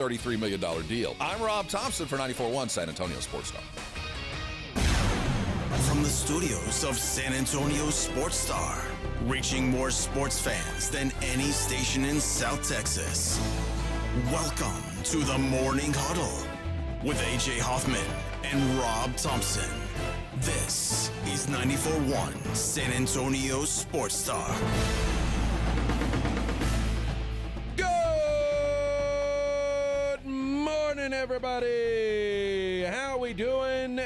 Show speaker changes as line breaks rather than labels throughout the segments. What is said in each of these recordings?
$33 million deal. I'm Rob Thompson for 94.1 San Antonio Sports Star.
From the studios of San Antonio Sports Star, reaching more sports fans than any station in South Texas. Welcome to the Morning Huddle with A.J. Hoffman and Rob Thompson. This is 94.1 San Antonio Sports Star.
Good morning, everybody. How we doing?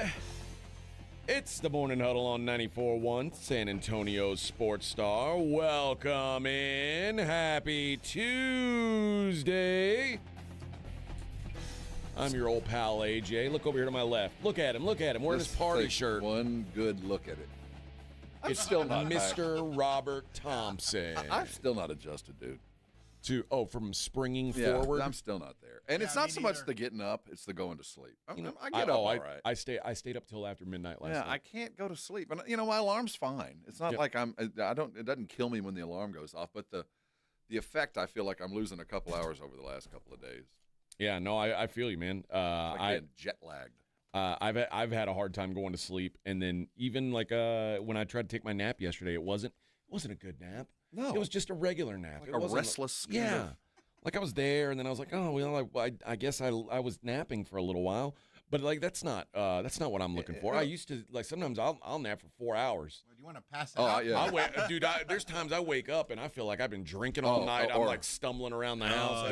It's the Morning Huddle on 94.1 San Antonio Sports Star. Welcome in. Happy Tuesday. I'm your old pal, AJ. Look over here to my left. Look at him. Look at him. Wearing his party shirt.
One good look at it.
It's still Mr. Robert Thompson.
I'm still not adjusted, dude.
From springing forward?
I'm still not there. And it's not so much the getting up, it's the going to sleep. I get up all right.
I stayed up till after midnight last night.
Yeah, I can't go to sleep. And my alarm's fine. It's not like it doesn't kill me when the alarm goes off, but the effect, I feel like I'm losing a couple hours over the last couple of days.
Yeah, no, I feel you, man.
I get jet lagged.
I've had a hard time going to sleep, and then even when I tried to take my nap yesterday, it wasn't a good nap.
No,
it was just a regular nap.
Like a restless.
Like I was there, and then I was like, oh well, I guess I was napping for a little while, but that's not what I'm looking for. I used to sometimes I'll nap for 4 hours.
Well, do you want to pass it out?
Yeah.
Dude, there's times I wake up and I feel like I've been drinking all night. I'm like stumbling around the house.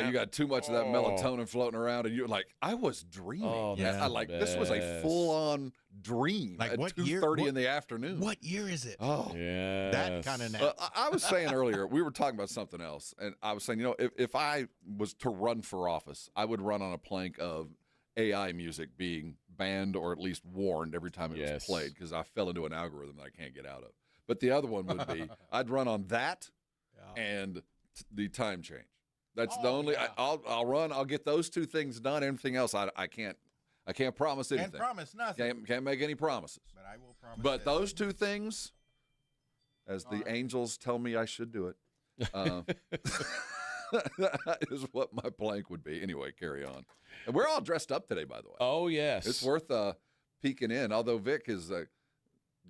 You got too much of that melatonin floating around, and you're like, I was dreaming.
Oh,
this was a full-on dream
like
at
what
2:30 in the afternoon.
What year is it?
Oh,
yeah,
that kind of nap.
I was saying earlier, we were talking about something else, and I was saying, if I was to run for office, I would run on a plank of AI music being banned or at least warned every time it was played, because I fell into an algorithm that I can't get out of. But the other one would be I'd run on that and the time change. That's the only. Yeah. I'll run. I'll get those two things done. Everything else, I can't promise anything.
Can't promise nothing.
Can't make any promises.
But I will promise.
But those two things, as the angels tell me I should do it, that is what my plank would be. Anyway, carry on. And we're all dressed up today, by the way.
Oh, yes.
It's worth peeking in, although Vic has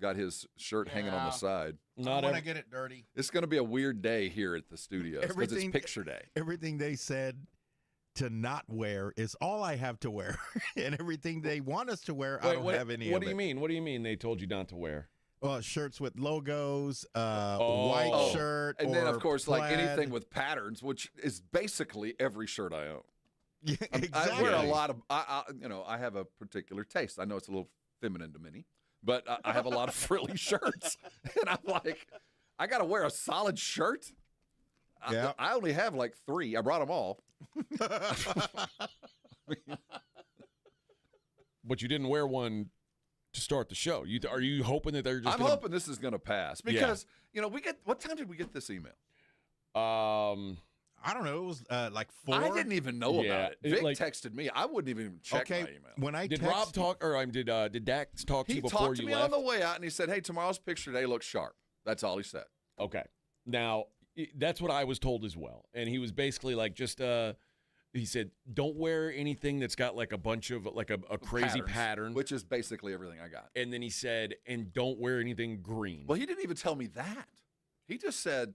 got his shirt hanging on the side.
I want to get it dirty.
It's going to be a weird day here at the studios because it's picture day.
Everything they said to not wear is all I have to wear. And everything they want us to wear, I don't have any of it.
What do you mean? What do you mean they told you not to wear?
Shirts with logos, white shirt,
and then of course
plaid.
Like anything with patterns, which is basically every shirt I own.
Yeah, exactly.
I wear a lot of. I have a particular taste. I know it's a little feminine to many, but I have a lot of frilly shirts, and I'm like, I got to wear a solid shirt.
Yeah.
I only have like 3. I brought them all.
But you didn't wear one to start the show. Are you hoping that they're just?
I'm hoping this is going to pass because we get. What time did we get this email?
I don't know. It was like 4.
I didn't even know about it. Vic texted me. I wouldn't even check my email.
When I
did Rob talk or did Dax talk to you before you left?
He talked to me on the way out, and he said, "Hey, tomorrow's picture day looks sharp." That's all he said.
Okay. Now that's what I was told as well, and he was basically like just he said, "Don't wear anything that's got like a bunch of like a crazy pattern,
which is basically everything I got."
And then he said, "And don't wear anything green."
Well, he didn't even tell me that. He just said,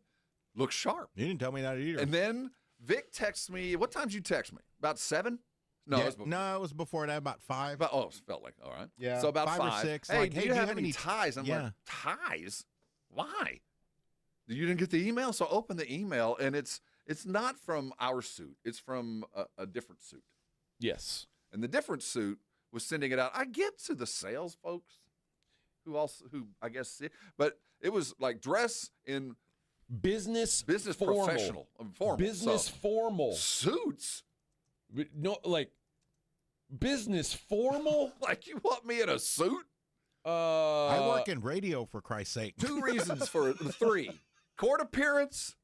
"Look sharp."
He didn't tell me that either.
And then Vic texts me. What time did you text me? About 7? No,
it was before that. About 5.
It felt like all right.
Yeah,
so about
5 or 6.
Hey,
like,
do you have any ties? I'm like, ties? Why? You didn't get the email? So open the email, and it's not from our suit. It's from a different suit.
Yes.
And the different suit was sending it out. I get to the sales folks who I guess, but it was like dress in
business
formal. Professional, formal.
Business formal.
Suits?
No, like business formal?
Like you want me in a suit?
I work in radio, for Christ's sake.
2 reasons for 3. Court appearance,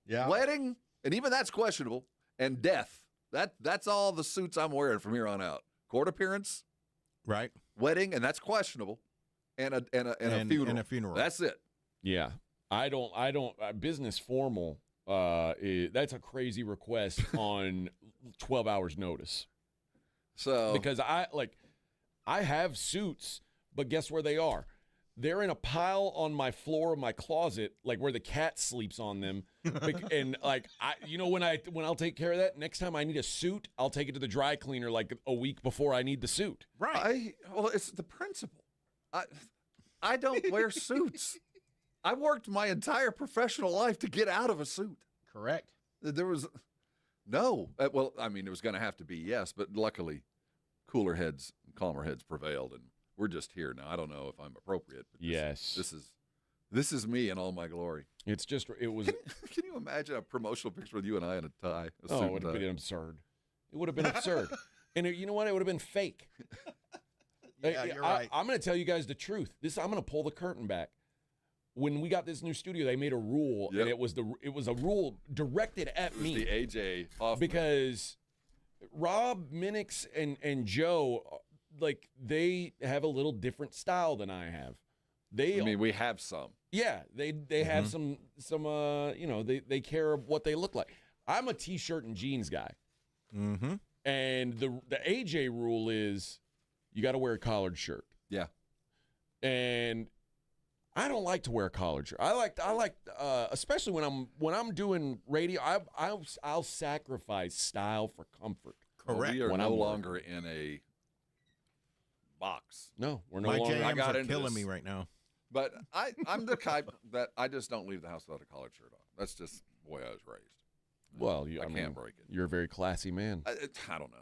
wedding, and even that's questionable, and death. That's all the suits I'm wearing from here on out. Court appearance,
right?
Wedding, and that's questionable, and a funeral.
And a funeral.
That's it.
Yeah. I don't business formal that's a crazy request on 12 hours notice.
So
Because I have suits, but guess where they are? They're in a pile on my floor of my closet, like where the cat sleeps on them. And like when I'll take care of that, next time I need a suit, I'll take it to the dry cleaner like a week before I need the suit.
Right.
well, it's the principle. I don't wear suits. I worked my entire professional life to get out of a suit.
Correct.
There was no. Well, I mean, it was going to have to be yes, but luckily, cooler heads, calmer heads prevailed, and we're just here now. I don't know if I'm appropriate. But this is me in all my glory.
It was.
Can you imagine a promotional picture with you and I in a tie?
It would have been absurd. It would have been absurd, and you know what? It would have been fake.
Yeah, you're right.
I'm going to tell you guys the truth. I'm going to pull the curtain back. When we got this new studio, they made a rule, and it was a rule directed at me.
The AJ off
because Rob, Minix, and Joe, like they have a little different style than I have.
We have some.
Yeah, they have some they care what they look like. I'm a t-shirt and jeans guy.
Mm-hmm.
And the AJ rule is you got to wear a collared shirt.
Yeah.
And I don't like to wear a collared shirt. I like especially when I'm doing radio. I'll sacrifice style for comfort.
Correct.
Well, we are no longer in a box.
No, we're no
My
longer.
jams are
into
killing
this.
me right now.
But I'm the type that I just don't leave the house without a collared shirt on. That's just the way I was raised.
Well,
I can't break it.
You're a very classy man.
I don't know.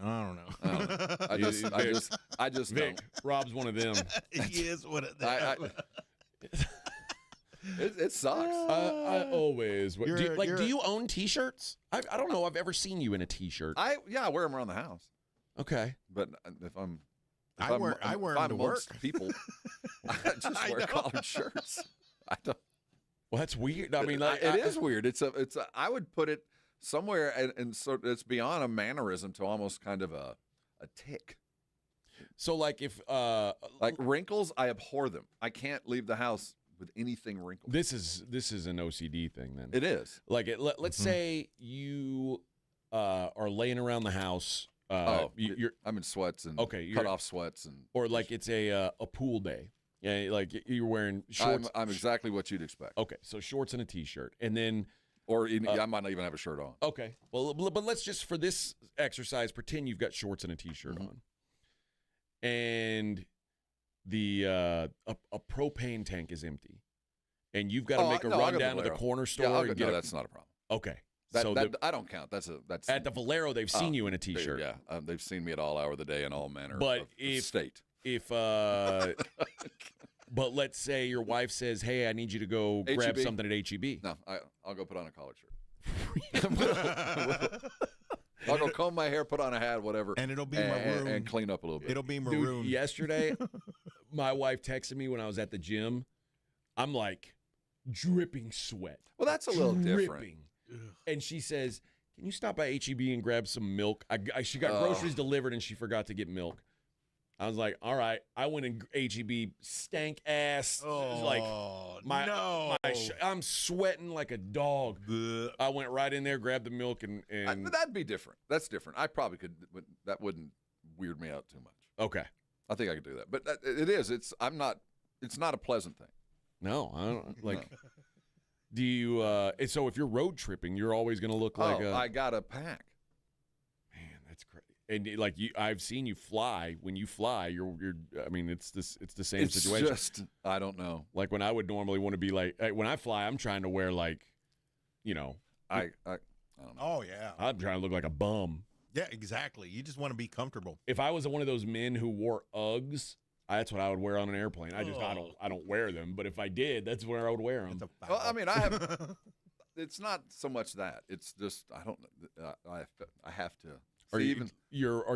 I don't know.
I just
Vic,
don't.
Rob's one of them.
He is one of them.
It sucks.
I always. Do
You're-
you own T-shirts? I don't know. I've ever seen you in a T-shirt.
I wear them around the house.
Okay.
But if I'm
I wear them to work.
amongst people, I just
I
wear
know.
collared shirts. I don't.
Well, that's weird. I mean,
It is weird. It's a. I would put it somewhere, and so it's beyond a mannerism to almost kind of a tick.
So, like, if
Like wrinkles, I abhor them. I can't leave the house with anything wrinkled.
this is an OCD thing, then
It is.
like let's say you are laying around the house. You're
I'm in sweats and
Okay,
cut off sweats and
or like it's a pool day. Yeah, like you're wearing shorts.
I'm exactly what you'd expect.
Okay, so shorts and a T-shirt, and then
Or I might not even have a shirt on.
okay, well, but let's just for this exercise pretend you've got shorts and a T-shirt on, and the a propane tank is empty, and you've got to make a run down to the corner store
Yeah,
and get
that's not a problem.
okay.
I don't count. That's
at the Valero they've seen you in a T-shirt.
Yeah, they've seen me at all hour of the day in all manner
But
of state.
If but let's say your wife says, "Hey, I need you to go grab
HEB?
something at HEB."
No, I'll go put on a collared shirt. I'll go comb my hair, put on a hat, whatever,
And it'll be maroon.
and clean up a little bit.
It'll be
Dude,
maroon.
yesterday, my wife texted me when I was at the gym. I'm like dripping sweat.
Well, that's a little different.
Dripping. And she says, "Can you stop by HEB and grab some milk?" She got groceries delivered and she forgot to get milk. I was like, "All right." I went in HEB, stank ass. I'm sweating like a dog. I went right in there, grabbed the milk, and
That'd be different. That's different. I probably could. That wouldn't weird me out too much.
okay.
I think I could do that. But it is. It's not a pleasant thing.
No, I don't like. Do you? So if you're road tripping, you're always going to look like
I got a pack.
Man, that's crazy. And like I've seen you fly. When you fly, you're. I mean, it's the same situation.
It's just I don't know.
Like when I would normally want to be like when I fly, I'm trying to wear like,
I don't know.
Oh yeah.
I'm trying to look like a bum.
Yeah, exactly. You just want to be comfortable.
If I was one of those men who wore Uggs, that's what I would wear on an airplane. I don't wear them, but if I did, that's where I would wear them.
Well, I mean, I have. It's not so much that. It's just I don't. I have to.
Are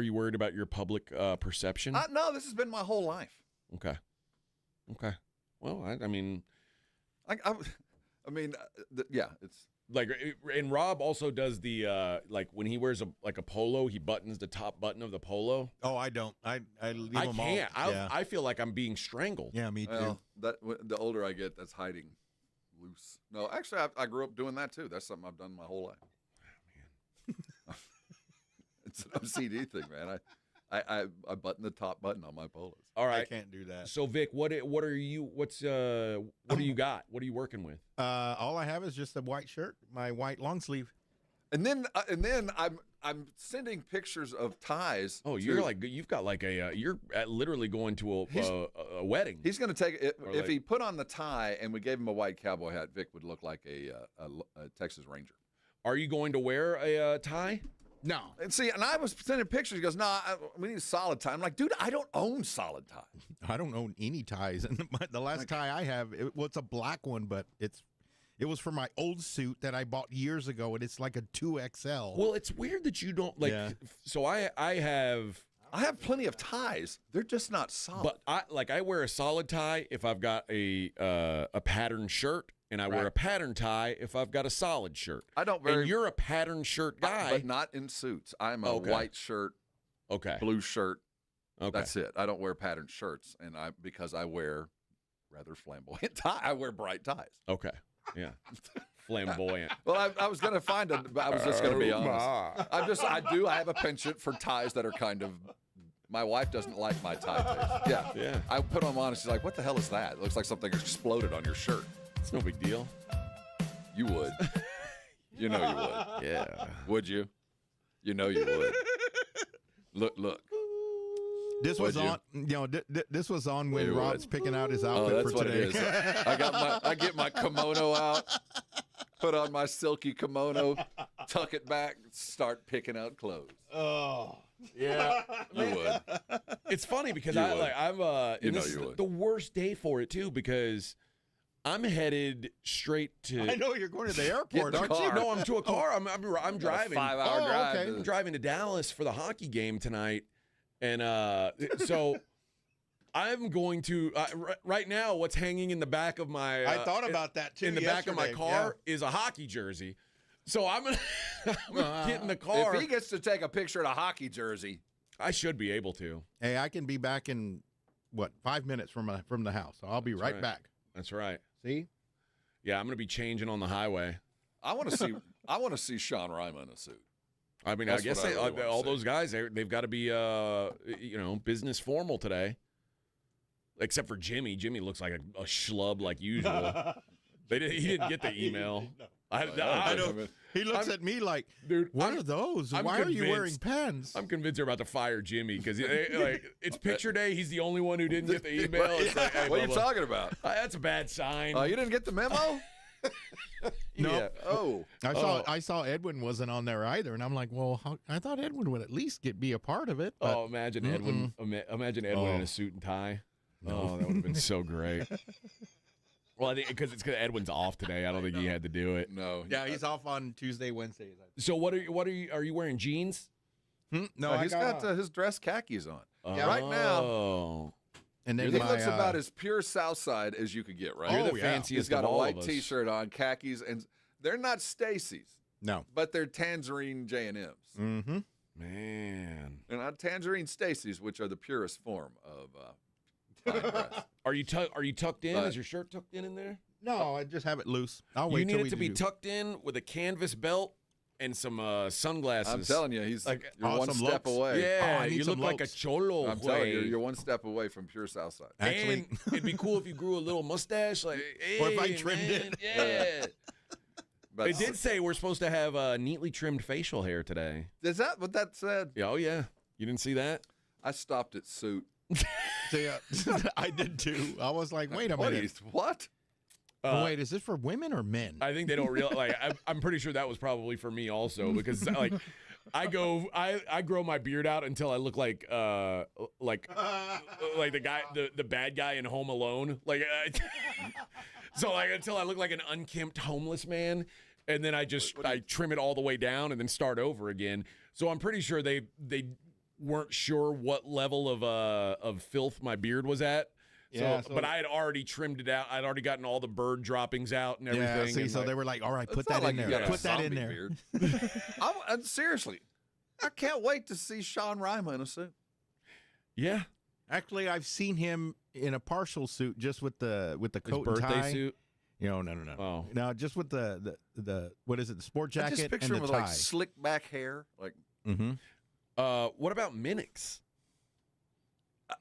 you worried about your public perception?
No, this has been my whole life.
Okay. Well, I mean,
yeah, it's
like, and Rob also does the like when he wears a polo, he buttons the top button of the polo.
Oh, I don't. I leave
I
them
can't.
all. Yeah.
I feel like I'm being strangled.
Yeah, me too.
well, the older I get, that's hiding loose. No, actually, I grew up doing that too. That's something I've done my whole life. don't see anything, man. I button the top button on my polos.
All right.
I can't do that.
So Vic, what are you? What do you got? What are you working with?
All I have is just a white shirt, my white long sleeve.
And then I'm sending pictures of ties.
Oh, you've got like you're literally going to a wedding.
He's going to take it if
like-
he put on the tie and we gave him a white cowboy hat. Vic would look like a Texas Ranger.
Are you going to wear a tie?
No.
And see, and I was sending pictures. He goes, "No, we need a solid tie." I'm like, "Dude, I don't own solid ties."
I don't own any ties. And the last tie I have, it's a black one, but it was for my old suit that I bought years ago, and it's like a 2XL.
Well, it's weird that you don't like.
Yeah.
So I have,
plenty of ties. They're just not solid.
but I wear a solid tie if I've got a patterned shirt, and I wear a pattern tie if I've got a solid shirt.
I don't
And you're a pattern shirt guy,
but not in suits. I'm a
Okay.
white shirt,
okay.
blue shirt.
Okay.
That's it. I don't wear patterned shirts, and because I wear rather flamboyant tie. I wear bright ties.
Okay. Yeah. Flamboyant.
Well, I was going to find I was just going to be honest. I have a penchant for ties that are kind of. My wife doesn't like my tie taste. Yeah.
Yeah.
I put them on, and she's like, "What the hell is that? It looks like something exploded on your shirt."
It's no big deal.
You would. You know you would.
Yeah.
Would you? You know you would. Look.
This was
Would you?
on, this was on when
You would.
Rob's picking out his
Oh,
outfit
that's
for
what
today.
it is. I get my kimono out, put on my silky kimono, tuck it back, start picking out clothes.
Oh,
Yeah.
You would.
It's funny because
You
I'm
would.
and
You know
this
you
is
would.
the worst day for it too because I'm headed straight to.
I know you're going to the airport,
Get in the
aren't you?
car.
No, I'm to a car. I'm driving.
5-hour
Oh,
drive.
okay.
I'm driving to Dallas for the hockey game tonight, and so I'm going to right now. What's hanging in the back of my?
I thought about that too.
in the back of my
yesterday.
car is a hocky jersey. So I'm gonna get in the car.
If he gets to take a picture of a hockey jersey,
I should be able to.
Yeah. Hey, I can be back in 5 minutes from the house. So I'll be right
right.
back.
That's right.
See?
Yeah, I'm gonna be changing on the highway.
I want to see Sean Ryman in a suit.
I mean,
That's
I guess
what I really wanna
all
see.
those guys, they've got to be, business formal today. Except for Jimmy. Jimmy looks like a schlub like usual. He didn't get the email. I
know. He looks at me like,
dude.
what are those?
I'm
Why are you wearing
convinced-
pens?
I'm convinced they're about to fire Jimmy because it's picture day. He's the only one who didn't get the email. It's like, hey,
What are you
Bubba,
talking about?
That's a bad sign.
You didn't get the memo?
No.
Yeah.
Oh.
I saw Edwin wasn't on there either, and I'm like, well, I thought Edwin would at least be a part of it. But
Oh, imagine Edwin. Imagine Edwin in a suit and tie. Oh, that would have been so great. Well, I think because Edwin's off today. I don't think he had to do it.
No.
yeah, he's off on Tuesday, Wednesdays.
So what are you wearing jeans?
No,
He's got his dress khakis on.
Yeah.
Right now,
Oh,
and
he
then my,
looks about as pure South Side as you could get, right?
you're
Oh,
the
yeah.
fanciest
He's got
of
a
all
white
of us.
T-shirt on, khakis, and they're not Stacy's,
no.
but they're tangerine J&Ms.
Mm-hmm.
Man,
They're not tangerine Stacy's, which are the purest form of fine dress.
are you tucked in?
But-
Is your shirt tucked in there?
No, I just have it loose. I'll wait
You
till
need
we
it to be
do.
tucked in with a canvas belt and some sunglasses.
I'm telling you, he's
Like,
you're one
some
step
lopes.
away.
Yeah,
I need
you
some
look like a
lopes.
cholo.
I'm telling you,
güey.
you're one step away from pure South Side.
Actually,
And it'd be cool if you grew a little mustache, like, hey,
Or if I trimmed
man,
it.
Yeah.
But
They did say we're supposed to have neatly trimmed facial hair today.
Is that what that said?
Yeah, oh yeah, you didn't see that?
I stopped at suit.
See, I did too. I was like, wait a
What?
minute.
What?
Oh, wait, is this for women or men?
I think they don't realize. Like, I'm pretty sure that was probably for me also because like I grow my beard out until I look like the guy, the bad guy in Home Alone. Like, so like until I look like an unkempt homeless man, and then I trim it all the way down and then start over again. So I'm pretty sure they weren't sure what level of filth my beard was at.
Yeah,
But I had already trimmed it out. I'd already gotten all the bird droppings out and everything.
Yeah, see,
and
so
like,
they were like, all right, put
It's not
that in
like you
there.
got a
Put that in
zombie
there.
beard. I'm seriously, I can't wait to see Sean Ryman in a suit.
yeah,
Actually, I've seen him in a partial suit, just with the
his
coat and
birthday
tie.
suit.
No.
Oh.
No, just with the what is it? The sport
I
jacket
just picture
and
him
the
with
tie.
like slick back hair, like
Mm-hmm.
What about Minix?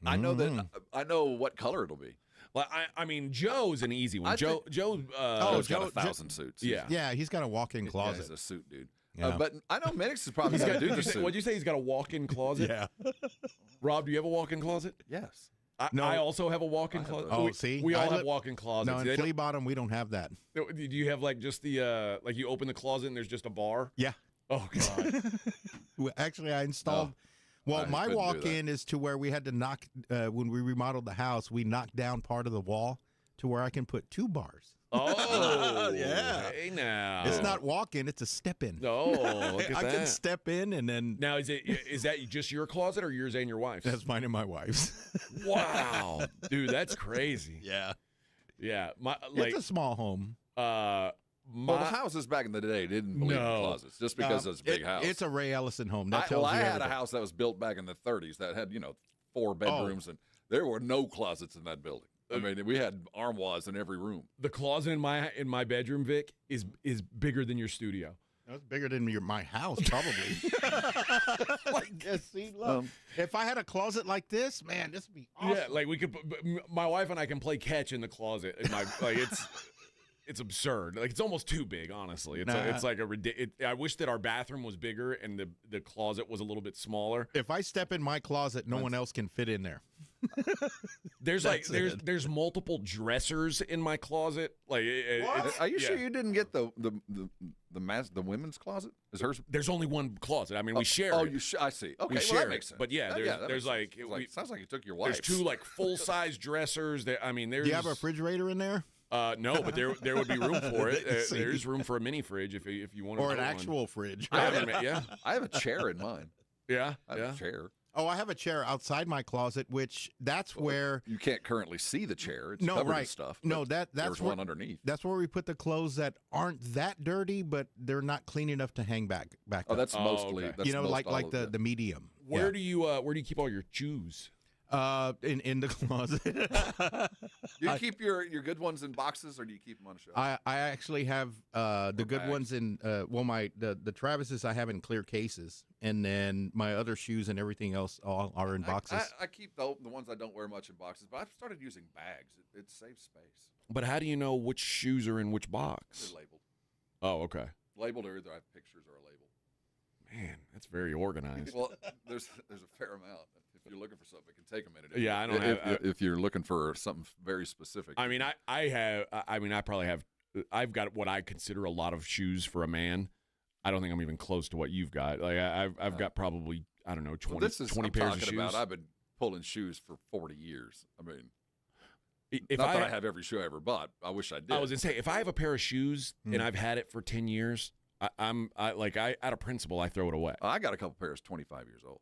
I know that. I know what color it'll be.
Well, I mean, Joe's an easy one. Joe's
Joe's got 1,000 suits.
Yeah.
Yeah, he's got a walk-in
Yeah,
closet.
he's a suit dude.
Yeah.
But I know Minix is probably going to do the suit.
What'd you say? He's got a walk-in closet?
Yeah.
Rob, do you have a walk-in closet?
Yes.
I also have a walk-in closet.
Oh, see?
We all
I
have walk-in closets.
No, in Flea Bottom, we don't have that.
Do you have like just the like you open the closet and there's just a bar?
Yeah.
Oh God.
Well, actually, I installed. Well,
I
my
couldn't do
walk-in is to where we had to knock when we remodeled the house. We knocked down part of the wall to where I can put 2 bars.
Oh
Yeah.
Hey now.
It's not walk-in; it's a step-in.
Oh, look at
I
that.
can step in and then.
Now is that just your closet or yours and your wife's?
That's mine and my wife's.
Wow, dude, that's crazy.
Yeah.
Yeah,
It's a small home.
Well, the houses back in the day didn't believe in closets just because it's a big house.
It's a Ray Ellison home. That
I
tells you
had
everything.
a house that was built back in the 30s that had 4 bedrooms and there were no closets in that building. I mean, we had armoires in every room.
the closet in my bedroom, Vic, is bigger than your studio.
That's bigger than my house, probably. See, look. If I had a closet like this, man, this would be awesome.
Yeah, like we could. My wife and I can play catch in the closet. In my it's absurd. Like it's almost too big, honestly. It's like a ridiculous. I wish that our bathroom was bigger and the closet was a little bit smaller.
If I step in my closet, no one else can fit in there.
There's multiple dressers in my closet. Like,
Are you sure you didn't get the women's closet? Is hers?
There's only one closet. I mean, we share.
Oh,
it.
I see. Okay,
We
well,
share
that makes
it.
sense.
But yeah, there's
that makes
like,
sense. Sounds like you took your wife.
There's 2 like full size dressers. I mean, there's.
Do you have a refrigerator in there?
No, but there would be room for it.
See.
There's room for a mini fridge if you want.
Or an actual fridge?
Yeah,
I have a chair in mine.
yeah,
I have a chair.
Oh, I have a chair outside my closet, which that's where.
You can't currently see the chair. It's
No,
covered in
right.
stuff.
No,
but
that's
there's
where,
one underneath.
That's where we put the clothes that aren't that dirty, but they're not clean enough to hang back
Oh,
up.
that's mostly.
okay.
That's most
like
all of it.
the medium.
Where do you keep all your shoes?
In the closet.
Do you keep your good ones in boxes, or do you keep them on a shelf?
I actually have the good
bags?
ones in the Travises I have in clear cases, and then my other shoes and everything else all are in boxes.
I keep the ones I don't wear much in boxes, but I've started using bags. It saves space.
But how do you know which shoes are in which box?
They're labeled.
Oh, okay.
Labeled, or either I have pictures or a label.
Man, that's very organized.
Well, there's a fair amount. If you're looking for something, it can take a minute.
Yeah, I don't have.
If you're looking for something very specific.
I mean, I've got what I consider a lot of shoes for a man. I don't think I'm even close to what you've got. Like I've got probably, I don't know, 20,
this is
20
I'm
pairs of
talking
shoes.
about. I've been pulling shoes for 40 years. I mean,
If
not that I have every shoe I ever bought. I wish I did.
I was gonna say, if I have a pair of shoes and I've had it for 10 years, I'm out of principle, I throw it away.
I got a couple pairs 25 years old.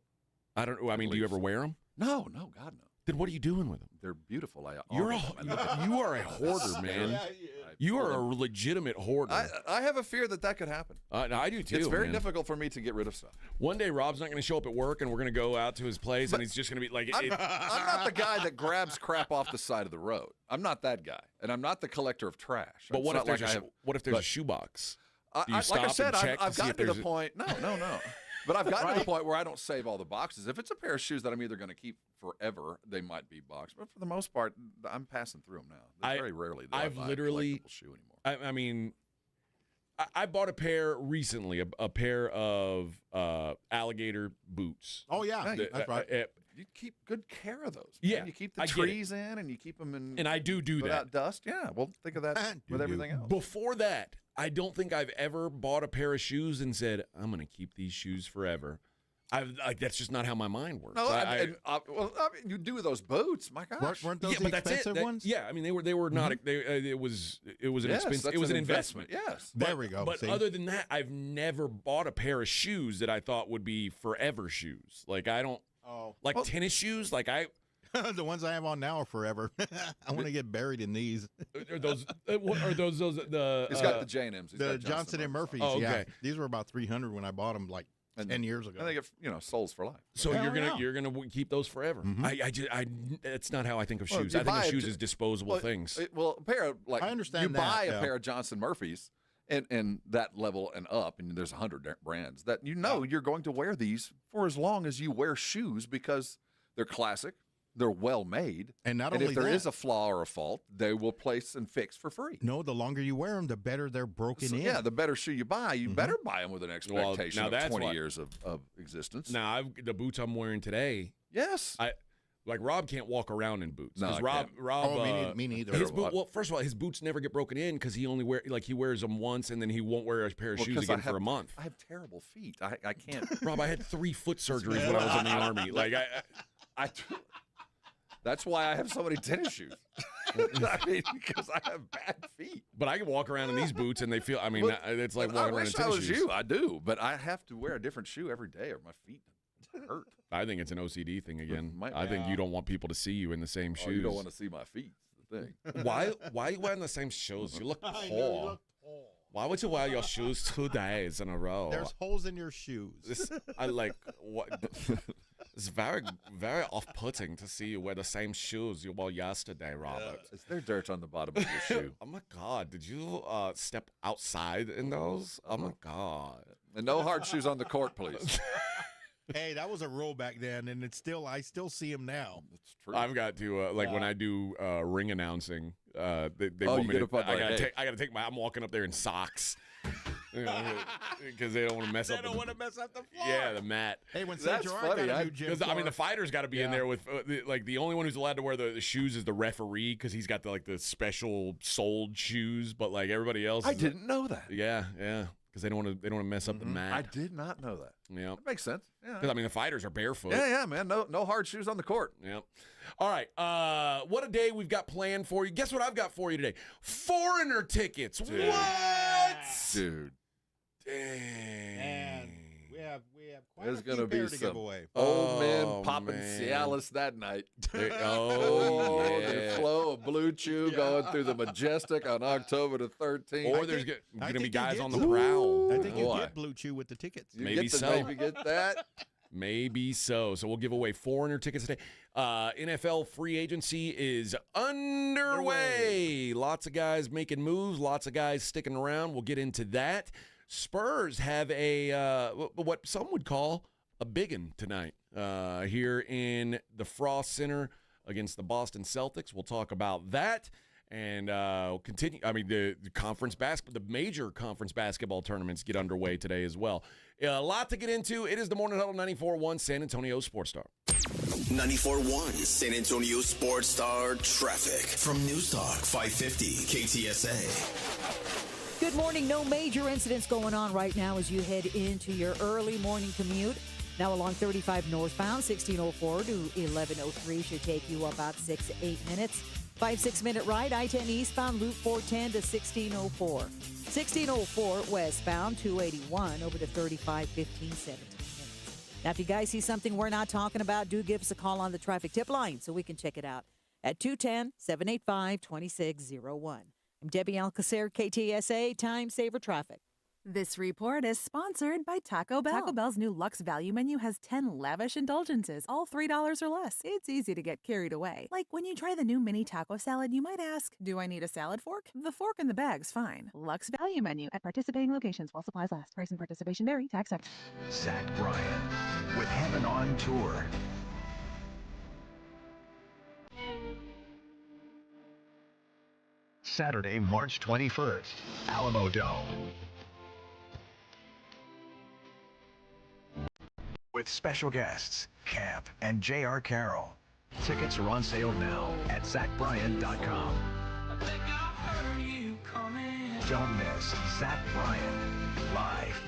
I don't. I mean, do you ever wear them?
No, God no.
Then what are you doing with them?
They're beautiful.
You are a hoarder, man. You are a legitimate hoarder.
I have a fear that could happen.
No, I do too.
It's very
man.
difficult for me to get rid of stuff.
One day, Rob's not going to show up at work, and we're going to go out to his place, and he's just going to be like,
I'm not the guy that grabs crap off the side of the road. I'm not that guy, and I'm not the collector of trash.
But what if there's
a
a shoebox?
like I said, I've gotten to the point. No. But I've gotten to the point where I don't save all the boxes. If it's a pair of shoes that I'm either going to keep forever, they might be boxed. But for the most part, I'm passing through them now. There's very rarely that I buy a collectible shoe anymore.
I mean, I bought a pair recently, a pair of alligator boots.
Oh yeah, that's right.
You keep good care of those.
Yeah,
man. You keep the trees in, and you keep them in.
And I do
without
that.
dust. Yeah, well, think of that with everything else.
Before that, I don't think I've ever bought a pair of shoes and said, I'm going to keep these shoes forever. That's just not how my mind works.
No, you do those boots. My gosh,
weren't those the expensive ones?
Yeah, I mean they were not. It was an expensive. It was an investment.
Yes,
there we go.
But other than that, I've never bought a pair of shoes that I thought would be forever shoes. Like I don't tennis shoes. Like
the ones I have on now are forever. I want to get buried in these.
Are those the?
He's got the J&Ms.
The Johnson and Murphys.
Oh, okay.
Yeah, these were about $300 when I bought them, like 10 years ago.
And they get soles for life.
So you're gonna keep those forever.
Mm-hmm.
That's not how I think of shoes.
You
I think of
buy
shoes as disposable things.
A pair of
I understand
you buy
that,
a pair of Johnson Murphys, and that level and up, and there's 100 brands that you're going to wear these for as long as you wear shoes because they're classic, they're well made,
and not
and
only
if there
that,
is a flaw or a fault, they will place and fix for free.
No, the longer you wear them, the better they're broken in.
Yeah, the better shoe you buy, you better buy them with an expectation of 20 years of existence.
Now, the boots I'm wearing today.
Yes.
Like Rob can't walk around in boots.
No,
Rob.
Me neither.
Well, first of all, his boots never get broken in because he wears them once and then he won't wear a pair of shoes again for a month.
I have terrible feet. I can't.
Rob, I had 3 foot surgeries when I was in the Army. Like
that's why I have so many tennis shoes. I mean, because I have bad feet.
But I can walk around in these boots and they feel. I mean, it's like walking around in tennis
I wish I was
shoes.
you. I do, but I have to wear a different shoe every day, or my feet hurt.
I think it's an OCD thing again.
I
think you don't want people to see you in the same shoes.
You don't want to see my feet. The thing.
Why are you wearing the same shoes? You look poor. Why would you wear your shoes 2 days in a row?
There's holes in your shoes.
I like what. It's very, very off-putting to see you wear the same shoes you wore yesterday, Robert.
Is there dirt on the bottom of your shoe?
Oh my God! Did you step outside in those? Oh my God!
And no hard shoes on the court, please.
Hey, that was a rule back then, and I still see him now.
That's true.
I've got to when I do ring announcing. They want me
get up on
I gotta take my. I'm walking up there in socks. Because they don't want to mess up.
They don't want to mess up the floor.
Yeah, the mat.
Hey, when
That's
St.
funny.
Gerard got a new gym floor.
I mean, the fighter's got to be in there with the only one who's allowed to wear the shoes is the referee because he's got the special soled shoes, but like everybody else.
I didn't know that.
Yeah. Because they don't want to mess up the mat.
I did not know that.
Yeah,
that makes sense. Yeah,
because I mean the fighters are barefoot.
Yeah, man. No hard shoes on the court.
Yeah. All right. What a day we've got planned for you. Guess what I've got for you today? Foreigner tickets.
Dude.
What?
Dude.
And we have quite
There's
a few
gonna be
pair to
some
give away.
old men popping
man.
Cialis that night.
The
The flow of Blue Chew going through the Majestic on October the 13th.
Or there's going to be
think
guys
you
on
get
the prowl.
I think you
Boy.
get Blue Chew with the tickets.
You
Maybe
get the,
so.
Maybe get that.
Maybe so. So we'll give away Foreigner tickets today. NFL free agency is underway. Lots of guys making moves. Lots of guys sticking around. We'll get into that. Spurs have a what some would call a biggin tonight here in the Frost Center against the Boston Celtics. We'll talk about that. And we'll continue. I mean, the major conference basketball tournaments get underway today as well. A lot to get into. It is the Morning Huddle 94.1 San Antonio Sports Star.
94.1 San Antonio Sports Star traffic from News Talk 550 KTSA.
Good morning. No major incidents going on right now as you head into your early morning commute. Now along 35 northbound, 1604 to 1103 should take you about 6 to 8 minutes. 5-6-minute ride, I-10 eastbound, Loop 410 to 1604. 1604 westbound, 281 over to 35, 15, 17 minutes. Now, if you guys see something we're not talking about, do give us a call on the traffic tip line so we can check it out at 210-785-2601. I'm Debbie Alcacer, KTSA, Time Saver Traffic.
This report is sponsored by Taco Bell. Taco Bell's new Luxe Value Menu has 10 lavish indulgences, all $3 or less. It's easy to get carried away. Like when you try the new mini taco salad, you might ask, do I need a salad fork? The fork in the bag's fine. Luxe Value Menu at participating locations while supplies last. Price and participation vary. Tax extra.
Zach Bryan with Heaven on Tour. Saturday, March 21st, Alamo Dome. With special guests, Camp and J.R. Carroll. Tickets are on sale now at ZachBryan.com. Don't miss Zach Bryan live.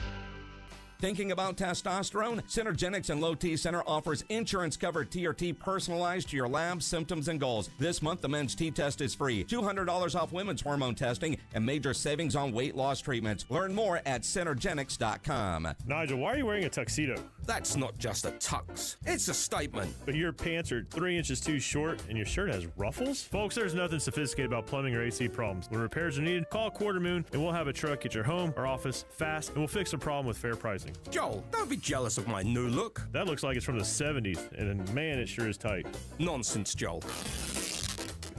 Thinking about testosterone? Synergenics and Low T Center offers insurance-covered TRT personalized to your lab, symptoms, and goals. This month, the men's T-test is free. $200 off women's hormone testing and major savings on weight loss treatments. Learn more at Synergenics.com.
Nigel, why are you wearing a tuxedo?
That's not just a tux. It's a statement.
But your pants are 3 inches too short and your shirt has ruffles? Folks, there's nothing sophisticated about plumbing or AC problems. When repairs are needed, call Quarter Moon and we'll have a truck at your home or office fast and we'll fix the problem with fair pricing.
Joel, don't be jealous of my new look.
That looks like it's from the 70s, and man, it sure is tight.
Nonsense, Joel.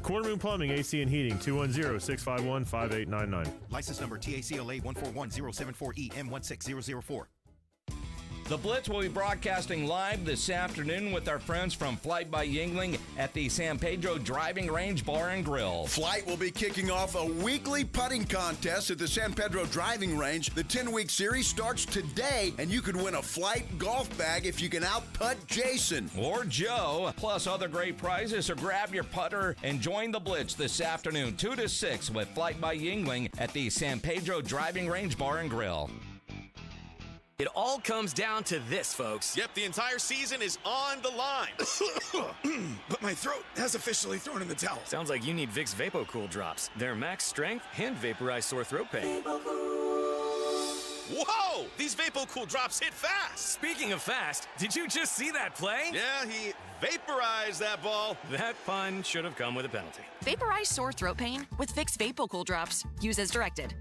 Quarter Moon Plumbing, AC and Heating, 210-651-5899.
License number TACLA 141-074EM16004.
The Blitz will be broadcasting live this afternoon with our friends from Flight by Yingling at the San Pedro Driving Range Bar and Grill.
Flight will be kicking off a weekly putting contest at the San Pedro Driving Range. The 10-week series starts today, and you could win a Flight golf bag if you can out-putt Jason.
Or Joe, plus other great prizes. So grab your putter and join the Blitz this afternoon, 2 to 6 with Flight by Yingling at the San Pedro Driving Range Bar and Grill.
It all comes down to this, folks.
Yep, the entire season is on the line.
But my throat has officially thrown in the towel.
Sounds like you need Vicks VapoCool drops. Their max strength and vaporize sore throat pain.
Whoa! These VapoCool drops hit fast.
Speaking of fast, did you just see that play?
Yeah, he vaporized that ball.
That pun should have come with a penalty.
Vaporize sore throat pain with Vicks VapoCool drops. Use as directed.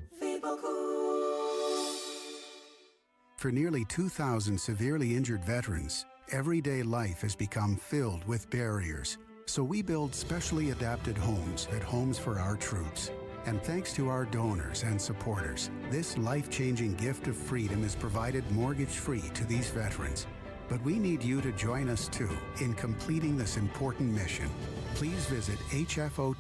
For nearly 2,000 severely injured veterans, everyday life has become filled with barriers. So we build specially adapted homes at Homes for Our Troops. And thanks to our donors and supporters, this life-changing gift of freedom is provided mortgage-free to these veterans. But we need you to join us too in completing this important mission. Please visit hfotusa.org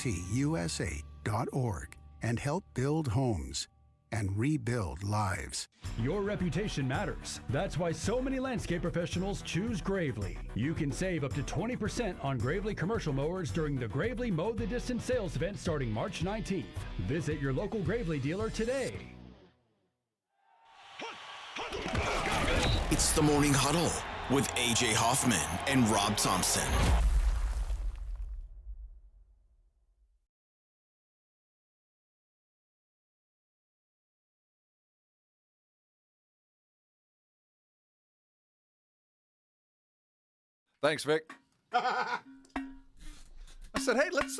and help build homes and rebuild lives.
Your reputation matters. That's why so many landscape professionals choose Gravely. You can save up to 20% on Gravely commercial mowers during the Gravely Mow the Distance sales event starting March 19th. Visit your local Gravely dealer today.
It's the Morning Huddle with AJ Hoffman and Rob Thompson.
Thanks, Vic. I said, hey, let's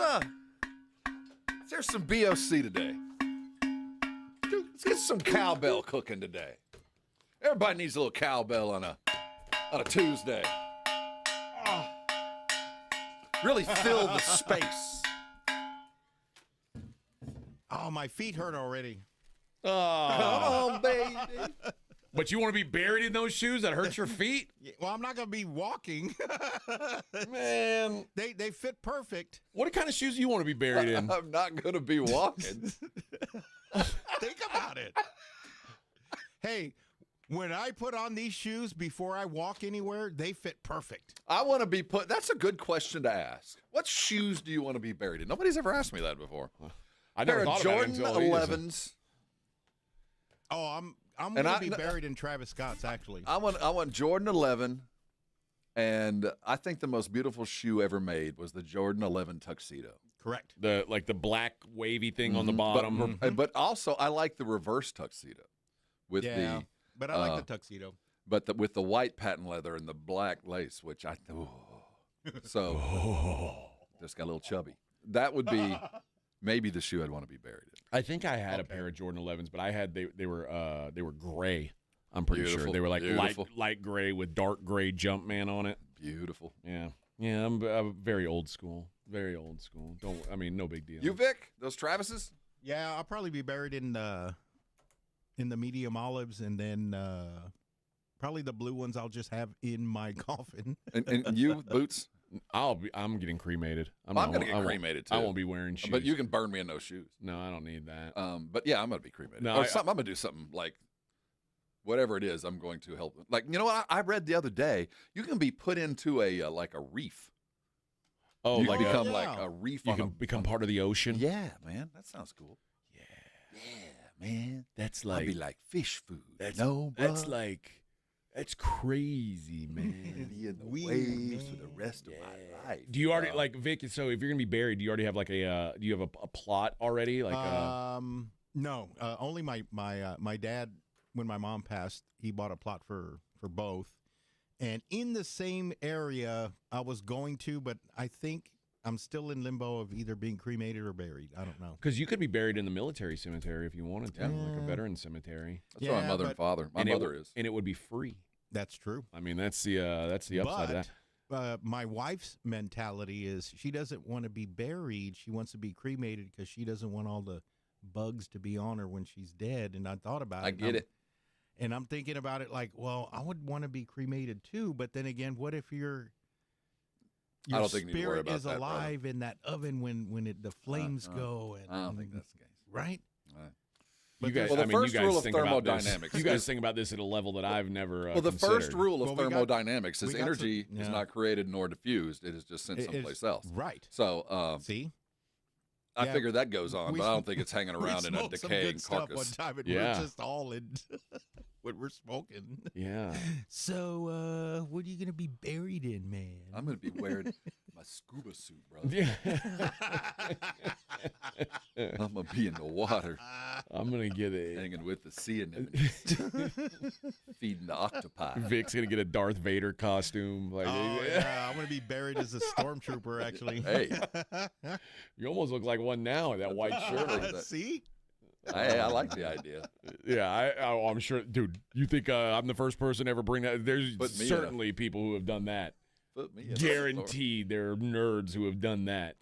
there's some BOC today. Dude, let's get some cowbell cooking today. Everybody needs a little cowbell on a Tuesday. Really fill the space.
Oh, my feet hurt already.
Oh,
come on, baby.
But you want to be buried in those shoes that hurt your feet?
Well, I'm not going to be walking.
Man.
They fit perfect.
What kind of shoes do you want to be buried in?
I'm not going to be walking.
Think about it. Hey, when I put on these shoes before I walk anywhere, they fit perfect.
I want to be that's a good question to ask. What shoes do you want to be buried in? Nobody's ever asked me that before.
I never thought about it
Jordan
until
11s.
Oh, I'm going to be buried in Travis Scott's, actually.
I want Jordan 11, and I think the most beautiful shoe ever made was the Jordan 11 tuxedo.
Correct.
The black wavy thing on the bottom.
But also, I like the reverse tuxedo with
but I like the tuxedo.
But with the white patent leather and the black lace, which just got a little chubby. That would be maybe the shoe I'd want to be buried in.
I think I had a pair of Jordan 11s, but I had they were gray. I'm pretty sure they were like light gray with dark gray Jumpman on it.
Beautiful.
Yeah. I'm very old school. Very old school. No big deal.
You, Vic? Those Travises?
Yeah, I'll probably be buried in the medium olives, and then probably the blue ones I'll just have in my coffin.
And you, Boots?
I'm getting cremated.
I'm going to get cremated too.
I won't be wearing shoes.
But you can burn me in those shoes.
No, I don't need that.
But yeah, I'm going to be cremated.
No,
I'm going to do something like whatever it is. I'm going to help. Like, you know what? I read the other day, you can be put into a reef.
Oh,
you can become like a reef.
You can become part of the ocean.
Yeah, man, that sounds cool. Yeah, man.
That's like
I'd be like fish food.
That's crazy, man.
Be in the waves for the rest of my life.
Do you already like Vic? So if you're gonna be buried, do you already have like do you have a plot already? Like
no, only my dad. When my mom passed, he bought a plot for both, and in the same area I was going to, but I think I'm still in limbo of either being cremated or buried. I don't know.
Because you could be buried in the military cemetery if you wanted to, like a veteran cemetery.
That's where my mother and father. My mother is,
and it would be free.
That's true.
I mean, that's the upside of that.
my wife's mentality is she doesn't want to be buried. She wants to be cremated because she doesn't want all the bugs to be on her when she's dead. And I thought about it.
I get it.
And I'm thinking about it like, well, I would want to be cremated too. But then again, what if your
I don't think you need to worry
spirit
about
is
that,
alive in that oven when the flames go? And
I don't think that's the case.
Right?
You guys,
Well, the first
you guys
rule of
think about this-
thermodynamics
You guys
is-
think about this at a level that I've never
Well, the
considered.
first rule of thermodynamics is
we got
energy
some-
is
yeah.
not created nor diffused. It is just sent someplace else.
Right.
So,
see?
I
Yeah.
figure that goes on, but I don't think it's hanging around in a
smoked some
decaying
good stuff
carcass.
one time, and
Yeah.
we're just all in what we're smoking.
Yeah.
So, what are you going to be buried in, man?
I'm going to be wearing my scuba suit, brother.
Yeah.
I'm going to be in the water.
I'm going to get a...
Hanging with the sea anemones. Feeding the octopi.
Vic's going to get a Darth Vader costume. Like,
Oh, yeah. I'm going to be buried as a stormtrooper, actually.
Hey.
You almost look like one now in that white shirt.
See?
I like the idea.
Yeah, I'm sure. Dude, you think I'm the first person to ever bring that? There's
Put me in
certainly people who have done that.
Put me in a
Guaranteed there are nerds who have done that.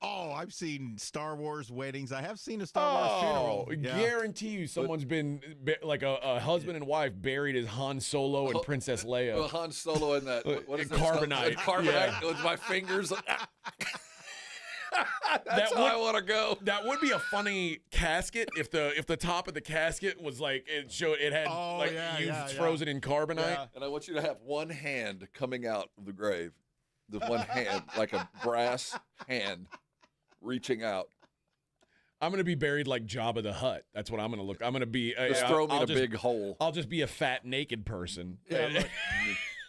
Oh, I've seen Star Wars weddings. I have seen a Star Wars funeral. Yeah.
Guarantee you someone's been like a husband and wife buried as Han Solo and Princess Leia.
Well, Han Solo in that. What is
Carbonite.
That? Carbonite
Yeah.
with my fingers. That's how I want to go.
That would be a funny casket if the top of the casket was like it had frozen in carbonite.
Yeah.
And I want you to have one hand coming out of the grave, the one hand like a brass hand reaching out.
I'm gonna be buried like Jabba the Hutt. That's what I'm gonna look. I'm gonna be.
Just throw me in a big hole.
I'll just be a fat naked person.
Yeah,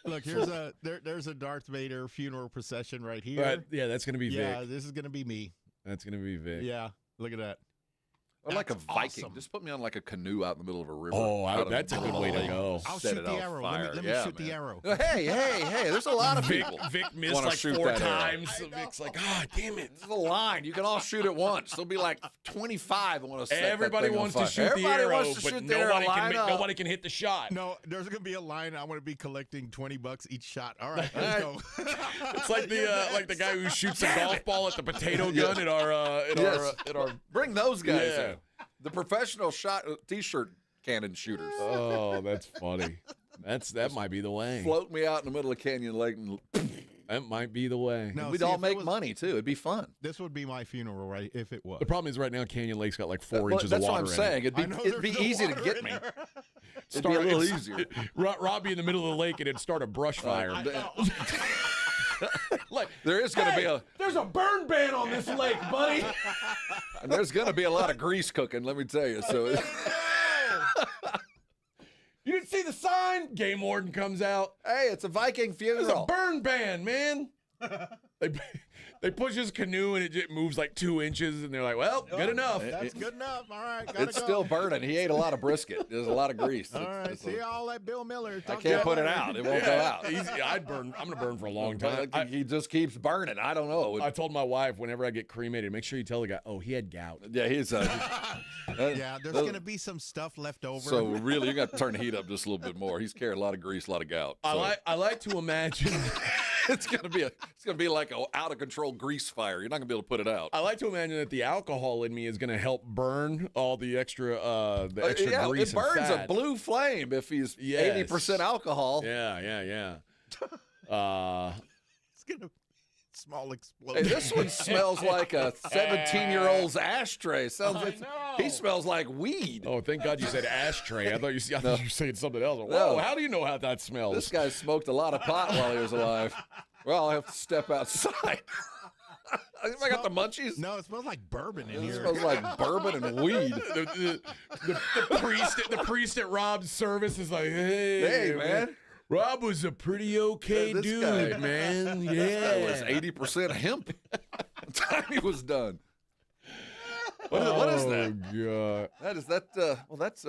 look, there's a Darth Vader funeral procession right here.
Right, yeah, that's gonna be Vic.
Yeah, this is gonna be me.
That's gonna be Vic.
Yeah, look at that.
Or like a
That's
Viking.
awesome.
Just put me on like a canoe out in the middle of a river.
That's a good way to go.
I'll
Set
shoot
it
the
on
arrow.
fire.
Let me
Yeah,
shoot the
man.
arrow.
Hey, there's a lot of people.
Vic missed
wanna
like
shoot
4
that arrow.
times. So Vic's like, damn it.
There's a line. You can all shoot at once. There'll be like 25 want to set that
Everybody
thing on
wants to
fire.
shoot the
Everybody
arrow,
wants to
but
shoot the arrow. Line up.
nobody can hit the shot.
No, there's gonna be a line. I'm gonna be collecting $20 each shot. All right, let's go.
It's like the guy who shoots a golf ball at the potato gun at our
Bring those guys
Yeah.
in. The professional t-shirt cannon shooters.
Oh, that's funny. That might be the way.
Float me out in the middle of Canyon Lake, and
That might be the way.
No,
we'd
see,
all
if it
make
was-
money too. It'd be fun.
This would be my funeral, right? If it was.
The problem is right now Canyon Lake's got like 4
Well,
inches of
that's
water
what I'm
in
saying.
it.
I know
It'd be
there's no
easy to
water
get
in
me.
there.
It'd be a little easier.
Rob be in the middle of the lake and it'd start a brush fire. Like
There is going to be a
there's a burn ban on this lake, buddy.
and there's going to be a lot of grease cooking. Let me tell you. So
You didn't see the sign? Game warden comes out.
hey, it's a Viking
There's a
funeral.
burn ban, man. They push his canoe and it just moves like 2 inches, and they're like, "Well, good enough."
That's good enough. All right, gotta
It's
go.
still burning. He ate a lot of brisket. There's a lot of grease.
All right,
It's-
see all that Bill Miller.
I
Talk
can't
to
put
you
it
later.
out. It won't go out.
Easy. I'm gonna burn for a long time.
He just keeps burning. I don't know.
I told my wife whenever I get cremated, make sure you tell the guy, "Oh, he had gout."
Yeah, he's.
Yeah, there's gonna be some stuff left over.
So really, you got to turn the heat up just a little bit more. He's carrying a lot of grease, a lot of gout. So
I like to imagine.
it's gonna be like a out of control grease fire. You're not gonna be able to put it out.
I like to imagine that the alcohol in me is going to help burn all the extra
Yeah,
grease
it burns
and
a
fat.
blue flame if he's
Yes.
80% alcohol.
Yeah.
it's gonna small
Hey,
explosion.
this one smells like a 17-year-old's ashtray. Sounds like
know.
he smells like weed.
Oh, thank God you said ashtray. I thought you were saying something else. Whoa,
No.
how do you know how that smells?
This guy smoked a lot of pot while he was alive. Well, I have to step outside. I got the munchies.
No, it smells like bourbon in
It
here.
smells like bourbon and weed.
the priest at Rob's service is like, hey
man.
Rob was a pretty okay
This
dude,
guy-
man.
That was
Yeah.
80% hemp. By the time he was done. What is that?
Oh, God.
That's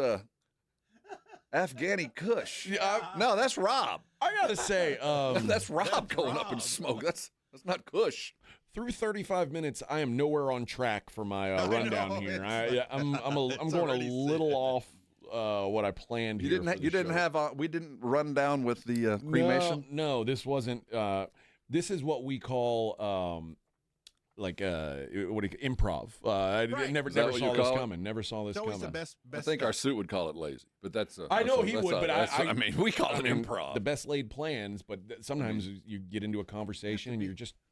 Afghani Kush.
Yeah,
No, that's Rob.
I got to say,
That's Rob going up in smoke. That's not Kush.
through 35 minutes, I am nowhere on track for my rundown here. I'm going a
already
little off what I planned.
You
here
didn't.
for
You
the
didn't
show.
have. We didn't run down with the cremation.
No, this wasn't. This is what we call improv. I never saw this coming. Never saw this coming.
The best
I think our suit would call it lazy, but that's.
I know he would, but
I mean, we call it improv.
The best laid plans, but sometimes you get into a conversation and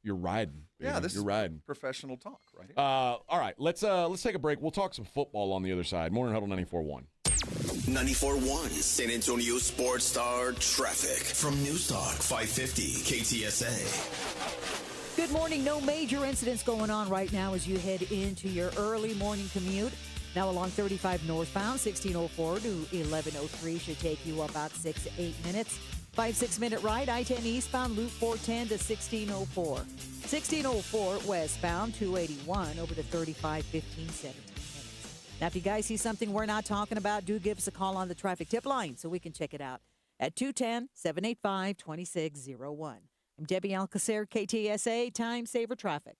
you're riding. Baby.
Yeah,
you're riding.
Professional talk, right here.
All right, let's take a break. We'll talk some football on the other side. Morning Huddle 94.1.
94.1 San Antonio Sports Star traffic from News Talk 550 KTSA.
Good morning. No major incidents going on right now as you head into your early morning commute. Now along 35 northbound, 1604 to 1103 should take you about 6-8 minutes. 5-6 minute ride, I-10 eastbound, Loop 410 to 1604. 1604 westbound, 281 over to 35, 15, 17 minutes. Now, if you guys see something we're not talking about, do give us a call on the traffic tip line so we can check it out at 210-785-2601. I'm Debbie Alcacer, KTSA, Time Saver Traffic.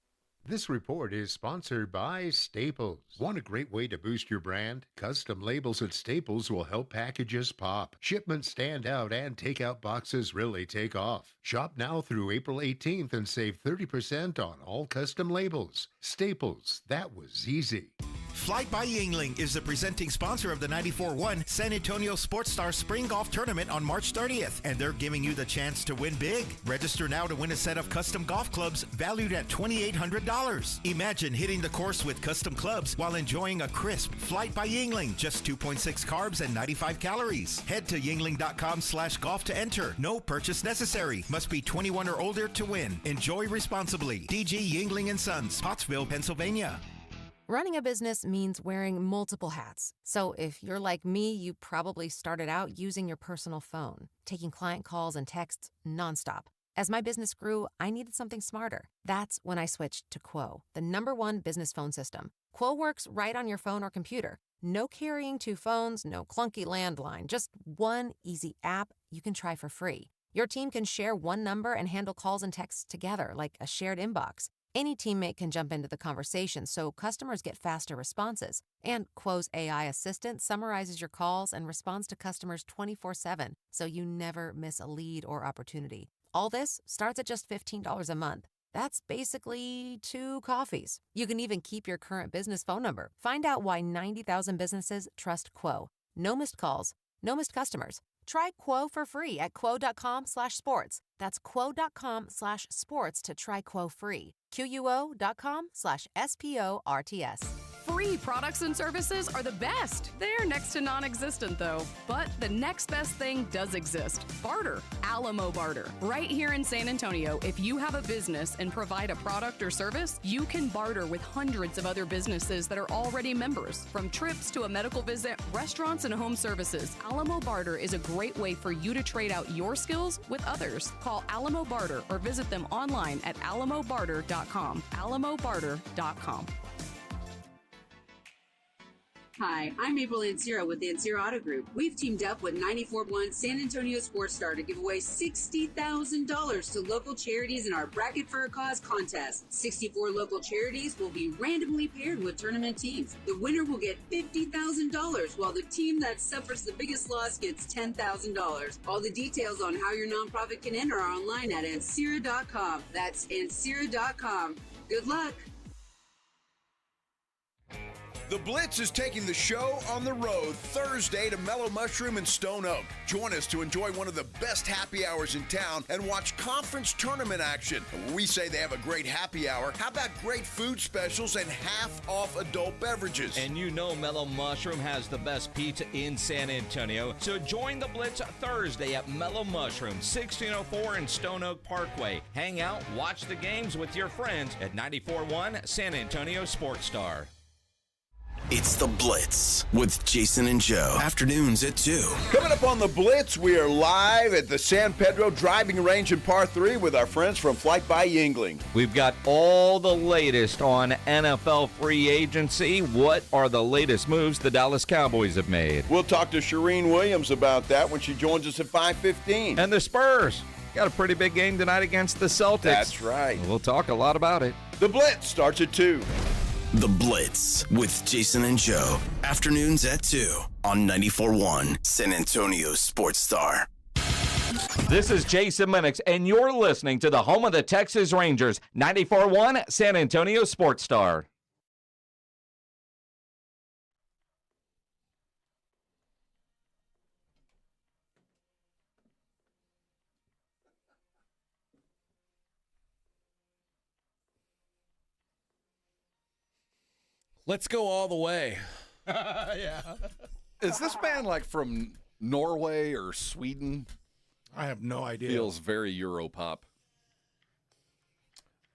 This report is sponsored by Staples. Want a great way to boost your brand? Custom labels at Staples will help packages pop, shipments stand out, and takeout boxes really take off. Shop now through April 18th and save 30% on all custom labels. Staples, that was easy.
Flight by Yingling is the presenting sponsor of the 94.1 San Antonio Sports Star Spring Golf Tournament on March 30th, and they're giving you the chance to win big. Register now to win a set of custom golf clubs valued at $2,800. Imagine hitting the course with custom clubs while enjoying a crisp Flight by Yingling, just 2.6 carbs and 95 calories. Head to yingling.com/golf to enter. No purchase necessary. Must be 21 or older to win. Enjoy responsibly. DG Yingling & Sons, Pottsville, Pennsylvania.
Running a business means wearing multiple hats. So if you're like me, you probably started out using your personal phone, taking client calls and texts nonstop. As my business grew, I needed something smarter. That's when I switched to Quo, the #1 business phone system. Quo works right on your phone or computer. No carrying 2 phones, no clunky landline, just one easy app you can try for free. Your team can share one number and handle calls and texts together like a shared inbox. Any teammate can jump into the conversation, so customers get faster responses. And Quo's AI assistant summarizes your calls and responds to customers 24/7, so you never miss a lead or opportunity. All this starts at just $15 a month. That's basically 2 coffees. You can even keep your current business phone number. Find out why 90,000 businesses trust Quo. No missed calls, no missed customers. Try Quo for free at quo.com/sports. That's quo.com/sports to try Quo free. QUO.com/SPORTS.
Free products and services are the best. They're next to non-existent, though. But the next best thing does exist. Barter. Alamo Barter. Right here in San Antonio, if you have a business and provide a product or service, you can barter with hundreds of other businesses that are already members. From trips to a medical visit, restaurants, and home services, Alamo Barter is a great way for you to trade out your skills with others. Call Alamo Barter or visit them online at alamobarter.com. alamobarter.com.
Hi, I'm April Ancira with the Ancira Auto Group. We've teamed up with 94.1 San Antonio Sports Star to give away $60,000 to local charities in our Bracket for a Cause contest. 64 local charities will be randomly paired with tournament teams. The winner will get $50,000, while the team that suffers the biggest loss gets $10,000. All the details on how your nonprofit can enter are online at Ancira.com. That's Ancira.com. Good luck.
The Blitz is taking the show on the road Thursday to Mellow Mushroom and Stone Oak. Join us to enjoy one of the best happy hours in town and watch conference tournament action. And when we say they have a great happy hour, how about great food specials and half-off adult beverages?
And you know Mellow Mushroom has the best pizza in San Antonio. So join the Blitz Thursday at Mellow Mushroom, 1604 in Stone Oak Parkway. Hang out, watch the games with your friends at 94.1 San Antonio Sports Star.
It's The Blitz with Jason and Joe. Afternoons at 2.
Coming up on The Blitz, we are live at the San Pedro Driving Range in Par 3 with our friends from Flight by Yingling.
We've got all the latest on NFL free agency. What are the latest moves the Dallas Cowboys have made?
We'll talk to Shireen Williams about that when she joins us at 5:15.
And the Spurs got a pretty big game tonight against the Celtics.
That's right.
We'll talk a lot about it.
The Blitz starts at 2.
The Blitz with Jason and Joe. Afternoons at 2 on 94.1 San Antonio Sports Star.
This is Jason Minix, and you're listening to the home of the Texas Rangers, 94.1 San Antonio Sports Star.
Let's go all the way.
Yeah.
Is this band like from Norway or Sweden?
I have no idea.
Feels very Europop.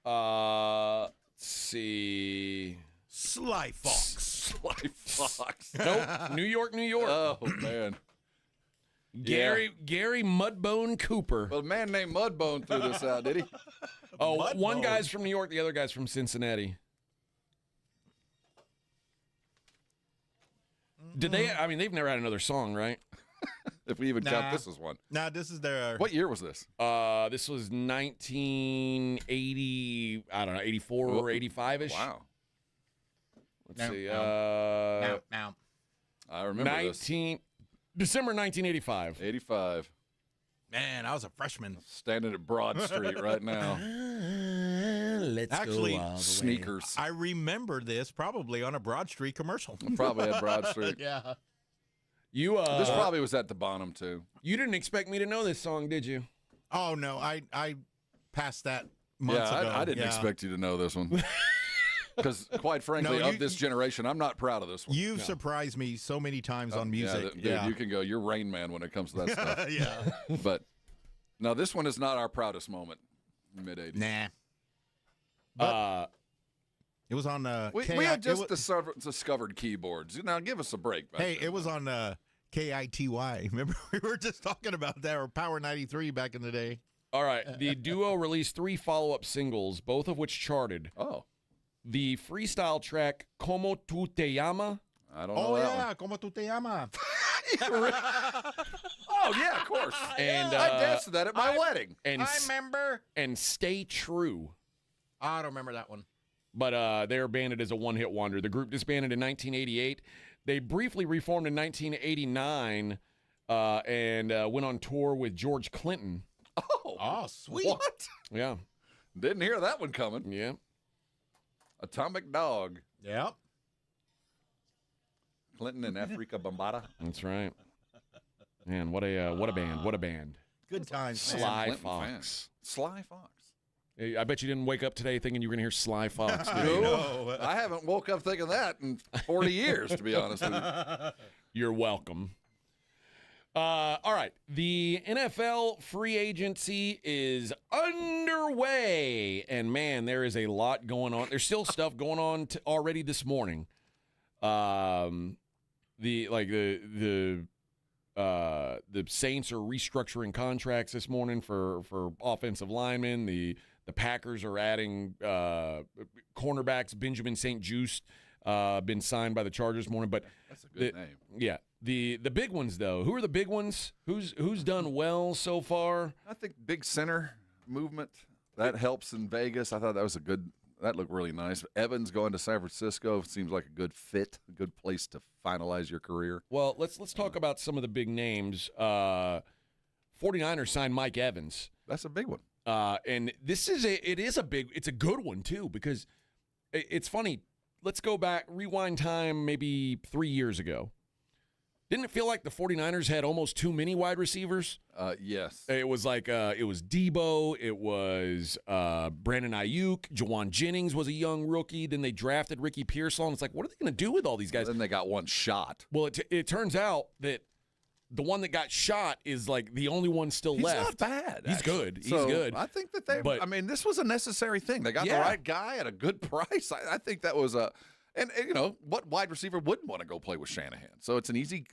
Let's see.
Sly Fox.
Sly Fox.
Nope. New York, New York.
Oh, man.
Gary Mudbone Cooper.
Well, a man named Mudbone threw this out, did he?
Oh,
Mudbone.
one guy's from New York, the other guy's from Cincinnati. Did they? I mean, they've never had another song, right?
If we even count this as one.
Nah, this is their.
What year was this?
This was 1980. I don't know, 84 or 85ish.
Wow.
Let's see.
Now.
I remember this.
December 1985.
85.
Man, I was a freshman.
Standing at Broad Street right now.
Let's
Actually,
go all the
Sneakers.
I remember this probably on a Broad Street commercial.
Probably at Broad Street.
Yeah.
You
This probably was at the bottom, too.
You didn't expect me to know this song, did you?
Oh, no. I passed that months ago.
I didn't expect you to know this one. Because, quite frankly, of this generation, I'm not proud of this one.
You've surprised me so many times on music.
Dude, you can go, you're Rain Man when it comes to that stuff.
Yeah.
But, no, this one is not our proudest moment. Mid-'80s.
Nah. But it was on
we had just discovered keyboards. Now, give us a break.
Hey, it was on KITY. Remember, we were just talking about that, or Power 93 back in the day.
All right. The duo released 3 follow-up singles, both of which charted.
Oh.
The freestyle track, Como Tu Te Llama.
I don't know.
Oh, yeah. Como Tu Te Llama.
Oh, yeah, of course.
And
I danced to that at my wedding.
And
I remember.
And Stay True.
I don't remember that one.
But they were banded as a one-hit wonder. The group disbanded in 1988. They briefly reformed in 1989 and went on tour with George Clinton.
Oh,
sweet.
What?
Yeah.
Didn't hear that one coming.
Yeah.
Atomic Dog.
Yep.
Clinton and Africa Bambaataa.
That's right. Man, what a band. What a band.
Good times.
Sly Fox.
Sly Fox.
I bet you didn't wake up today thinking you were going to hear Sly Fox.
No, I haven't woke up thinking that in 40 years, to be honest with you.
You're welcome. All right. The NFL free agency is underway. And, man, there is a lot going on. There's still stuff going on already this morning. The Saints are restructuring contracts this morning for offensive linemen. The Packers are adding cornerbacks. Benjamin St. Juste been signed by the Chargers this morning. But
that's a good name.
Yeah. The big ones, though. Who are the big ones? Who's done well so far?
I think big center movement. That helps in Vegas. I thought that was that looked really nice. Evans going to San Francisco seems like a good fit, a good place to finalize your career.
Well, let's talk about some of the big names. 49ers signed Mike Evans.
That's a big one.
And it's a good one too, because it's funny. Let's go back, rewind time maybe 3 years ago. Didn't it feel like the 49ers had almost too many wide receivers?
Yes.
It was like it was Debo, it was Brandon Ayuk, Jawan Jennings was a young rookie. Then they drafted Ricky Pearsall. It's like, what are they going to do with all these guys?
Then they got one shot.
Well, it turns out that the one that got shot is like the only one still left.
He's not bad.
He's
actually.
good. He's
So,
good.
I think that this was a necessary thing. They got the right guy at a good price. I think that was a. And you know, what wide receiver wouldn't want to go play with Shanahan? So it's an easy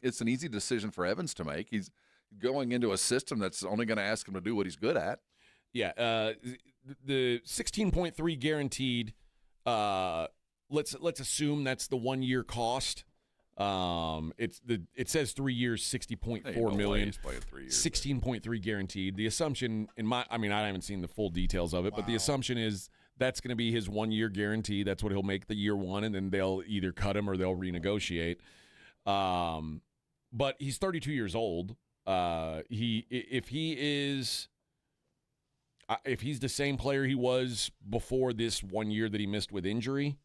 decision for Evans to make. He's going into a system that's only going to ask him to do what he's good at.
Yeah, the 16.3 guaranteed. Let's assume that's the 1 year cost. It says 3 years, $60.4 million.
He's playing 3 years.
16.3 guaranteed. The assumption I haven't seen the full details of it, but the assumption is That's going to be his 1-year guarantee. That's what he'll make the year one, and then they'll either cut him or they'll renegotiate. But he's 32 years old. If he's the same player he was before this 1 year that he missed with injury,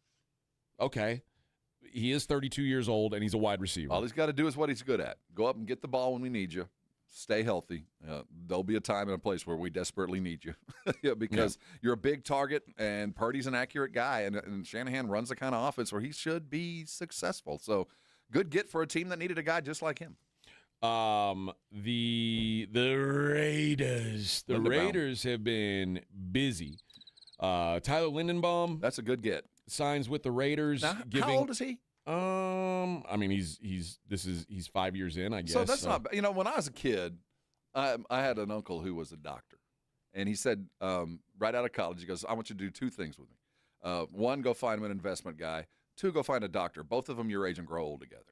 okay. He is 32 years old, and he's a wide receiver.
All he's got to do is what he's good at. Go up and get the ball when we need you. Stay healthy. There'll be a time and a place where we desperately need you because you're a big target, and Purdy's an accurate guy, and Shanahan runs the kind of offense where he should be successful. So good get for a team that needed a guy just like him.
The Raiders. The Raiders have been busy. Tyler Lindenbaum.
That's a good get.
Signs with the Raiders.
Now, how old is he?
I mean, he's 5 years in, I guess.
So that's not, when I was a kid, I had an uncle who was a doctor, and he said, right out of college, he goes, I want you to do two things with me. One, go find him an investment guy. Two, go find a doctor. Both of them your age and grow old together.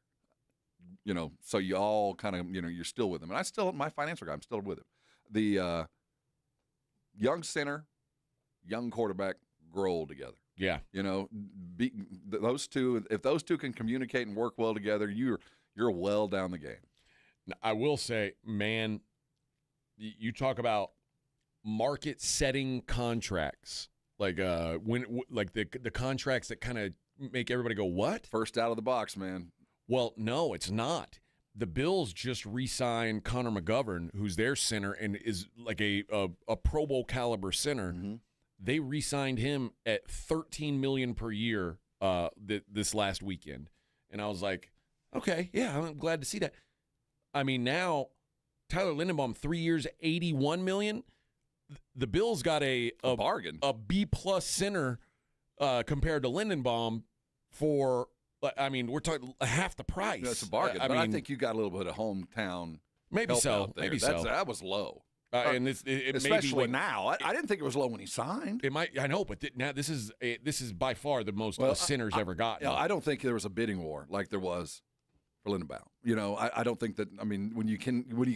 So you all kind of, you're still with him. And my financial guy, I'm still with him. The young center, young quarterback, grow old together.
Yeah.
Those two, if those two can communicate and work well together, you're well down the game.
I will say, man, you talk about market-setting contracts, like the contracts that kind of make everybody go, what?
First out of the box, man.
Well, no, it's not. The Bills just re-signed Connor McGovern, who's their center and is like a Pro Bowl caliber center.
Mm-hmm.
They re-signed him at $13 million per year this last weekend, and I was like, okay, yeah, I'm glad to see that. I mean, now Tyler Lindenbaum, 3 years, $81 million. The Bills got a
bargain,
a B-plus center compared to Lindenbaum for. I mean, we're talking half the price.
That's a bargain. I think you got a little bit of hometown.
Maybe
help
so.
out there.
Maybe so.
That was low.
And it
especially
may be
now. I didn't think it was low when he signed.
It might. I know, but now this is by far the most sinners ever gotten.
I don't think there was a bidding war like there was for Lindenbaum. I don't think that. I mean, when you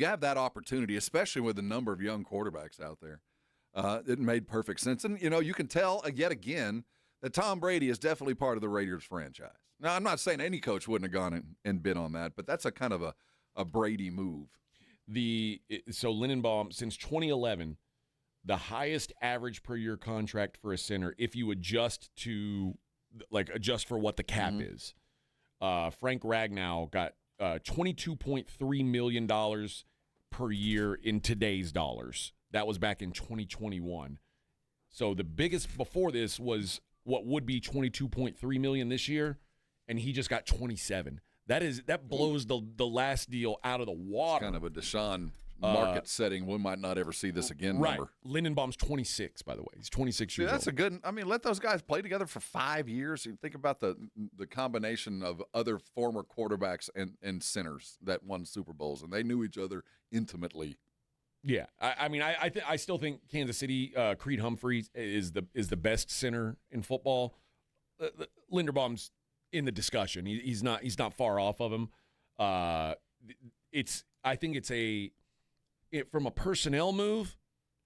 have that opportunity, especially with the number of young quarterbacks out there, it made perfect sense. And you can tell yet again that Tom Brady is definitely part of the Raiders franchise. Now, I'm not saying any coach wouldn't have gone and bid on that, but that's a kind of a Brady move.
So Lindenbaum, since 2011, the highest average per year contract for a center, if you adjust for what the cap is. Frank Ragnow got $22.3 million per year in today's dollars. That was back in 2021. So the biggest before this was what would be $22.3 million this year, and he just got 27. That blows the last deal out of the water.
It's kind of a Deshaun market setting. We might not ever see this again.
Right.
Number.
Lindenbaum's 26, by the way. He's 26 years old.
That's a good. I mean, let those guys play together for 5 years. You think about the combination of other former quarterbacks and centers that won Super Bowls, and they knew each other intimately.
Yeah, I still think Kansas City, Creed Humphrey is the best center in football. Linderbaum's in the discussion. He's not far off of him. I think it's from a personnel move.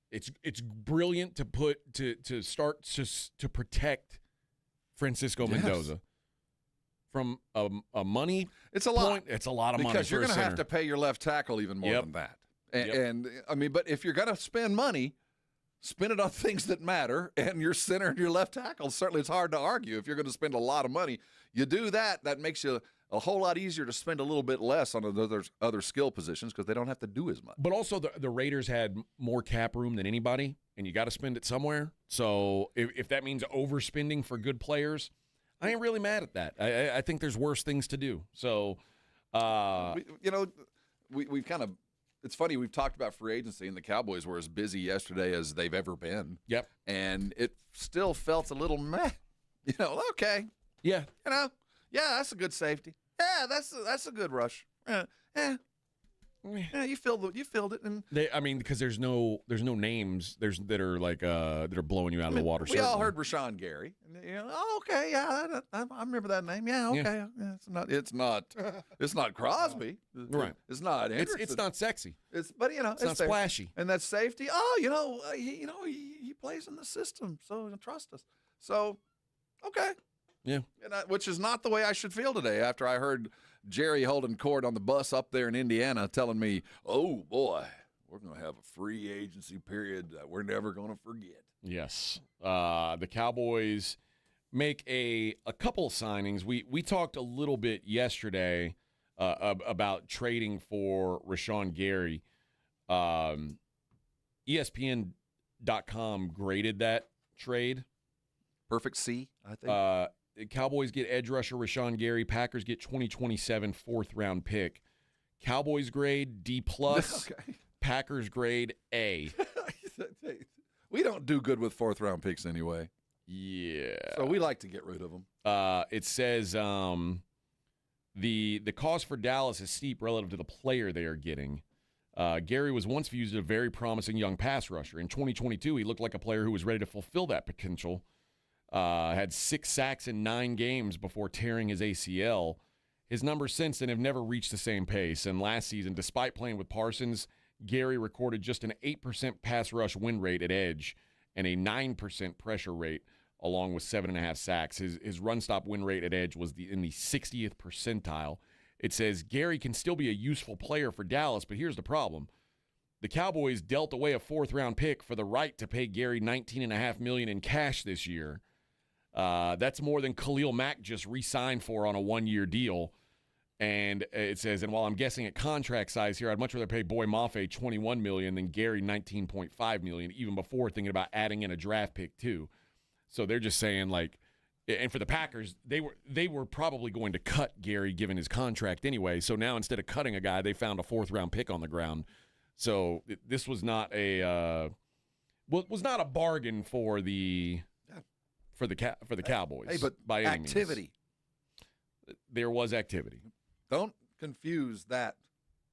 It's brilliant to start to protect Francisco Mendoza. From a money,
it's a lot.
It's a lot of money
because you're going to have to pay your left tackle even more than that. And I mean, but if you're going to spend money, spend it on things that matter. And your center and your left tackle, certainly it's hard to argue. If you're going to spend a lot of money, you do that. That makes you a whole lot easier to spend a little bit less on other skill positions because they don't have to do as much.
But also the Raiders had more cap room than anybody, and you got to spend it somewhere. So if that means overspending for good players, I ain't really mad at that. I think there's worse things to do. So,
we've kind of. It's funny, we've talked about free agency, and the Cowboys were as busy yesterday as they've ever been.
Yep.
And it still felt a little meh. Okay.
Yeah.
Yeah, that's a good safety. Yeah, that's a good rush. Yeah, you filled it, and
because there's no names that are like that are blowing you out of the water.
We all heard Rashawn Gary. And, okay, yeah, I remember that name. Yeah, okay, yeah, it's not Crosby,
right?
It's not.
It's not sexy.
It's
not splashy.
And that safety. Oh, he plays in the system, so trust us. So, okay,
yeah,
which is not the way I should feel today after I heard Jerry holding court on the bus up there in Indiana telling me, oh, boy, we're going to have a free agency period that we're never going to forget.
Yes. The Cowboys make a couple signings. We talked a little bit yesterday about trading for Rashawn Gary. ESPN.com graded that trade.
Perfect C, I think.
Cowboys get edge rusher Rashawn Gary. Packers get 2027 4th-round pick. Cowboys grade D+. Okay. Packers grade A.
We don't do good with 4th-round picks anyway.
Yeah.
So we like to get rid of them.
It says the cost for Dallas is steep relative to the player they are getting. Gary was once viewed as a very promising young pass rusher. In 2022, he looked like a player who was ready to fulfill that potential. Had 6 sacks in 9 games before tearing his ACL. His numbers since then have never reached the same pace. And last season, despite playing with Parsons, Gary recorded just an 8% pass rush win rate at edge and a 9% pressure rate, along with 7.5 sacks. His run-stop win rate at edge was in the 60th percentile. It says Gary can still be a useful player for Dallas, but here's the problem. The Cowboys dealt away a 4th-round pick for the right to pay Gary $19.5 million in cash this year. That's more than Khalil Mack just re-signed for on a 1-year deal. And it says, and while I'm guessing at contract size here, I'd much rather pay Boy Mafe $21 million than Gary $19.5 million, even before thinking about adding in a draft pick too. So they're just saying, like, and for the Packers, they were probably going to cut Gary given his contract anyway. So now instead of cutting a guy, they found a 4th-round pick on the ground. So this was not a bargain for the Cowboys.
Hey, but
by any
activity.
Means. There was activity.
Don't confuse that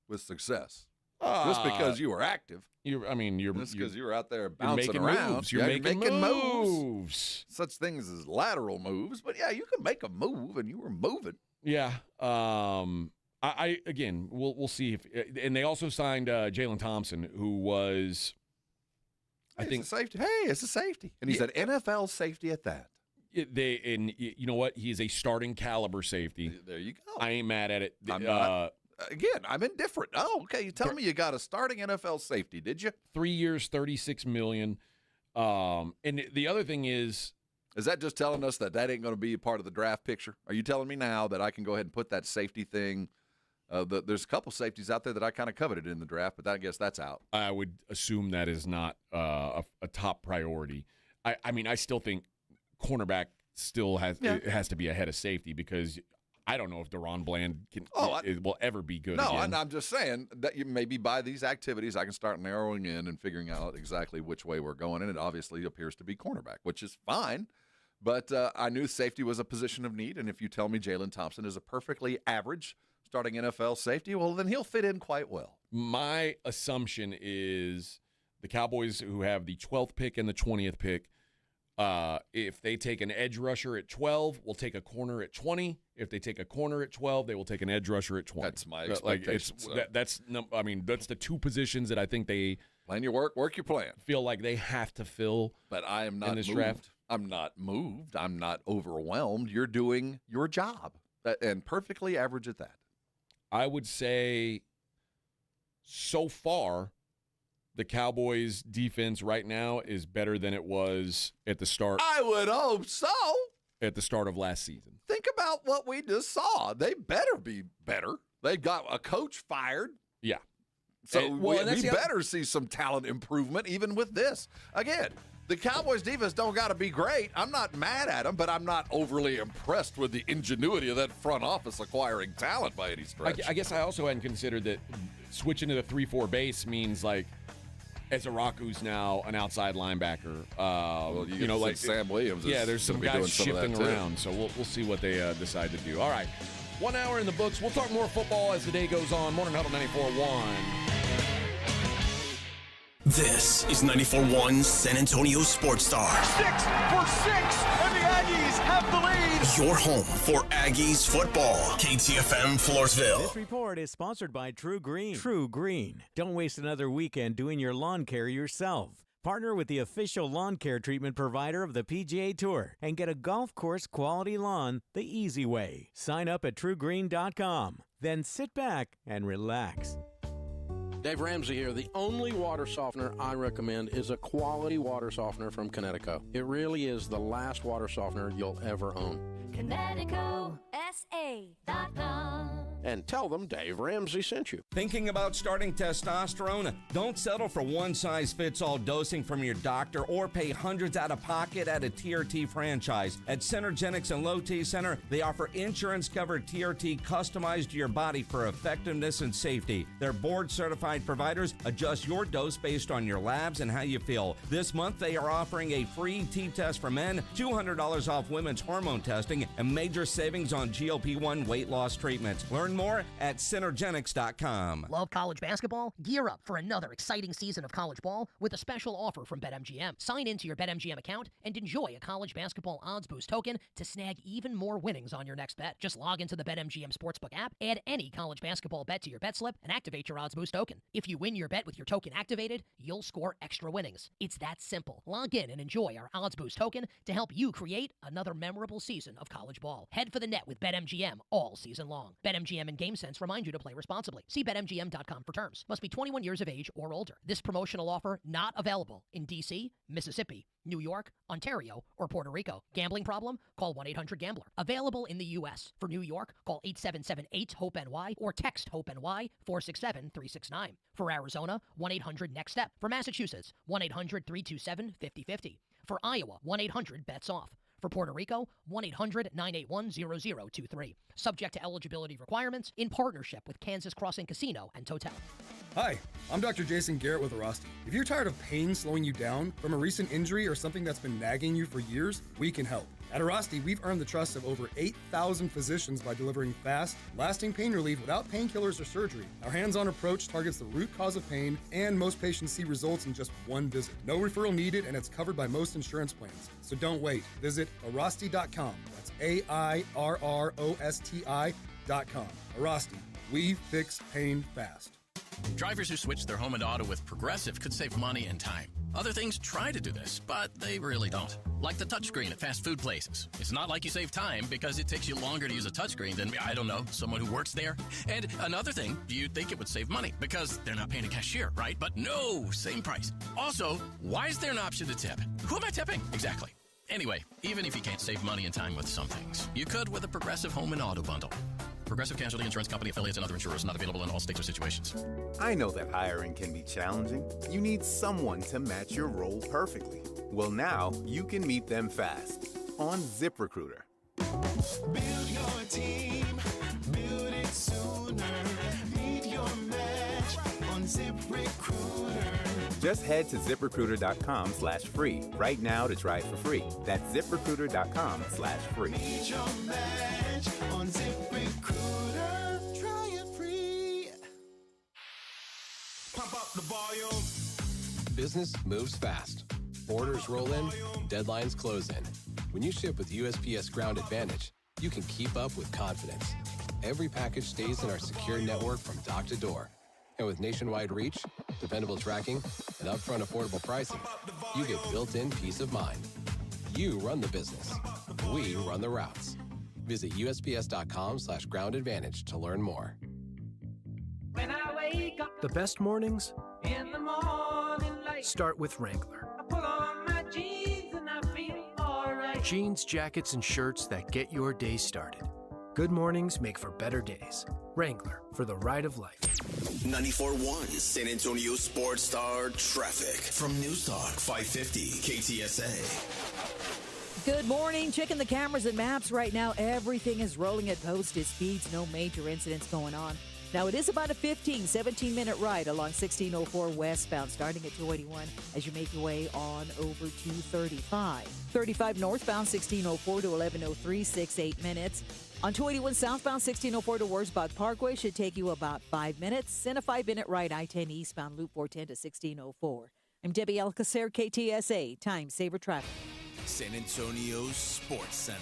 with success. Just because you were active.
Just
because you were out there bouncing
making
around.
Moves. You're making moves.
Such things as lateral moves, but yeah, you can make a move, and you were moving.
Yeah. Again, we'll see if, and they also signed Jalen Thompson, who was, I think,
it's a safety. Hey, it's a safety, and he's an NFL safety at that.
You know what? He is a starting caliber safety.
There you go.
I ain't mad at it.
I'm not. Again, I'm indifferent. Oh, okay. You tell me you got a starting NFL safety, did you?
3 years, $36 million. And the other thing is
that just telling us that ain't going to be a part of the draft picture? Are you telling me now that I can go ahead and put that safety thing? There's a couple safeties out there that I kind of coveted in the draft, but I guess that's out.
I would assume that is not a top priority. I still think cornerback still has to be ahead of safety because I don't know if Deron Bland will ever be good again.
No, and I'm just saying that maybe by these activities I can start narrowing in and figuring out exactly which way we're going, and it obviously appears to be cornerback, which is fine. But I knew safety was a position of need, and if you tell me Jalen Thompson is a perfectly average starting NFL safety, well, then he'll fit in quite well.
My assumption is the Cowboys, who have the 12th pick and the 20th pick, if they take an edge rusher at 12, we'll take a corner at 20. If they take a corner at 12, they will take an edge rusher at 20.
That's my expectation.
That's the two positions that I think they
plan your work your plan.
Feel like they have to fill.
But I am not
in this
moved.
Draft.
I'm not moved. I'm not overwhelmed. You're doing your job, and perfectly average at that.
I would say so far, the Cowboys' defense right now is better than it was at the start.
I would hope so.
At the start of last season.
Think about what we just saw. They better be better. They got a coach fired.
Yeah.
So we better see some talent improvement even with this. Again, the Cowboys' defense don't got to be great. I'm not mad at them, but I'm not overly impressed with the ingenuity of that front office acquiring talent by any stretch.
I guess I also hadn't considered that switching to the 3-4 base means like Ezeraku's now an outside linebacker.
Well, you know, like Sam Williams.
Yeah, there's some guys shifting around, so we'll see what they decide to do. All right, 1 hour in the books. We'll talk more football as the day goes on. Morning Huddle 94.1.
This is 94.1 San Antonio Sports Star.
6 for 6, and the Aggies have the lead.
Your home for Aggies football. KTFM Floresville.
This report is sponsored by True Green. True Green. Don't waste another weekend doing your lawn care yourself. Partner with the official lawn care treatment provider of the PGA Tour and get a golf course quality lawn the easy way. Sign up at truegreen.com. Then sit back and relax.
Dave Ramsey here. The only water softener I recommend is a quality water softener from Connecticut. It really is the last water softener you'll ever own.
ConnecticutSA.com.
And tell them Dave Ramsey sent you.
Thinking about starting testosterone? Don't settle for one-size-fits-all dosing from your doctor or pay hundreds out of pocket at a TRT franchise. At Centergenics and Low T Center, they offer insurance-covered TRT customized to your body for effectiveness and safety. Their board-certified providers adjust your dose based on your labs and how you feel. This month, they are offering a free T-test for men, $200 off women's hormone testing, and major savings on GLP-1 weight loss treatments. Learn more at Synergenics.com.
Love college basketball? Gear up for another exciting season of college ball with a special offer from BetMGM. Sign into your BetMGM account and enjoy a college basketball odds boost token to snag even more winnings on your next bet. Just log into the BetMGM Sportsbook app, add any college basketball bet to your bet slip, and activate your odds boost token. If you win your bet with your token activated, you'll score extra winnings. It's that simple. Log in and enjoy our odds boost token to help you create another memorable season of college ball. Head for the net with BetMGM all season long. BetMGM and GameSense remind you to play responsibly. See BetMGM.com for terms. Must be 21 years of age or older. This promotional offer not available in D.C., Mississippi, New York, Ontario, or Puerto Rico. Gambling problem? Call 1-800-GAMBLER. Available in the U.S. For New York, call 877-8-HOPE-NY or text HOPE-NY 467-369. For Arizona, 1-800-NEXT-STEP. For Massachusetts, 1-800-327-5050. For Iowa, 1-800-BETS-OFF. For Puerto Rico, 1-800-981-0023. Subject to eligibility requirements in partnership with Kansas Crossing Casino and Total.
Hi, I'm Dr. Jason Garrett with Arasti. If you're tired of pain slowing you down from a recent injury or something that's been nagging you for years, we can help. At Arasti, we've earned the trust of over 8,000 physicians by delivering fast, lasting pain relief without painkillers or surgery. Our hands-on approach targets the root cause of pain, and most patients see results in just one visit. No referral needed, and it's covered by most insurance plans. So don't wait. Visit Arasti.com. That's AIRROSTI.com. Arasti. We fix pain fast.
Drivers who switch their home and auto with Progressive could save money and time. Other things try to do this, but they really don't. Like the touchscreen at fast food places. It's not like you save time because it takes you longer to use a touchscreen than, I don't know, someone who works there. And another thing, you'd think it would save money because they're not paying a cashier, right? But no, same price. Also, why is there an option to tip? Who am I tipping? Exactly. Anyway, even if you can't save money and time with some things, you could with a Progressive home and auto bundle. Progressive Casualty Insurance Company affiliates and other insurers not available in all states or situations.
I know that hiring can be challenging. You need someone to match your role perfectly. Well, now you can meet them fast on ZipRecruiter.
Build your team, build it sooner. Meet your match on ZipRecruiter.
Just head to ZipRecruiter.com/free right now to try it for free. That's ZipRecruiter.com/free.
Meet your match on ZipRecruiter. Try it free.
Pump up the volume. Business moves fast. Orders roll in, deadlines close in. When you ship with USPS Ground Advantage, you can keep up with confidence. Every package stays in our secure network from dock to door. And with nationwide reach, dependable tracking, and upfront affordable pricing, you get built-in peace of mind. You run the business. We run the routes. Visit USPS.com/Ground Advantage to learn more.
When I wake up
The best mornings
in the morning light,
start with Wrangler.
I pull on my jeans and I feel alright.
Jeans, jackets, and shirts that get your day started. Good mornings make for better days. Wrangler, for the ride of life.
94.1 San Antonio Sports Star traffic from News Talk 550 KTSA.
Good morning. Checking the cameras and maps right now. Everything is rolling at posted speeds. No major incidents going on. Now, it is about a 17-minute ride along 1604 westbound, starting at 281 as you make your way on over to 35. 35 northbound, 1604 to 1103, 6-8 minutes. On 281 southbound, 1604 to Wurzbach Parkway should take you about 5 minutes. And a 5-minute ride, I-10 eastbound, Loop 410 to 1604. I'm Debbie Alcacer, KTSA, Time Saver Traffic.
San Antonio's Sports Center.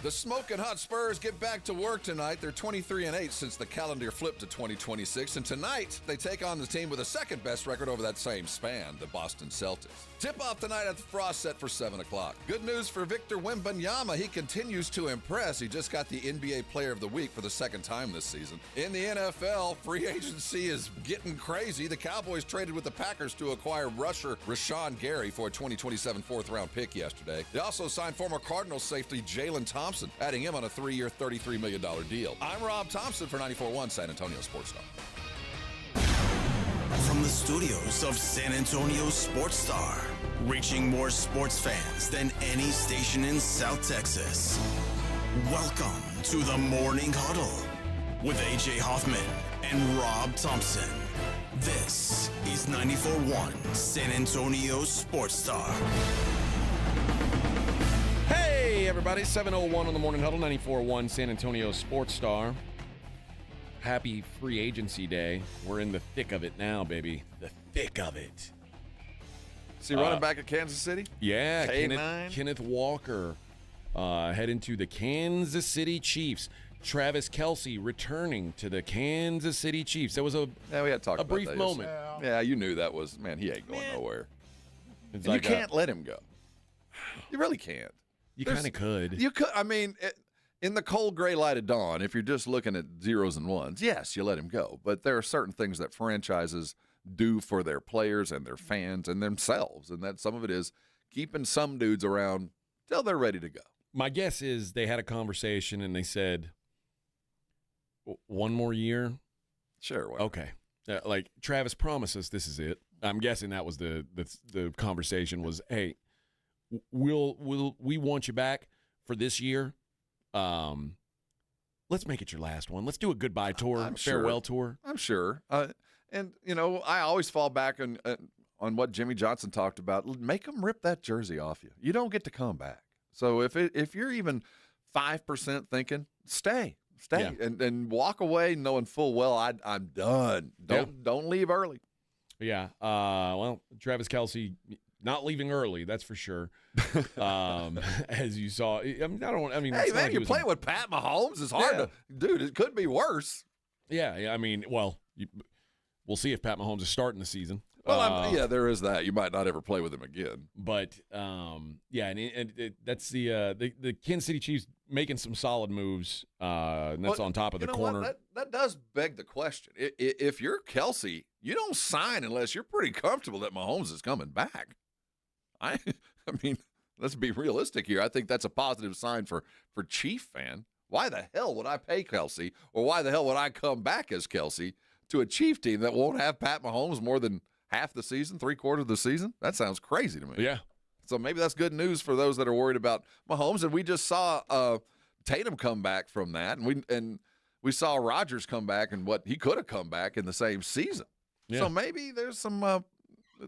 The Smoking Hot Spurs get back to work tonight. They're 23-8 since the calendar flipped to 2026. And tonight, they take on the team with the second best record over that same span, the Boston Celtics. Tip-off tonight at the Frost set for 7 o'clock. Good news for Victor Wembanyama. He continues to impress. He just got the NBA Player of the Week for the second time this season. In the NFL, free agency is getting crazy. The Cowboys traded with the Packers to acquire rusher Rashawn Gary for a 2027 fourth-round pick yesterday. They also signed former Cardinals safety Jalen Thompson, adding him on a 3-year, $33 million deal. I'm Rob Thompson for 94.1 San Antonio Sports Star.
From the studios of San Antonio Sports Star, reaching more sports fans than any station in South Texas. Welcome to the Morning Huddle with A.J. Hoffman and Rob Thompson. This is 94.1 San Antonio Sports Star.
Hey, everybody. 7:01 on the Morning Huddle, 94.1 San Antonio Sports Star. Happy free agency day. We're in the thick of it now, baby. The thick of it.
Is he running back at Kansas City?
Yeah,
K9?
Kenneth Walker heading to the Kansas City Chiefs. Travis Kelce returning to the Kansas City Chiefs. There was
we had talked
a
about
brief
that
moment.
Yeah, you knew that was, man, he ain't going nowhere.
It's
And
like
you can't let him go. You really can't.
You kind of could.
You could. I mean, in the cold gray light of dawn, if you're just looking at zeros and ones, yes, you let him go. But there are certain things that franchises do for their players and their fans and themselves, and that some of it is keeping some dudes around till they're ready to go.
My guess is they had a conversation and they said, one more year?
Sure. Whatever.
Okay. Like, Travis promised us this is it. I'm guessing that was the conversation was, hey, we want you back for this year. Let's make it your last one. Let's do a goodbye tour, farewell tour.
I'm sure. And, you know, I always fall back on what Jimmy Johnson talked about. Make them rip that jersey off you. You don't get to come back. So if you're even 5% thinking, stay
Yeah.
and walk away knowing full well I'm done. Don't leave early.
Yeah. Well, Travis Kelce not leaving early, that's for sure. As you saw, hey
man, you play with Pat Mahomes. It's hard to, dude. It could be worse.
Yeah. I mean, well, we'll see if Pat Mahomes is starting the season.
Well, there is that. You might not ever play with him again.
But that's the Kansas City Chiefs making some solid moves. And that's on top of the corner.
That does beg the question. If you're Kelce, you don't sign unless you're pretty comfortable that Mahomes is coming back. I mean, let's be realistic here. I think that's a positive sign for Chief fan. Why the hell would I pay Kelce, or why the hell would I come back as Kelce to a Chief team that won't have Pat Mahomes more than half the season, 3/4 of the season? That sounds crazy to me.
Yeah.
So maybe that's good news for those that are worried about Mahomes. And we just saw Tatum come back from that, and we saw Rodgers come back and what he could have come back in the same season. Yeah. So maybe there's some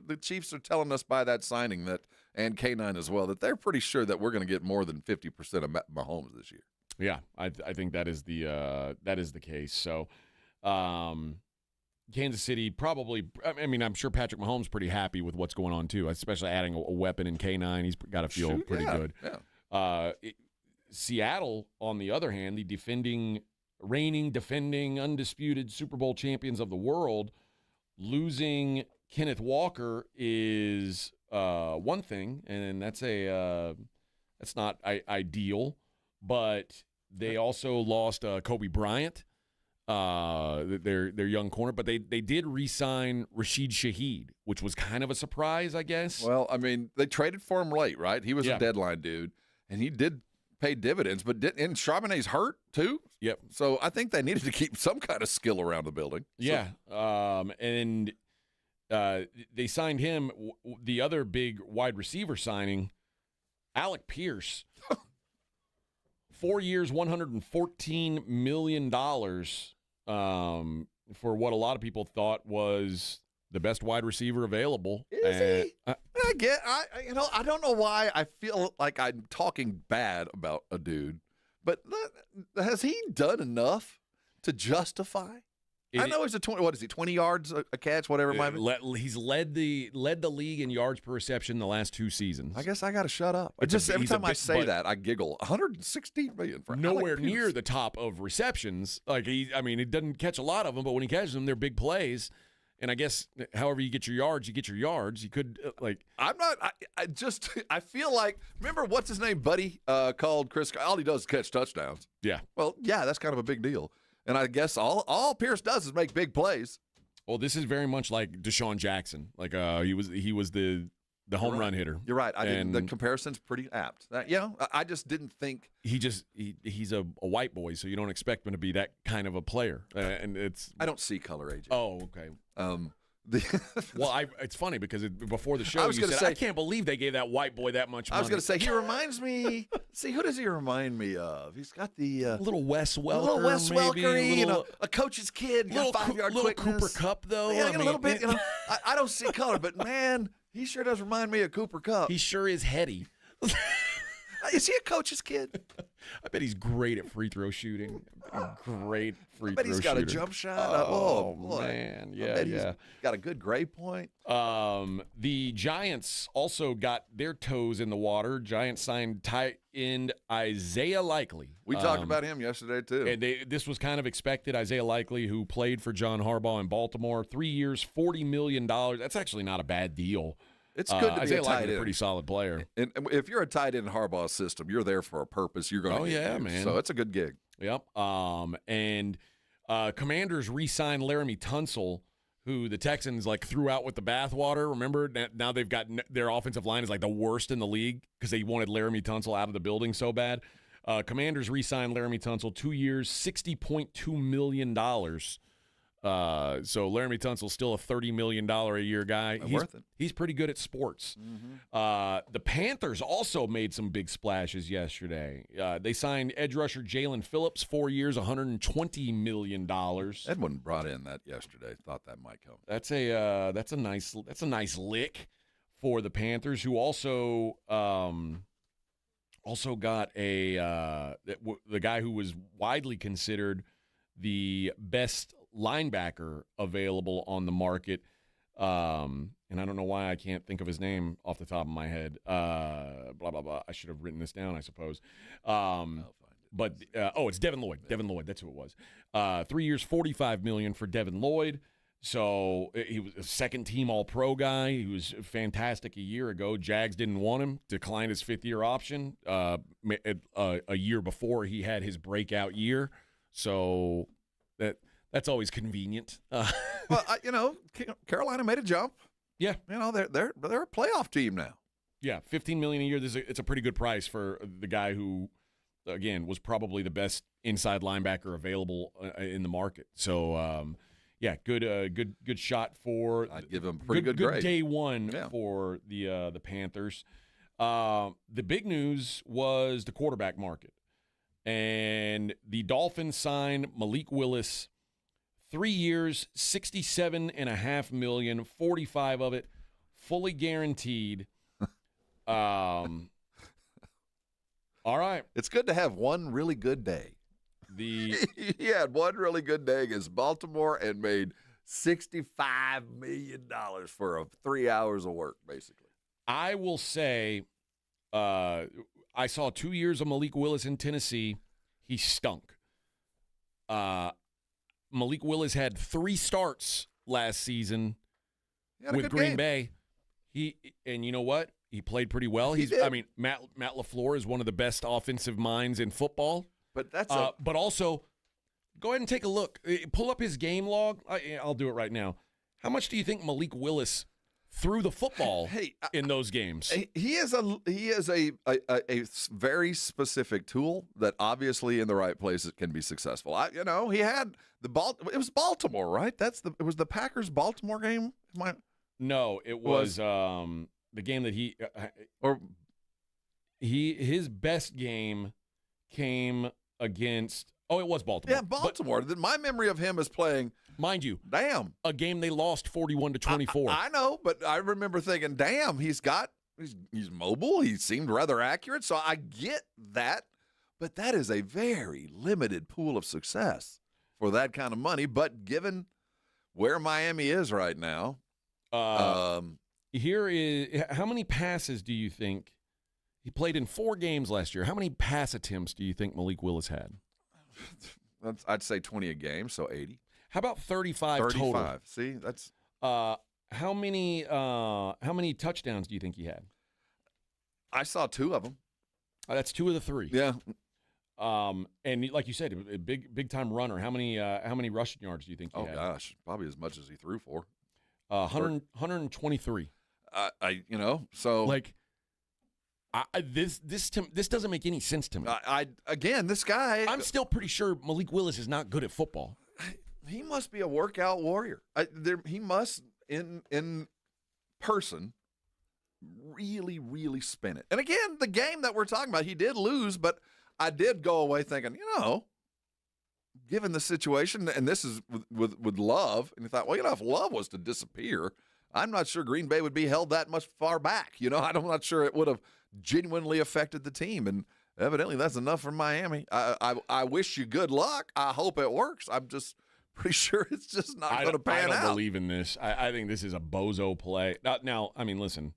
the Chiefs are telling us by that signing that, and K9 as well, that they're pretty sure that we're going to get more than 50% of Mahomes this year.
Yeah, I think that is the case. So, Kansas City probably. I mean, I'm sure Patrick Mahomes pretty happy with what's going on too, especially adding a weapon in K9. He's got to feel pretty good.
Yeah.
Seattle, on the other hand, the reigning, defending, undisputed Super Bowl champions of the world, losing Kenneth Walker is one thing, and that's not ideal. But they also lost Kobe Bryant, their young corner. But they did re-sign Rashid Shaheed, which was kind of a surprise, I guess.
Well, I mean, they traded for him late, right? He was a deadline dude, and he did pay dividends. But and Charbonnet's hurt too.
Yep.
So I think they needed to keep some kind of skill around the building.
Yeah. And they signed him. The other big wide receiver signing, Alec Pierce. 4 years, $114 million for what a lot of people thought was the best wide receiver available.
Is he? I don't know why I feel like I'm talking bad about a dude, but has he done enough to justify? I know he's 20 yards a catch, whatever it might be.
He's led the league in yards per reception the last 2 seasons.
I guess I got to shut up. Every time I say that, I giggle. 116 million for
nowhere near the top of receptions. Like he doesn't catch a lot of them, but when he catches them, they're big plays. And I guess however you get your yards, you get your yards. You could
I'm not. I feel like, remember what's his name, Buddy, called Chris. All he does is catch touchdowns.
Yeah.
Well, yeah, that's kind of a big deal. And I guess all Pierce does is make big plays.
Well, this is very much like Deshaun Jackson. Like he was the home run hitter.
You're right. The comparison's pretty apt. I just didn't think
he's a white boy, so you don't expect him to be that kind of a player. And
I don't see color, AJ.
Oh, okay. It's funny because before the show,
I was
you
gonna
said,
say,
I can't believe they gave that white boy that much money.
I was going to say, he reminds me. See, who does he remind me of? He's got the
little Wes Welker,
little Wes
maybe,
Welker, a coach's kid,
little
5-yard
little
quickness.
Cooper Kupp, though.
Yeah, a little bit. I don't see color, but man, he sure does remind me of Cooper Kupp.
He sure is heady.
Is he a coach's kid?
I bet he's great at free throw shooting. Great free throw shooter.
I bet he's got a jump shot.
Oh
boy.
Man,
I bet he's got a good grade point.
The Giants also got their toes in the water. Giants signed tight end Isaiah Likely.
We talked about him yesterday too.
And this was kind of expected. Isaiah Likely, who played for John Harbaugh in Baltimore, 3 years, $40 million. That's actually not a bad deal.
It's good to be
Isaiah
a tight
Likely's
end.
A pretty solid player.
And if you're a tight end in Harbaugh's system, you're there for a purpose. You're going to get used.
Man.
So it's a good gig.
Yep. And Commanders re-signed Laramie Tunsil, who the Texans threw out with the bathwater. Remember, now they've got their offensive line is like the worst in the league because they wanted Laramie Tunsil out of the building so bad. Commanders re-signed Laramie Tunsil 2 years, $60.2 million. So Laramie Tunsil's still a $30 million a year guy.
Worth it.
He's pretty good at sports. Mm-hmm. The Panthers also made some big splashes yesterday. They signed edge rusher Jalen Phillips, 4 years, $120 million.
Edwin brought in that yesterday. Thought that might come.
That's a nice lick for the Panthers, who also got the guy who was widely considered the best linebacker available on the market, and I don't know why I can't think of his name off the top of my head. Blah blah blah. I should have written this down, I suppose. It's Devin Lloyd. Devin Lloyd, that's who it was. 3 years, $45 million for Devin Lloyd. So he was a second-team All-Pro guy. He was fantastic a year ago. Jags didn't want him. Declined his fifth-year option a year before he had his breakout year. So that's always convenient.
Well, Carolina made a jump.
Yeah,
they're a playoff team now.
Yeah, $15 million a year. It's a pretty good price for the guy who, again, was probably the best inside linebacker available in the market. So, good shot for.
I'd give him a pretty good grade.
Day one for the Panthers. The big news was the quarterback market, and the Dolphins signed Malik Willis. 3 years, $67.5 million, 45 of it fully guaranteed. All right.
It's good to have one really good day. He had one really good day against Baltimore and made $65 million for 3 hours of work, basically.
I will say I saw 2 years of Malik Willis in Tennessee. He stunk. Malik Willis had 3 starts last season with Green Bay. And you know what? He played pretty well. Matt LaFleur is one of the best offensive minds in football.
But that's
but also, go ahead and take a look. Pull up his game log. I'll do it right now. How much do you think Malik Willis threw the football in those games?
He is a very specific tool that obviously in the right places can be successful. He had it was Baltimore, right? It was the Packers Baltimore game.
No, it was the game that his best game came against Oh, it was Baltimore.
Yeah, Baltimore. My memory of him is playing.
Mind you,
damn,
a game they lost 41-24.
I know, but I remember thinking, damn, he's mobile. He seemed rather accurate, so I get that. But that is a very limited pool of success for that kind of money. But given where Miami is right now,
here is how many passes do you think he played in 4 games last year? How many pass attempts do you think Malik Willis had?
I'd say 20 a game, so 80.
How about 35 total?
35. See, that's
how many touchdowns do you think he had?
I saw 2 of them.
That's 2 of the 3.
Yeah.
And like you said, a big time runner. How many rushing yards do you think he had?
Oh gosh, probably as much as he threw for.
123.
So
like this doesn't make any sense to me.
This guy,
I'm still pretty sure Malik Willis is not good at football.
He must be a workout warrior. He must in person really, really spin it. And again, the game that we're talking about, he did lose, but I did go away thinking, given the situation, and this is with Love, and you thought, well, if Love was to disappear, I'm not sure Green Bay would be held that much far back. I'm not sure it would have genuinely affected the team, and evidently that's enough for Miami. I wish you good luck. I hope it works. I'm just pretty sure it's just not going to pan out.
I don't believe in this. I think this is a bozo play. Now, I mean, listen,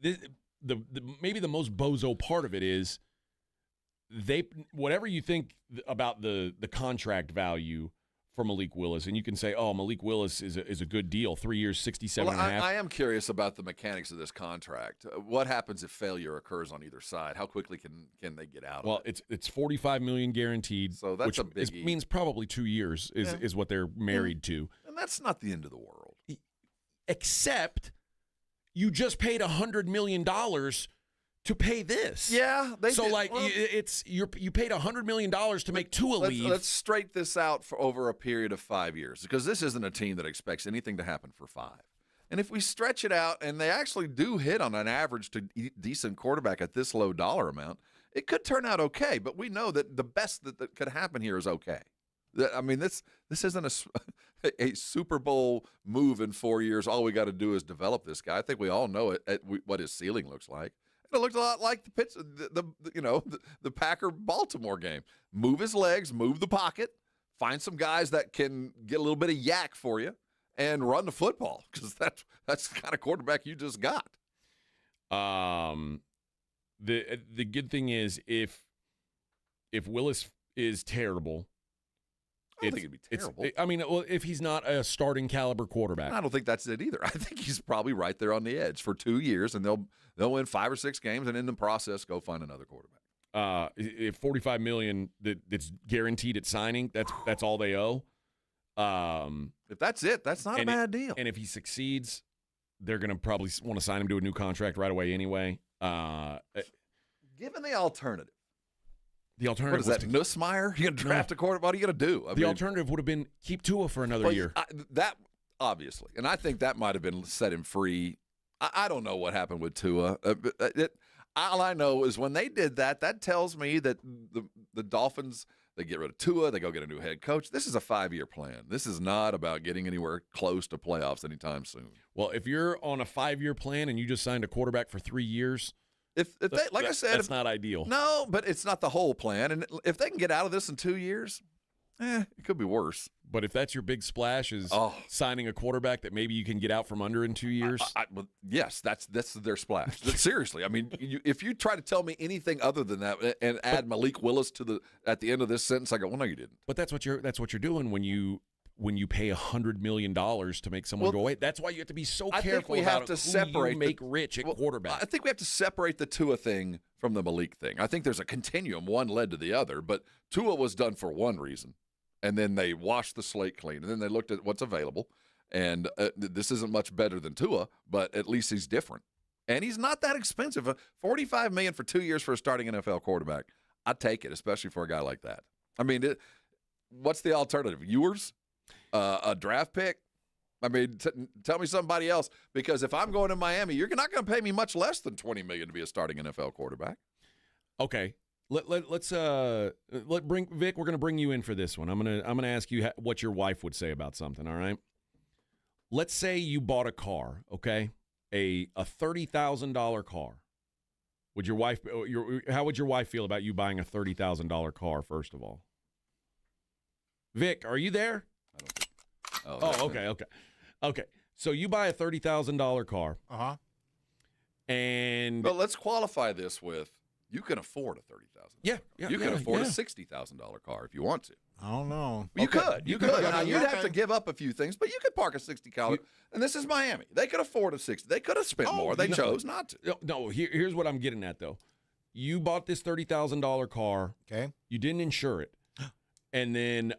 maybe the most bozo part of it is whatever you think about the contract value for Malik Willis, and you can say, oh, Malik Willis is a good deal, 3 years, 67 and a half.
I am curious about the mechanics of this contract. What happens if failure occurs on either side? How quickly can they get out of it?
It's $45 million guaranteed,
so that's a biggie.
Means probably 2 years is what they're married to.
And that's not the end of the world.
Except you just paid $100 million to pay this.
Yeah.
You paid $100 million to make Tua leave.
Let's straight this out for over a period of 5 years, because this isn't a team that expects anything to happen for 5. And if we stretch it out and they actually do hit on an average to decent quarterback at this low dollar amount, it could turn out okay. But we know that the best that could happen here is okay. I mean, this isn't a Super Bowl move in 4 years. All we got to do is develop this guy. I think we all know what his ceiling looks like. It looked a lot like the Packer-Baltimore game. Move his legs, move the pocket, find some guys that can get a little bit of yak for you, and run the football, because that's the kind of quarterback you just got.
The good thing is if Willis is terrible,
I don't think it'd be terrible.
If he's not a starting caliber quarterback.
I don't think that's it either. I think he's probably right there on the edge for 2 years, and they'll win 5 or 6 games, and in the process, go find another quarterback.
If $45 million that's guaranteed at signing, that's all they owe.
If that's it, that's not a bad deal.
And if he succeeds, they're going to probably want to sign him to a new contract right away anyway.
Given the alternative.
The alternative
what is that, Nussmeier? You're going to draft a quarterback? What are you going to do?
The alternative would have been keep Tua for another year.
That, obviously. And I think that might have been set him free. I don't know what happened with Tua. All I know is when they did that, that tells me that the Dolphins, they get rid of Tua, they go get a new head coach. This is a 5-year plan. This is not about getting anywhere close to playoffs anytime soon.
Well, if you're on a 5-year plan and you just signed a quarterback for 3 years,
If they, like I said,
that's not ideal.
No, but it's not the whole plan. And if they can get out of this in 2 years, it could be worse.
But if that's your big splash is signing a quarterback that maybe you can get out from under in 2 years,
yes, that's their splash. Seriously, I mean, if you try to tell me anything other than that and add Malik Willis at the end of this sentence, I go, well, no, you didn't.
But that's what you're doing when you pay $100 million to make someone go away. That's why you have to be so careful.
I think we have to separate
you make rich at quarterback.
I think we have to separate the Tua thing from the Malik thing. I think there's a continuum. One led to the other, but Tua was done for one reason, and then they washed the slate clean, and then they looked at what's available, and this isn't much better than Tua, but at least he's different, and he's not that expensive. $45 million for 2 years for a starting NFL quarterback, I'd take it, especially for a guy like that. I mean, what's the alternative? Yours? A draft pick? I mean, tell me somebody else, because if I'm going to Miami, you're not going to pay me much less than $20 million to be a starting NFL quarterback.
Okay, Let's bring Vic. We're gonna bring you in for this one. I'm gonna ask you what your wife would say about something. All right. Let's say you bought a car. Okay, a $30,000 car. Would your wife? How would your wife feel about you buying a $30,000 car? First of all, Vic, are you there?
I don't think.
Okay. So you buy a $30,000 car. And
but let's qualify this with you can afford a $30,000.
Yeah,
you can afford a $60,000 car if you want to.
I don't know.
You could. Now, you'd have to give up a few things, but you could park a $60,000. And this is Miami. They could afford a $60,000. They could have spent more. They chose not to.
No, here's what I'm getting at, though. You bought this $30,000 car.
Okay.
You didn't insure it. And then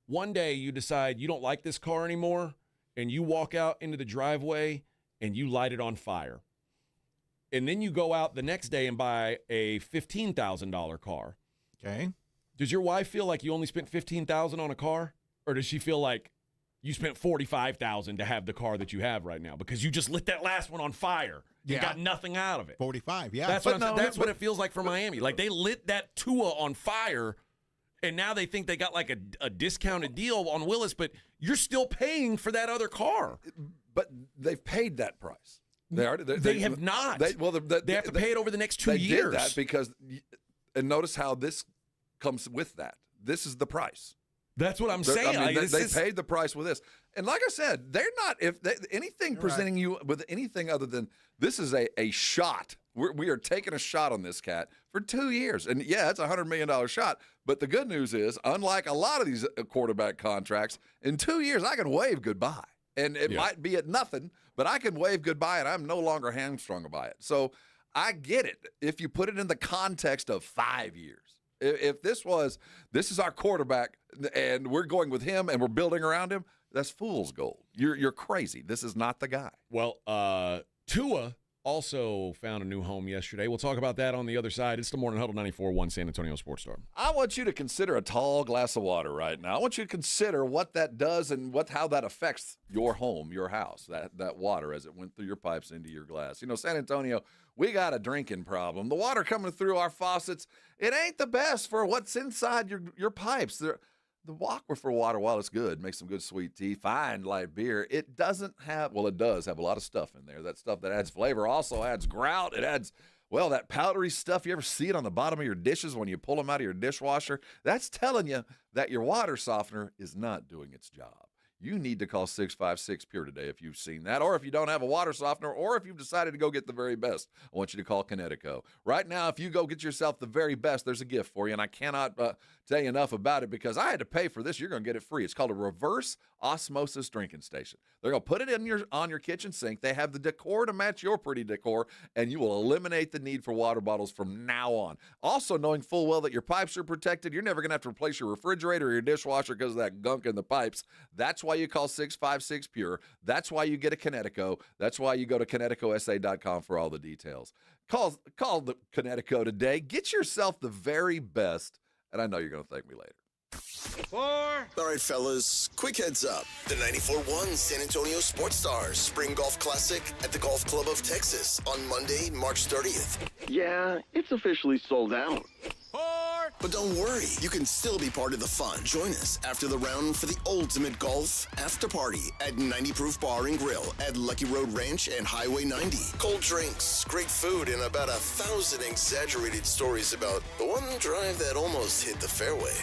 one day you decide you don't like this car anymore, and you walk out into the driveway and you light it on fire. And then you go out the next day and buy a $15,000 car.
Okay.
Does your wife feel like you only spent $15,000 on a car, or does she feel like you spent $45,000 to have the car that you have right now because you just lit that last one on fire and got nothing out of it?
45, yeah.
That's what it feels like for Miami. Like they lit that Tua on fire, and now they think they got like a discounted deal on Willis, but you're still paying for that other car.
But they've paid that price. They
have not. They have to pay it over the next 2 years.
They did that because, and notice how this comes with that. This is the price.
That's what I'm saying.
I mean, they paid the price with this. And like I said, they're not, anything presenting you with anything other than this is a shot. We are taking a shot on this cat for 2 years. And yeah, it's a $100 million shot. But the good news is, unlike a lot of these quarterback contracts, in 2 years, I can wave goodbye. And it might be at nothing, but I can wave goodbye and I'm no longer hamstrung by it. So I get it if you put it in the context of 5 years. If this is our quarterback and we're going with him and we're building around him, that's fool's gold. You're crazy. This is not the guy.
Well, Tua also found a new home yesterday. We'll talk about that on the other side. It's the Morning Huddle 94.1 San Antonio Sports Star.
I want you to consider a tall glass of water right now. I want you to consider what that does and how that affects your home, your house, that water as it went through your pipes into your glass. You know, San Antonio, we got a drinking problem. The water coming through our faucets, it ain't the best for what's inside your pipes. The aquifer water, while it's good, makes some good sweet tea, fine light beer, it doesn't have, well, it does have a lot of stuff in there. That stuff that adds flavor also adds grout. It adds, well, that powdery stuff. You ever see it on the bottom of your dishes when you pull them out of your dishwasher? That's telling you that your water softener is not doing its job. You need to call 656 Pure today if you've seen that, or if you don't have a water softener, or if you've decided to go get the very best. I want you to call Connecticut. Right now, if you go get yourself the very best, there's a gift for you, and I cannot tell you enough about it because I had to pay for this. You're going to get it free. It's called a reverse osmosis drinking station. They're going to put it on your kitchen sink. They have the decor to match your pretty decor, and you will eliminate the need for water bottles from now on. Also, knowing full well that your pipes are protected, you're never going to have to replace your refrigerator or your dishwasher because of that gunk in the pipes. That's why you call 656 Pure. That's why you get a Connecticut. That's why you go to ConnecticutSA.com for all the details. Call the Connecticut today. Get yourself the very best, and I know you're going to thank me later.
4. All right, fellas, quick heads up. The 94.1 San Antonio Sports Stars Spring Golf Classic at the Golf Club of Texas on Monday, March 30th.
Yeah, it's officially sold out.
4. But don't worry, you can still be part of the fun. Join us after the round for the ultimate golf after party at 90 Proof Bar and Grill at Lucky Road Ranch and Highway 90. Cold drinks, great food, and about 1,000 exaggerated stories about the one drive that almost hit the fairway.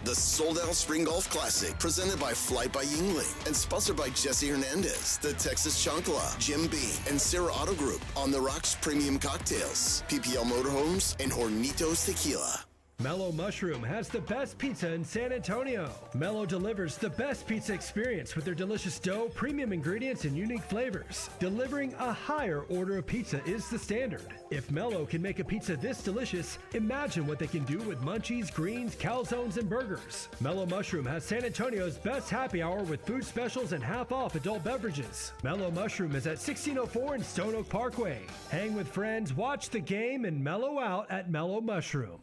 The sold-out Spring Golf Classic, presented by Flight by Yingling and sponsored by Jesse Hernandez, the Texas Chancla, Jim Beam, and Sarah Auto Group, On the Rocks Premium Cocktails, PPL Motorhomes, and Hornitos Tequila.
Mellow Mushroom has the best pizza in San Antonio. Mellow delivers the best pizza experience with their delicious dough, premium ingredients, and unique flavors. Delivering a higher order of pizza is the standard. If Mellow can make a pizza this delicious, imagine what they can do with munchies, greens, calzones, and burgers. Mellow Mushroom has San Antonio's best happy hour with food specials and half-off adult beverages. Mellow Mushroom is at 1604 and Stone Oak Parkway. Hang with friends, watch the game, and mellow out at Mellow Mushroom.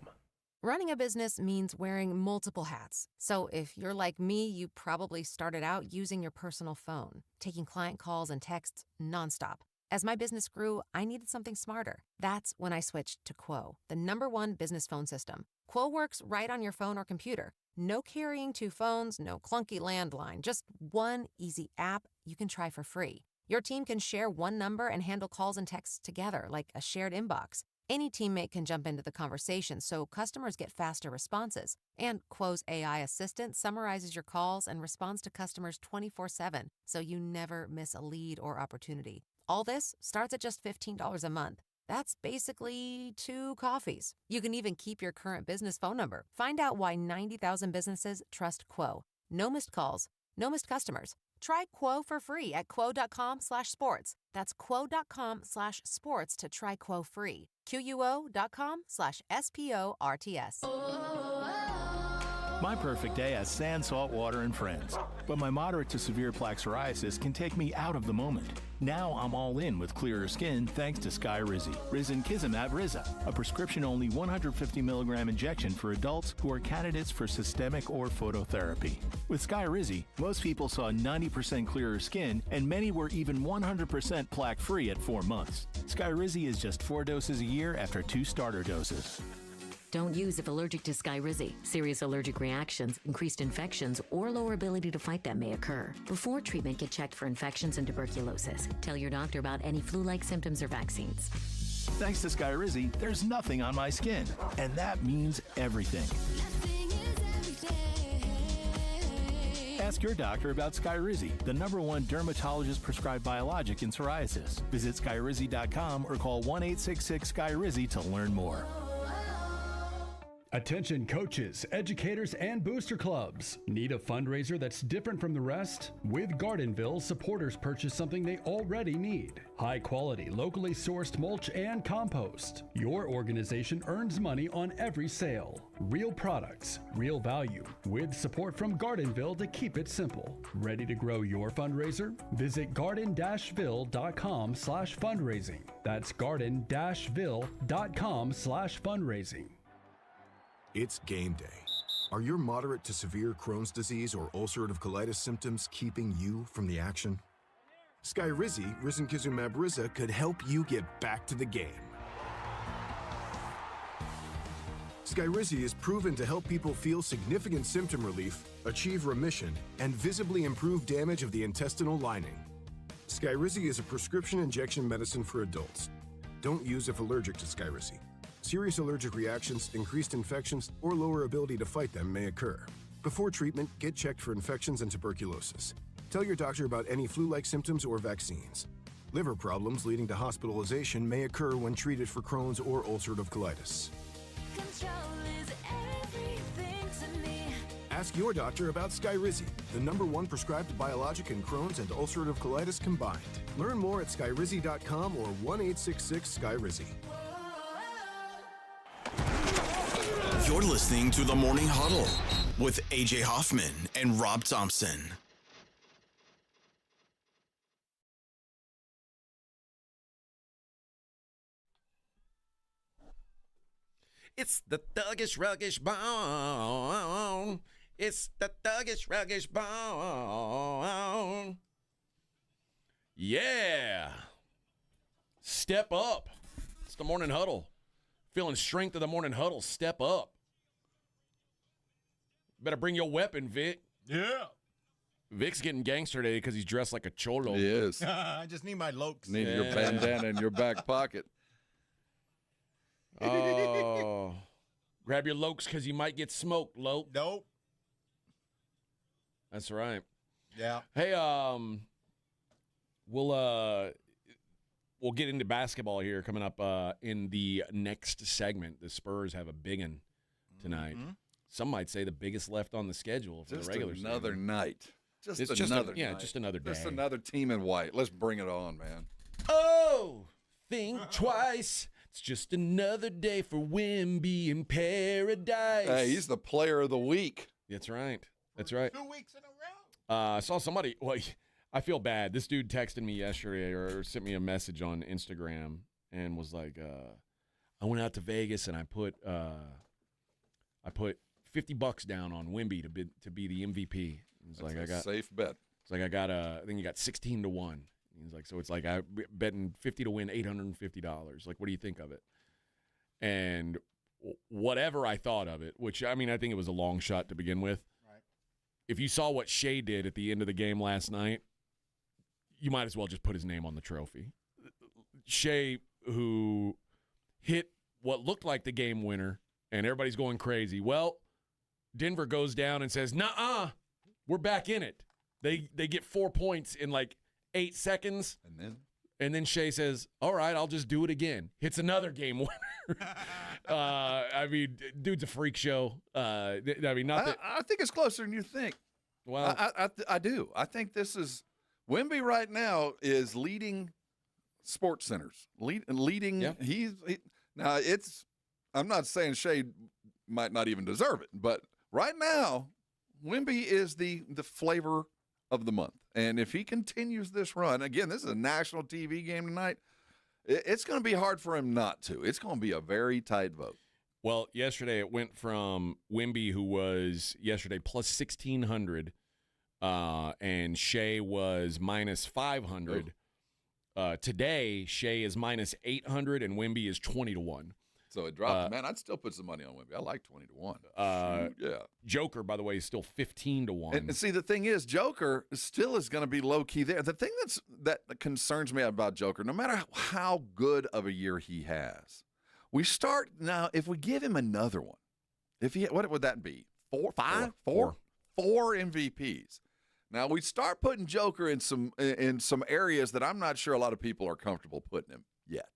Running a business means wearing multiple hats. So if you're like me, you probably started out using your personal phone, taking client calls and texts nonstop. As my business grew, I needed something smarter. That's when I switched to Quo, the #1 business phone system. Quo works right on your phone or computer. No carrying 2 phones, no clunky landline, just one easy app you can try for free. Your team can share one number and handle calls and texts together like a shared inbox. Any teammate can jump into the conversation so customers get faster responses. And Quo's AI assistant summarizes your calls and responds to customers 24/7, so you never miss a lead or opportunity. All this starts at just $15 a month. That's basically 2 coffees. You can even keep your current business phone number. Find out why 90,000 businesses trust Quo. No missed calls, no missed customers. Try Quo for free at quo.com/sports. That's quo.com/sports to try Quo free. QUO.com/SPORTS.
My perfect day has sand, salt water, and friends. But my moderate to severe plaque psoriasis can take me out of the moment. Now I'm all in with clearer skin thanks to Skyrizi. Risankizumab Riza, a prescription-only 150 milligram injection for adults who are candidates for systemic or phototherapy. With Skyrizi, most people saw 90% clearer skin, and many were even 100% plaque-free at 4 months. Skyrizi is just 4 doses a year after 2 starter doses.
Don't use if allergic to Skyrizi. Serious allergic reactions, increased infections, or lower ability to fight them may occur. Before treatment, get checked for infections and tuberculosis. Tell your doctor about any flu-like symptoms or vaccines.
Thanks to Skyrizi, there's nothing on my skin, and that means everything. Ask your doctor about Skyrizi, the #1 dermatologist-prescribed biologic in psoriasis. Visit Skyrizi.com or call 1-866-SKYRIZI to learn more.
Attention coaches, educators, and booster clubs. Need a fundraiser that's different from the rest? With Gardenville, supporters purchase something they already need. High quality, locally sourced mulch and compost. Your organization earns money on every sale. Real products, real value, with support from Gardenville to keep it simple. Ready to grow your fundraiser? Visit garden-ville.com/fundraising. That's garden-ville.com/fundraising.
It's game day. Are your moderate to severe Crohn's disease or ulcerative colitis symptoms keeping you from the action? Skyrizi, Risankizumab Riza, could help you get back to the game. Skyrizi is proven to help people feel significant symptom relief, achieve remission, and visibly improve damage of the intestinal lining. Skyrizi is a prescription injection medicine for adults. Don't use if allergic to Skyrizi. Serious allergic reactions, increased infections, or lower ability to fight them may occur. Before treatment, get checked for infections and tuberculosis. Tell your doctor about any flu-like symptoms or vaccines. Liver problems leading to hospitalization may occur when treated for Crohn's or ulcerative colitis. Ask your doctor about Skyrizi, the #1 prescribed biologic in Crohn's and ulcerative colitis combined. Learn more at skyrizi.com or 1-866-SKYRIZI.
You're listening to the Morning Huddle with AJ Hoffman and Rob Thompson.
It's the thuggish, ruggish bone. It's the thuggish, ruggish bone. Yeah. Step up. It's the Morning Huddle. Feeling strength of the Morning Huddle. Step up. Better bring your weapon, Vic.
Yeah.
Vic's getting gangster today because he's dressed like a cholo.
He is.
I just need my lokes.
Need your bandana in your back pocket.
Oh. Grab your lokes because you might get smoked, Loke.
Nope.
That's right.
Yeah.
Hey, we'll get into basketball here coming up in the next segment. The Spurs have a big one tonight.
Mm-hmm.
Some might say the biggest left on the schedule for
Just
the regular
another
season.
night.
It's
Just
just
another
yeah,
night.
just another day.
Just another team in white. Let's bring it on, man.
Oh, think twice. It's just another day for Wemby in paradise.
Hey, he's the player of the week.
That's right. That's right.
2 weeks in a row.
I saw somebody. Well, I feel bad. This dude texted me yesterday or sent me a message on Instagram and was like, "I went out to Vegas and I put $50 down on Wemby to be the MVP." It's like
That's a safe bet.
It's like I think you got 16 to 1. He's like, so it's like I'm betting 50 to win $850. Like, what do you think of it? And whatever I thought of it, which, I mean, I think it was a long shot to begin with.
Right.
If you saw what Shea did at the end of the game last night, you might as well just put his name on the trophy. Shea, who hit what looked like the game winner, and everybody's going crazy. Well, Denver goes down and says, "Nuh-uh, we're back in it." They get 4 points in like 8 seconds. And then Shea says, "All right, I'll just do it again." Hits another game winner. I mean, dude's a freak show. I mean, not that.
I think it's closer than you think.
Well,
I do. I think this is Wemby right now is leading sports centers. Leading.
Yeah.
Now it's. I'm not saying Shea might not even deserve it, but right now, Wemby is the flavor of the month. And if he continues this run, again, this is a national TV game tonight, it's going to be hard for him not to. It's going to be a very tight vote.
Well, yesterday it went from Wemby, who was yesterday plus 1,600, and Shea was minus 500. Today, Shea is minus 800, and Wemby is 20-1.
So it dropped. Man, I'd still put some money on Wemby. I like 20-1. Yeah.
Joker, by the way, is still 15-1.
And see, the thing is, Joker still is going to be low key there. The thing that concerns me about Joker, no matter how good of a year he has, we start now. If we give him another one, what would that be? Four MVPs. Now we start putting Joker in some areas that I'm not sure a lot of people are comfortable putting him yet.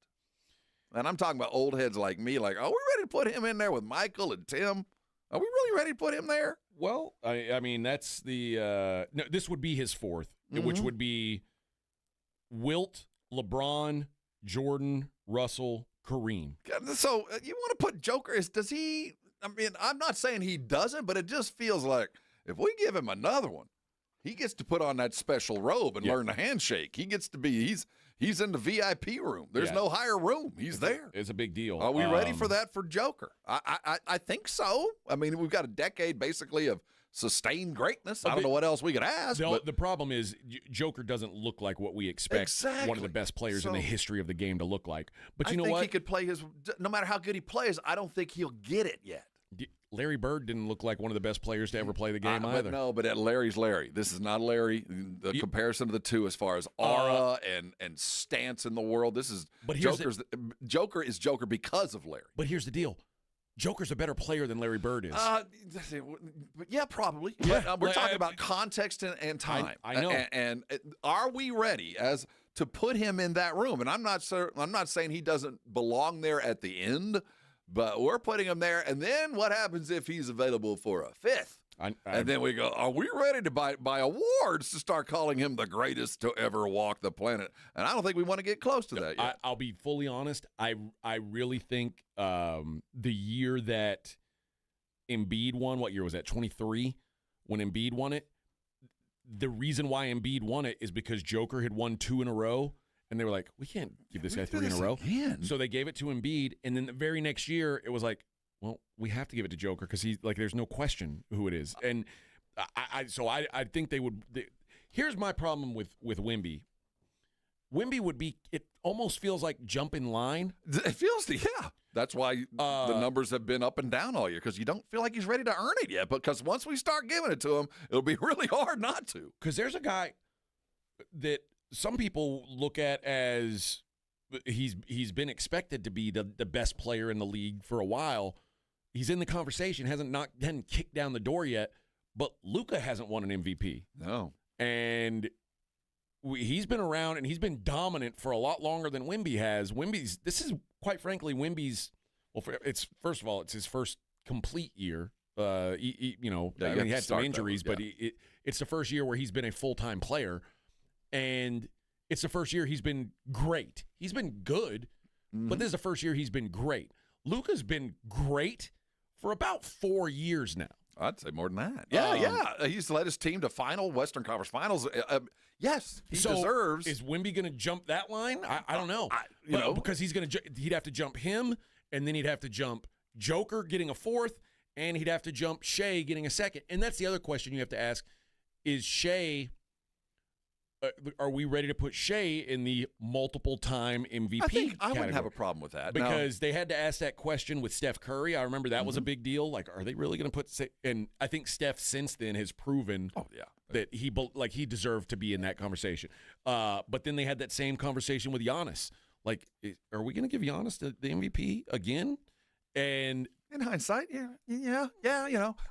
And I'm talking about old heads like me, like, are we ready to put him in there with Michael and Tim? Are we really ready to put him there?
Well, I mean, that's the no, this would be his fourth, which would be Wilt, LeBron, Jordan, Russell, Kareem.
So you want to put Joker? Does he? I mean, I'm not saying he doesn't, but it just feels like if we give him another one, he gets to put on that special robe and learn the handshake. He gets to be he's in the VIP room. There's no higher room. He's there.
It's a big deal.
Are we ready for that for Joker? I think so. I mean, we've got a decade basically of sustained greatness. I don't know what else we could ask.
The problem is Joker doesn't look like what we expect one of the best players in the history of the game to look like. But you know what?
I think he could play no matter how good he plays, I don't think he'll get it yet.
Larry Bird didn't look like one of the best players to ever play the game either.
But Larry's Larry. This is not Larry. The comparison of the two as far as aura and stance in the world, this is Joker is Joker because of Larry.
But here's the deal. Joker's a better player than Larry Bird is.
Yeah, probably.
Yeah,
but we're talking about context and time.
I know.
And are we ready to put him in that room? And I'm not saying he doesn't belong there at the end. But we're putting him there, and then what happens if he's available for a fifth? And then we go, are we ready to buy awards to start calling him the greatest to ever walk the planet? And I don't think we want to get close to that yet.
I'll be fully honest. I really think the year that Embiid won, what year was that, 23? When Embiid won it, the reason why Embiid won it is because Joker had won 2 in a row. And they were like, we can't give this guy 3 in a row.
Again.
So they gave it to Embiid. And then the very next year, it was like, well, we have to give it to Joker because he's like, there's no question who it is. And I think they would. Here's my problem with Wemby. Wemby would be, it almost feels like jump in line.
It feels, That's why the numbers have been up and down all year because you don't feel like he's ready to earn it yet. Because once we start giving it to him, it'll be really hard not to.
Because there's a guy that some people look at as he's been expected to be the best player in the league for a while. He's in the conversation, hadn't kicked down the door yet, but Luka hasn't won an MVP.
No.
And he's been around and he's been dominant for a lot longer than Wemby has. This is quite frankly Wemby's, first of all, it's his first complete year. He had some injuries, but it's the first year where he's been a full-time player. And it's the first year he's been great. He's been good, but this is the first year he's been great. Luka's been great for about 4 years now.
I'd say more than that. Yeah. He's led his team to Western Conference Finals. Yes, he deserves.
Is Wemby going to jump that line? I don't know. Because he'd have to jump him, and then he'd have to jump Joker getting a fourth, and he'd have to jump Shea getting a second. And that's the other question you have to ask: is Shea are we ready to put Shea in the multiple-time MVP
I think I
category?
wouldn't have a problem with that.
Because they had to ask that question with Steph Curry. I remember that was a big deal. Like, are they really going to put – and I think Steph since then has proven that he deserved to be in that conversation. But then they had that same conversation with Giannis. Like, are we going to give Giannis the MVP again? And –
in hindsight, yeah.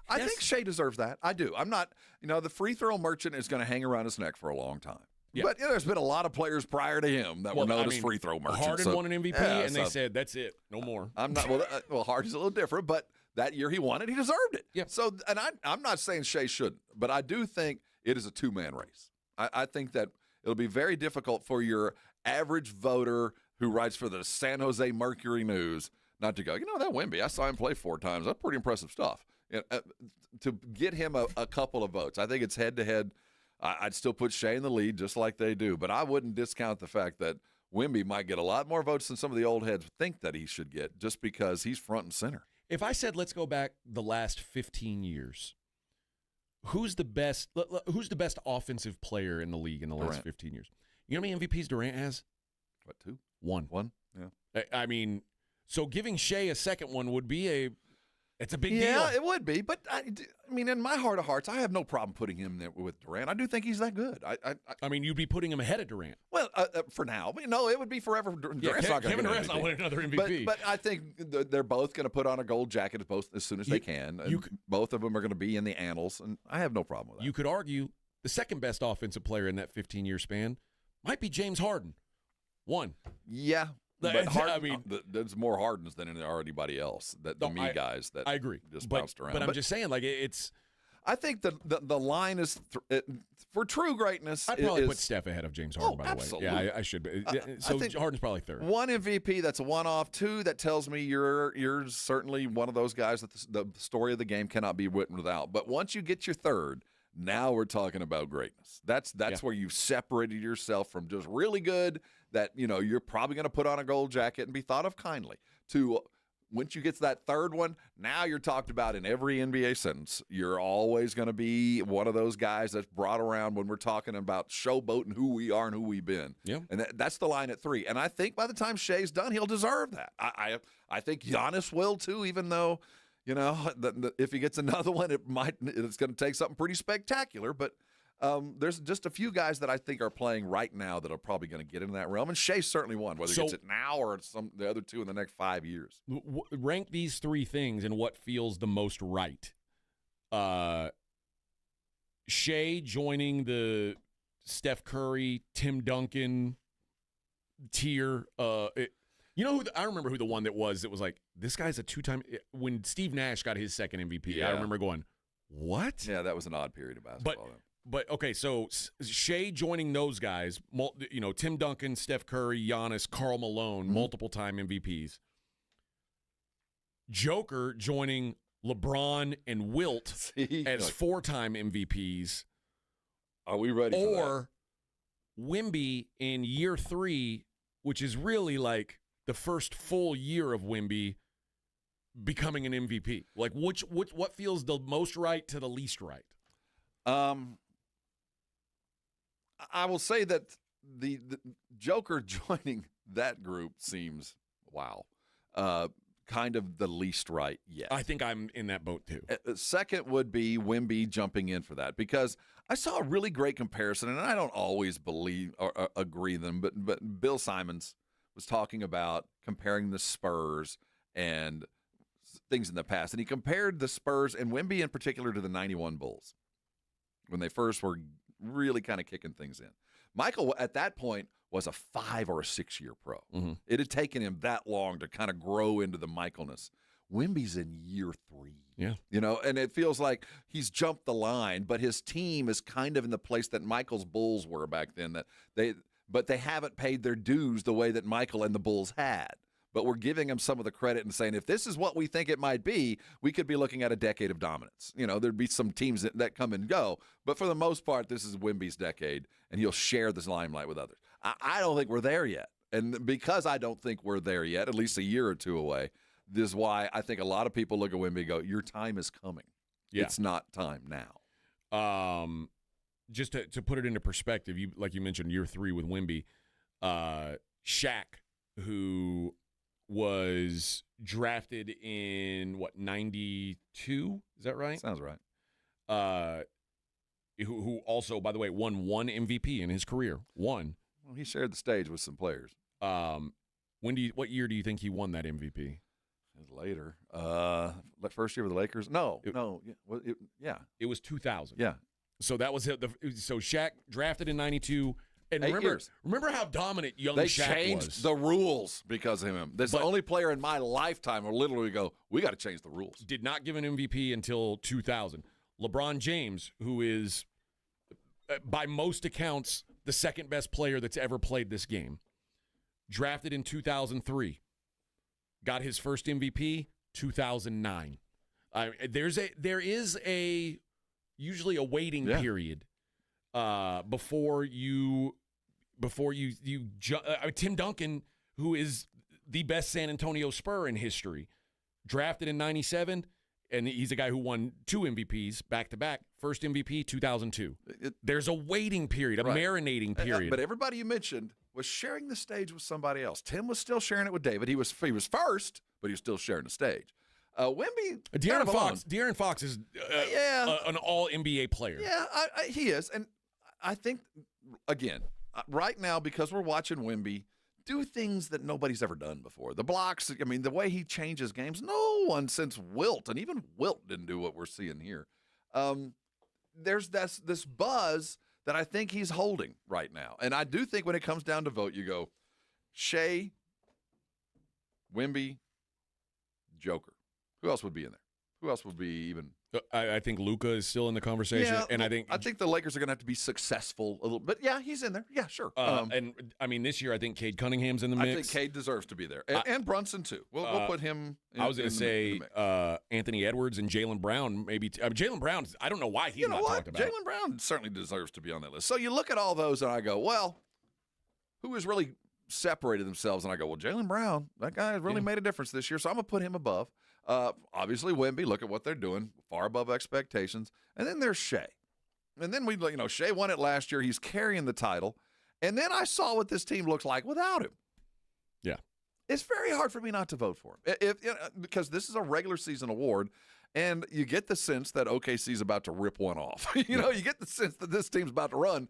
I think Shea deserves that. I do. I'm not, the free throw merchant is going to hang around his neck for a long time. Yeah. But there's been a lot of players prior to him that were known as free throw merchants.
Harden won an MVP, and they said, that's it, no more.
I'm not. Well, Harden's a little different, but that year he won it, he deserved it. Yeah. So, and I'm not saying Shea shouldn't, but I do think it is a two-man race. I think that it'll be very difficult for your average voter who writes for the San Jose Mercury News not to go, that Wemby, I saw him play 4 times. That's pretty impressive stuff. To get him a couple of votes, I think it's head-to-head. I'd still put Shea in the lead just like they do, but I wouldn't discount the fact that Wemby might get a lot more votes than some of the old heads think that he should get just because he's front and center.
If I said let's go back the last 15 years, who's the best offensive player in the league in the last 15 years? You know how many MVPs Durant has?
What, 2?
1.
1? Yeah.
I mean, so giving Shea a second one would be it's a big deal.
Yeah, it would be. But, I mean, in my heart of hearts, I have no problem putting him there with Durant. I do think he's that good.
I mean, you'd be putting him ahead of Durant.
Well, for now. But no, it would be forever. Durant's not
Kevin Durant's not winning another MVP.
But I think they're both going to put on a gold jacket as soon as they can. And both of them are going to be in the annals, and I have no problem with that.
You could argue the second best offensive player in that 15-year span might be James Harden. 1.
Yeah. But there's more Hardens than anybody else. Guys that
I agree.
Just bounced around.
But I'm just saying, like it's.
I think the line is for true greatness.
I'd probably put Steph ahead of James Harden. By
absolutely.
the way, yeah, I should. So Harden's probably 3rd.
1 MVP, that's a one-off. 2, that tells me you're certainly one of those guys that the story of the game cannot be written without. But once you get your 3rd. Now we're talking about greatness. That's where you've separated yourself from just really good that, you're probably going to put on a gold jacket and be thought of kindly. To once you get to that 3rd one, now you're talked about in every NBA sentence. You're always going to be one of those guys that's brought around when we're talking about showboating who we are and who we've been.
Yeah.
And that's the line at 3. And I think by the time Shea's done, he'll deserve that. I think Giannis will too, even though – if he gets another one, it's going to take something pretty spectacular. But there's just a few guys that I think are playing right now that are probably going to get into that realm. And Shea's certainly one, whether he gets it now or the other 2 in the next 5 years.
Rank these 3 things and what feels the most right. Shea joining the Steph Curry, Tim Duncan tier. You know who I remember who the one that was like, this guy's a 2-time – when Steve Nash got his second MVP, I remember going, what?
Yeah, that was an odd period of basketball.
But okay, so Shea joining those guys, Tim Duncan, Steph Curry, Giannis, Karl Malone, multiple-time MVPs. Joker joining LeBron and Wilt as 4-time MVPs.
Are we ready for that?
Or Wemby in year 3, which is really like – the first full year of Wemby becoming an MVP. Like, what feels the most right to the least right?
I will say that the Joker joining that group seems, kind of the least right yet.
I think I'm in that boat too.
Second would be Wemby jumping in for that, because I saw a really great comparison, and I don't always believe or agree with them, but Bill Simons was talking about comparing the Spurs and things in the past. And he compared the Spurs and Wemby in particular to the 91 Bulls when they first were really kind of kicking things in. Michael, at that point, was a 5 or a 6 year pro.
Mm-hmm.
It had taken him that long to kind of grow into the Michaelness. Wemby's in year 3.
Yeah.
And it feels like he's jumped the line, but his team is kind of in the place that Michael's Bulls were back then, but they haven't paid their dues the way that Michael and the Bulls had. But we're giving them some of the credit and saying, if this is what we think it might be, we could be looking at a decade of dominance. There'd be some teams that come and go. But for the most part, this is Wemby's decade, and he'll share this limelight with others. I don't think we're there yet. And because I don't think we're there yet, at least a year or 2 away, this is why I think a lot of people look at Wemby and go, your time is coming.
Yeah.
It's not time now.
just to put it into perspective, like you mentioned, year 3 with Wemby, Shaq, who was drafted in, 92? Is that right?
Sounds right.
Who also, by the way, won 1 MVP in his career. One.
Well, he shared the stage with some players.
What year do you think he won that MVP?
Later. First year with the Lakers? No. Yeah.
It was 2000.
Yeah.
So that was it. So Shaq drafted in 92. And
8 years.
Remember how dominant young
They
Shaq
changed
was.
the rules because of him. This is the only player in my lifetime where literally go, we got to change the rules.
Did not give an MVP until 2000. LeBron James, who is, by most accounts, the second best player that's ever played this game, drafted in 2003. Got his first MVP 2009. There is usually a waiting period before you Tim Duncan, who is the best San Antonio Spur in history, drafted in 97, and he's a guy who won 2 MVPs back to back. First MVP 2002. There's a waiting period, a marinating period.
But everybody you mentioned was sharing the stage with somebody else. Tim was still sharing it with David. He was first, but he was still sharing the stage. Wemby,
De'Aaron Fox is an all NBA player.
Yeah, he is. And I think, again, right now, because we're watching Wemby do things that nobody's ever done before. The blocks, I mean, the way he changes games, no one since Wilt, and even Wilt didn't do what we're seeing here. There's this buzz that I think he's holding right now. And I do think when it comes down to vote, you go Shea, Wemby, Joker. Who else would be in there? Who else would be even?
I think Luka is still in the conversation, and I think
the Lakers are going to have to be successful a little bit. Yeah, he's in there. Yeah, sure.
And I mean, this year I think Cade Cunningham's in the mix.
I think Cade deserves to be there, and Brunson too. We'll put him.
I was going to say Anthony Edwards and Jaylen Brown. Maybe Jaylen Brown. I don't know why he's not talked about.
Jaylen Brown certainly deserves to be on that list. So you look at all those, and I go, well, who has really separated themselves? And I go, well, Jaylen Brown. That guy has really made a difference this year. So I'm going to put him above. Obviously, Wemby, look at what they're doing, far above expectations. And then there's Shea. And then Shea won it last year. He's carrying the title. And then I saw what this team looks like without him.
Yeah.
It's very hard for me not to vote for him because this is a regular season award, and you get the sense that OKC is about to rip one off. You get the sense that this team's about to run,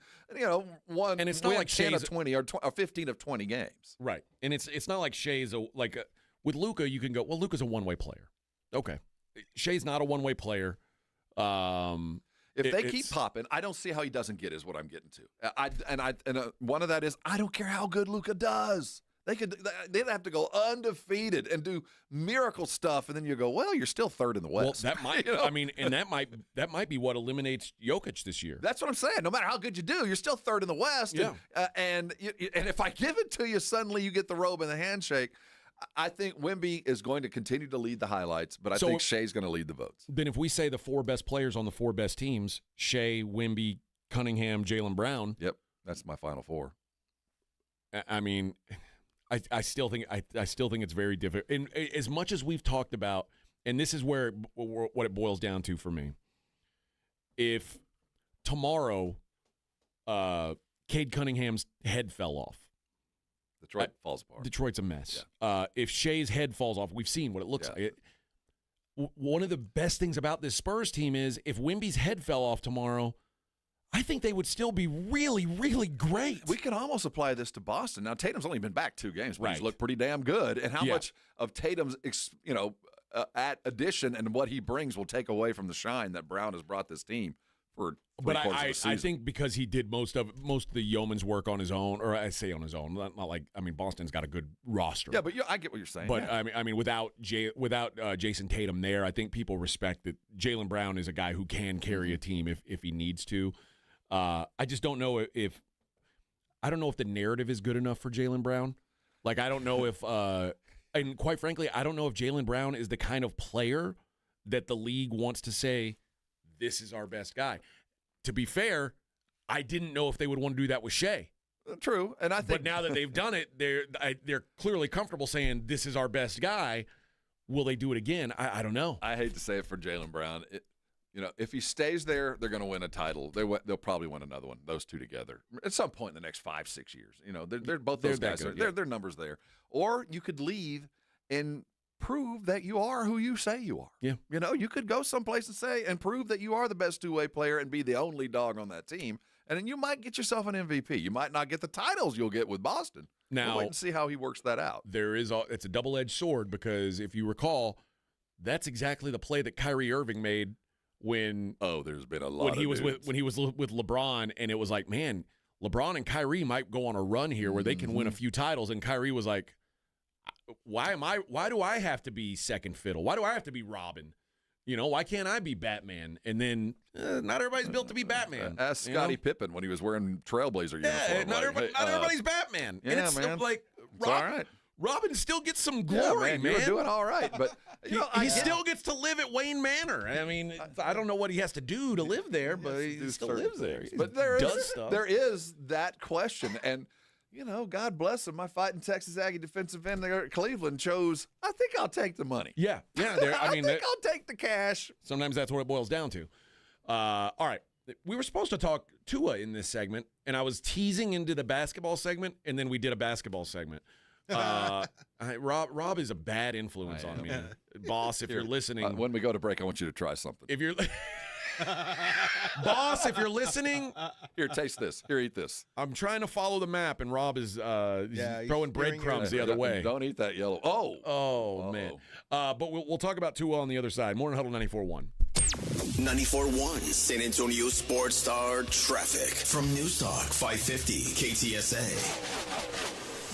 one
and it's not like
10 of 20 or 15 of 20 games.
Right. And it's not like Shea's with Luka, you can go, well, Luka's a one-way player. Okay. Shea's not a one-way player.
If they keep popping, I don't see how he doesn't get is what I'm getting to. One of that is I don't care how good Luka does. They'd have to go undefeated and do miracle stuff, and then you go, well, you're still third in the West.
Well, that might, and that might be what eliminates Jokic this year.
That's what I'm saying. No matter how good you do, you're still third in the West.
Yeah.
And if I give it to you, suddenly you get the robe and the handshake. I think Wemby is going to continue to lead the highlights, but I think Shea's going to lead the votes.
Then if we say the 4 best players on the 4 best teams, Shea, Wemby, Cunningham, Jaylen Brown.
Yep, that's my final 4.
I mean, I still think it's very difficult. And as much as we've talked about, and this is what it boils down to for me. If tomorrow Cade Cunningham's head fell off,
Detroit falls apart.
Detroit's a mess.
Yeah.
If Shea's head falls off, we've seen what it looks like. One of the best things about this Spurs team is if Wemby's head fell off tomorrow, I think they would still be really, really great.
We can almost apply this to Boston. Now, Tatum's only been back 2 games, but he's looked pretty damn good. And how much of Tatum's addition and what he brings will take away from the shine that Brown has brought this team for 3 quarters of the season.
I think because he did most of the yeoman's work on his own, or I say on his own, not like Boston's got a good roster.
Yeah, but I get what you're saying.
But I mean, without Jason Tatum there, I think people respect that Jaylen Brown is a guy who can carry a team if he needs to. I just don't know if the narrative is good enough for Jaylen Brown. Like I don't know if, and quite frankly, I don't know if Jaylen Brown is the kind of player that the league wants to say, this is our best guy. To be fair, I didn't know if they would want to do that with Shea.
True, and I think.
But now that they've done it, they're clearly comfortable saying this is our best guy. Will they do it again? I don't know.
I hate to say it for Jaylen Brown. if he stays there, they're going to win a title. They'll probably win another one, those two together, at some point in the next 5-6 years. They're both those guys. Their numbers there. Or you could leave and prove that you are who you say you are.
Yeah.
You could go someplace and prove that you are the best two-way player and be the only dog on that team. And then you might get yourself an MVP. You might not get the titles you'll get with Boston.
Now,
we'll wait and see how he works that out.
It's a double-edged sword because if you recall, that's exactly the play that Kyrie Irving made when
there's been a lot
when he was with LeBron, and it was like, man, LeBron and Kyrie might go on a run here where they can win a few titles, and Kyrie was like, why do I have to be second fiddle? Why do I have to be Robin? Why can't I be Batman? And then not everybody's built to be Batman.
Ask Scottie Pippen when he was wearing Trailblazer uniform.
Not everybody's Batman.
Yeah,
and it's
man.
Like
it's all right.
Robin still gets some glory,
man. You're doing all right, but
he still gets to live at Wayne Manor. I mean, I don't know what he has to do to live there, but he still lives there.
But there is that question, and God bless him. My fighting Texas Aggie defensive end there at Cleveland chose, I think I'll take the money.
Yeah.
I think I'll take the cash.
Sometimes that's what it boils down to. All right. We were supposed to talk Tua in this segment, and I was teasing into the basketball segment, and then we did a basketball segment. Rob is a bad influence on me. Boss, if you're listening.
When we go to break, I want you to try something.
If you're Boss, if you're listening,
here, taste this. Here, eat this.
I'm trying to follow the map, and Rob is throwing breadcrumbs the other way.
Don't eat that yellow. Oh,
man. But we'll talk about Tua on the other side. Morning Huddle 94.1.
94.1 San Antonio Sports Star traffic from News Talk 550 KTSA.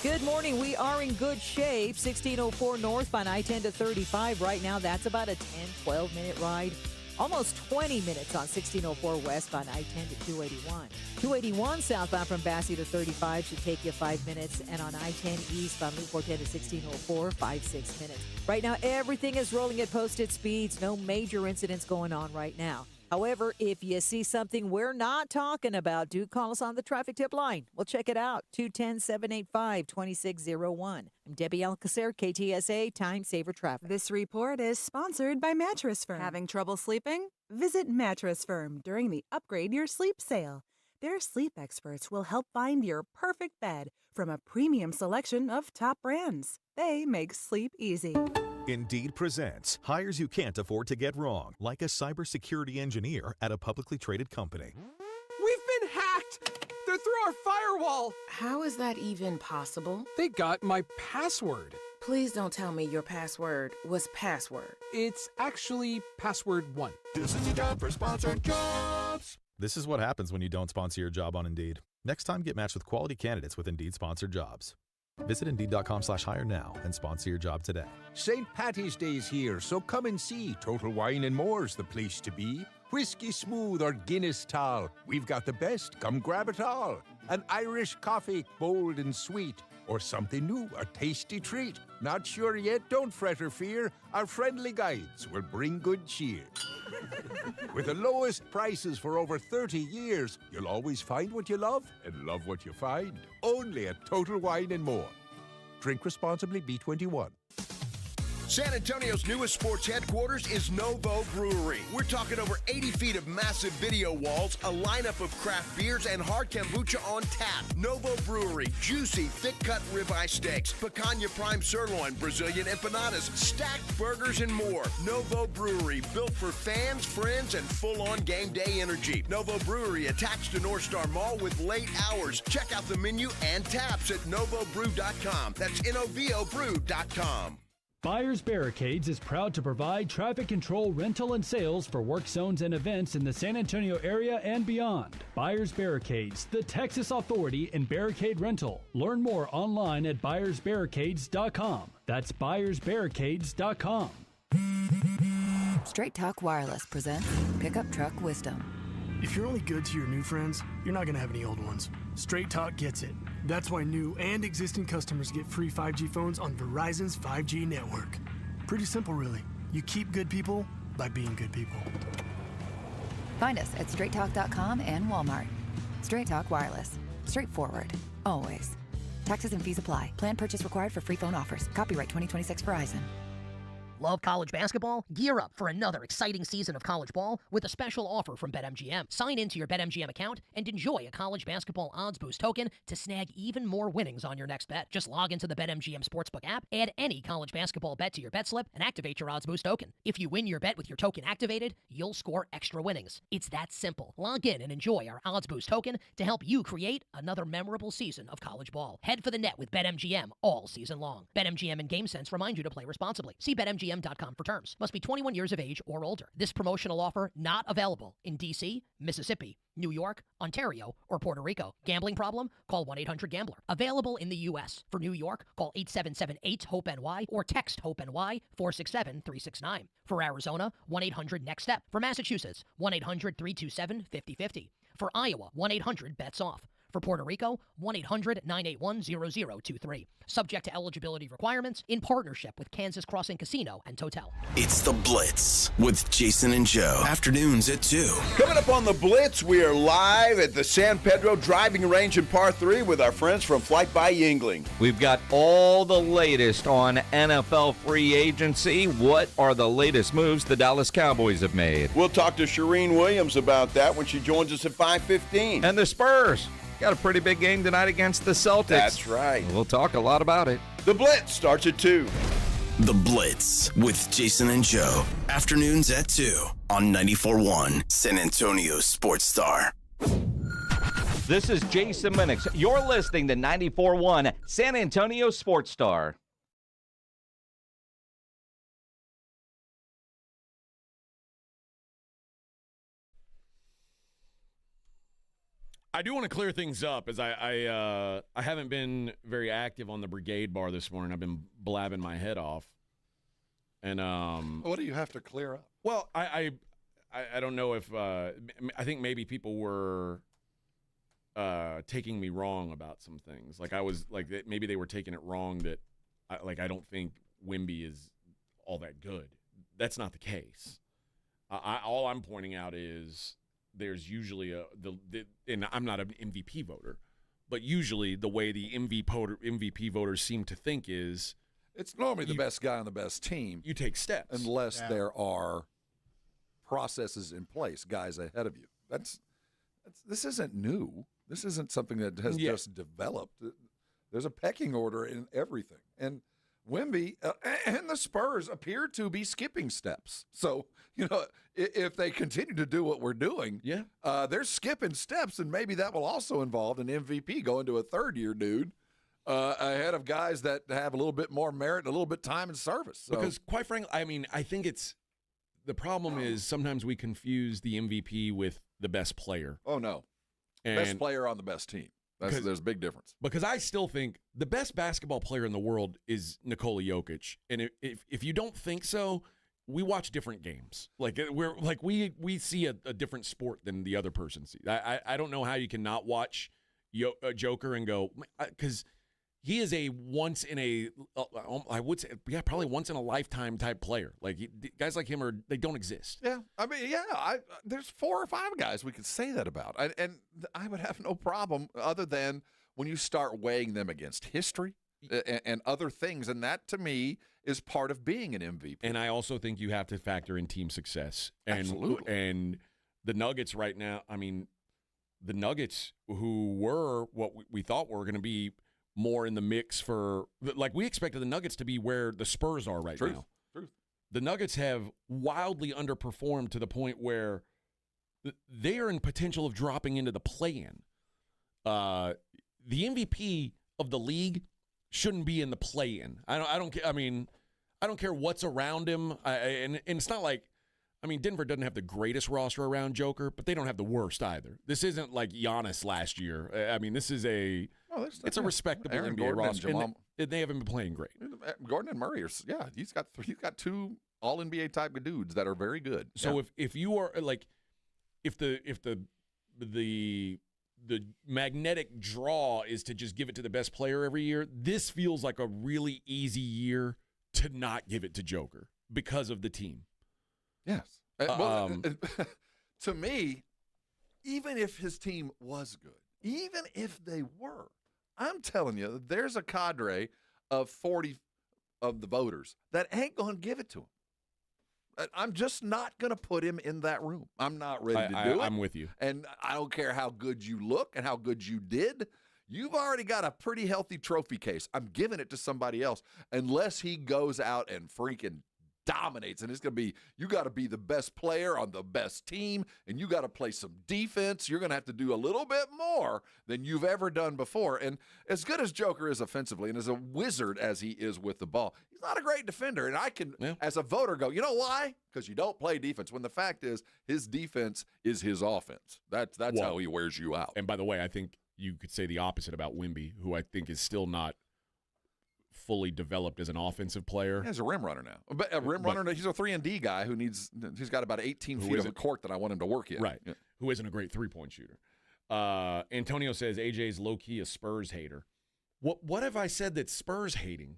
Good morning. We are in good shape. 1604 northbound I-10 to 35. Right now, that's about a 10-12 minute ride. Almost 20 minutes on 1604 westbound I-10 to 281. 281 southbound from Basse to 35 should take you 5 minutes. And on I-10 eastbound Loop 410 to 1604, 5-6 minutes. Right now, everything is rolling at posted speeds. No major incidents going on right now. However, if you see something we're not talking about, do call us on the traffic tip line. We'll check it out. 210-785-2601. I'm Debbie Alcacer, KTSA Time Saver Traffic.
This report is sponsored by Mattress Firm. Having trouble sleeping? Visit Mattress Firm during the Upgrade Your Sleep sale. Their sleep experts will help find your perfect bed from a premium selection of top brands. They make sleep easy.
Indeed presents hires you can't afford to get wrong, like a cybersecurity engineer at a publicly traded company.
We've been hacked! They're through our firewall!
How is that even possible?
They got my password.
Please don't tell me your password was password.
It's actually password 1.
This is your job for sponsored jobs. This is what happens when you don't sponsor your job on Indeed. Next time, get matched with quality candidates with Indeed sponsored jobs. Visit Indeed.com/hire now and sponsor your job today.
St. Patty's Day's here, so come and see. Total Wine and More's the place to be. Whiskey Smooth or Guinness Tall, we've got the best. Come grab it all. An Irish coffee, bold and sweet. Or something new, a tasty treat. Not sure yet? Don't fret or fear. Our friendly guides will bring good cheer. With the lowest prices for over 30 years, you'll always find what you love and love what you find. Only at Total Wine and More. Drink responsibly, B21.
San Antonio's newest sports headquarters is Novo Brewery. We're talking over 80 feet of massive video walls, a lineup of craft beers, and hard kombucha on tap. Novo Brewery, juicy, thick-cut ribeye steaks, picanha prime sirloin, Brazilian empanadas, stacked burgers, and more. Novo Brewery, built for fans, friends, and full-on game day energy. Novo Brewery, attached to North Star Mall with late hours. Check out the menu and taps at novobrew.com. That's novobrew.com.
Buyers Barricades is proud to provide traffic control, rental, and sales for work zones and events in the San Antonio area and beyond. Buyers Barricades, the Texas authority in barricade rental. Learn more online at buyersbarricades.com. That's buyersbarricades.com.
Straight Talk Wireless presents Pickup Truck Wisdom.
If you're only good to your new friends, you're not going to have any old ones. Straight Talk gets it. That's why new and existing customers get free 5G phones on Verizon's 5G network. Pretty simple, really. You keep good people by being good people.
Find us at straighttalk.com and Walmart. Straight Talk Wireless. Straightforward. Always. Taxes and fees apply. Plan purchase required for free phone offers. Copyright 2026 Verizon.
Love college basketball? Gear up for another exciting season of college ball with a special offer from BetMGM. Sign into your BetMGM account and enjoy a college basketball odds boost token to snag even more winnings on your next bet. Just log into the BetMGM Sportsbook app, add any college basketball bet to your bet slip, and activate your odds boost token. If you win your bet with your token activated, you'll score extra winnings. It's that simple. Log in and enjoy our odds boost token to help you create another memorable season of college ball. Head for the net with BetMGM all season long. BetMGM and GameSense remind you to play responsibly. See BetMGM.com for terms. Must be 21 years of age or older. This promotional offer not available in D.C., Mississippi, New York, Ontario, or Puerto Rico. Gambling problem? Call 1-800-GAMBLER. Available in the U.S. For New York, call 877-8-HOPE-NY or text HOPE-NY 467-369. For Arizona, 1-800-NEXT-STEP. For Massachusetts, 1-800-327-5050. For Iowa, 1-800-BETS-OFF. For Puerto Rico, 1-800-981-0023. Subject to eligibility requirements in partnership with Kansas Crossing Casino and Total.
It's The Blitz with Jason and Joe. Afternoons at 2.
Coming up on The Blitz, we are live at the San Pedro driving range in Par 3 with our friends from Flight by Yingling.
We've got all the latest on NFL free agency. What are the latest moves the Dallas Cowboys have made?
We'll talk to Shireen Williams about that when she joins us at 5:15.
And the Spurs got a pretty big game tonight against the Celtics.
That's right.
We'll talk a lot about it.
The Blitz starts at 2.
The Blitz with Jason and Joe. Afternoons at 2 on 94.1 San Antonio Sports Star.
This is Jason Minix. You're listening to 94.1 San Antonio Sports Star.
I do want to clear things up, as I haven't been very active on the Brigade Bar this morning. I've been blabbing my head off, and
what do you have to clear up?
Well, I don't know if I think maybe people were taking me wrong about some things. Like I was like maybe they were taking it wrong that I don't think Wemby is all that good. That's not the case. All I'm pointing out is there's usually and I'm not an MVP voter, but usually the way the MVP voters seem to think is
it's normally the best guy on the best team.
You take steps.
Unless there are processes in place, guys ahead of you. This isn't new. This isn't something that has just developed. There's a pecking order in everything. And Wemby and the Spurs appear to be skipping steps. So, if they continue to do what we're doing, they're skipping steps, and maybe that will also involve an MVP going to a third-year dude ahead of guys that have a little bit more merit and a little bit time and service. So.
Because, quite frankly, I think the problem is sometimes we confuse the MVP with the best player.
Oh, no. Best player on the best team. There's a big difference.
Because I still think the best basketball player in the world is Nikola Jokic. And if you don't think so, we watch different games. Like we see a different sport than the other person sees. I don't know how you can not watch Joker and go, because he is a once in a probably once in a lifetime type player. Like guys like him they don't exist.
Yeah, there's 4 or 5 guys we could say that about, and I would have no problem other than when you start weighing them against history and other things, and that to me is part of being an MVP.
And I also think you have to factor in team success.
Absolutely.
And the Nuggets right now, the Nuggets who were what we thought were going to be more in the mix for, like we expected the Nuggets to be where the Spurs are right now.
Truth.
The Nuggets have wildly underperformed to the point where they are in potential of dropping into the play-in. The MVP of the league shouldn't be in the play-in. I don't care what's around him. And it's not like, Denver doesn't have the greatest roster around Joker, but they don't have the worst either. This isn't like Giannis last year. This is it's a respectable
Aaron
NBA
Gordon
roster.
And
they haven't been playing great.
Gordon and Murray he's got 2 all NBA type of dudes that are very good.
So if you are like, if the magnetic draw is to just give it to the best player every year, this feels like a really easy year to not give it to Joker because of the team.
Yes. To me, even if his team was good, even if they were, I'm telling you, there's a cadre of 40 of the voters that ain't going to give it to him. I'm just not going to put him in that room. I'm not ready to do it.
I'm with you.
And I don't care how good you look and how good you did. You've already got a pretty healthy trophy case. I'm giving it to somebody else unless he goes out and freaking dominates. And it's going to be, you got to be the best player on the best team, and you got to play some defense. You're going to have to do a little bit more than you've ever done before. And as good as Joker is offensively and as a wizard as he is with the ball, he's not a great defender. And I can, as a voter, go, you know why? Because you don't play defense. When the fact is, his defense is his offense. That's how he wears you out.
And by the way, I think you could say the opposite about Wemby, who I think is still not fully developed as an offensive player.
He's a rim runner now. But a rim runner, he's a 3-and-D guy he's got about 18 feet of a court that I want him to work in.
Right. Yeah. Who isn't a great three-point shooter. Antonio says AJ's low-key a Spurs hater. What have I said that's Spurs hating?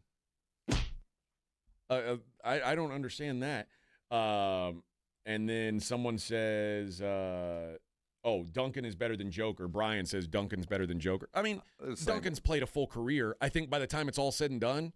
I don't understand that. And then someone says, Duncan is better than Joker. Brian says Duncan's better than Joker. I mean, Duncan's played a full career. I think by the time it's all said and done,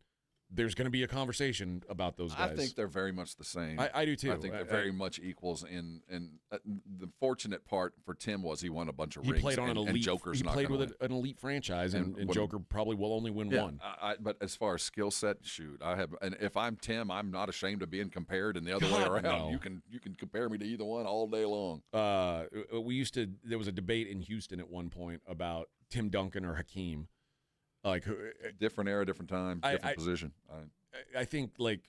there's going to be a conversation about those guys.
I think they're very much the same.
I do too.
I think they're very much equals. And the fortunate part for Tim was he won a bunch of rings.
He played on an elite.
And Joker's
he
not
played with
win.
an elite franchise, and Joker probably will only win one.
But as far as skill set, shoot, and if I'm Tim, I'm not ashamed of being compared. And the other way around,
no.
you can compare me to either one all day long.
There was a debate in Houston at one point about Tim Duncan or Hakeem. Like
different era, different time, different position.
I think like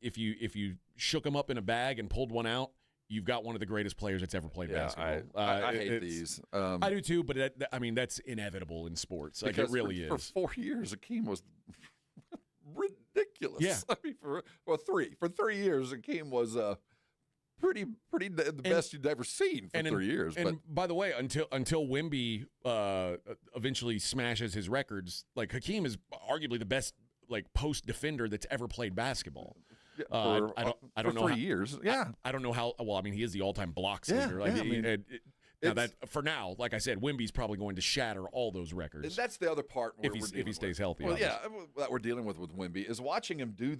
if you shook them up in a bag and pulled one out, you've got one of the greatest players that's ever played basketball.
I hate these.
I do too, but that's inevitable in sports. Like it really is.
For 4 years, Hakeem was ridiculous.
Yeah.
I mean, for 3 years, Hakeem was pretty the best you'd ever seen for 3 years.
And by the way, until Wemby eventually smashes his records, like Hakeem is arguably the best like post defender that's ever played basketball. I don't know
3 years. Yeah,
I don't know how. Well, I mean, he is the all-time blocks leader. Like, for now, like I said, Wemby's probably going to shatter all those records.
And that's the other part
if he stays healthy.
Well, that we're dealing with Wemby is watching him do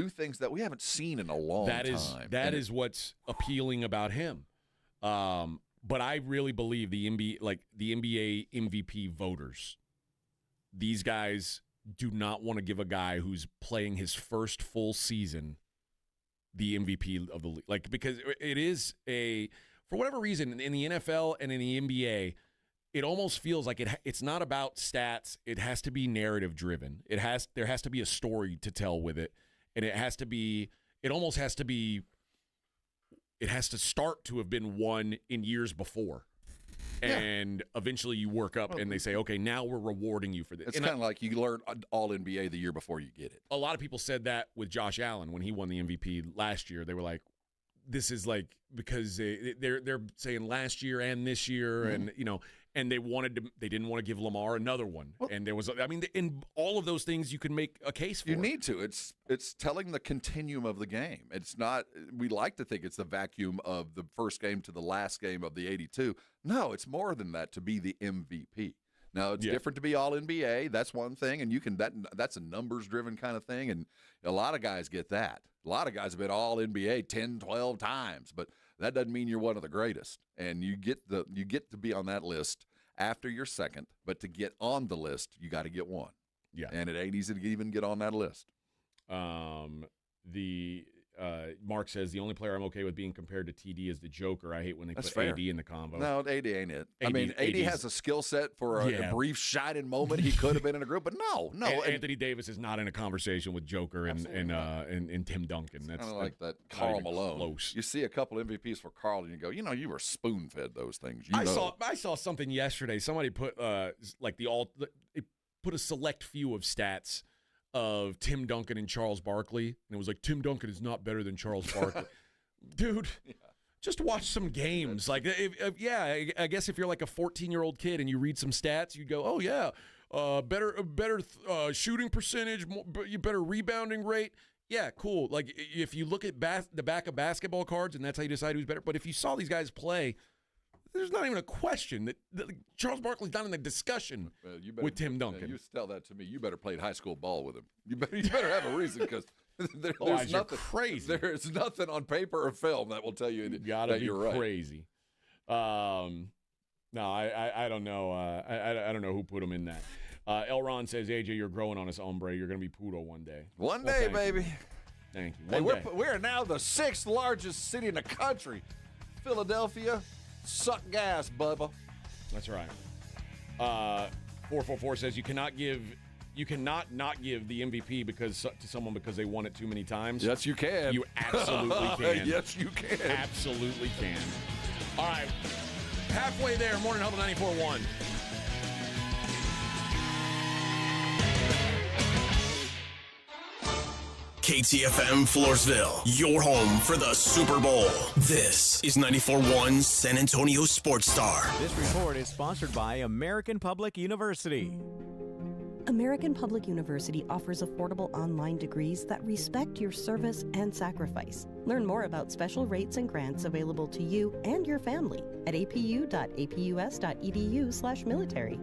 things that we haven't seen in a long time.
That is what's appealing about him. But I really believe the NBA MVP voters, these guys do not want to give a guy who's playing his first full season the MVP of the league. Like, because it is for whatever reason, in the NFL and in the NBA, it almost feels like it's not about stats. It has to be narrative driven. There has to be a story to tell with it. And it has to start to have been won in years before. And eventually you work up and they say, okay, now we're rewarding you for this.
It's kind of like you learn all NBA the year before you get it.
A lot of people said that with Josh Allen when he won the MVP last year. They were like, this is like, because they're saying last year and this year, and and they didn't want to give Lamar another one. And there was, in all of those things you can make a case for.
You need to. It's telling the continuum of the game. It's not, we like to think it's the vacuum of the first game to the last game of the 82. No, it's more than that to be the MVP. Now, it's different to be all NBA. That's one thing, and that's a numbers-driven kind of thing, and a lot of guys get that. A lot of guys have been all NBA 10, 12 times, but that doesn't mean you're one of the greatest. And you get to be on that list after you're second, but to get on the list, you got to get one.
Yeah.
And it ain't easy to even get on that list.
Mark says the only player I'm okay with being compared to TD is the Joker. I hate when they
That's
put
fair.
AD in the combo.
No, AD ain't it. AD has a skill set for a brief shining moment. He could have been in a group, but no.
Anthony Davis is not in a conversation with Joker and Tim Duncan. That's
kind of like that Karl Malone.
Close.
You see a couple MVPs for Karl, and you go, you were spoon fed those things.
I saw something yesterday. Somebody put put a select few of stats of Tim Duncan and Charles Barkley, and it was like, Tim Duncan is not better than Charles Barkley. Dude, just watch some games. Like, I guess if you're like a 14-year-old kid and you read some stats, you go, oh, yeah, better shooting percentage, better rebounding rate. Yeah, cool. Like, if you look at the back of basketball cards and that's how you decide who's better. But if you saw these guys play, there's not even a question that Charles Barkley's not in the discussion with Tim Duncan.
You tell that to me. You better play high school ball with him. You better have a reason because there's nothing
crazy.
There's nothing on paper or film that will tell you
that
you're right.
Crazy. No, I don't know. I don't know who put him in that. Elron says, AJ, you're growing on us, hombre. You're going to be Puto one day.
One day, baby.
Thank you.
Hey, we're now the 6th largest city in the country. Philadelphia, suck gas, Bubba.
That's right. 444 says you cannot not give the MVP to someone because they won it too many times.
Yes, you can.
You absolutely can.
Yes, you can.
Absolutely can. All right. Halfway there, Morning Huddle 94.1.
KTFM Floresville, your home for the Super Bowl. This is 94.1 San Antonio Sports Star.
This report is sponsored by American Public University.
American Public University offers affordable online degrees that respect your service and sacrifice. Learn more about special rates and grants available to you and your family at apu.apus.edu/military.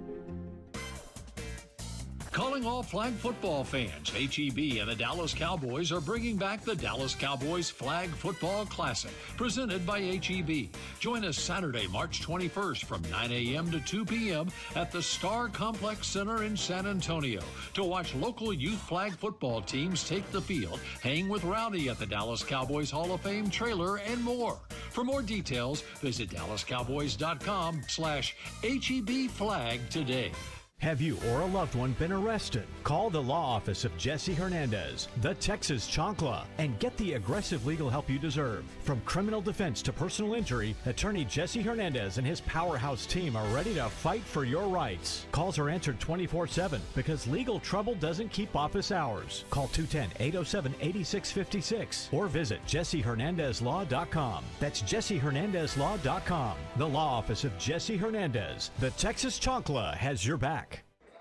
Calling all flag football fans, HEB and the Dallas Cowboys are bringing back the Dallas Cowboys Flag Football Classic, presented by HEB. Join us Saturday, March 21st from 9 a.m. to 2 p.m. at the Star Complex Center in San Antonio to watch local youth flag football teams take the field, hang with Rowdy at the Dallas Cowboys Hall of Fame trailer, and more. For more details, visit dallascowboys.com/HEB flag today.
Have you or a loved one been arrested? Call the law office of Jesse Hernandez, the Texas Chancla, and get the aggressive legal help you deserve. From criminal defense to personal injury, attorney Jesse Hernandez and his powerhouse team are ready to fight for your rights. Calls are answered 24/7 because legal trouble doesn't keep office hours. Call 210-807-8656 or visit jessehernandezlaw.com. That's jessehernandezlaw.com. The law office of Jesse Hernandez, the Texas Chancla, has your back.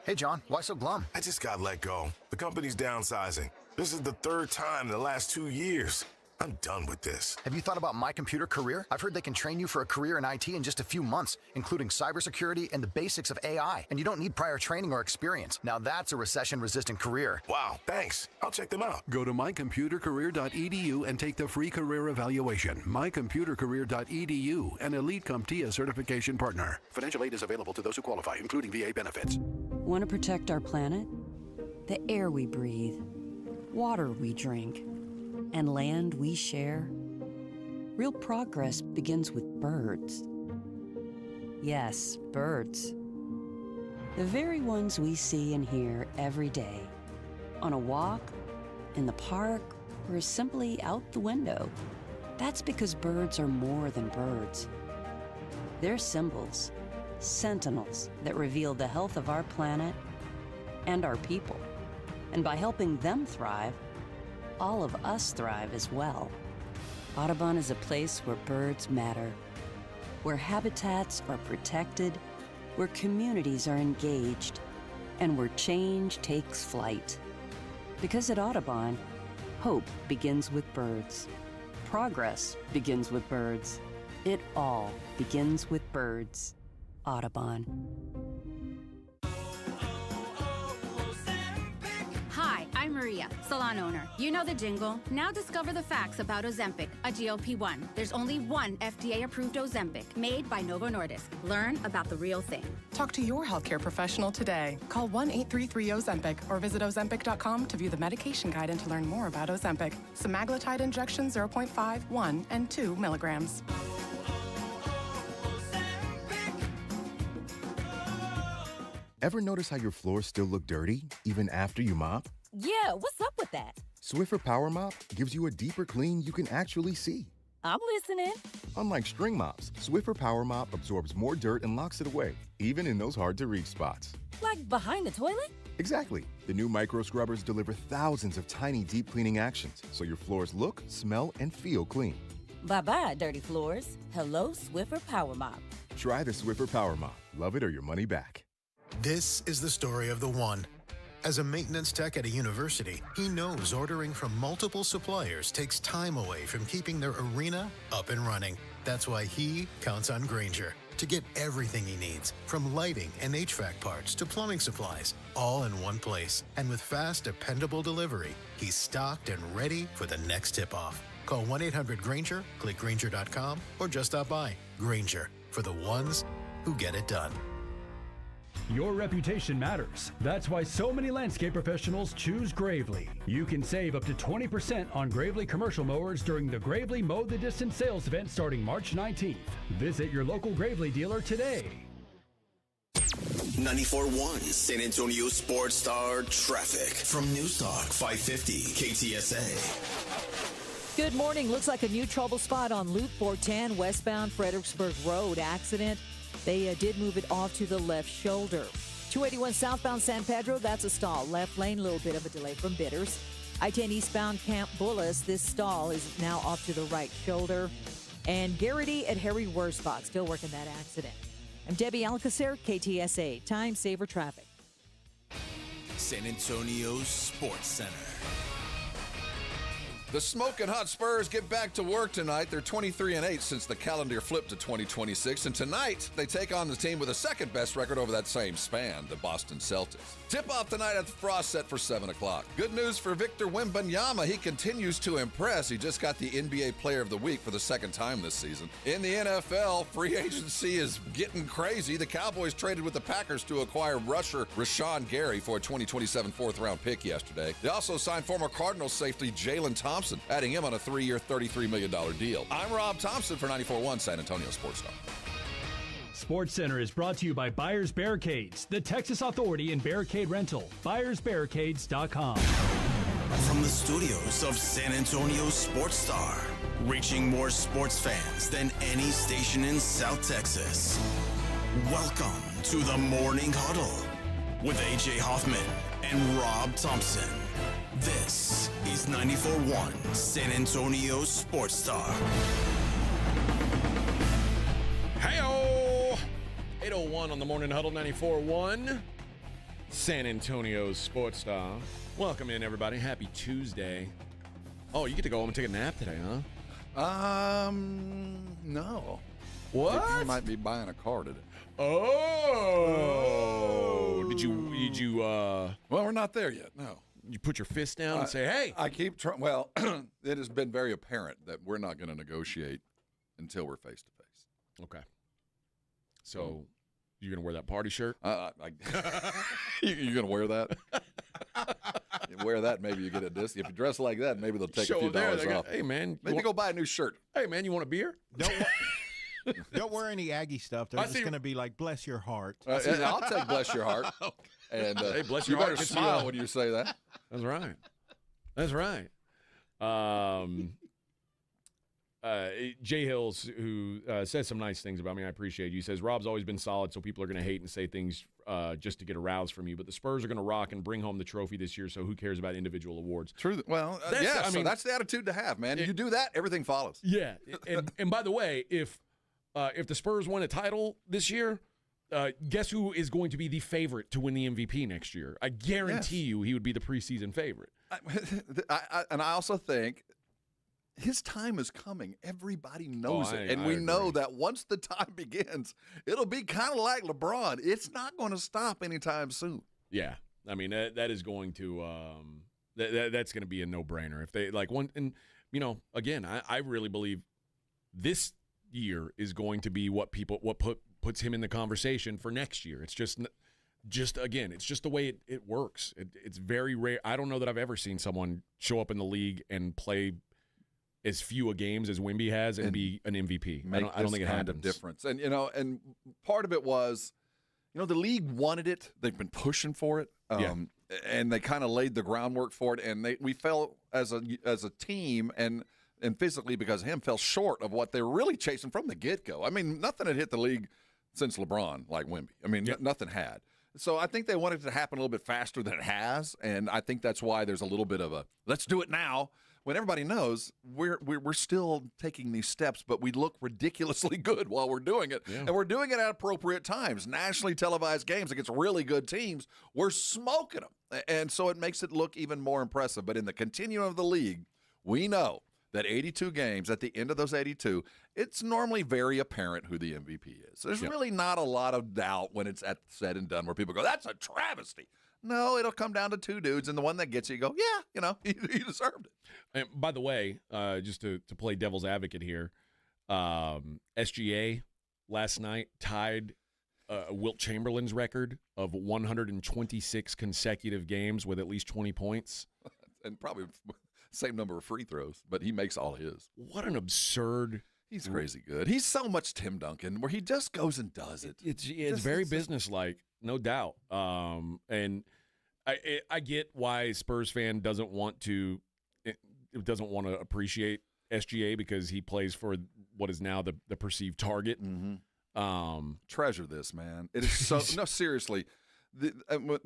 Hey, John, why so glum?
I just got let go. The company's downsizing. This is the 3rd time in the last 2 years. I'm done with this.
Have you thought about My Computer Career? I've heard they can train you for a career in IT in just a few months, including cybersecurity and the basics of AI. And you don't need prior training or experience. Now that's a recession-resistant career.
Wow, thanks. I'll check them out.
Go to mycomputercareer.edu and take the free career evaluation. Mycomputercareer.edu, an Elite CompTIA certification partner. Financial aid is available to those who qualify, including VA benefits.
Want to protect our planet? The air we breathe, water we drink, and land we share? Real progress begins with birds. Yes, birds. The very ones we see and hear every day. On a walk, in the park, or simply out the window. That's because birds are more than birds. They're symbols, sentinels that reveal the health of our planet and our people. And by helping them thrive, all of us thrive as well. Audubon is a place where birds matter, where habitats are protected, where communities are engaged, and where change takes flight. Because at Audubon, hope begins with birds. Progress begins with birds. It all begins with birds. Audubon.
Hi, I'm Maria, salon owner. You know the jingle. Now discover the facts about Ozempic, a GLP-1. There's only one FDA-approved Ozempic, made by Novo Nordisk. Learn about the real thing.
Talk to your healthcare professional today. Call 1-833-OZEMPIC or visit Ozempic.com to view the medication guide and to learn more about Ozempic. Semaglutide injection 0.5, 1, and 2 milligrams.
Ever notice how your floors still look dirty, even after you mop?
Yeah, what's up with that?
Swiffer Power Mop gives you a deeper clean you can actually see.
I'm listening.
Unlike string mops, Swiffer Power Mop absorbs more dirt and locks it away, even in those hard-to-reach spots.
Like behind the toilet?
Exactly. The new micro scrubbers deliver thousands of tiny deep cleaning actions, so your floors look, smell, and feel clean.
Bye-bye, dirty floors. Hello, Swiffer Power Mop.
Try the Swiffer Power Mop. Love it or your money back.
This is the story of the one. As a maintenance tech at a university, he knows ordering from multiple suppliers takes time away from keeping their arena up and running. That's why he counts on Grainger, to get everything he needs, from lighting and HVAC parts to plumbing supplies, all in one place. And with fast, dependable delivery, he's stocked and ready for the next tip-off. Call 1-800-GRAINGER, click Grainger.com, or just stop by. Grainger, for the ones who get it done.
Your reputation matters. That's why so many landscape professionals choose Gravely. You can save up to 20% on Gravely commercial mowers during the Gravely Mow the Distance sales event starting March 19th. Visit your local Gravely dealer today.
94.1 San Antonio Sports Star traffic from News Talk 550 KTSA.
Good morning. Looks like a new trouble spot on Loop 410 westbound Fredericksburg Road. Accident. They did move it off to the left shoulder. 281 southbound San Pedro, that's a stall. Left lane, a little bit of a delay from Bitters. I-10 eastbound Camp Bullis, this stall is now off to the right shoulder. And Garrity at Harry Wurzbach, still working that accident. I'm Debbie Alcacer, KTSA, Time Saver Traffic.
San Antonio Sports Center.
The Smoking Hot Spurs get back to work tonight. They're 23-8 since the calendar flipped to 2026. And tonight, they take on the team with the second best record over that same span, the Boston Celtics. Tip-off tonight at the Frost set for 7 o'clock. Good news for Victor Wembanyama. He continues to impress. He just got the NBA Player of the Week for the second time this season. In the NFL, free agency is getting crazy. The Cowboys traded with the Packers to acquire rusher Rashawn Gary for a 2027 fourth-round pick yesterday. They also signed former Cardinals safety Jalen Thompson, adding him on a 3-year, $33 million deal. I'm Rob Thompson for 94.1 San Antonio Sports Star.
Sports Center is brought to you by Buyers Barricades, the Texas Authority in Barricade Rental. BuyersBarricades.com.
From the studios of San Antonio Sports Star, reaching more sports fans than any station in South Texas. Welcome to the Morning Huddle with A.J. Hoffman and Rob Thompson. This is 94.1 San Antonio Sports Star.
Hey-o! 8:01 on the Morning Huddle, 94.1 San Antonio Sports Star. Welcome in, everybody. Happy Tuesday. Oh, you get to go home and take a nap today, huh?
No.
What?
You might be buying a car today.
Oh! Did you,
Well, we're not there yet, no.
You put your fist down and say, hey.
I keep trying. Well, it has been very apparent that we're not going to negotiate until we're face to face.
Okay. So you're going to wear that party shirt?
You're going to wear that? You wear that, maybe you get a discount. If you dress like that, maybe they'll take a few dollars off.
Hey, man.
Maybe go buy a new shirt.
Hey, man, you want a beer?
Don't wear any Aggie stuff. They're just going to be like, bless your heart.
I'll take bless your heart. And
hey, bless your
you
heart.
better smile when you say that.
That's right. That's right. Jay Hills, who says some nice things about me, I appreciate you. He says, Rob's always been solid, so people are going to hate and say things just to get aroused from you. But the Spurs are going to rock and bring home the trophy this year, so who cares about individual awards?
True. Well, so that's the attitude to have, man. You do that, everything follows.
Yeah. And by the way, if the Spurs win a title this year, guess who is going to be the favorite to win the MVP next year? I guarantee you he would be the preseason favorite.
And I also think his time is coming. Everybody knows it. And we know that once the time begins, it'll be kind of like LeBron. It's not going to stop anytime soon.
Yeah. I mean, that is going to that's going to be a no-brainer. If they like one, and again, I really believe this year is going to be what puts him in the conversation for next year. It's just again, it's just the way it works. It's very rare. I don't know that I've ever seen someone show up in the league and play as few a games as Wemby has and be an MVP. I don't think it happens.
Of difference. And and part of it was, the league wanted it. They've been pushing for it. And they kind of laid the groundwork for it. And we fell as a team and physically because of him fell short of what they were really chasing from the get-go. I mean, nothing had hit the league since LeBron like Wemby. I mean, nothing had. So I think they wanted it to happen a little bit faster than it has, and I think that's why there's a little bit of a let's do it now when everybody knows we're still taking these steps, but we look ridiculously good while we're doing it, and we're doing it at appropriate times. Nationally televised games against really good teams, we're smoking them, and so it makes it look even more impressive. But in the continuum of the league, we know that 82 games, at the end of those 82, it's normally very apparent who the MVP is. There's really not a lot of doubt when it's said and done where people go, that's a travesty. No, it'll come down to two dudes, and the one that gets you go, yeah, he deserved it.
And by the way, just to play devil's advocate here, SGA last night tied Wilt Chamberlain's record of 126 consecutive games with at least 20 points.
And probably same number of free throws, but he makes all his.
What an absurd.
He's crazy good. He's so much Tim Duncan where he just goes and does it.
It's very businesslike, no doubt. And I get why Spurs fan doesn't want to appreciate SGA because he plays for what is now the perceived target.
Treasure this, man. It is so no, seriously.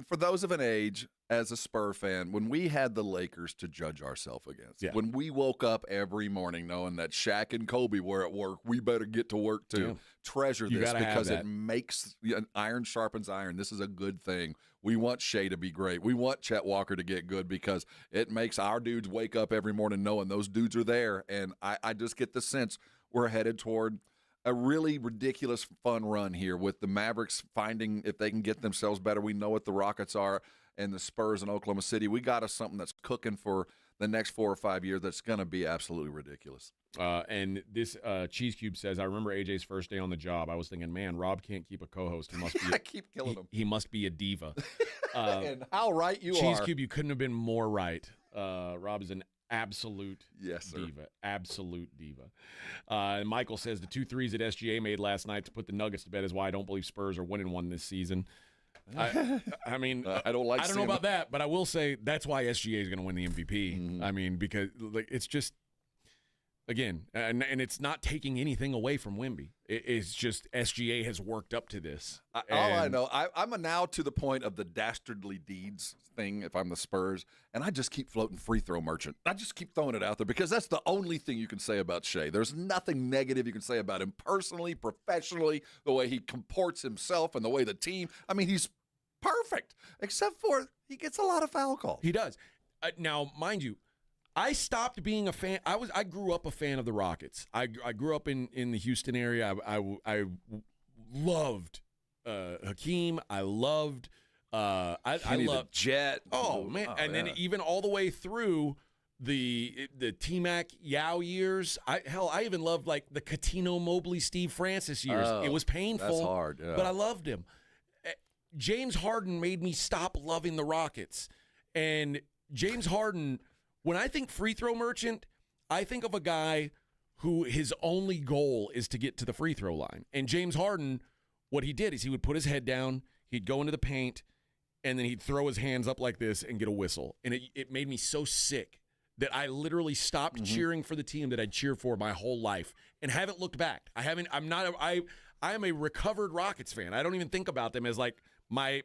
For those of an age as a Spur fan, when we had the Lakers to judge ourselves against, when we woke up every morning knowing that Shaq and Kobe were at work, we better get to work too.
Yeah.
Treasure this because it makes iron sharpens iron. This is a good thing. We want Shea to be great. We want Chet Walker to get good because it makes our dudes wake up every morning knowing those dudes are there. And I just get the sense we're headed toward a really ridiculous fun run here with the Mavericks finding if they can get themselves better. We know what the Rockets are and the Spurs in Oklahoma City. We got us something that's cooking for the next 4 or 5 years that's going to be absolutely ridiculous.
And this Cheese Cube says, I remember AJ's first day on the job. I was thinking, man, Rob can't keep a co-host. He must be
I keep killing him.
He must be a diva.
And how right you
Cheese
are.
Cube, you couldn't have been more right. Rob is an absolute
sir.
diva. Absolute diva. And Michael says the 2 threes that SGA made last night to put the Nuggets to bed is why I don't believe Spurs are winning one this season. I mean,
I don't
know about that, but I will say that's why SGA is going to win the MVP. I mean, because it's just, again, and it's not taking anything away from Wemby. It's just SGA has worked up to this.
All I know, I'm now to the point of the dastardly deeds thing if I'm the Spurs, and I just keep floating free throw merchant. I just keep throwing it out there because that's the only thing you can say about Shea. There's nothing negative you can say about him personally, professionally, the way he comports himself and the way the team. I mean, he's perfect, except for he gets a lot of foul calls.
He does. Now, mind you, I stopped being a fan. I grew up a fan of the Rockets. I grew up in the Houston area. I loved Hakeem. I loved I loved
Jet.
Oh man! And then even all the way through the T-Mac Yao years. I even loved like the Catino Mobley Steve Francis years. It was painful.
That's hard. Yeah.
But I loved him. James Harden made me stop loving the Rockets. And James Harden, when I think free throw merchant, I think of a guy who his only goal is to get to the free throw line. And James Harden, what he did is he would put his head down, he'd go into the paint, and then he'd throw his hands up like this and get a whistle. And it made me so sick that I literally stopped cheering for the team that I'd cheered for my whole life and haven't looked back. I am a recovered Rockets fan. I don't even think about them as like my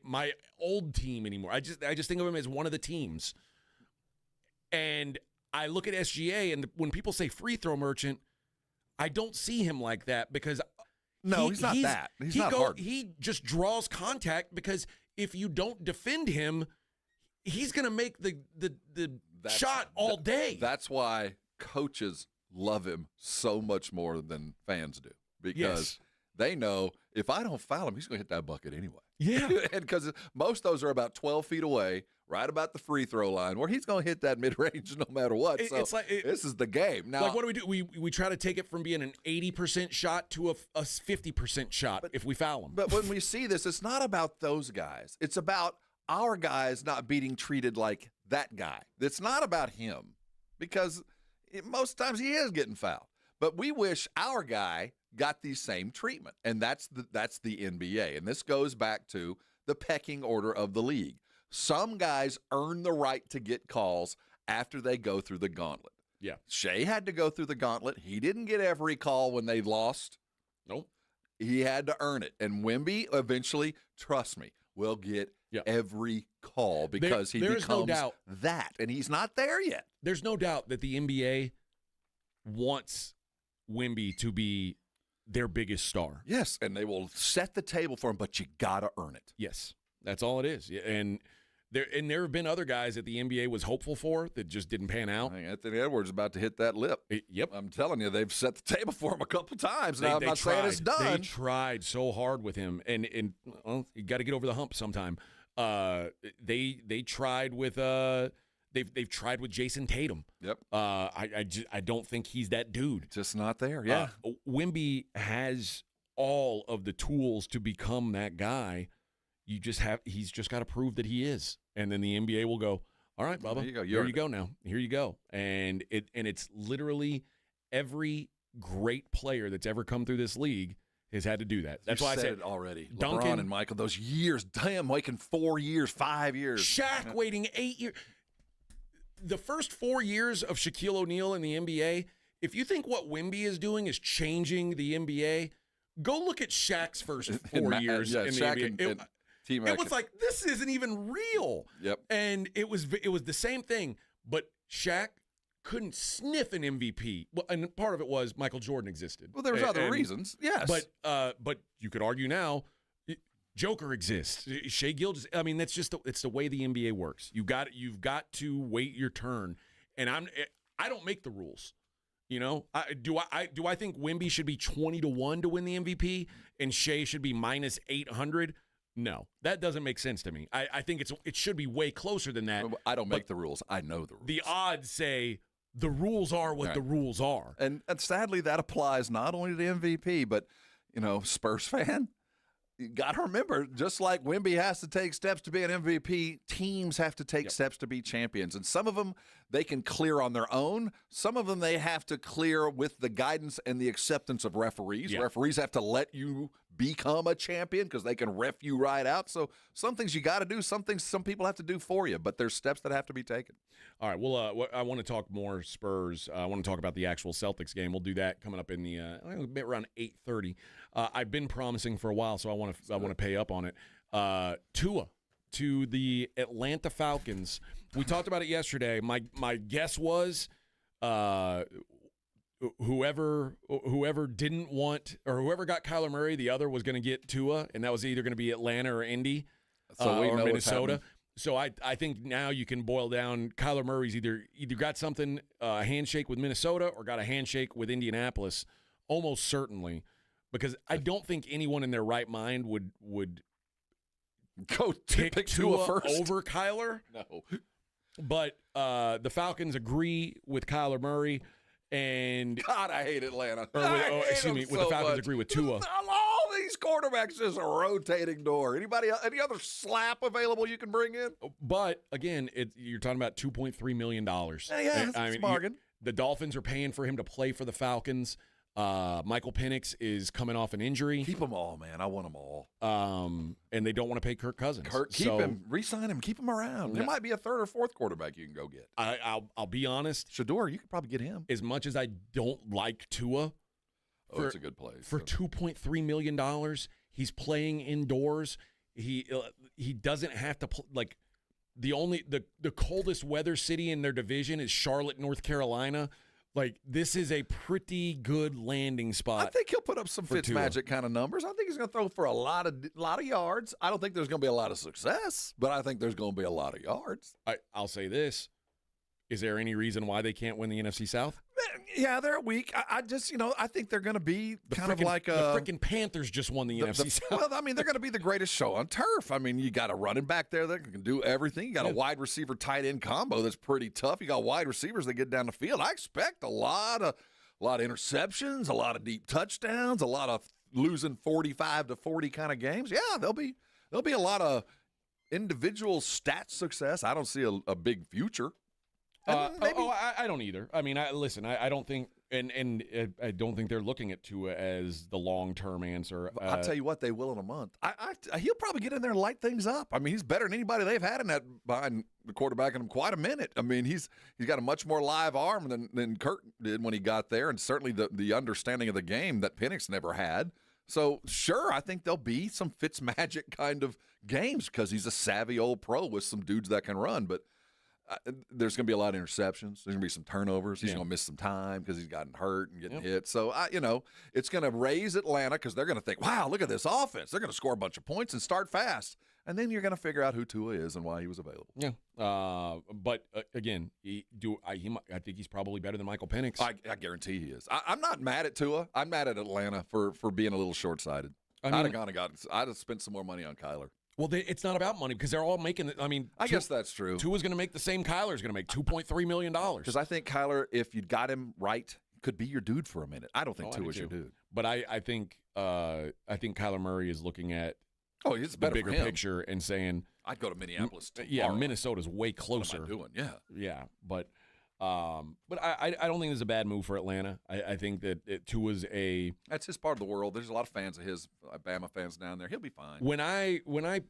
old team anymore. I just think of them as one of the teams. And I look at SGA, and when people say free throw merchant, I don't see him like that because
he's not that. He's not hard.
He just draws contact because if you don't defend him, he's going to make the shot all day.
That's why coaches love him so much more than fans do because they know if I don't foul him, he's going to hit that bucket anyway.
Yeah.
And because most of those are about 12 feet away, right about the free throw line, where he's going to hit that mid-range no matter what. It's like this is the game. Now,
like, what do? We try to take it from being an 80% shot to a 50% shot if we foul him.
But when we see this, it's not about those guys. It's about our guys not being treated like that guy. It's not about him because most times he is getting fouled. But we wish our guy got the same treatment, and that's the NBA. And this goes back to the pecking order of the league. Some guys earn the right to get calls after they go through the gauntlet.
Yeah.
Shea had to go through the gauntlet. He didn't get every call when they lost.
Nope.
He had to earn it. And Wemby eventually, trust me, will get every call because he becomes that. And he's not there yet.
There's no doubt that the NBA wants Wemby to be their biggest star.
Yes, and they will set the table for him, but you got to earn it.
Yes, that's all it is. And There have been other guys that the NBA was hopeful for that just didn't pan out.
I think Anthony Edwards is about to hit that lip.
Yep.
I'm telling you, they've set the table for him a couple times. Now, I'm not saying it's done.
They tried so hard with him, and well, you got to get over the hump sometime. They tried with they've tried with Jason Tatum.
Yep.
I don't think he's that dude.
Just not there. Yeah.
Wemby has all of the tools to become that guy. He's just got to prove that he is. And then the NBA will go, all right, Bubba, here you go now. Here you go. And it's literally every great player that's ever come through this league has had to do that. That's why I said
it already.
Duncan
LeBron and Michael, those years, damn, waiting 4 years, 5 years.
Shaq waiting 8 years. The first 4 years of Shaquille O'Neal in the NBA, if you think what Wemby is doing is changing the NBA, go look at Shaq's first 4 years in the NBA. It was like, this isn't even real.
Yep.
And it was the same thing, but Shaq couldn't sniff an MVP. Well, and part of it was Michael Jordan existed.
Well, there was other reasons, yes.
But you could argue now, Joker exists. Shai Gilgeous. I mean, that's just it's the way the NBA works. You've got to wait your turn, and I don't make the rules. You know, do I think Wemby should be 20-1 to win the MVP and Shai should be -800? No, that doesn't make sense to me. I think it should be way closer than that.
I don't make the rules. I know the rules.
The odds say the rules are what the rules are.
And sadly, that applies not only to the MVP, but, Spurs fan, you got to remember, just like Wemby has to take steps to be an MVP, teams have to take steps to be champions. And some of them they can clear on their own. Some of them they have to clear with the guidance and the acceptance of referees.
Yeah.
Referees have to let you become a champion because they can ref you right out. So some things you got to do, some things some people have to do for you, but there's steps that have to be taken.
All right, well, I want to talk more Spurs. I want to talk about the actual Celtics game. We'll do that coming up in the around 8:30. I've been promising for a while, so I want to pay up on it. Tua to the Atlanta Falcons. We talked about it yesterday. My guess was whoever didn't want or whoever got Kyler Murray, the other was going to get Tua, and that was either going to be Atlanta or Indy or Minnesota. So I think now you can boil down Kyler Murray's either got something, a handshake with Minnesota or got a handshake with Indianapolis, almost certainly, because I don't think anyone in their right mind would
go pick
Tua
first
over Kyler.
No.
But the Falcons agree with Kyler Murray, and
God, I hate Atlanta.
The Falcons agree with Tua.
All these quarterbacks is a rotating door. Any other slap available you can bring in?
But again, you're talking about $2.3 million.
Yeah, that's a bargain.
The Dolphins are paying for him to play for the Falcons. Michael Penix is coming off an injury.
Keep them all, man. I want them all.
And they don't want to pay Kirk Cousins.
Keep him, re-sign him, keep him around. There might be a third or fourth quarterback you can go get.
I'll be honest.
Shador, you could probably get him.
As much as I don't like Tua,
it's a good place.
For $2.3 million, he's playing indoors. He doesn't have to the coldest weather city in their division is Charlotte, North Carolina. Like, this is a pretty good landing spot.
I think he'll put up some Fitzmagic kind of numbers. I think he's going to throw for a lot of yards. I don't think there's going to be a lot of success, but I think there's going to be a lot of yards.
I'll say this. Is there any reason why they can't win the NFC South?
Yeah, they're weak. I just, I think they're going to be the
freaking Panthers just won the NFC South.
Well, I mean, they're going to be the greatest show on turf. I mean, you got a running back there that can do everything. You got a wide receiver tight end combo that's pretty tough. You got wide receivers that get down the field. I expect a lot of interceptions, a lot of deep touchdowns, a lot of losing 45-40 kind of games. Yeah, there'll be a lot of individual stat success. I don't see a big future.
I don't either. I mean, I don't think, and I don't think they're looking at Tua as the long-term answer.
I'll tell you what, they will in a month. He'll probably get in there and light things up. I mean, he's better than anybody they've had in that behind the quarterback in quite a minute. I mean, he's got a much more live arm than Kurt did when he got there, and certainly the understanding of the game that Penix never had. So, sure, I think there'll be some Fitzmagic kind of games because he's a savvy old pro with some dudes that can run, but there's going to be a lot of interceptions. There's going to be some turnovers. He's going to miss some time because he's gotten hurt and getting hit. So, it's going to raise Atlanta because they're going to think, wow, look at this offense. They're going to score a bunch of points and start fast. And then you're going to figure out who Tua is and why he was available.
Yeah. But again, I think he's probably better than Michael Penix.
I guarantee he is. I'm not mad at Tua. I'm mad at Atlanta for being a little short-sighted. I'd have spent some more money on Kyler.
Well, it's not about money because they're all making.
I guess that's true.
Tua's going to make the same. Kyler's going to make $2.3 million.
Because I think Kyler, if you got him right, could be your dude for a minute. I don't think Tua's your dude.
But I think Kyler Murray is looking at
it's
the bigger picture and saying,
I'd go to Minneapolis tomorrow.
Yeah, Minnesota's way closer.
What am I doing?
Yeah, but I don't think it's a bad move for Atlanta. I think that Tua's
that's his part of the world. There's a lot of fans of his, Bama fans down there. He'll be fine.
When I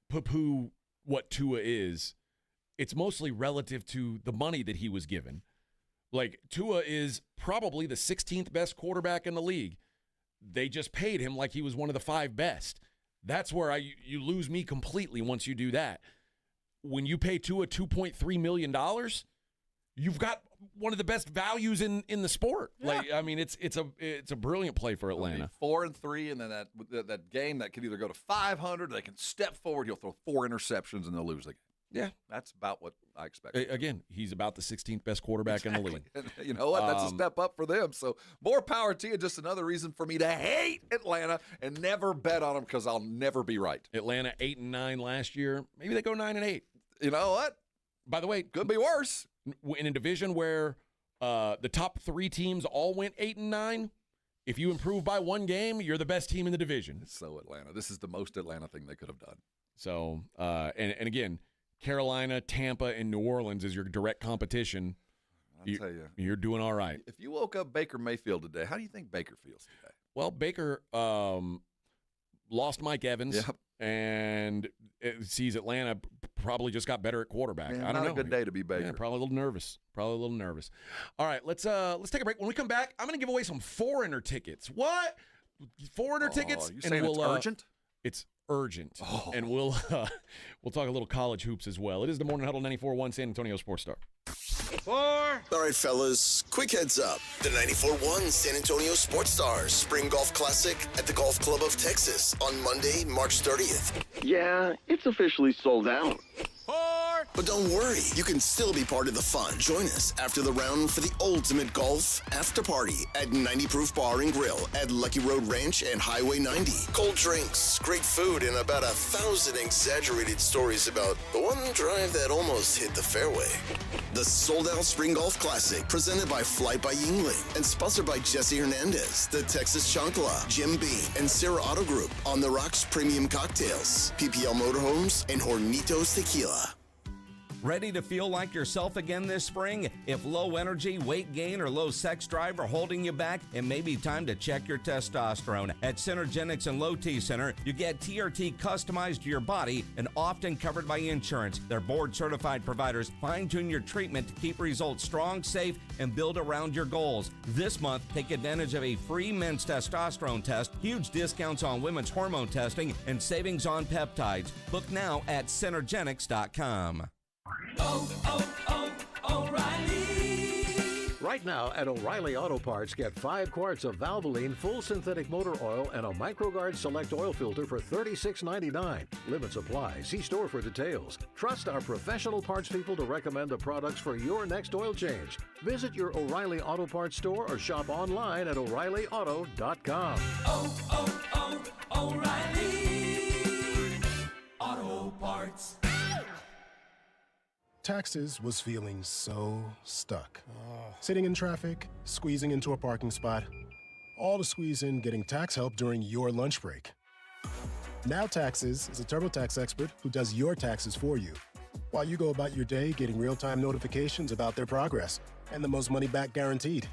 poo-poo what Tua is, it's mostly relative to the money that he was given. Like, Tua is probably the 16th best quarterback in the league. They just paid him like he was one of the 5 best. That's where you lose me completely once you do that. When you pay Tua $2.3 million, you've got one of the best values in the sport.
Yeah.
It's a brilliant play for Atlanta.
4-3, and then that game that could either go to 500, they can step forward. He'll throw 4 interceptions, and they'll lose the game.
Yeah,
that's about what I expect.
Again, he's about the 16th best quarterback in the league.
You know what? That's a step up for them. So more power to you. Just another reason for me to hate Atlanta and never bet on them because I'll never be right.
Atlanta 8-9 last year. Maybe they go 9-8.
You know what?
By the way,
could be worse.
In a division where the top 3 teams all went 8-9, if you improve by 1 game, you're the best team in the division.
So Atlanta. This is the most Atlanta thing they could have done.
So, and again, Carolina, Tampa, and New Orleans is your direct competition.
I'll tell you.
You're doing all right.
If you woke up Baker Mayfield today, how do you think Baker feels today?
Well, Baker lost Mike Evans and sees Atlanta probably just got better at quarterback. I don't know.
Not a good day to be Baker.
Yeah, probably a little nervous. All right, let's take a break. When we come back, I'm going to give away some foreigner tickets. What? Foreigner tickets?
You saying it's urgent?
It's urgent. And we'll talk a little college hoops as well. It is the Morning Huddle 94.1 San Antonio Sports Star.
4. All right, fellas, quick heads up. The 94.1 San Antonio Sports Stars Spring Golf Classic at the Golf Club of Texas on Monday, March 30th.
Yeah, it's officially sold out.
4. But don't worry, you can still be part of the fun. Join us after the round for the ultimate golf after party at 90 Proof Bar and Grill at Lucky Road Ranch and Highway 90. Cold drinks, great food, and about 1,000 exaggerated stories about the one drive that almost hit the fairway. The sold-out Spring Golf Classic, presented by Flight by Yingling and sponsored by Jesse Hernandez, the Texas Chancla, Jim Beam, and Sarah Auto Group, On the Rocks Premium Cocktails, PPL Motorhomes, and Hornitos Tequila.
Ready to feel like yourself again this spring? If low energy, weight gain, or low sex drive are holding you back, it may be time to check your testosterone. At Synergenics and Low T Center, you get TRT customized to your body and often covered by insurance. Their board-certified providers fine-tune your treatment to keep results strong, safe, and build around your goals. This month, take advantage of a free men's testosterone test, huge discounts on women's hormone testing, and savings on peptides. Book now at Synergenics.com.
O'Reilly. Right now at O'Reilly Auto Parts, get 5 quarts of Valvoline full synthetic motor oil and a MicroGuard Select oil filter for $36.99. Limits apply. See store for details. Trust our professional parts people to recommend the products for your next oil change. Visit your O'Reilly Auto Parts store or shop online at O'ReillyAuto.com.
O'Reilly Auto Parts.
Taxes was feeling so stuck. Sitting in traffic, squeezing into a parking spot, all to squeeze in getting tax help during your lunch break. Now Taxes is a TurboTax expert who does your taxes for you, while you go about your day getting real-time notifications about their progress and the most money back guaranteed.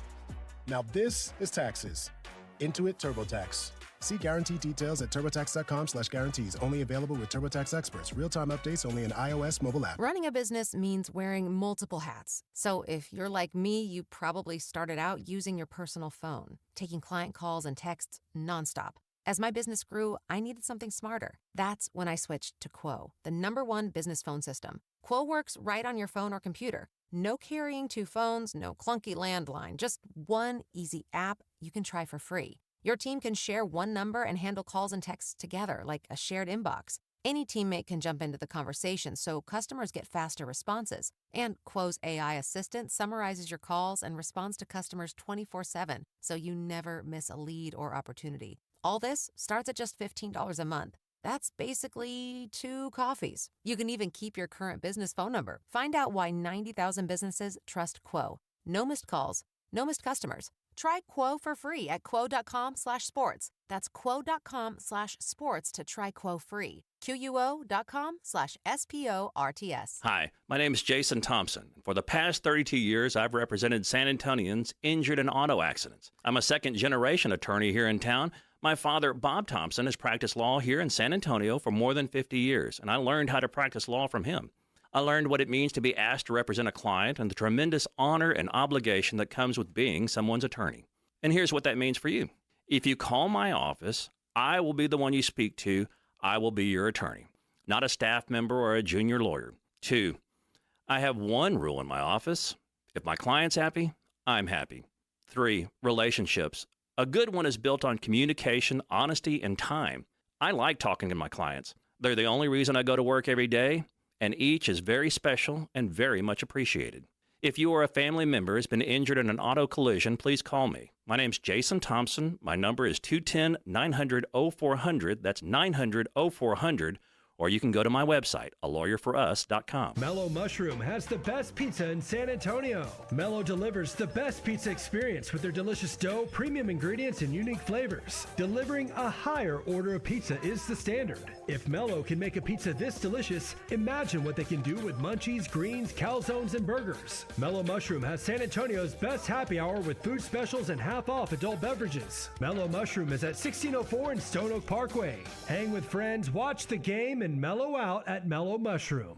Now this is Taxes. Intuit TurboTax. See guarantee details at TurboTax.com/guarantees. Only available with TurboTax experts. Real-time updates only in iOS mobile app.
Running a business means wearing multiple hats. So if you're like me, you probably started out using your personal phone, taking client calls and texts nonstop. As my business grew, I needed something smarter. That's when I switched to Quo, the #1 business phone system. Quo works right on your phone or computer. No carrying 2 phones, no clunky landline, just one easy app you can try for free. Your team can share one number and handle calls and texts together like a shared inbox. Any teammate can jump into the conversation so customers get faster responses. And Quo's AI assistant summarizes your calls and responds to customers 24/7, so you never miss a lead or opportunity. All this starts at just $15 a month. That's basically 2 coffees. You can even keep your current business phone number. Find out why 90,000 businesses trust Quo. No missed calls, no missed customers. Try Quo for free at quo.com/sports. That's quo.com/sports to try Quo free. QUO.com/SPORTS.
Hi, my name is Jason Thompson. For the past 32 years, I've represented San Antonians injured in auto accidents. I'm a second-generation attorney here in town. My father, Bob Thompson, has practiced law here in San Antonio for more than 50 years, and I learned how to practice law from him. I learned what it means to be asked to represent a client and the tremendous honor and obligation that comes with being someone's attorney. And here's what that means for you. If you call my office, I will be the one you speak to. I will be your attorney, not a staff member or a junior lawyer. 2, I have one rule in my office. If my client's happy, I'm happy. 3, relationships. A good one is built on communication, honesty, and time. I like talking to my clients. They're the only reason I go to work every day, and each is very special and very much appreciated. If you or a family member has been injured in an auto collision, please call me. My name's Jason Thompson. My number is 210-900-0400. That's 900-0400. Or you can go to my website, alawyerforus.com.
Mellow Mushroom has the best pizza in San Antonio. Mellow delivers the best pizza experience with their delicious dough, premium ingredients, and unique flavors. Delivering a higher order of pizza is the standard. If Mellow can make a pizza this delicious, imagine what they can do with munchies, greens, calzones, and burgers. Mellow Mushroom has San Antonio's best happy hour with food specials and half-off adult beverages. Mellow Mushroom is at 1604 in Stone Oak Parkway. Hang with friends, watch the game, and mellow out at Mellow Mushroom.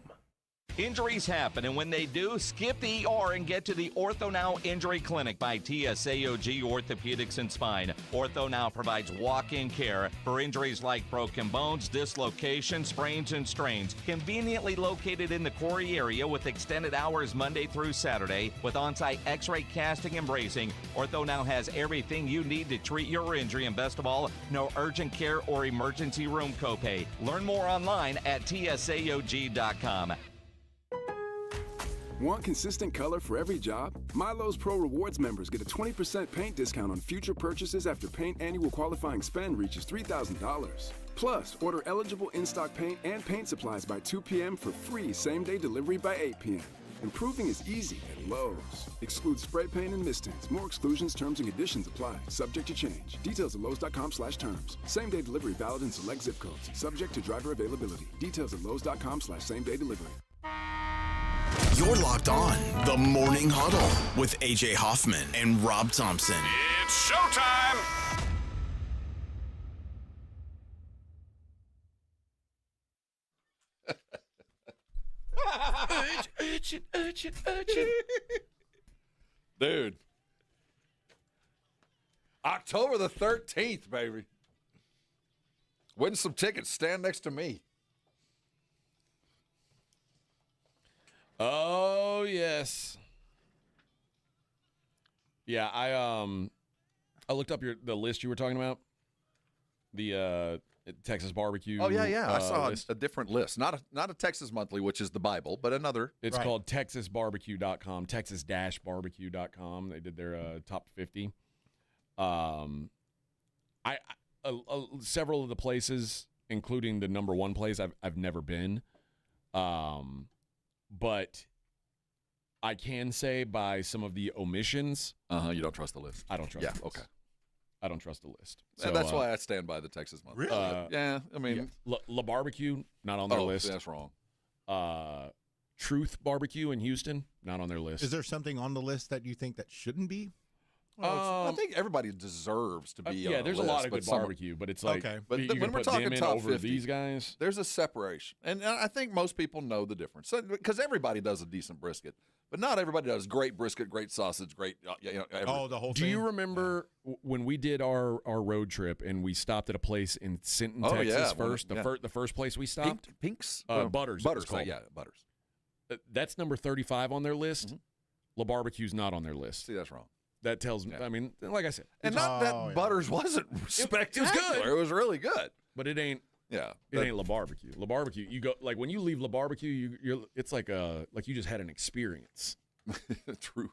Injuries happen, and when they do, skip the ER and get to the Ortho Now Injury Clinic by TSAOG Orthopedics and Spine. Ortho Now provides walk-in care for injuries like broken bones, dislocations, sprains, and strains. Conveniently located in the Quarry area with extended hours Monday through Saturday with on-site x-ray casting and bracing, Ortho Now has everything you need to treat your injury, and best of all, no urgent care or emergency room copay. Learn more online at tsaog.com.
Want consistent color for every job? Milo's Pro Rewards members get a 20% paint discount on future purchases after paint annual qualifying spend reaches $3,000. Plus, order eligible in-stock paint and paint supplies by 2 p.m. for free same-day delivery by 8 p.m. Improving is easy at Lowe's. Excludes spray paint and mist tints. More exclusions, terms, and conditions apply. Subject to change. Details at Lowes.com/terms. Same-day delivery valid in select zip codes. Subject to driver availability. Details at Lowes.com/same-day delivery.
You're locked on The Morning Huddle with AJ Hoffman and Rob Thompson.
It's showtime!
Urgent.
Dude. October the 13th, baby. Win some tickets. Stand next to me.
Oh, yes. Yeah, I looked up the list you were talking about. The Texas barbecue.
Oh, yeah. I saw
list.
a different list. Not a Texas Monthly, which is the Bible, but another.
It's called TexasBarbecue.com, Texas-barbecue.com. They did their top 50. Several of the places, including the number one place, I've never been. But I can say by some of the omissions.
You don't trust the list.
I don't trust the list.
Okay.
I don't trust the list.
So, that's why I stand by the Texas Monthly.
Really?
Yeah, I mean.
La Barbecue, not on their list.
That's wrong.
Truth Barbecue in Houston, not on their list.
Is there something on the list that you think that shouldn't be?
I think everybody deserves to be on the
there's
list,
a lot of good barbecue, but it's like,
okay.
But when we're talking top 50,
these guys,
there's a separation. And I think most people know the difference. Because everybody does a decent brisket, but not everybody does great brisket, great sausage, great,
the whole thing.
Do you remember when we did our road trip and we stopped at a place in Sinton, Texas first? The first place we stopped?
Pink's?
Butters.
Butters,
called.
yeah, Butters.
That's number 35 on their list. La Barbecue's not on their list.
See, that's wrong.
That tells me, I mean, like I said.
And not that Butters wasn't spectacular.
It was good.
It was really good.
But it ain't.
Yeah.
It ain't La Barbecue. La Barbecue, you go, like when you leave La Barbecue, it's like you just had an experience.
True.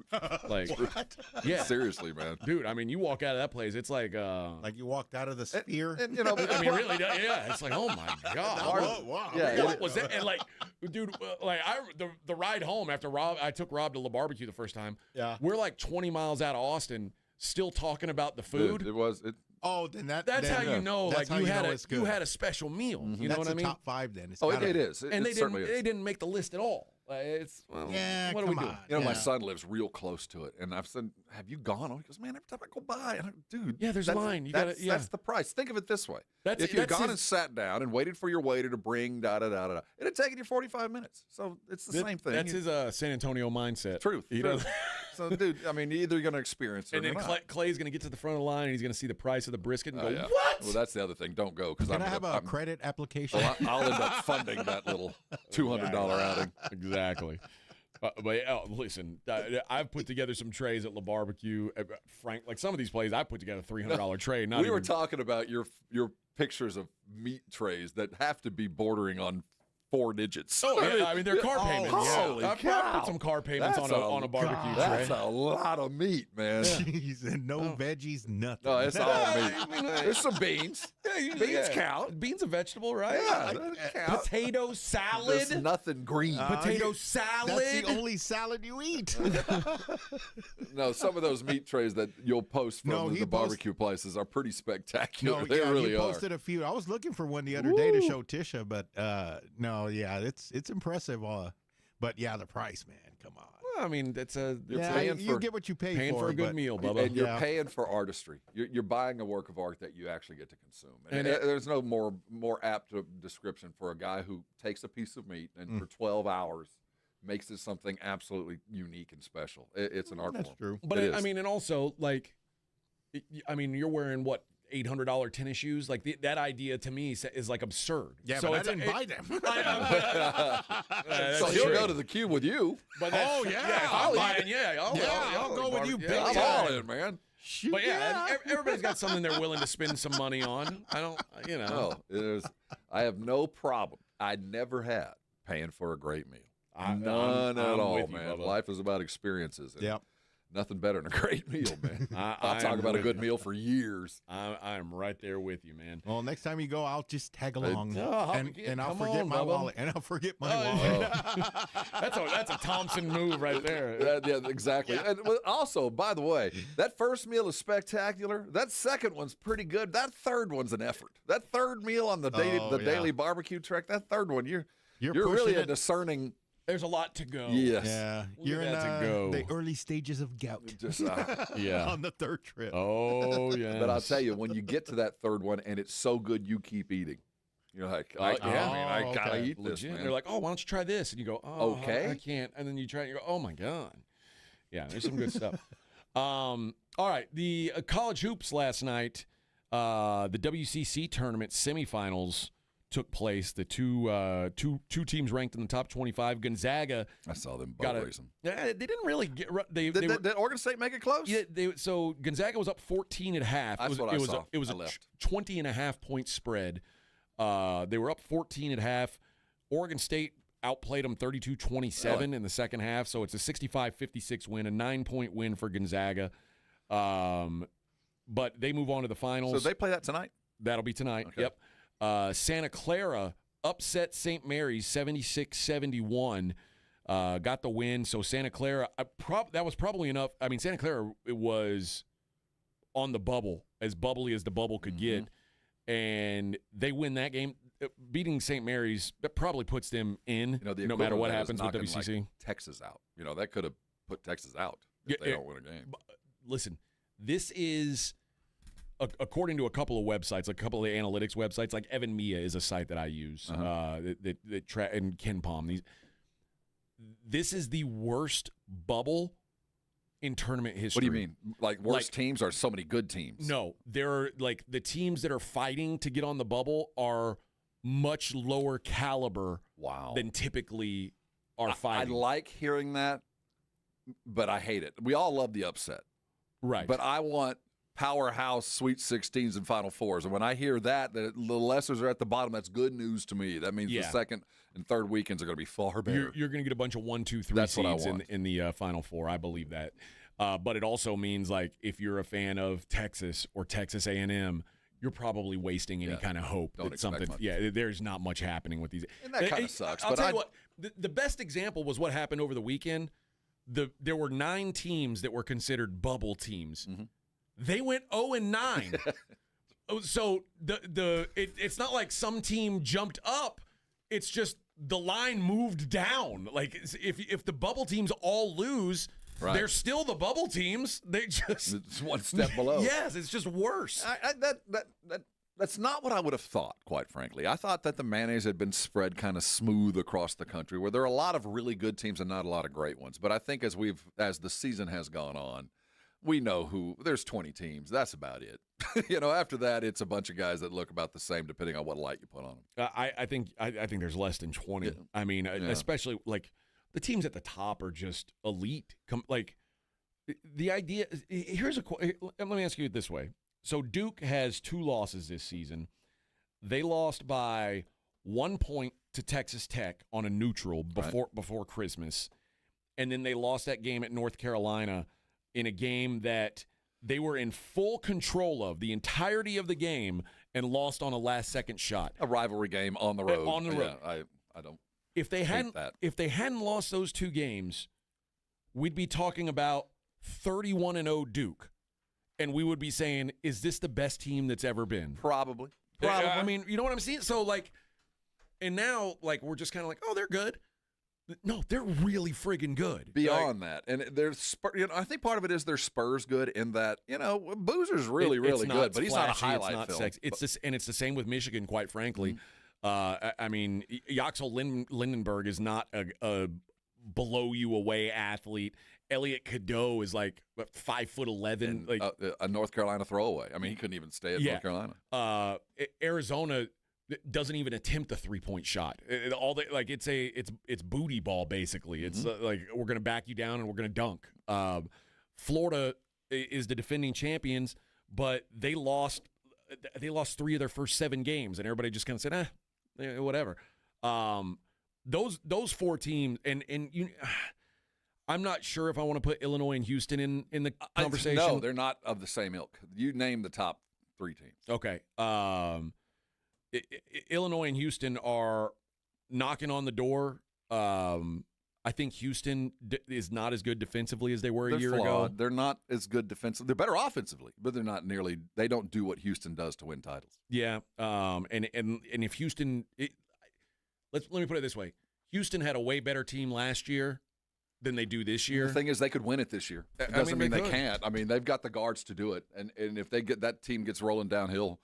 Like,
what?
Yeah.
Seriously, man.
Dude, I mean, you walk out of that place, it's like
you walked out of the sphere.
And you know,
I mean, really, yeah. It's like, oh my God.
Wow.
Yeah.
What was that? And like, dude, the ride home after I took Rob to La Barbecue the first time.
Yeah.
We're like 20 miles out of Austin, still talking about the food.
Dude,
Oh, then
that's how you know,
that's
like
how
you had a special meal. You know
that's
what I mean?
Top 5 then. It's
it is.
And
it certainly is.
they didn't make the list at all. It's
yeah.
What are we doing?
You know, my son lives real close to it, and I've said, "Have you gone?" He goes, "Man, every time I go by, and dude,
yeah, there's a line.
That's the price. Think of it this way: if you'd gone and sat down and waited for your waiter to bring it'd have taken you 45 minutes. So it's the same thing.
That's his San Antonio mindset.
Truth. So, dude, I mean, either you're going to experience it,
and then Clay's going to get to the front of the line, and he's going to see the price of the brisket and go,
yeah.
"What?"
Well, that's the other thing. Don't go because
Can I have a credit application?
Well, I'll end up funding that little $200 outing.
Exactly. Listen, I've put together some trays at La Barbecue. Frank, like some of these plays, I put together a $300 tray.
We were talking about your pictures of meat trays that have to be bordering on 4 digits.
Oh, yeah, I mean, they're car payments.
Holy
I've put some car payments on a barbecue tray.
That's a lot of meat, man.
Jeez, and no veggies, nothing.
No, it's all meat. There's some beans. Beans count.
Beans a vegetable, right?
Yeah,
potato salad.
There's nothing green.
Potato salad.
That's the only salad you eat.
No, some of those meat trays that you'll post from the barbecue places are pretty spectacular.
No,
they really
he posted a few. I was looking for one the other day to show Tisha, but no, yeah, it's impressive. But yeah, the price, man, come on.
Well, I mean, that's
you get what you pay
paying for a good meal, Bubba.
And you're paying for artistry. You're buying a work of art that you actually get to consume. And there's no more apt description for a guy who takes a piece of meat and for 12 hours makes it something absolutely unique and special. It's an art form.
That's true.
But I mean, and also like, I mean, you're wearing what? $800 tennis shoes, like that idea to me is like absurd.
Yeah,
so
but I didn't buy them.
So he'll go to the queue with you.
But I'll
go with you, big
I'm all in, man.
But everybody's got something they're willing to spend some money on. I don't,
No, I have no problem. I never had paying for a great meal. None at all, man. Life is about experiences.
Yep.
Nothing better than a great meal, man. I'll talk about a good meal for years.
I am right there with you, man.
Well, next time you go, I'll just tag along, and I'll
come
forget
on,
my
Bubba.
wallet. And I'll forget my wallet.
That's a Thompson move right there.
Yeah, exactly. Yeah. And also, by the way, that first meal is spectacular. That second one's pretty good. That third one's an effort. That third meal on the daily barbecue trek. That third one, you're really a discerning.
There's a lot to go.
Yes.
Yeah. You're in the early stages of gout.
Just,
on the third trip.
Oh, yeah.
But I'll tell you, when you get to that third one and it's so good, you keep eating. You're like, I gotta eat this, man.
They're like, oh, why don't you try this? And you go, oh,
okay.
I can't. And then you try it and you go, oh, my God. Yeah, there's some good stuff. All right. The college hoops last night, the WCC tournament semifinals took place. The two teams ranked in the top 25. Gonzaga.
I saw them boat racing.
Yeah, they didn't really get.
Did Oregon State make it close?
Yeah. So Gonzaga was up 14 at half.
That's what I saw.
It was a 20.5 point spread. They were up 14 at half. Oregon State outplayed them 32-27 in the second half. So it's a 65-56 win, a 9-point win for Gonzaga. But they move on to the finals.
So they play that tonight?
That'll be tonight.
Okay.
Yep. Santa Clara upset St. Mary's 76-71, got the win. So Santa Clara, that was probably enough. I mean, Santa Clara, it was on the bubble, as bubbly as the bubble could get, and they win that game. Beating St. Mary's, that probably puts them in, no matter what happens with WCC.
Like Texas out. That could have put Texas out if they don't win a game.
Listen, this is... According to a couple of websites, like a couple of the analytics websites, like Evan Mia is a site that I use, and Ken Palm. This is the worst bubble in tournament history.
What do you mean? Like worst teams are so many good teams?
No, there are like the teams that are fighting to get on the bubble are much lower caliber than typically are fighting.
I like hearing that, but I hate it. We all love the upset.
Right.
But I want powerhouse Sweet 16s and Final Fours. And when I hear that the lessers are at the bottom, that's good news to me. That means the second and third weekends are going to be far better.
You're going to get a bunch of 1, 2, 3
That's
seeds in the Final Four. I believe that. But it also means, like, if you're a fan of Texas or Texas A&M, you're probably wasting any kind of hope that something.
Much.
Yeah, there's not much happening with these.
And that kind of sucks.
I'll tell you what. The best example was what happened over the weekend. There were 9 teams that were considered bubble teams.
Mm-hmm.
They went 0-9. So it's not like some team jumped up. It's just the line moved down. Like, if the bubble teams all lose. Right. They're still the bubble teams. They just
it's one step below.
Yes, it's just worse.
That's not what I would have thought, quite frankly. I thought that the mayonnaise had been spread kind of smooth across the country, where there are a lot of really good teams and not a lot of great ones. But I think as the season has gone on, we know there's 20 teams. That's about it. After that, it's a bunch of guys that look about the same, depending on what light you put on them.
I think there's less than 20. Yeah. I mean, especially like. The teams at the top are just elite. Like, the idea – let me ask you it this way. So Duke has 2 losses this season. They lost by 1 point to Texas Tech on a neutral before Christmas. And then they lost that game at North Carolina in a game that they were in full control of the entirety of the game and lost on a last-second shot.
A rivalry game on the road.
On the road.
Yeah, I don't –
If they hadn't lost those 2 games, we'd be talking about 31-0 Duke, and we would be saying, "Is this the best team that's ever been?"
Probably.
I mean, you know what I'm saying? So and now we're just kind of like, "Oh, they're good." No, they're really friggin' good.
Beyond that, and there's I think part of it is their Spurs good in that Boozer's really good, but he's not a highlight film.
Sexy. It's the same with Michigan, quite frankly. Mm-hmm. I mean, Yaxel Lindenberg is not a below-you-away athlete. Elliot Cadeau is like 5'11", like
a North Carolina throwaway. I mean, he couldn't even stay at North Carolina.
Arizona doesn't even attempt a 3-point shot. It's booty ball basically.
Mm-hmm.
It's like we're going to back you down and we're going to dunk. Florida is the defending champions, but they lost 3 of their first 7 games, and everybody just kind of said, whatever. Those 4 teams, and I'm not sure if I want to put Illinois and Houston in the conversation.
No, they're not of the same ilk. You name the top 3 teams.
Okay. Illinois and Houston are knocking on the door. I think Houston is not as good defensively as they were a year ago.
They're not as good defensively. They're better offensively, but they're not nearly. They don't do what Houston does to win titles.
Yeah. And if Houston, let me put it this way: Houston had a way better team last year than they do this year.
The thing is, they could win it this year. It doesn't mean they can't. I mean, they've got the guards to do it, and if that team gets rolling downhill.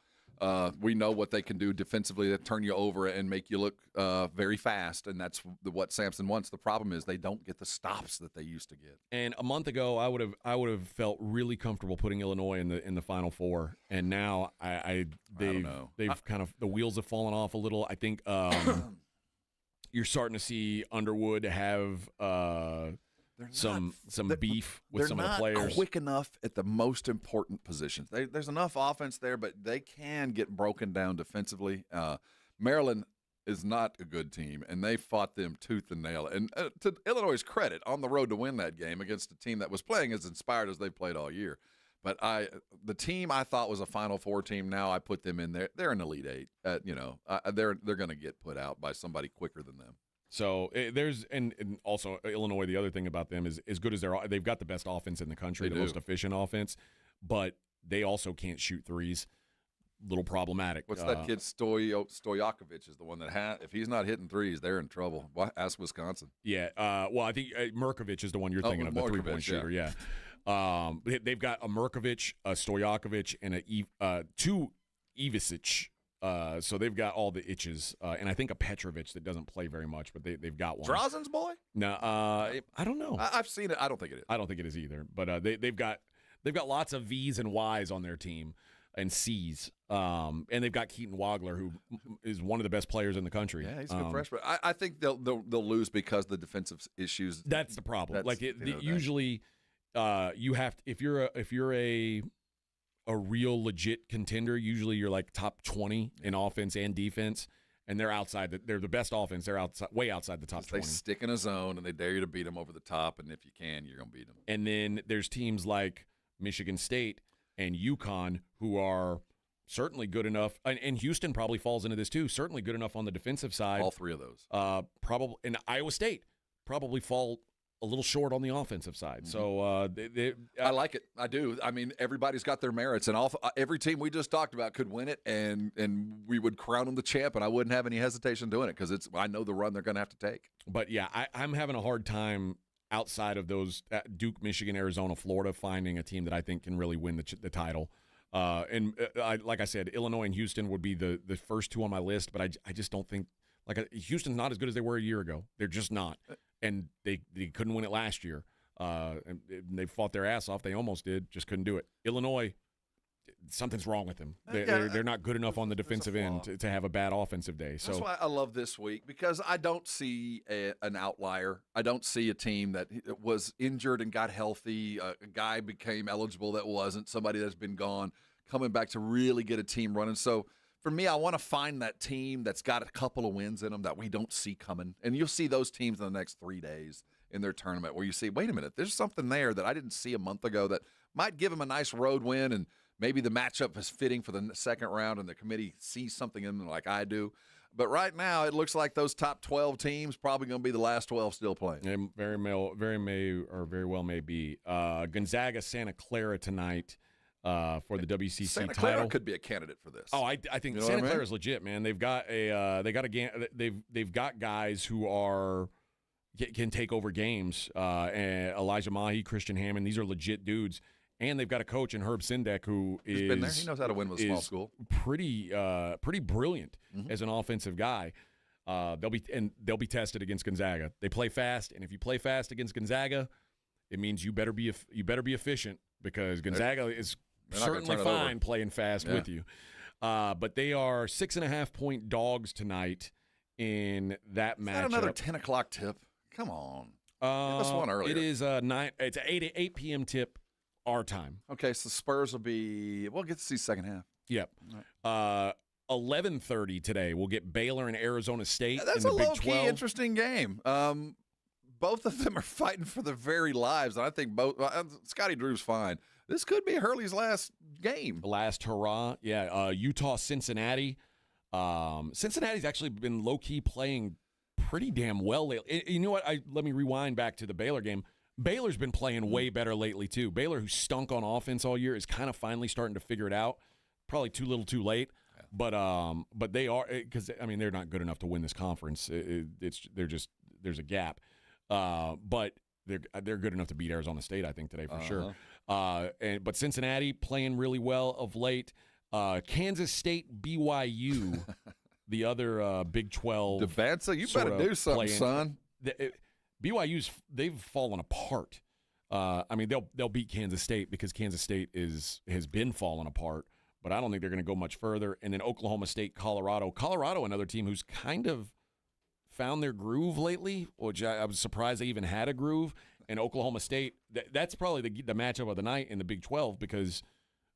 We know what they can do defensively to turn you over and make you look very fast, and that's what Sampson wants. The problem is they don't get the stops that they used to get.
And a month ago, I would have felt really comfortable putting Illinois in the Final Four, and now they've kind of the wheels have fallen off a little. I think you're starting to see Underwood have some beef with some of the players.
They're not quick enough at the most important positions. There's enough offense there, but they can get broken down defensively. Maryland is not a good team, and they fought them tooth and nail. And to Illinois' credit, on the road to win that game against a team that was playing as inspired as they've played all year. But the team I thought was a Final Four team, now I put them in there. They're an Elite Eight. They're going to get put out by somebody quicker than them.
So there's and also Illinois. The other thing about them is as good as they've got the best offense in the country, the most efficient offense, but they also can't shoot threes. Little problematic.
What's that kid Stojakovic is the one that if he's not hitting threes, they're in trouble. Ask Wisconsin.
Yeah. Well, I think Merkovich is the one you're thinking of, the 3-point shooter. Yeah. They've got a Merkovich, a Stojakovic, and two Ivisic. So they've got all the itches, and I think a Petrovic that doesn't play very much, but they've got one.
Drazen's boy?
No, I don't know.
I've seen it. I don't think it is.
I don't think it is either. But they've got lots of V's and Y's on their team. and C's. And they've got Keaton Wagler, who is one of the best players in the country.
Yeah, he's a good freshman. I think they'll lose because of the defensive issues.
That's the problem. Usually, you have to, if you're a real legit contender, usually you're like top 20 in offense and defense, and they're outside. They're the best offense. They're way outside the top 20.
They stick in a zone and they dare you to beat them over the top, and if you can, you're gonna beat them.
And then there's teams like Michigan State and UConn who are certainly good enough, and Houston probably falls into this too. Certainly good enough on the defensive side.
All three of those.
Probably, and Iowa State probably fall a little short on the offensive side.
Mm-hmm. So I like it. I do. I mean, everybody's got their merits, and every team we just talked about could win it, and we would crown them the champ, and I wouldn't have any hesitation doing it because I know the run they're going to have to take.
But yeah, I'm having a hard time outside of those Duke, Michigan, Arizona, Florida, finding a team that I think can really win the title. Like I said, Illinois and Houston would be the first two on my list, but I just don't think Houston's not as good as they were a year ago. They're just not. And they couldn't win it last year. And they fought their ass off. They almost did, just couldn't do it. Illinois, something's wrong with them. They're not good enough on the defensive end to have a bad offensive day. So
that's why I love this week, because I don't see an outlier. I don't see a team that was injured and got healthy. A guy became eligible that wasn't. Somebody that's been gone coming back to really get a team running. So for me, I want to find that team that's got a couple of wins in them that we don't see coming. And you'll see those teams in the next 3 days in their tournament where you see, wait a minute, there's something there that I didn't see a month ago that might give them a nice road win, and maybe the matchup is fitting for the second round and the committee sees something in them like I do. But right now, it looks like those top 12 teams probably going to be the last 12 still playing.
And very well may be. Gonzaga, Santa Clara tonight. For the WCC
Santa
title,
Clara could be a candidate for this.
Oh, I think
you know
Santa Clara is legit, man. They've got they've got guys who can take over games. And Elijah Mahi, Christian Hammond, these are legit dudes, and they've got a coach in Herb Sendek who
He's been there. He knows how to win with a small school.
Pretty brilliant as an offensive guy. They'll be tested against Gonzaga. They play fast, and if you play fast against Gonzaga, it means you better be efficient, because Gonzaga is certainly fine playing fast with you. But they are 6.5-point dogs tonight in that matchup.
Is that another 10 o'clock tip? Come on. Give us one earlier.
It is 9. It's an 8 p.m. tip our time.
Okay, so Spurs will be – we'll get to see second half.
Yep. Right. 11:30 today. We'll get Baylor and Arizona State
That's
in the Big 12.
That's a low-key interesting game. Both of them are fighting for their very lives, and I think Scotty Drew's fine. This could be Hurley's last game.
Last hurrah. Yeah, Utah, Cincinnati. Cincinnati's actually been low-key playing pretty damn well lately. You know what? Let me rewind back to the Baylor game. Baylor's been playing way better lately, too. Baylor, who stunk on offense all year, is kind of finally starting to figure it out. Probably too little too late. Yeah. But they are, because, I mean, they're not good enough to win this conference. There's a gap. But they're good enough to beat Arizona State, I think, today for sure. But Cincinnati playing really well of late. Kansas State, BYU, the other Big 12.
Devanza, you better do something, son.
They've fallen apart. I mean, they'll beat Kansas State because Kansas State has been falling apart. But I don't think they're going to go much further. And then Oklahoma State, Colorado. Colorado, another team who's kind of found their groove lately, which I was surprised they even had a groove. And Oklahoma State, that's probably the matchup of the night in the Big 12 because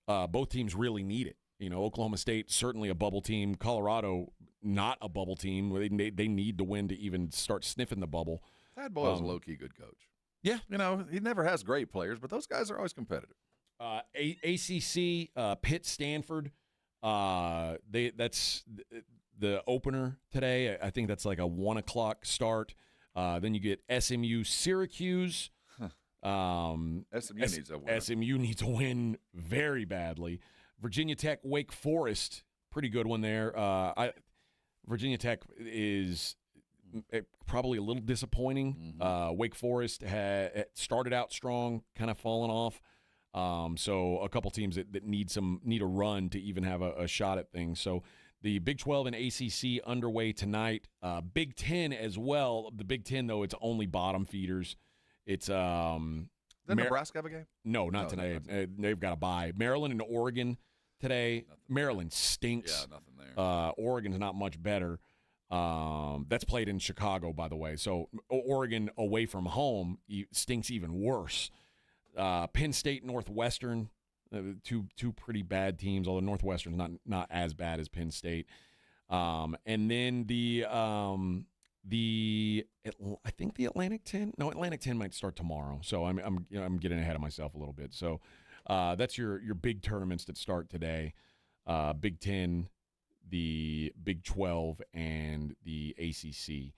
both teams really need it. You know, Oklahoma State, certainly a bubble team. Colorado, not a bubble team. They need to win to even start sniffing the bubble.
Thad Boyle's a low-key good coach.
Yeah.
You know, he never has great players, but those guys are always competitive.
ACC, Pitt, Stanford, that's the opener today. I think that's like a 1 o'clock start. Then you get SMU, Syracuse. SMU needs a win very badly. Virginia Tech, Wake Forest, pretty good one there. Virginia Tech is probably a little disappointing. Wake Forest had started out strong, kind of fallen off. So a couple teams that need a run to even have a shot at things. So the Big 12 and ACC underway tonight. Big 10 as well. The Big 10, though, it's only bottom feeders. It's
Does Nebraska have a game?
No, not tonight. They've got a bye. Maryland and Oregon today. Maryland stinks.
Yeah, nothing there.
Oregon's not much better. That's played in Chicago, by the way. So Oregon away from home stinks even worse. Penn State, Northwestern, two pretty bad teams. Although Northwestern's not as bad as Penn State. And then I think the Atlantic 10. No, Atlantic 10 might start tomorrow. So I'm getting ahead of myself a little bit. So that's your big tournaments that start today. Big 10, the Big 12, and the ACC.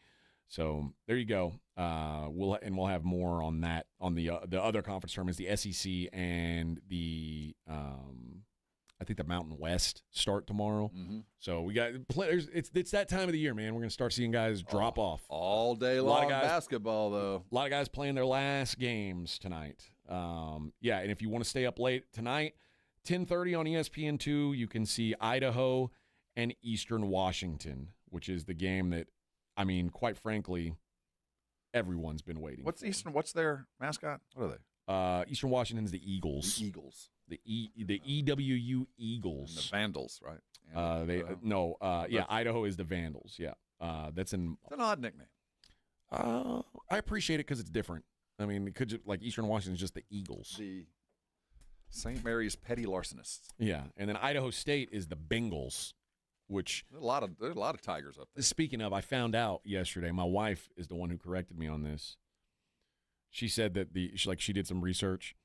So there you go. We'll have more on that on the other conference tournaments, the SEC and the I think the Mountain West start tomorrow.
Mm-hmm.
So we got players. It's that time of the year, man. We're gonna start seeing guys drop off
all day long. Basketball, though.
A lot of guys playing their last games tonight. Yeah, and if you want to stay up late tonight, 10:30 on ESPN2, you can see Idaho and Eastern Washington, which is the game that, I mean, quite frankly, everyone's been waiting.
What's Eastern? What's their mascot? What are they?
Eastern Washington's the Eagles.
The Eagles.
The EWU Eagles.
And the Vandals, right?
Idaho is the Vandals. Yeah, that's
it's an odd nickname.
I appreciate it because it's different. I mean, it could like Eastern Washington's just the Eagles.
The St. Mary's Petty Larcenists.
Yeah, and then Idaho State is the Bengals, which
there's a lot of Tigers up there.
Speaking of, I found out yesterday. My wife is the one who corrected me on this. She said that she did some research,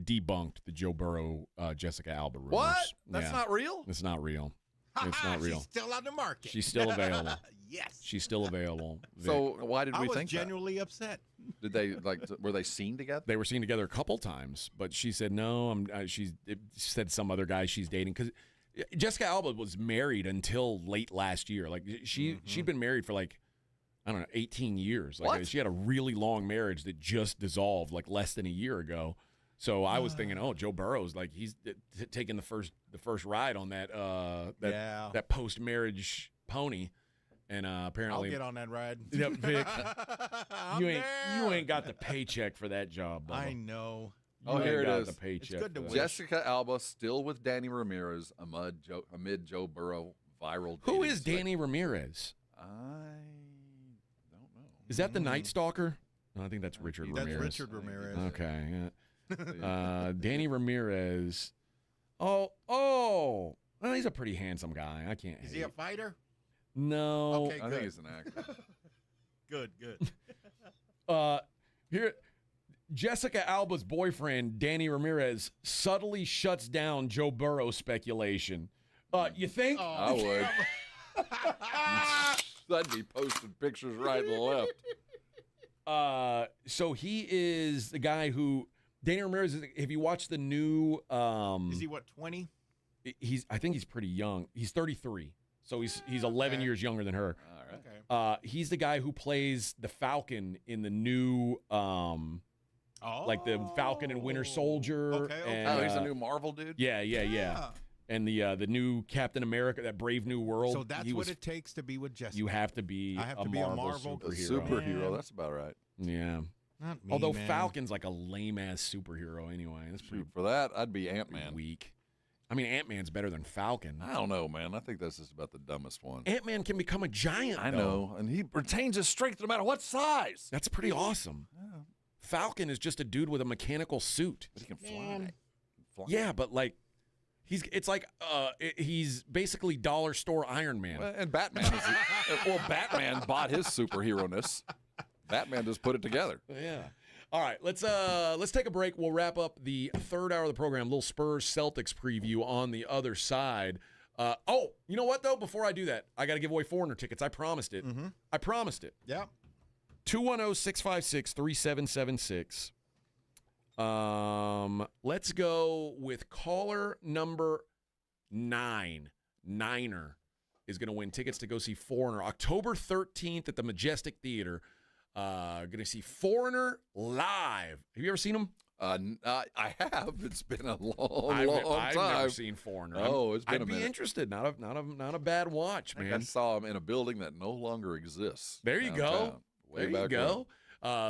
debunked the Joe Burrow, Jessica Alba rumors.
What? That's not real?
It's not real. It's not real.
She's still on the market.
She's still available.
Yes.
She's still available.
So why did we think
I was genuinely upset.
Did they were they seen together?
They were seen together a couple times, but she said no. She said some other guy she's dating because Jessica Alba was married until late last year. Like she'd been married for like, I don't know, 18 years. Like she had a really long marriage that just dissolved like less than a year ago. So I was thinking, oh, Joe Burrow's like he's taking the first ride on that post-marriage pony, and apparently
I'll get on that ride.
Yeah, Vic, you ain't got the paycheck for that job, Bubba.
I know.
Here it is.
The paycheck.
It's good to win.
Jessica Alba still with Danny Ramirez amid Joe Burrow viral.
Who is Danny Ramirez?
I don't know.
Is that the Night Stalker? No, I think that's Richard Ramirez.
That's Richard Ramirez.
Okay. Yeah. Danny Ramirez. Oh, well, he's a pretty handsome guy. I can't.
Is he a fighter?
No.
Okay,
I think he's an actor.
Good.
Here, Jessica Alba's boyfriend, Danny Ramirez, subtly shuts down Joe Burrow speculation. You think?
I would. I'd be posting pictures right and left.
So he is the guy who Danny Ramirez. Have you watched the new?
Is he what, 20?
I think he's pretty young. He's 33, so he's 11 years younger than her.
All right.
Okay.
He's the guy who plays the Falcon in the new, like the Falcon and Winter Soldier.
Okay.
And,
he's the new Marvel dude.
Yeah. And the new Captain America, that Brave New World.
So that's what it takes to be with Jessica.
You have to be.
I have to be a Marvel
superhero. That's about right.
Yeah.
Not me,
Although
man.
Falcon's like a lame ass superhero anyway. That's pretty
For that, I'd be Ant-Man.
weak. I mean, Ant-Man's better than Falcon.
I don't know, man. I think that's just about the dumbest one.
Ant-Man can become a giant.
I know, and he retains his strength no matter what size.
That's pretty awesome.
Yeah.
Falcon is just a dude with a mechanical suit.
But he can fly.
Yeah, but like he's basically dollar store Iron Man.
Well, and Batman Batman bought his superhero-ness. Batman just put it together.
Yeah. All right, let's take a break. We'll wrap up the third hour of the program. A little Spurs Celtics preview on the other side. You know what though? Before I do that, I got to give away Foreigner tickets. I promised it.
Mm-hmm.
I promised it.
Yeah.
210-656-3776. Let's go with caller number 9. Niner is going to win tickets to go see Foreigner October 13th at the Majestic Theater. Going to see Foreigner live. Have you ever seen him?
I have. It's been a long
I've
time.
never seen Foreigner.
It's been
I'd be interested. Not a bad watch, man.
I saw him in a building that no longer exists.
There you
downtown.
go. There you go.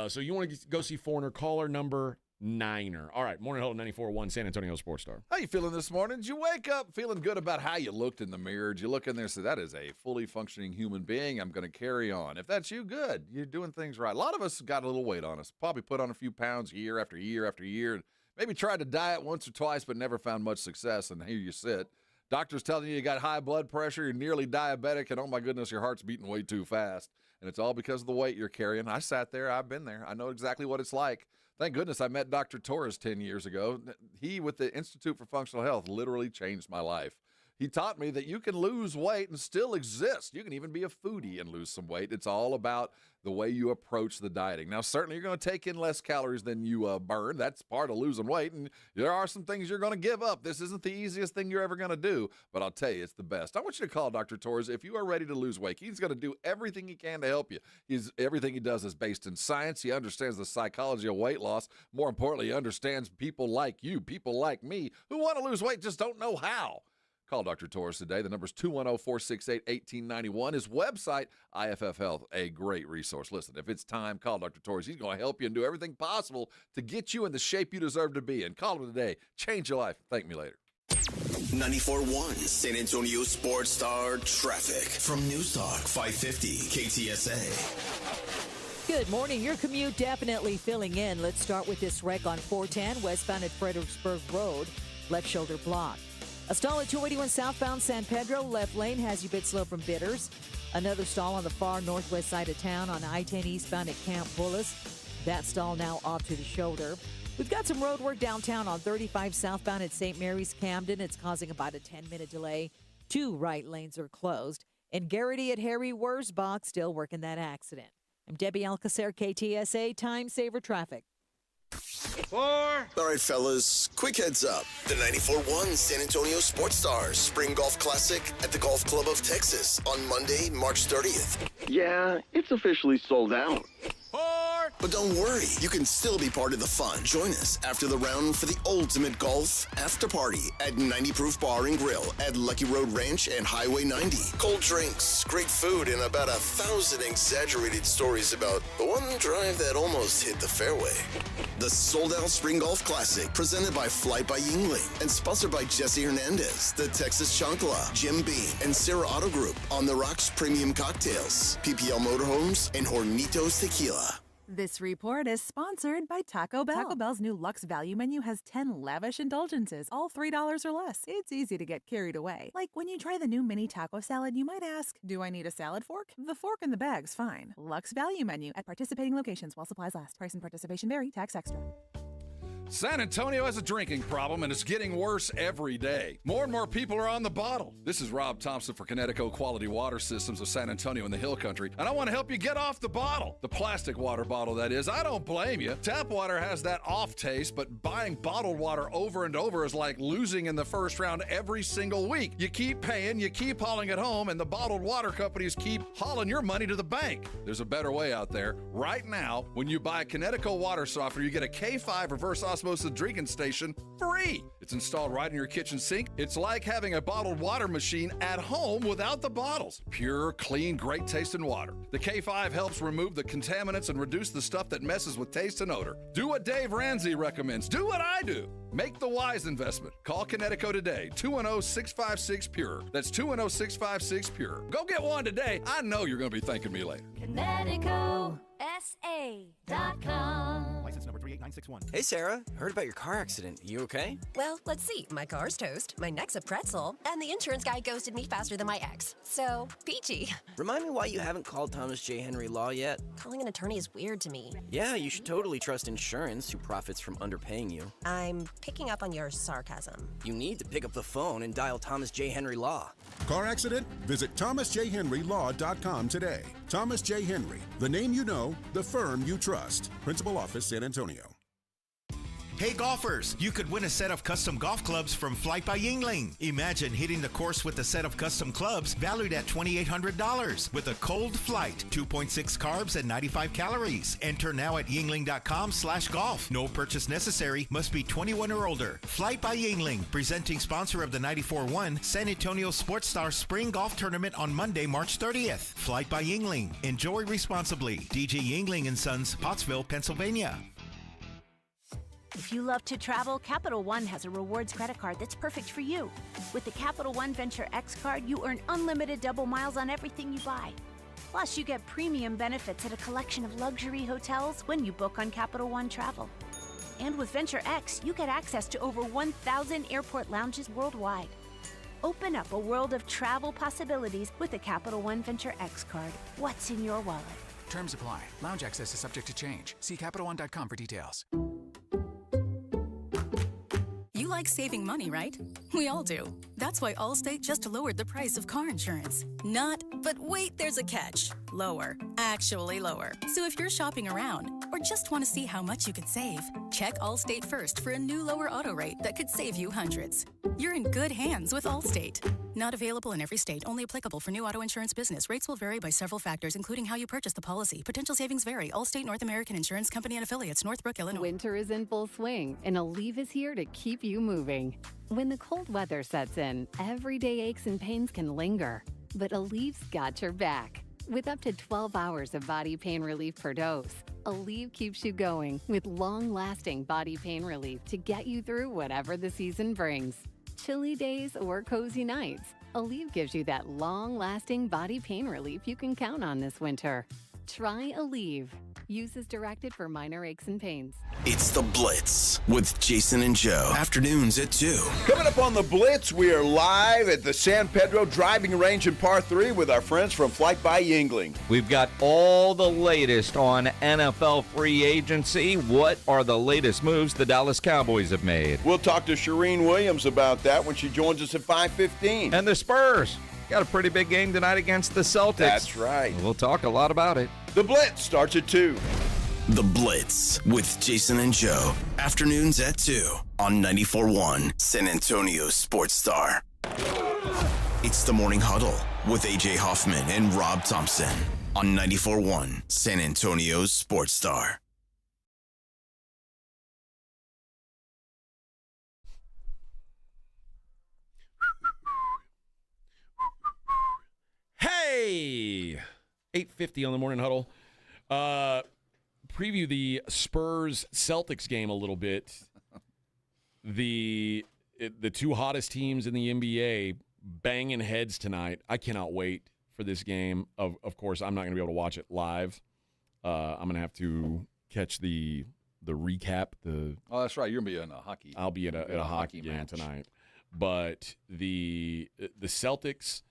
So you want to go see Foreigner? Caller number Niner. All right, Morning Huddle 94.1 San Antonio Sports Star.
How you feeling this morning? Did you wake up feeling good about how you looked in the mirror? Did you look in there and say, that is a fully functioning human being. I'm going to carry on. If that's you, good. You're doing things right. A lot of us got a little weight on us. Probably put on a few pounds year after year after year. Maybe tried to diet once or twice but never found much success, and here you sit. Doctors telling you got high blood pressure, you're nearly diabetic, and oh my goodness, your heart's beating way too fast. And it's all because of the weight you're carrying. I sat there. I've been there. I know exactly what it's like. Thank goodness I met Dr. Torres 10 years ago. He, with the Institute for Functional Health, literally changed my life. He taught me that you can lose weight and still exist. You can even be a foodie and lose some weight. It's all about the way you approach the dieting. Now, certainly you're going to take in less calories than you burn. That's part of losing weight, and there are some things you're going to give up. This isn't the easiest thing you're ever going to do, but I'll tell you, it's the best. I want you to call Dr. Torres if you are ready to lose weight. He's going to do everything he can to help you. Everything he does is based in science. He understands the psychology of weight loss. More importantly, he understands people like you, people like me, who want to lose weight, just don't know how. Call Dr. Torres today. The number's 210-468-1891. His website, IFF Health, a great resource. Listen, if it's time, call Dr. Torres. He's going to help you and do everything possible to get you in the shape you deserve to be in. Call him today. Change your life. Thank me later.
94.1 San Antonio Sports Star Traffic from News Talk 550 KTSA.
Good morning. Your commute definitely filling in. Let's start with this wreck on 410 westbound at Fredericksburg Road. Left shoulder blocked. A stall at 281 southbound San Pedro. Left lane has you a bit slow from Bitters. Another stall on the far northwest side of town on I-10 eastbound at Camp Bullis. That stall now off to the shoulder. We've got some road work downtown on 35 southbound at St. Mary's Camden. It's causing about a 10-minute delay. 2 right lanes are closed. And Garrity at Harry Wurzbach still working that accident. I'm Debbie Alcacer, KTSA Time Saver Traffic.
4. All right, fellas, quick heads up. The 94.1 San Antonio Sports Stars Spring Golf Classic at the Golf Club of Texas on Monday, March 30th.
Yeah, it's officially sold out.
4. But don't worry, you can still be part of the fun. Join us after the round for the ultimate golf after party at 90 Proof Bar and Grill at Lucky Road Ranch and Highway 90. Cold drinks, great food, and about 1,000 exaggerated stories about the one drive that almost hit the fairway. The sold-out Spring Golf Classic, presented by Flight by Yingling and sponsored by Jesse Hernandez, the Texas Chancla, Jim Beam, and Sarah Auto Group, On the Rocks Premium Cocktails, PPL Motorhomes, and Hornitos Tequila.
This report is sponsored by Taco Bell. Taco Bell's new Luxe Value menu has 10 lavish indulgences, all $3 or less. It's easy to get carried away. Like when you try the new mini taco salad, you might ask, do I need a salad fork? The fork in the bag's fine. Luxe Value menu at participating locations while supplies last. Price and participation vary. Tax extra.
San Antonio has a drinking problem, and it's getting worse every day. More and more people are on the bottle. This is Rob Thompson for Connecticut Quality Water Systems of San Antonio in the Hill Country, and I want to help you get off the bottle. The plastic water bottle, that is. I don't blame you. Tap water has that off taste, but buying bottled water over and over is like losing in the first round every single week. You keep paying, you keep hauling it home, and the bottled water companies keep hauling your money to the bank. There's a better way out there. Right now, when you buy Connecticut water softener, you get a K5 reverse osmosis drinking station free. It's installed right in your kitchen sink. It's like having a bottled water machine at home without the bottles. Pure, clean, great tasting water. The K5 helps remove the contaminants and reduce the stuff that messes with taste and odor. Do what Dave Ramsey recommends. Do what I do. Make the wise investment. Call Connecticut today, 210-656-PURE. That's 210-656-PURE. Go get one today. I know you're going to be thanking me later.
ConnecticutSA.com.
License number 38961.
Hey, Sarah. Heard about your car accident. You okay?
Well, let's see. My car's toast, my neck's a pretzel, and the insurance guy ghosted me faster than my ex. So, peachy.
Remind me why you haven't called Thomas J. Henry Law yet.
Calling an attorney is weird to me.
Yeah, you should totally trust insurance, who profits from underpaying you.
I'm picking up on your sarcasm.
You need to pick up the phone and dial Thomas J. Henry Law.
Car accident? Visit thomasjhenrylaw.com today. Thomas J. Henry, the name you know, the firm you trust. Principal Office, San Antonio.
Hey golfers, you could win a set of custom golf clubs from Flight by Yingling. Imagine hitting the course with a set of custom clubs valued at $2,800 with a cold flight, 2.6 carbs and 95 calories. Enter now at yingling.com/golf. No purchase necessary, must be 21 or older. Flight by Yingling, presenting sponsor of the 94.1 San Antonio Sports Star Spring Golf Tournament on Monday, March 30th. Flight by Yingling. Enjoy responsibly. DJ Yingling & Sons, Pottsville, Pennsylvania.
If you love to travel, Capital One has a rewards credit card that's perfect for you. With the Capital One Venture X card, you earn unlimited double miles on everything you buy. Plus, you get premium benefits at a collection of luxury hotels when you book on Capital One Travel. And with Venture X, you get access to over 1,000 airport lounges worldwide. Open up a world of travel possibilities with the Capital One Venture X card. What's in your wallet?
Terms apply. Lounge access is subject to change. See CapitalOne.com for details.
You like saving money, right? We all do. That's why Allstate just lowered the price of car insurance. Not, but wait, there's a catch. Lower. Actually lower. So if you're shopping around or just want to see how much you could save, check Allstate first for a new lower auto rate that could save you hundreds. You're in good hands with Allstate. Not available in every state. Only applicable for new auto insurance business. Rates will vary by several factors, including how you purchase the policy. Potential savings vary. Allstate North American Insurance Company and affiliates. Northbrook, Illinois.
Winter is in full swing, and Aleve is here to keep you moving. When the cold weather sets in, everyday aches and pains can linger, but Aleve's got your back. With up to 12 hours of body pain relief per dose, Aleve keeps you going with long-lasting body pain relief to get you through whatever the season brings. Chilly days or cozy nights, Aleve gives you that long-lasting body pain relief you can count on this winter. Try Aleve. Use as directed for minor aches and pains.
It's The Blitz with Jason and Joe. Afternoons at 2.
Coming up on The Blitz, we are live at the San Pedro driving range in Par 3 with our friends from Flight by Yingling.
We've got all the latest on NFL free agency. What are the latest moves the Dallas Cowboys have made?
We'll talk to Shireen Williams about that when she joins us at 5:15.
And the Spurs got a pretty big game tonight against the Celtics.
That's right.
We'll talk a lot about it.
The Blitz starts at 2.
The Blitz with Jason and Joe. Afternoons at 2 on 94.1 San Antonio Sports Star. It's the Morning Huddle with A.J. Hoffman and Rob Thompson on 94.1 San Antonio Sports Star.
Hey! 8:50 on the Morning Huddle. Preview the Spurs-Celtics game a little bit. The two hottest teams in the NBA banging heads tonight. I cannot wait for this game. Of course, I'm not going to be able to watch it live. I'm going to have to catch the recap.
Oh, that's right. You're going to be in a hockey.
I'll be at a hockey game
match
tonight. But the Celtics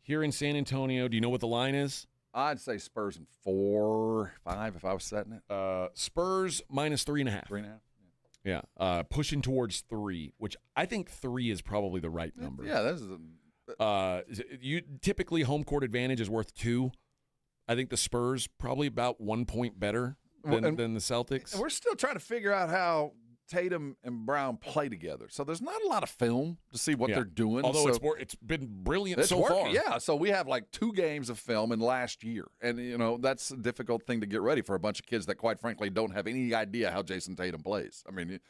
here in San Antonio, do you know what the line is?
I'd say Spurs in 4, 5 if I was setting it.
Spurs minus 3.5.
3.5?
Yeah. Pushing towards 3, which I think 3 is probably the right number.
Yeah, this is
you typically home court advantage is worth 2. I think the Spurs probably about 1 point better than the Celtics.
And we're still trying to figure out how Tatum and Brown play together. So there's not a lot of film to see what they're doing.
Although it's been brilliant so far.
Yeah, so we have like 2 games of film in last year. And, that's a difficult thing to get ready for a bunch of kids that, quite frankly, don't have any idea how Jason Tatum plays. I mean,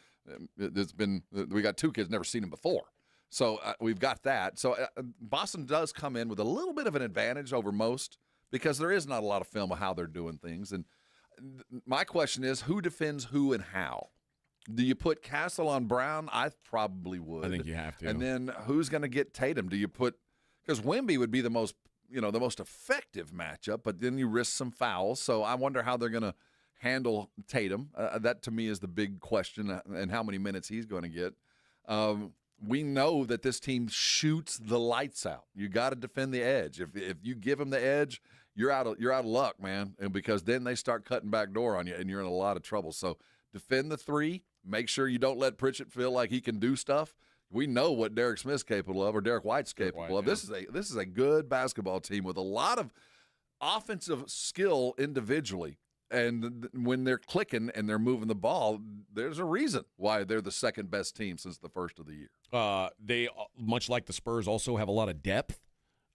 we got 2 kids never seen him before. So we've got that. So Boston does come in with a little bit of an advantage over most because there is not a lot of film of how they're doing things. And my question is, who defends who and how? Do you put Castle on Brown? I probably would.
I think you have to.
And then who's going to get Tatum? Do you put – because Wemby would be the most effective matchup, but then you risk some fouls. So I wonder how they're going to handle Tatum. That, to me, is the big question, and how many minutes he's going to get. We know that this team shoots the lights out. You got to defend the edge. If you give them the edge, you're out of luck, man, and because then they start cutting back door on you, and you're in a lot of trouble. So defend the 3. Make sure you don't let Pritchett feel like he can do stuff. We know what Derek Smith's capable of, or Derek White's capable of. Yeah. This is a good basketball team with a lot of offensive skill individually. And when they're clicking and they're moving the ball, there's a reason why they're the second best team since the first of the year.
They, much like the Spurs, also have a lot of depth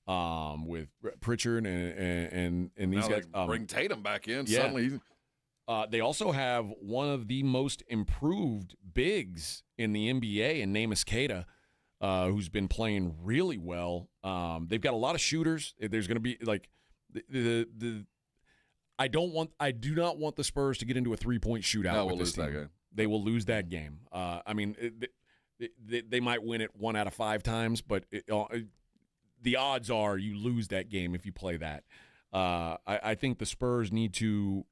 with Pritchard and these guys.
Bring Tatum back in.
Yeah.
Suddenly.
They also have one of the most improved bigs in the NBA in Namus Keita, who's been playing really well. They've got a lot of shooters. There's going to be like I do not want the Spurs to get into a 3-point shootout with this team. they will lose that game. I mean, they might win it 1 out of 5 times, but the odds are you lose that game if you play that. I think the Spurs need to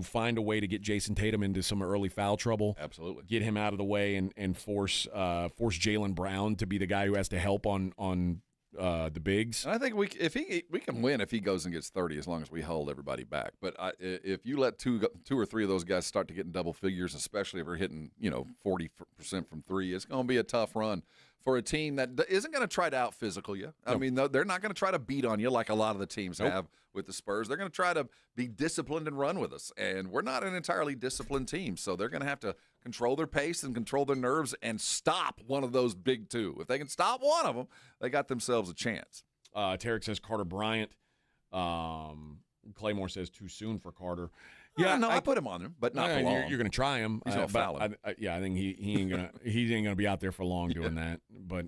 find a way to get Jason Tatum into some early foul trouble.
Absolutely.
Get him out of the way and force Jaylen Brown to be the guy who has to help on the bigs.
And I think we can win if he goes and gets 30 as long as we hold everybody back. But if you let two or three of those guys start to get in double figures, especially if we're hitting 40% from 3, it's going to be a tough run for a team that isn't going to try to out-physical you. I mean, they're not going to try to beat on you like a lot of the teams have with the Spurs. They're going to try to be disciplined and run with us. And we're not an entirely disciplined team, so they're going to have to control their pace and control their nerves and stop one of those big two. If they can stop one of them, they got themselves a chance.
Tarek says Carter Bryant. Claymore says too soon for Carter.
Yeah, no, I put him on him, but not for long.
You're going to try him.
He's going to foul him.
I think he ain't going to be out there for long doing that. But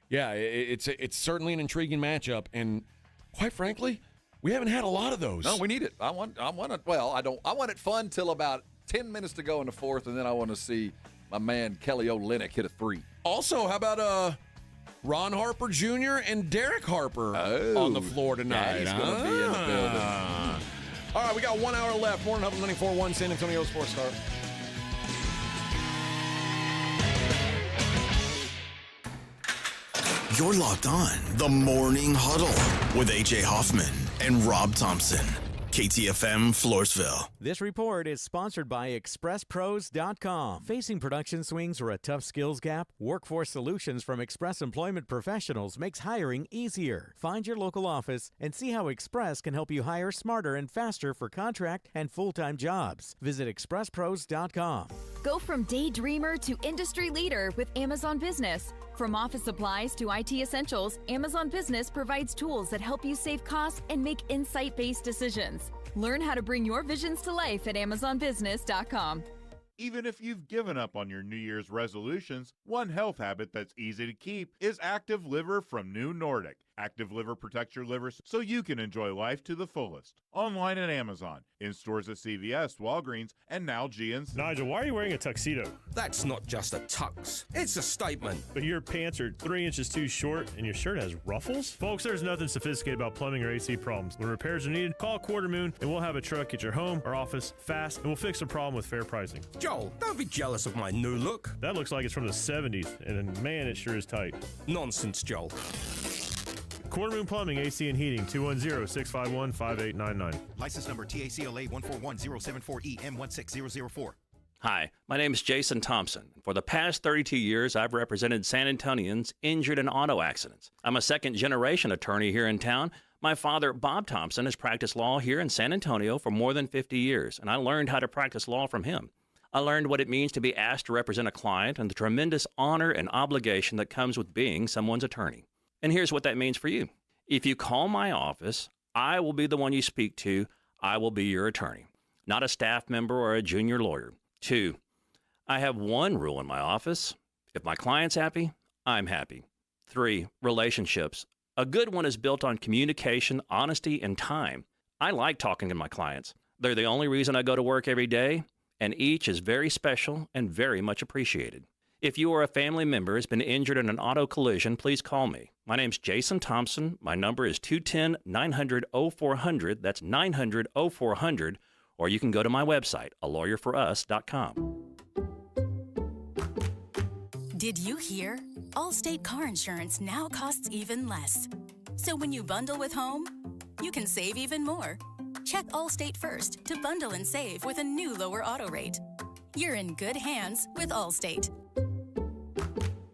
yeah, it's certainly an intriguing matchup, and quite frankly, we haven't had a lot of those.
No, we need it. I want it. Well, I want it fun till about 10 minutes to go in the fourth, and then I want to see my man Kelly Olynyk hit a 3.
Also, how about Ron Harper Jr. and Derek Harper on the floor tonight?
Yeah, he's going to be in the building.
All right, we got 1 hour left. Morning Huddle 94.1 San Antonio Sports Star.
You're locked on the Morning Huddle with A.J. Hoffman and Rob Thompson. KTFM Floresville.
This report is sponsored by ExpressPros.com. Facing production swings or a tough skills gap? Workforce Solutions from Express Employment Professionals makes hiring easier. Find your local office and see how Express can help you hire smarter and faster for contract and full-time jobs. Visit ExpressPros.com.
Go from daydreamer to industry leader with Amazon Business. From office supplies to IT essentials, Amazon Business provides tools that help you save costs and make insight-based decisions. Learn how to bring your visions to life at AmazonBusiness.com.
Even if you've given up on your New Year's resolutions, one health habit that's easy to keep is Active Liver from New Nordic. Active Liver protects your liver so you can enjoy life to the fullest. Online at Amazon, in stores at CVS, Walgreens, and now GNC.
Nigel, why are you wearing a tuxedo?
That's not just a tux. It's a statement.
But your pants are 3 inches too short and your shirt has ruffles? Folks, there's nothing sophisticated about plumbing or AC problems. When repairs are needed, call Quarter Moon and we'll have a truck at your home or office fast and we'll fix the problem with fair pricing.
Joel, don't be jealous of my new look.
That looks like it's from the 70s, and man, it sure is tight.
Nonsense, Joel.
Quarter Moon Plumbing, AC and Heating, 210-651-5899.
License number TACLA 141074EM16004.
Hi, my name is Jason Thompson. For the past 32 years, I've represented San Antonians injured in auto accidents. I'm a second-generation attorney here in town. My father, Bob Thompson, has practiced law here in San Antonio for more than 50 years, and I learned how to practice law from him. I learned what it means to be asked to represent a client and the tremendous honor and obligation that comes with being someone's attorney. And here's what that means for you. If you call my office, I will be the one you speak to. I will be your attorney, not a staff member or a junior lawyer. 2, I have one rule in my office. If my client's happy, I'm happy. 3, relationships. A good one is built on communication, honesty, and time. I like talking to my clients. They're the only reason I go to work every day, and each is very special and very much appreciated. If you or a family member has been injured in an auto collision, please call me. My name's Jason Thompson. My number is 210-900-0400. That's 900-0400. Or you can go to my website, alawyerforus.com.
Did you hear? Allstate car insurance now costs even less. So when you bundle with home, you can save even more. Check Allstate first to bundle and save with a new lower auto rate. You're in good hands with Allstate.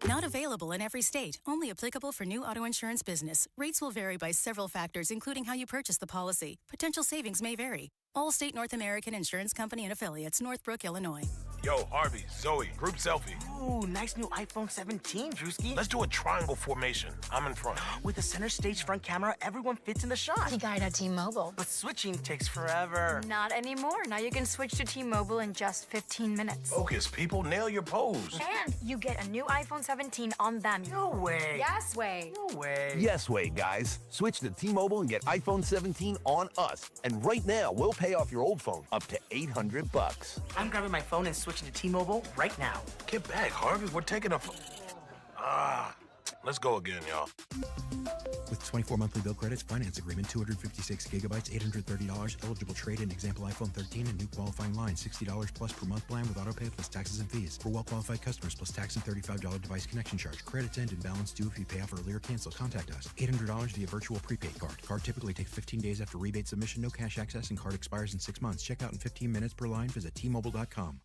Not available in every state. Only applicable for new auto insurance business. Rates will vary by several factors, including how you purchase the policy. Potential savings may vary. Allstate North American Insurance Company and Affiliates, Northbrook, Illinois.
Yo, Harvey, Zoe, group selfie.
Ooh, nice new iPhone 17, Drewski.
Let's do a triangle formation. I'm in front.
With the center stage front camera, everyone fits in the shot.
He got it at T-Mobile.
But switching takes forever.
Not anymore. Now you can switch to T-Mobile in just 15 minutes.
Focus, people. Nail your pose.
And you get a new iPhone 17 on them.
No way.
Yes way.
No way.
Yes way, guys. Switch to T-Mobile and get iPhone 17 on us. And right now, we'll pay off your old phone up to $800.
I'm grabbing my phone and switching switching to T-Mobile right now.
Get back, Harvey. We're taking a... Let's go again, y'all.
With 24 monthly bill credits, finance agreement, 256 gigabytes, $830, eligible trade-in, example iPhone 13, and new qualifying line, $60 plus per month plan with auto pay plus taxes and fees. For well-qualified customers, plus tax and $35 device connection charge. Credits end and balance due if you pay off early or cancel. Contact us. $800 via virtual prepaid card. Card typically takes 15 days after rebate submission. No cash access and card expires in 6 months. Check out in 15 minutes per line. Visit T-Mobile.com.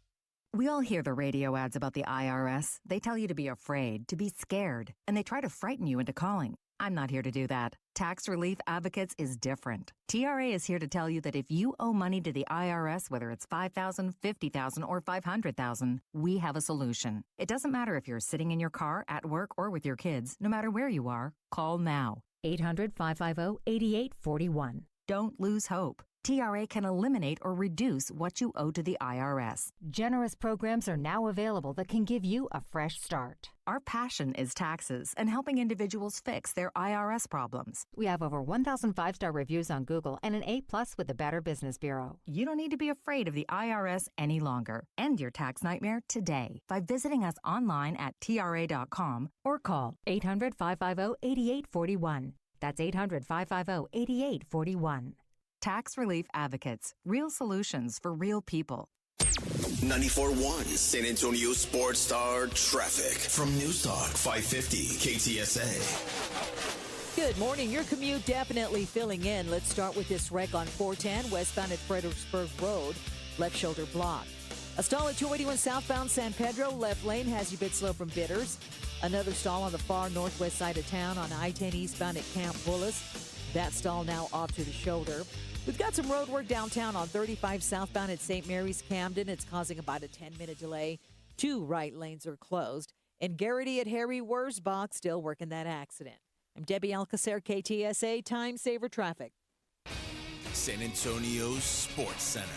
We all hear the radio ads about the IRS. They tell you to be afraid, to be scared, and they try to frighten you into calling. I'm not here to do that. Tax Relief Advocates is different. TRA is here to tell you that if you owe money to the IRS, whether it's $5,000, $50,000, or $500,000, we have a solution. It doesn't matter if you're sitting in your car, at work, or with your kids. No matter where you are, call now.
800-550-8841.
Don't lose hope. TRA can eliminate or reduce what you owe to the IRS.
Generous programs are now available that can give you a fresh start.
Our passion is taxes and helping individuals fix their IRS problems.
We have over 1,000 5-star reviews on Google and an A+ with the Better Business Bureau.
You don't need to be afraid of the IRS any longer. End your tax nightmare today by visiting us online at TRA.com
or call 800-550-8841. That's 800-550-8841.
Tax Relief Advocates. Real solutions for real people.
94.1 San Antonio Sports Star traffic from News Talk 550 KTSA.
Good morning. Your commute definitely filling in. Let's start with this wreck on 410 westbound at Fredericksburg Road. Left shoulder blocked. A stall at 281 southbound San Pedro. Left lane has you a bit slow from Bitters. Another stall on the far northwest side of town on I-10 eastbound at Camp Bullis. That stall now off to the shoulder. We've got some road work downtown on 35 southbound at St. Mary's Camden. It's causing about a 10-minute delay. 2 right lanes are closed. And Garrity at Harry Wurzbach still working that accident. I'm Debbie Alcacer, KTSA Time Saver Traffic.
San Antonio Sports Center.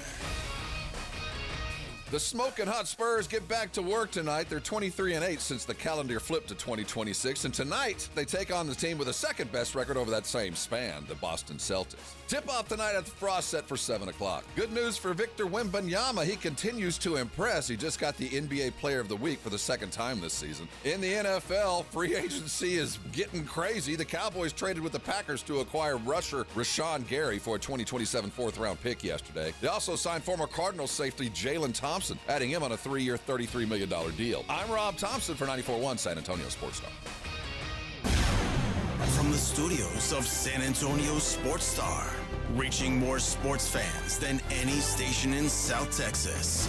The Smoking Hot Spurs get back to work tonight. They're 23-8 since the calendar flipped to 2026. And tonight, they take on the team with the second best record over that same span, the Boston Celtics. Tip-off tonight at the Frost set for 7 o'clock. Good news for Victor Wembanyama. He continues to impress. He just got the NBA Player of the Week for the second time this season. In the NFL, free agency is getting crazy. The Cowboys traded with the Packers to acquire rusher Rashawn Gary for a 2027 fourth-round pick yesterday. They also signed former Cardinals safety Jalen Thompson, adding him on a 3-year, $33 million deal. I'm Rob Thompson for 94.1 San Antonio Sports Star.
From the studios of San Antonio Sports Star, reaching more sports fans than any station in South Texas.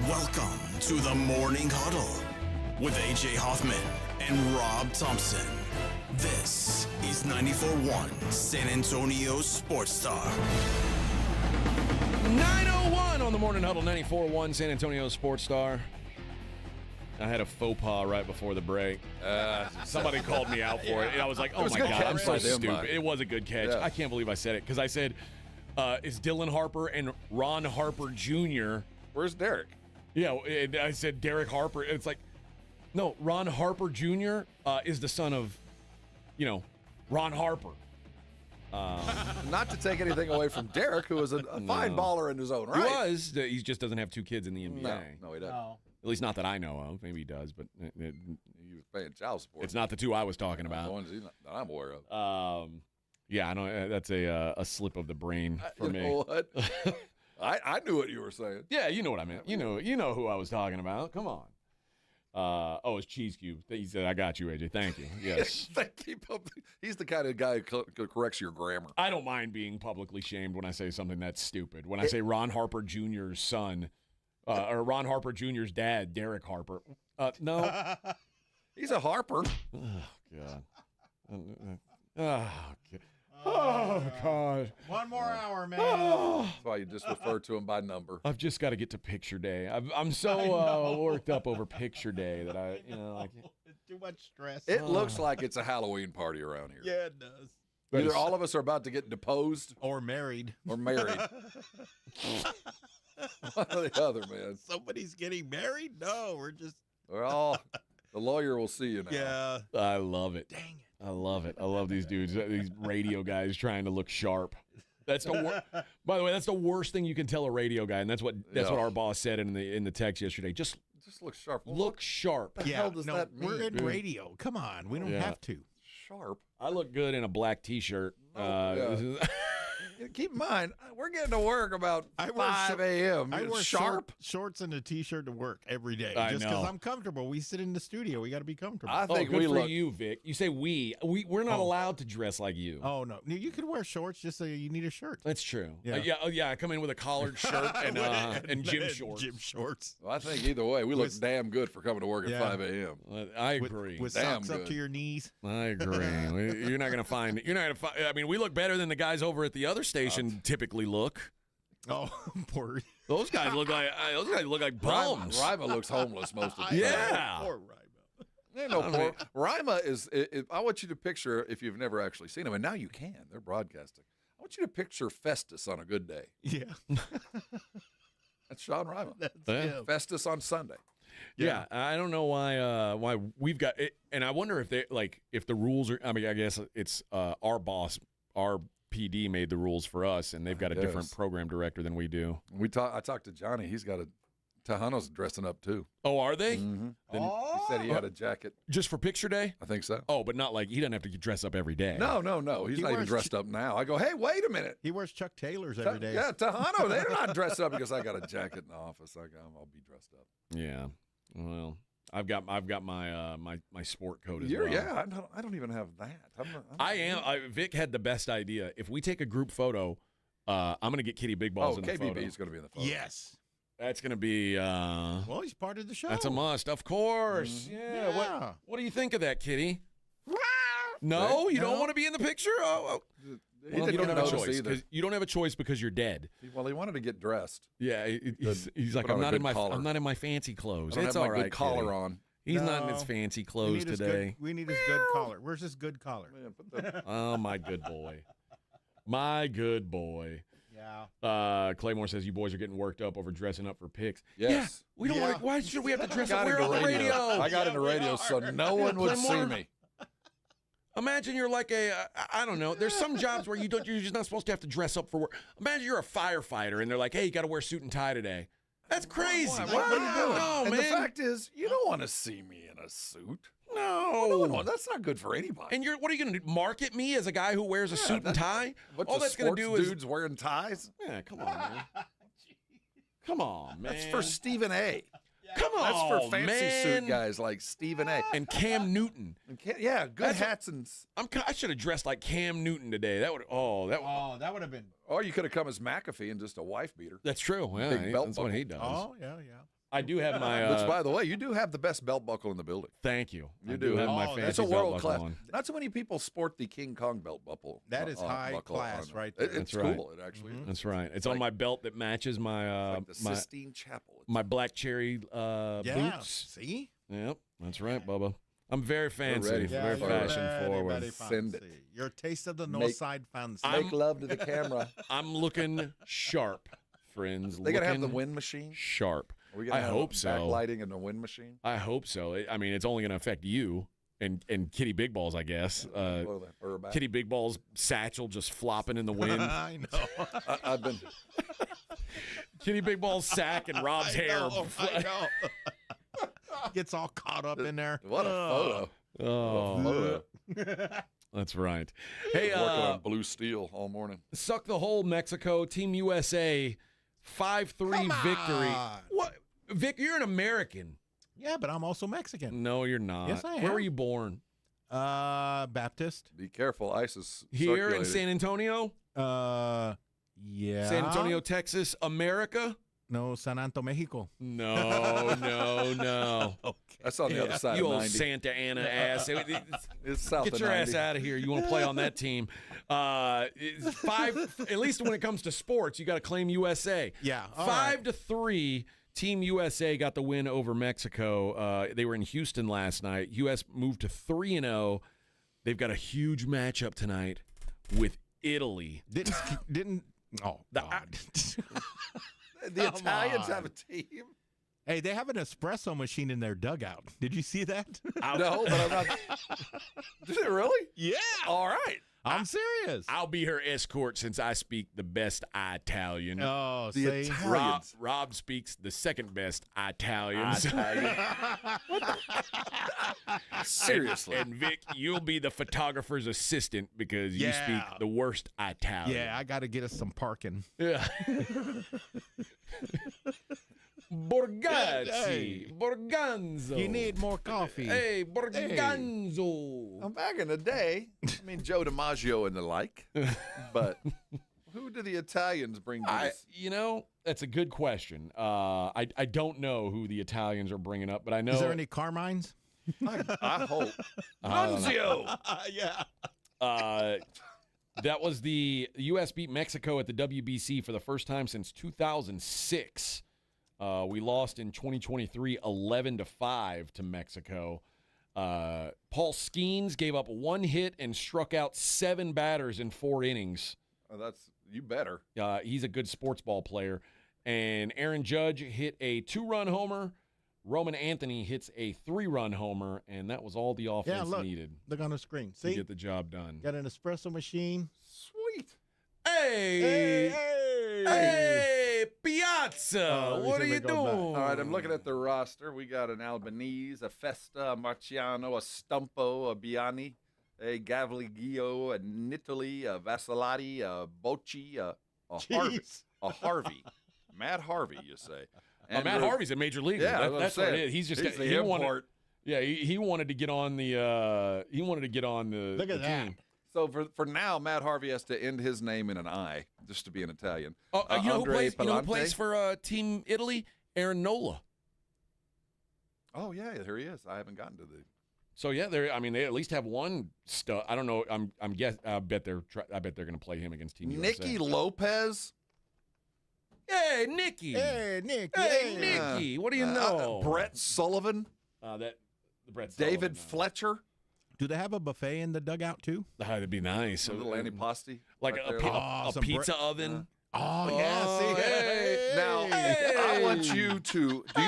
Welcome to the Morning Huddle with AJ Hoffman and Rob Thompson. This is 94.1 San Antonio Sports Star.
9:01 on the Morning Huddle, 94.1 San Antonio Sports Star. I had a faux pas right before the break. Somebody called me out for it, and I was like, oh, my God, I'm so stupid. It was a good catch. Yeah. I can't believe I said it, because I said, it's Dylan Harper and Ron Harper Jr.
Where's Derek?
Yeah, I said Derek Harper. It's like, no, Ron Harper Jr. Is the son of, Ron Harper.
Not to take anything away from Derek, who was a fine baller in his own right.
He was. He just doesn't have 2 kids in the NBA.
No, he doesn't. No.
At least not that I know of. Maybe he does, but
he was paying child support.
It's not the 2 I was talking about.
The ones that I'm aware of.
Yeah, I know that's a slip of the brain for me.
You know what? I knew what you were saying.
Yeah, you know what I meant. You know who I was talking about. Come on. It's Cheese Cube. He said, I got you, AJ. Thank you. Yes.
He's the kind of guy who corrects your grammar.
I don't mind being publicly shamed when I say something that's stupid. When I say Ron Harper Jr.'s son, or Ron Harper Jr.'s dad, Derek Harper. No.
He's a Harper.
Oh, God. Oh, God. Oh, God.
One more hour, man.
That's why you just refer to him by number.
I've just got to get to picture day. I'm so worked up over picture day that
It's too much stress.
It looks like it's a Halloween party around here.
Yeah, it does.
Either all of us are about to get deposed.
Or married.
One or the other, man.
Somebody's getting married? No,
we're all... The lawyer will see you now.
Yeah.
I love it.
Dang it.
I love it. I love these dudes, these radio guys trying to look sharp. That's the by the way, that's the worst thing you can tell a radio guy, and that's what our boss said in the text yesterday. Just
look sharp.
Look sharp.
What the hell does that mean?
We're in radio. Come on, we don't have to.
Sharp.
I look good in a black T-shirt.
Keep in mind, we're getting to work about 5 a.m.
I wear
sharp
shorts and a T-shirt to work every day.
I
Just
know.
because I'm comfortable. We sit in the studio. We got to be comfortable.
I think
good
we
for
look.
you, Vic. You say we're not allowed to dress like you.
Oh no, you could wear shorts. Just so you need a shirt.
That's true.
Yeah.
I come in with a collared shirt and gym shorts.
Gym shorts.
Well, I think either way, we look damn good for coming to work at 5 a.m.
I agree.
With
Damn
socks up
good.
to your knees.
I agree. You're not gonna find. I mean, we look better than the guys over at the other station typically look.
Oh, poor.
Those guys look like bums.
Rima looks homeless most of the time.
Yeah.
Poor Rima.
Ain't no poor. Rima is. I want you to picture, if you've never actually seen him, and now you can. They're broadcasting. I want you to picture Festus on a good day.
Yeah.
That's Sean Rima.
That's him.
Festus on Sunday.
Yeah, I don't know why we've got it, and I wonder if if the rules are. I mean, I guess it's our boss, our PD made the rules for us, and they've got a different program director than we do.
I talked to Johnny. He's got Tejano's dressing up too.
Oh, are they?
Mm-hmm. Then he said he had a jacket
just for picture day.
I think so.
Oh, but not like he doesn't have to dress up every day.
No. He's not even dressed up now. I go, hey, wait a minute.
He wears Chuck Taylors every day.
Yeah, Tejano. They're not dressed up because I got a jacket in the office. I'll be dressed up.
Yeah. Well, I've got my my sport coat as well.
Yeah, I don't even have that.
Vic had the best idea. If we take a group photo, I'm going to get Kitty Big Balls in the photo.
KBB is going to be in the photo.
Yes.
That's going to be.
Well, he's part of the show.
That's a must, of course. Yeah. What do you think of that, Kitty? No, you don't want to be in the picture. Oh. Well, you don't have a choice. You don't have a choice because you're dead.
Well, he wanted to get dressed.
Yeah, he's like, I'm not in my fancy clothes.
I don't
It's
have
all
my
right.
good collar
Kitty.
on.
He's not in his fancy clothes today.
We need his good collar. Where's his good collar?
Oh, my good boy. My good boy.
Yeah.
Claymore says you boys are getting worked up over dressing up for pics.
Yes.
Yeah, we don't want. Why should we have to dress up? We're on the radio.
I got into radio so no one would see me.
Imagine you're like I don't know. There's some jobs where you're just not supposed to have to dress up for work. Imagine you're a firefighter and they're like, hey, you got to wear suit and tie today. That's crazy.
What are you doing?
No,
and
man.
the fact is, you don't want to see me in a suit.
No.
That's not good for anybody.
And what are you going to do? Market me as a guy who wears a suit and tie?
All that's going to do is dudes wearing ties.
Yeah, come on, man. Come on, man.
That's for Stephen A.
Come on,
that's for fancy
man.
suit guys like Stephen A.
And Cam Newton.
Good hats and.
I should have dressed like Cam Newton today. That would.
That would have been.
Or you could have come as McAfee and just a wife beater.
That's true. Yeah,
Big belt
that's
buckle.
what he does.
Oh yeah.
I do have my.
Which, by the way, you do have the best belt buckle in the building.
Thank you.
You
do have my fancy
That's a
belt
world
buckle
class.
on.
Not so many people sport the King Kong belt buckle.
That is high
buckle
class,
on.
right there.
It's
That's right.
cool. It actually. Is.
That's right. It's on my belt that matches my
like the Sistine Chapel.
my black cherry boots.
See?
Yep, that's right, Bubba. I'm very fancy,
ready
very
for it.
fashion forward.
Send it.
Your taste of the north side fancy.
Make love to the camera.
I'm looking sharp, friends.
They gotta have the wind machine.
Sharp.
I
hope so.
Backlighting and the wind machine.
I hope so. I mean, it's only going to affect you and Kitty Big Balls, I guess. Kitty Big Balls satchel just flopping in the wind.
I know.
I've been.
Kitty Big Balls sack and Rob's hair.
I know. Gets all caught up in there.
What a photo.
Oh, that's right. Hey,
working on blue steel all morning.
Suck the hole, Mexico. Team USA, 5-3 victory. What, Vic? You're an American.
Yeah, but I'm also Mexican.
No, you're not.
Yes, I am.
Where were you born?
Baptist.
Be careful, ISIS.
Here in San Antonio.
Yeah.
San Antonio, Texas, America.
No, San Antonio, Mexico.
No.
Okay.
That's on the other side
you
of
old
90.
Santa Ana ass.
It's south
Get
of
your
90.
ass out of here. You want to play on that team. It's 5, at least when it comes to sports, you got to claim USA.
Yeah.
5-3, Team USA got the win over Mexico. They were in Houston last night. U.S. moved to 3-0. They've got a huge matchup tonight with Italy.
Didn't. Oh, God.
The Italians have a team.
Hey, they have an espresso machine in their dugout. Did you see that?
No, but I'm not. Did it really?
Yeah.
All right.
I'm serious.
I'll be her escort since I speak the best Italian.
Oh,
The
see?
Italians.
Rob speaks the second best Italian.
Seriously.
And Vic, you'll be the photographer's assistant because you speak the worst Italian.
Yeah, I got to get us some parking.
Yeah. Borgazzi. Borganzo.
You need more coffee.
Hey, Borganzo.
Well, back in the day, I mean, Joe DiMaggio and the like, but who do the Italians bring to this?
You know, that's a good question. I don't know who the Italians are bringing up, but I know.
Is there any Carmines?
I hope. Nunzio.
Yeah.
That was the U.S. beat Mexico at the WBC for the first time since 2006. We lost in 2023 11-5 to Mexico. Paul Skeens gave up 1 hit and struck out 7 batters in 4 innings.
Oh, you better.
He's a good sports ball player. And Aaron Judge hit a 2-run homer. Roman Anthony hits a 3-run homer, and that was all the offense needed.
Look on the screen. See?
To get the job done.
Got an espresso machine.
Sweet.
Hey, Piazza. What are you doing?
All right, I'm looking at the roster. We got an Albanese, a Festa, a Marciano, a Stumpo, a Biani, a Gavligio, a Nittoli, a Vasilati, a Bocci, a Harvey. Matt Harvey, you say.
Matt Harvey's a major leaguer.
Yeah,
that's what it is. He's just
the
he
import.
wanted. Yeah, he wanted to get on the.
Look at that.
team.
So for now, Matt Harvey has to end his name in an I just to be an Italian.
Oh, you know
Andre
who plays for Team Italy? Aaron Nola.
Oh yeah, here he is. I haven't gotten to the.
So yeah, they at least have one stud. I don't know. I bet they're going to play him against Team USA.
Nicky Lopez.
Hey, Nicky.
Hey, Nick.
Hey, Nicky. What do you know?
Brett Sullivan.
Brett
David
Sullivan,
Fletcher.
Do they have a buffet in the dugout too?
That'd be nice.
A little antipasti.
Like a pizza oven.
Oh yeah. See.
Hey. Now I want you to. Do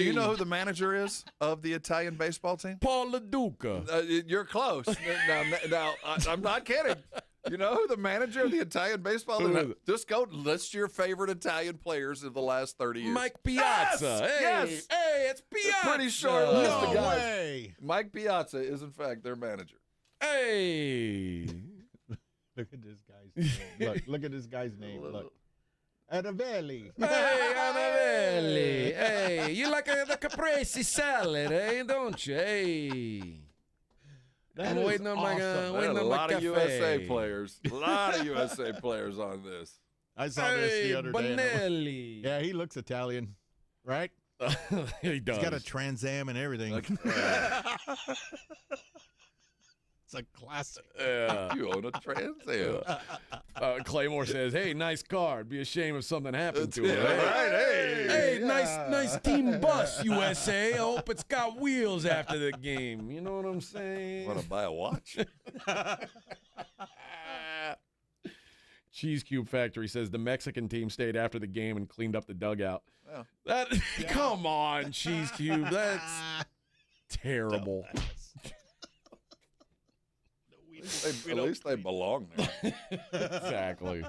you know who the manager is of the Italian baseball team?
Paul LaDuca.
You're close. Now I'm not kidding. You know who the manager of the Italian baseball is? Just go list your favorite Italian players of the last 30 years.
Mike Piazza.
Yes.
Hey, it's Piazza.
Pretty short list
No
of guys.
way.
Mike Piazza is in fact their manager.
Hey.
Look at this guy's name. Look at this guy's name. Look. Anavelli.
Hey, Anavelli. Hey, you like the caprese salad, don't you? Hey. I'm waiting on my
A lot of USA players. A lot of USA players on this.
I saw this the other day.
Bonelli.
Yeah, he looks Italian, right?
He does.
He's got a Trans Am and everything. It's a classic.
You own a Trans Am.
Claymore says, "Hey, nice car. It'd be a shame if something happened to it."
Right,
hey, nice team bus, USA. I hope it's got wheels after the game. You know what I'm saying?
Want to buy a watch?
Cheese Cube Factory says the Mexican team stayed after the game and cleaned up the dugout.
Oh.
Come on, Cheese Cube. That's terrible.
At least they belong there.
Exactly.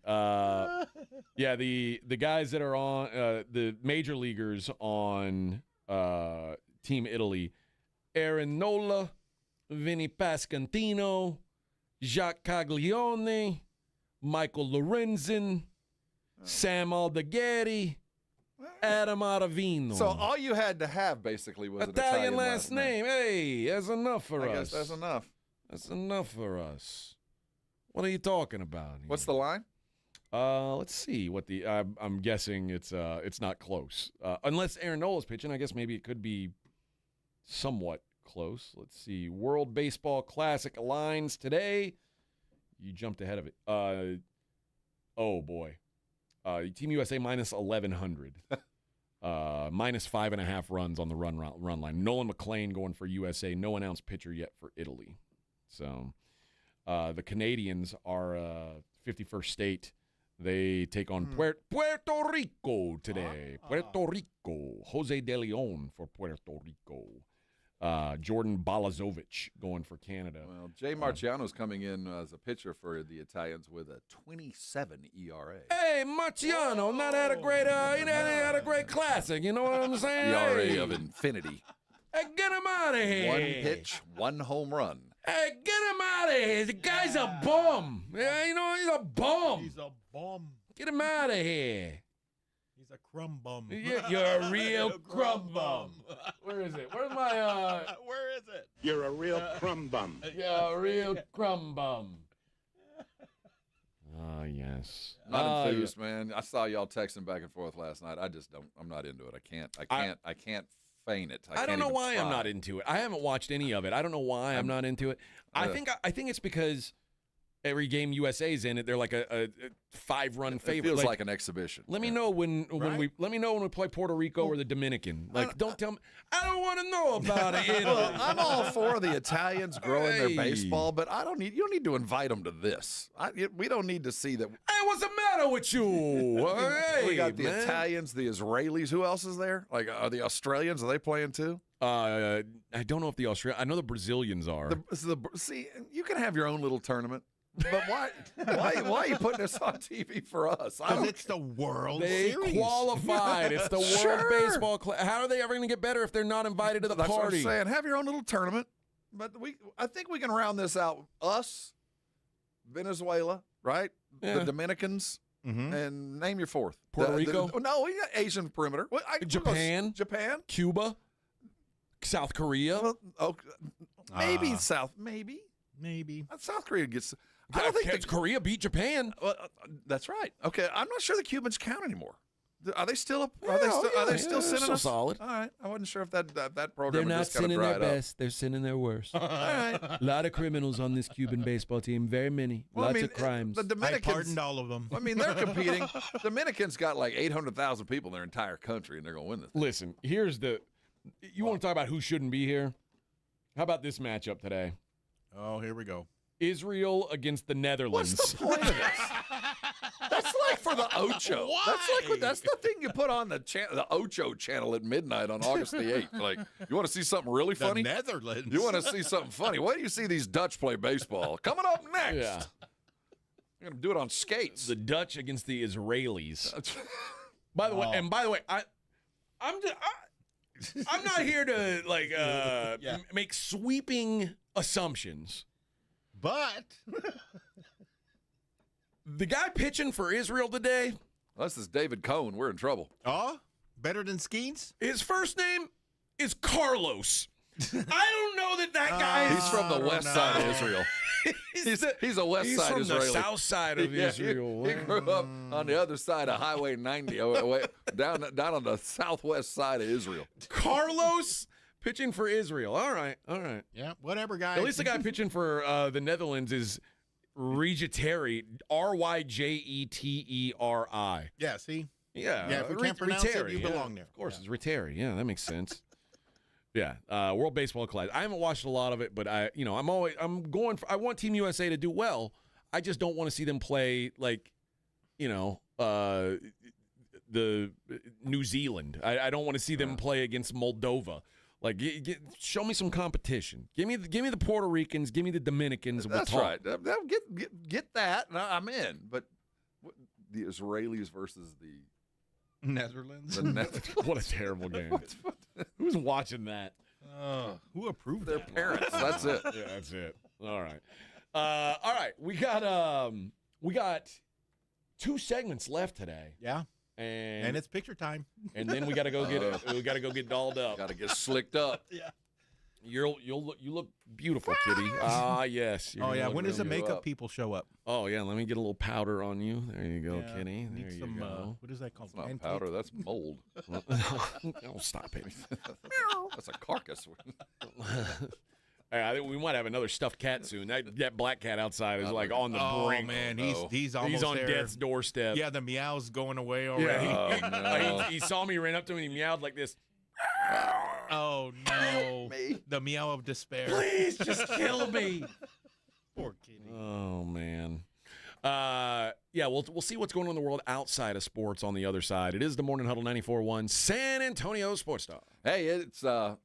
Yeah, the guys that are on the major leaguers on Team Italy, Aaron Nola, Vinny Pascantino, Jacques Caglione, Michael Lorenzen, Sam Aldegheri, Adam Ottavino.
So all you had to have basically was an
Italian last name. Hey, that's enough for us.
I guess that's enough.
That's enough for us. What are you talking about here?
What's the line?
Let's see what the. I'm guessing it's not close. Unless Aaron Nola's pitching, I guess maybe it could be somewhat close. Let's see. World Baseball Classic lines today. You jumped ahead of it. Oh boy. Team USA minus 1,100. Minus 5.5 runs on the run line. Nolan McLean going for USA. No announced pitcher yet for Italy. So the Canadians are 51st state. They take on Puerto Rico today. Puerto Rico. Jose De Leon for Puerto Rico. Jordan Balazovic going for Canada.
Well, Jay Marciano's coming in as a pitcher for the Italians with a 27 ERA.
Hey, Marciano, not had a great, he had a great classic. You know what I'm saying?
ERA
Hey.
of infinity.
Hey, get him out of here.
1 pitch, 1 home run.
Hey, get him out of here. The guy's a bum. Yeah, you know, he's a bum.
He's a bum.
Get him out of here.
He's a crumb bum.
You're a real crumb bum. Where is it? Where's my,
Where is it?
You're a real crumb bum.
Yeah, a real crumb bum. Oh, yes.
Not enthused, man. I saw y'all texting back and forth last night. I'm not into it. I can't feign it.
I don't know why I'm not into it. I haven't watched any of it. I don't know why I'm not into it. I think it's because every game USA's in it, they're like a 5-run favorite.
It feels like an exhibition.
Let me know when we play Puerto Rico or the Dominican. Like, don't tell me. I don't want to know about it.
Well, I'm all for the Italians growing their baseball, but you don't need to invite them to this. We don't need to see that.
Hey, what's the matter with you?
We got the Italians, the Israelis. Who else is there? Like, are the Australians? Are they playing too?
I don't know if the Australians. I know the Brazilians are.
See, you can have your own little tournament. But why are you putting this on TV for us?
Because it's the World
Series. They qualified. It's the World Baseball Classic. How are they ever going to get better if they're not invited to the
party? That's what I'm saying. Have your own little tournament. But I think we can round this out. Us, Venezuela, right?
Yeah.
The Dominicans, and name your fourth.
Puerto Rico?
No, we got Asian perimeter.
Japan? Cuba? South Korea?
Maybe South. Maybe. South Korea gets... I don't think
Korea beat Japan.
That's right. Okay, I'm not sure the Cubans count anymore. Are they still up?
Yeah,
Are they still sending
still
us?
solid.
All right. I wasn't sure if that program.
They're not
just kinda
sending their
dried up.
best. They're sending their worst.
All right.
A lot of criminals on this Cuban baseball team. Very many. Lots of crimes.
The Dominicans,
I pardoned all of them.
I mean, they're competing. Dominicans got like 800,000 people in their entire country, and they're going to win this.
Listen, here's the. You want to talk about who shouldn't be here? How about this matchup today?
Oh, here we go.
Israel against the Netherlands.
What's the point of this? That's like for the Ocho.
Why?
That's the thing you put on the Ocho channel at midnight on August the 8th. Like, you want to see something really funny?
The Netherlands.
You want to see something funny? Why do you see these Dutch play baseball? Coming up next.
Yeah.
You're going to do it on skates.
The Dutch against the Israelis. By the way, I'm not here to make sweeping assumptions.
But
the guy pitching for Israel today.
This is David Cohn. We're in trouble.
Oh, better than Skeens?
His first name is Carlos. I don't know that guy.
He's from the west side of Israel. He's a west side
from
Israeli.
The south side of Israel.
He grew up on the other side of Highway 90, down on the southwest side of Israel.
Carlos pitching for Israel. All right.
Yeah, whatever, guys.
At least the guy pitching for the Netherlands is Ryjeteri, Ryjeteri.
Yeah, see?
Yeah.
Yeah, if we can't pronounce it, you belong there.
Of course, it's Ryjeteri. Yeah, that makes sense. Yeah, World Baseball Classic. I haven't watched a lot of it, but I want Team USA to do well. I just don't want to see them play like, the New Zealand. I don't want to see them play against Moldova. Like, show me some competition. Give me the Puerto Ricans. Give me the Dominicans.
That's right. Get that. I'm in. But the Israelis versus the
Netherlands.
What a terrible game. Who's watching that?
Who approved
their parents? That's it.
Yeah, that's it. All right. All right. We got 2 segments left today.
Yeah. And it's picture time.
And then we got to go get it. We got to go get dolled up.
Got to get slicked up.
Yeah.
You look beautiful, Kitty. Yes.
When does the makeup people show up?
Oh yeah, let me get a little powder on you. There you go, Kitty. There you go.
What is that called?
That's not powder. That's mold.
Oh, stop it.
That's a carcass.
I think we might have another stuffed cat soon. That black cat outside is like on the brink.
Oh man, he's almost
on
there.
Death's doorstep.
Yeah, the meow's going away already.
Yeah, he saw me, ran up to him, and he meowed like this.
Oh no! The meow of despair.
Please just kill me.
Poor kitty.
Oh man. Yeah, we'll see what's going on in the world outside of sports on the other side. It is the Morning Huddle 94.1 San Antonio Sports Star.
Hey, it's a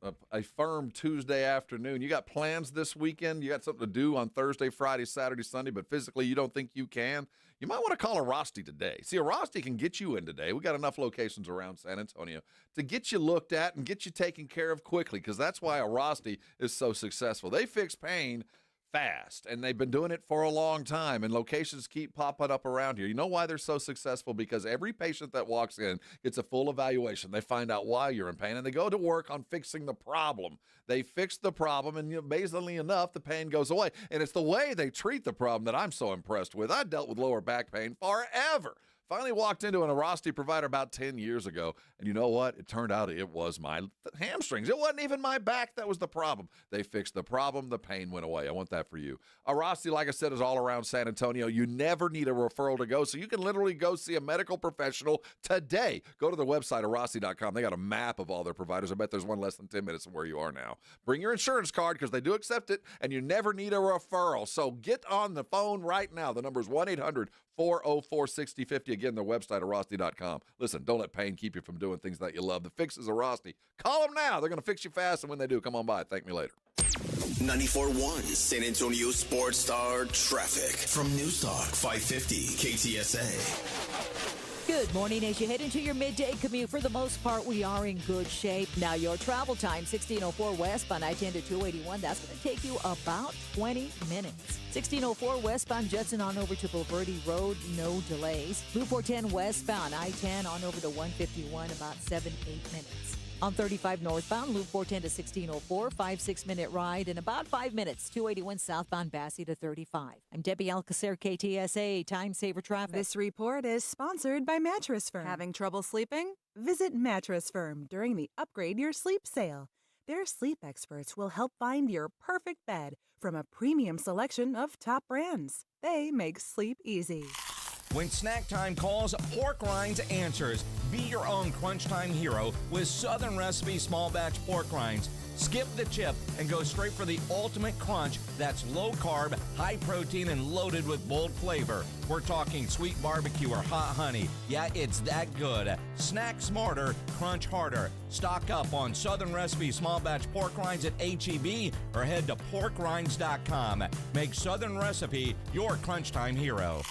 firm Tuesday afternoon. You got plans this weekend? You got something to do on Thursday, Friday, Saturday, Sunday, but physically you don't think you can? You might want to call Arasti today. See, Arasti can get you in today. We got enough locations around San Antonio to get you looked at and get you taken care of quickly, because that's why Arasti is so successful. They fix pain fast, and they've been doing it for a long time, and locations keep popping up around here. You know why they're so successful? Because every patient that walks in gets a full evaluation. They find out why you're in pain, and they go to work on fixing the problem. They fix the problem, and amazingly enough, the pain goes away. And it's the way they treat the problem that I'm so impressed with. I dealt with lower back pain forever. Finally walked into an Arasti provider about 10 years ago, and you know what? It turned out it was my hamstrings. It wasn't even my back that was the problem. They fixed the problem. The pain went away. I want that for you. Arasti, like I said, is all around San Antonio. You never need a referral to go, so you can literally go see a medical professional today. Go to their website, Arasti.com. They got a map of all their providers. I bet there's one less than 10 minutes from where you are now. Bring your insurance card, because they do accept it, and you never need a referral. So get on the phone right now. The number is 1-800-404-6050. Again, their website, Arasti.com. Listen, don't let pain keep you from doing things that you love. The fix is Arasti. Call them now. They're going to fix you fast, and when they do, come on by. Thank me later.
94.1 San Antonio Sports Star traffic from News Talk 550 KTSA.
Good morning. As you head into your midday commute, for the most part, we are in good shape. Now, your travel time, 1604 westbound I-10 to 281. That's going to take you about 20 minutes. 1604 westbound Judson on over to Bulverde Road, no delays. Loop 410 westbound I-10 on over to 151, about 7-8 minutes. On 35 northbound, Loop 410 to 1604, 5-6-minute ride in about 5 minutes. 281 southbound Bassey to 35. I'm Debbie Alcacer, KTSA, Time Saver Traffic.
This report is sponsored by Mattress Firm. Having trouble sleeping? Visit Mattress Firm during the Upgrade Your Sleep sale. Their sleep experts will help find your perfect bed from a premium selection of top brands. They make sleep easy.
When snack time calls, Pork Rinds answers. Be your own crunch time hero with Southern Recipe small batch pork rinds. Skip the chip and go straight for the ultimate crunch that's low carb, high protein, and loaded with bold flavor. We're talking sweet barbecue or hot honey. Yeah, it's that good. Snack smarter, crunch harder. Stock up on Southern Recipe small batch pork rinds at H-E-B or head to porkrinds.com. Make Southern Recipe your crunch time hero.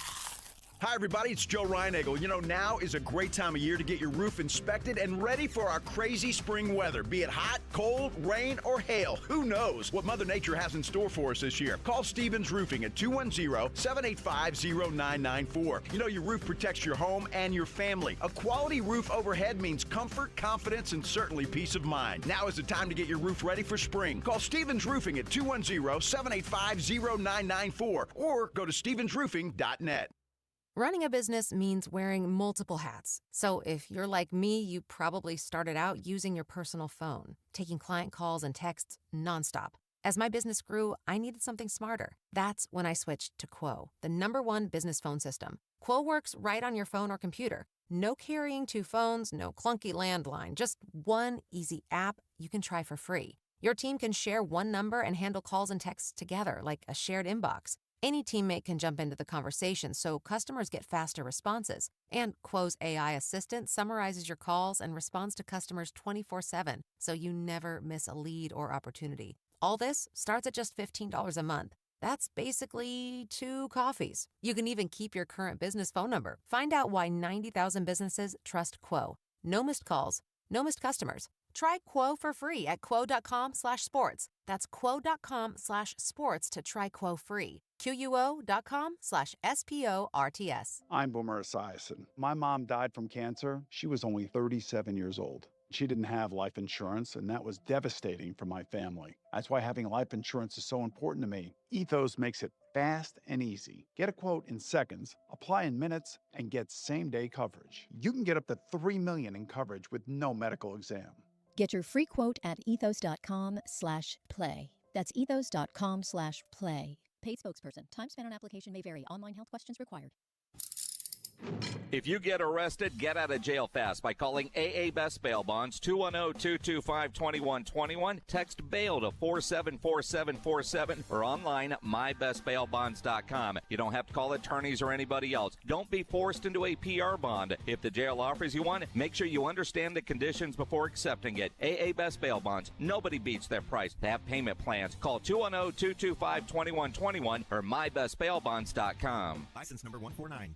Hi, everybody. It's Joe Reinagel. You know, now is a great time of year to get your roof inspected and ready for our crazy spring weather. Be it hot, cold, rain, or hail. Who knows what Mother Nature has in store for us this year? Call Stevens Roofing at 210-785-0994. You know, your roof protects your home and your family. A quality roof overhead means comfort, confidence, and certainly peace of mind. Now is the time to get your roof ready for spring. Call Stevens Roofing at 210-785-0994 or go to stevensroofing.net.
Running a business means wearing multiple hats. So if you're like me, you probably started out using your personal phone, taking client calls and texts nonstop. As my business grew, I needed something smarter. That's when I switched to Quo, the #1 business phone system. Quo works right on your phone or computer. No carrying 2 phones, no clunky landline, just one easy app you can try for free. Your team can share one number and handle calls and texts together like a shared inbox. Any teammate can jump into the conversation, so customers get faster responses. And Quo's AI assistant summarizes your calls and responds to customers 24/7, so you never miss a lead or opportunity. All this starts at just $15 a month. That's basically 2 coffees. You can even keep your current business phone number. Find out why 90,000 businesses trust Quo. No missed calls, no missed customers. Try Quo for free at quo.com/sports. That's quo.com/sports to try Quo free. QUO.com/SPORTS.
I'm Boomer Esiason. My mom died from cancer. She was only 37 years old. She didn't have life insurance, and that was devastating for my family. That's why having life insurance is so important to me. Ethos makes it fast and easy. Get a quote in seconds, apply in minutes, and get same-day coverage. You can get up to $3 million in coverage with no medical exam.
Get your free quote at ethos.com/play. That's ethos.com/play. Paid spokesperson. Time spent on application may vary. Online health questions required.
If you get arrested, get out of jail fast by calling AA Best Bail Bonds, 210-225-2121. Text bail to 474747 or online at mybestbailbonds.com. You don't have to call attorneys or anybody else. Don't be forced into a PR bond. If the jail offers you one, make sure you understand the conditions before accepting it. AA Best Bail Bonds. Nobody beats their price. They have payment plans. Call 210-225-2121 or mybestbailbonds.com.
License number 149.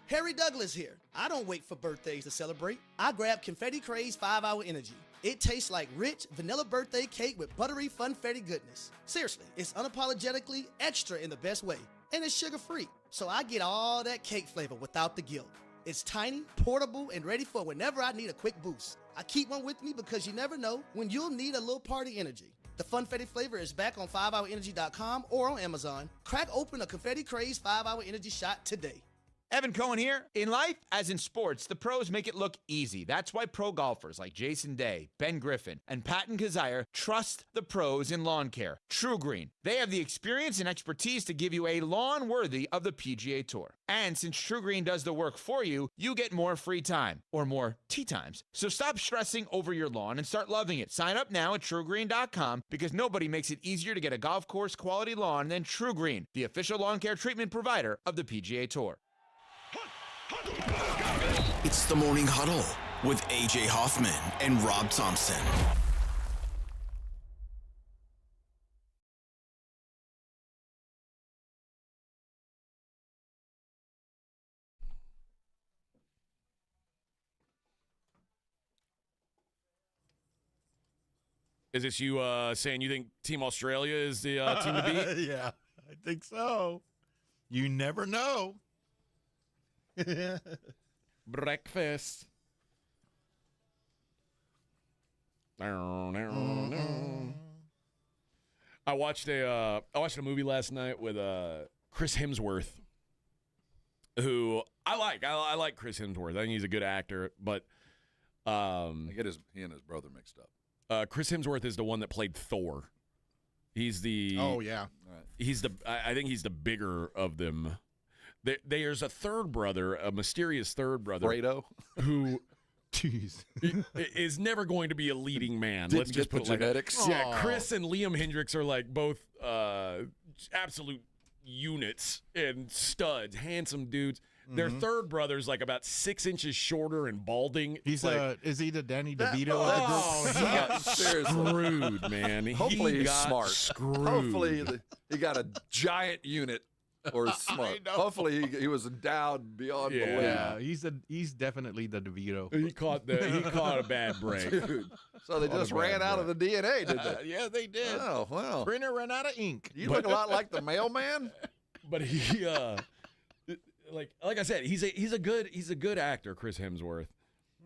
Harry Douglas here. I don't wait for birthdays to celebrate. I grab Confetti Craze 5-Hour Energy. It tastes like rich vanilla birthday cake with buttery funfetti goodness. Seriously, it's unapologetically extra in the best way. And it's sugar-free, so I get all that cake flavor without the guilt. It's tiny, portable, and ready for whenever I need a quick boost. I keep one with me because you never know when you'll need a little party energy. The funfetti flavor is back on 5hourenergy.com or on Amazon. Crack open a Confetti Craze 5-Hour Energy shot today.
Evan Cohen here. In life, as in sports, the pros make it look easy. That's why pro golfers like Jason Day, Ben Griffin, and Patton Kazire trust the pros in lawn care. True Green. They have the experience and expertise to give you a lawn worthy of the PGA Tour. And since True Green does the work for you, you get more free time, or more tee times. So stop stressing over your lawn and start loving it. Sign up now at TrueGreen.com because nobody makes it easier to get a golf course quality lawn than True Green, the official lawn care treatment provider of the PGA Tour.
It's the Morning Huddle with A.J. Hoffman and Rob Thompson.
Is this you saying you think Team Australia is the team to beat?
Yeah, I think so. You never know.
Breakfast. I watched a movie last night with Chris Hemsworth, who I like. I like Chris Hemsworth. I think he's a good actor, but
I get he and his brother mixed up.
Chris Hemsworth is the one that played Thor. He's the He's the I think he's the bigger of them. There's a third brother, a mysterious third brother,
Fredo,
who is never going to be a leading man.
Let's just put genetics.
Yeah, Chris and Liam Hendricks are like both absolute units and studs, handsome dudes. Their third brother's like about 6 inches shorter and balding.
He's
like,
is he the Danny DeVito of the group?
He got screwed, man.
Hopefully he's smart.
Screwed.
Hopefully he got a giant unit. Or smart. Hopefully he was endowed beyond belief.
Yeah, he's definitely the DeVito.
He caught a bad break.
Dude. So they just ran out of the DNA, did they?
Yeah, they did.
Oh, well.
Printer ran out of ink.
You look a lot like the mailman.
But he like I said, he's a good actor, Chris Hemsworth.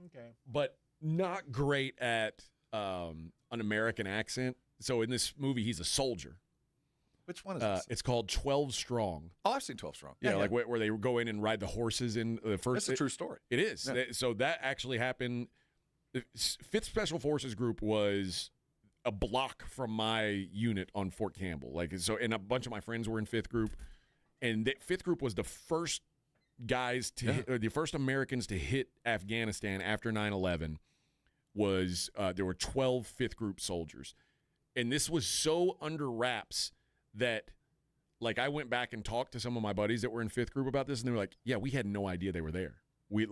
Okay.
But not great at an American accent. So in this movie he's a soldier.
Which one is this?
It's called 12 Strong.
Oh, I've seen 12 Strong.
Yeah, like where they go in and ride the horses in the first.
That's a true story.
It is.
Yeah.
So that actually happened. 5th Special Forces Group was a block from my unit on Fort Campbell. And a bunch of my friends were in 5th Group, and 5th Group was the first guys to hit, or the first Americans to hit Afghanistan after 9/11. Was there were 12 5th Group soldiers, and this was so under wraps that, like, I went back and talked to some of my buddies that were in 5th Group about this, and they were like, "Yeah, we had no idea they were there. We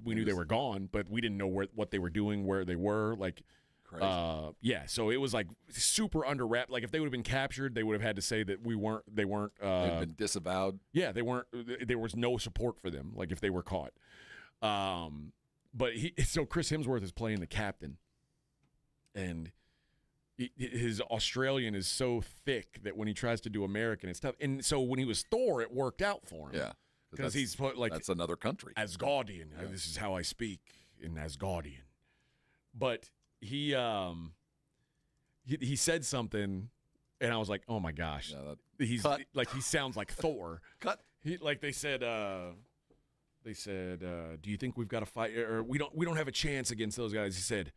knew they were gone, but we didn't know what they were doing, where they were." Like,
crazy.
Yeah. So it was like super under wrap. Like if they would have been captured, they would have had to say that they weren't.
They've been disavowed.
Yeah, they weren't. There was no support for them. Like if they were caught. But so Chris Hemsworth is playing the captain, and his Australian is so thick that when he tries to do American, it's tough. And so when he was Thor, it worked out for him.
Yeah,
because he's put like
that's another country.
Asgardian. Yeah. This is how I speak in Asgardian. But he said something, and I was like, oh my gosh, he's
cut.
Like he sounds like Thor.
Cut.
They said, do you think we've got to fight, or we don't have a chance against those guys? He said,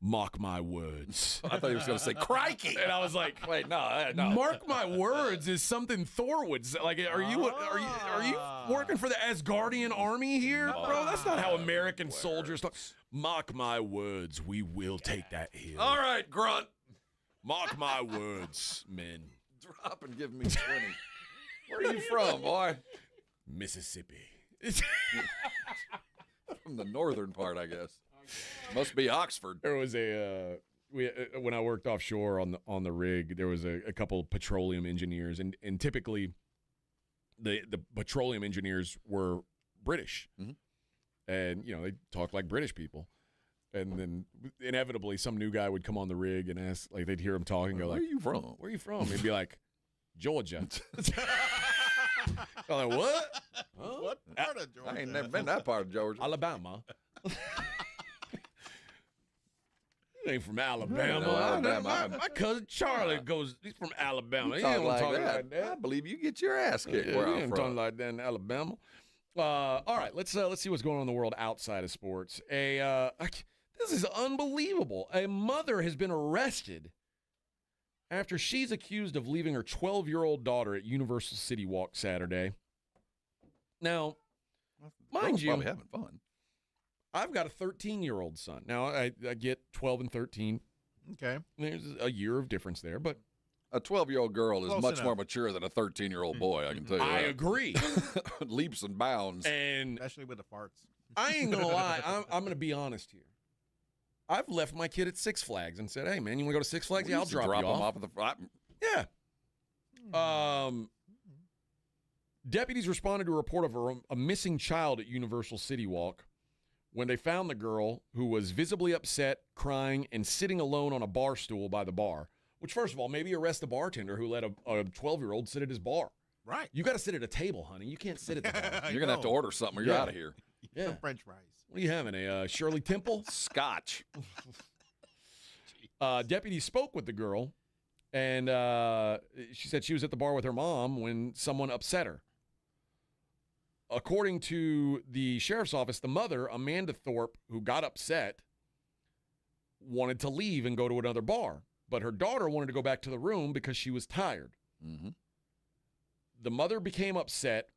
Mark my words.
I thought he was going to say crikey.
And I was like,
wait, no.
Mark my words is something Thor would say. Like, are you working for the Asgardian army here, bro? That's not how American soldiers talk. Mark my words, we will take that hill.
All right, grunt.
Mark my words, men.
Drop and give me 20. Where are you from, boy?
Mississippi.
From the northern part, I guess. Must be Oxford.
There was when I worked offshore on the rig, there was a couple of petroleum engineers, and typically the petroleum engineers were British, and they talk like British people, and then inevitably some new guy would come on the rig and ask, like they'd hear him talking, go like,
"Where are you from?
Where are you from?" He'd be like, "Georgia." I'm like, what? Huh?
What part of Georgia?
I ain't never been that part of Georgia.
Alabama. You ain't from Alabama.
No, Alabama.
My cousin Charlie he's from Alabama. He
talk
don't
like
talk
that.
like that.
I believe you get your ass kicked where
He
I'm
ain't
from.
talking like that in Alabama. All right, let's see what's going on in the world outside of sports. This is unbelievable. A mother has been arrested after she's accused of leaving her 12-year-old daughter at Universal City Walk Saturday. Now, mind you,
probably having fun.
I've got a 13-year-old son. Now, I get 12 and 13.
Okay.
There's a year of difference there, but
a 12-year-old girl is
Close
much
enough.
more mature than a 13-year-old boy, I can tell you
I
that.
agree.
Leaps and bounds.
And
Especially with the farts.
I ain't going to lie. I'm going to be honest here. I've left my kid at Six Flags and said, hey, man, you want to go to Six Flags?
We
Yeah, I'll
used to
drop you
him
off.
at the
Yeah. Deputies responded to a report of a missing child at Universal City Walk when they found the girl, who was visibly upset, crying, and sitting alone on a bar stool by the bar. Which, first of all, maybe arrest the bartender who let a 12-year-old sit at his bar.
Right.
You got to sit at a table, honey. You can't sit at the bar.
You're going to have to order something or you're out of here.
Yeah.
Some French fries.
What are you having, a Shirley Temple?
Scotch.
Deputies spoke with the girl, and she said she was at the bar with her mom when someone upset her. According to the sheriff's office, the mother, Amanda Thorpe, who got upset, wanted to leave and go to another bar. But her daughter wanted to go back to the room because she was tired.
Mm-hmm.
The mother became upset,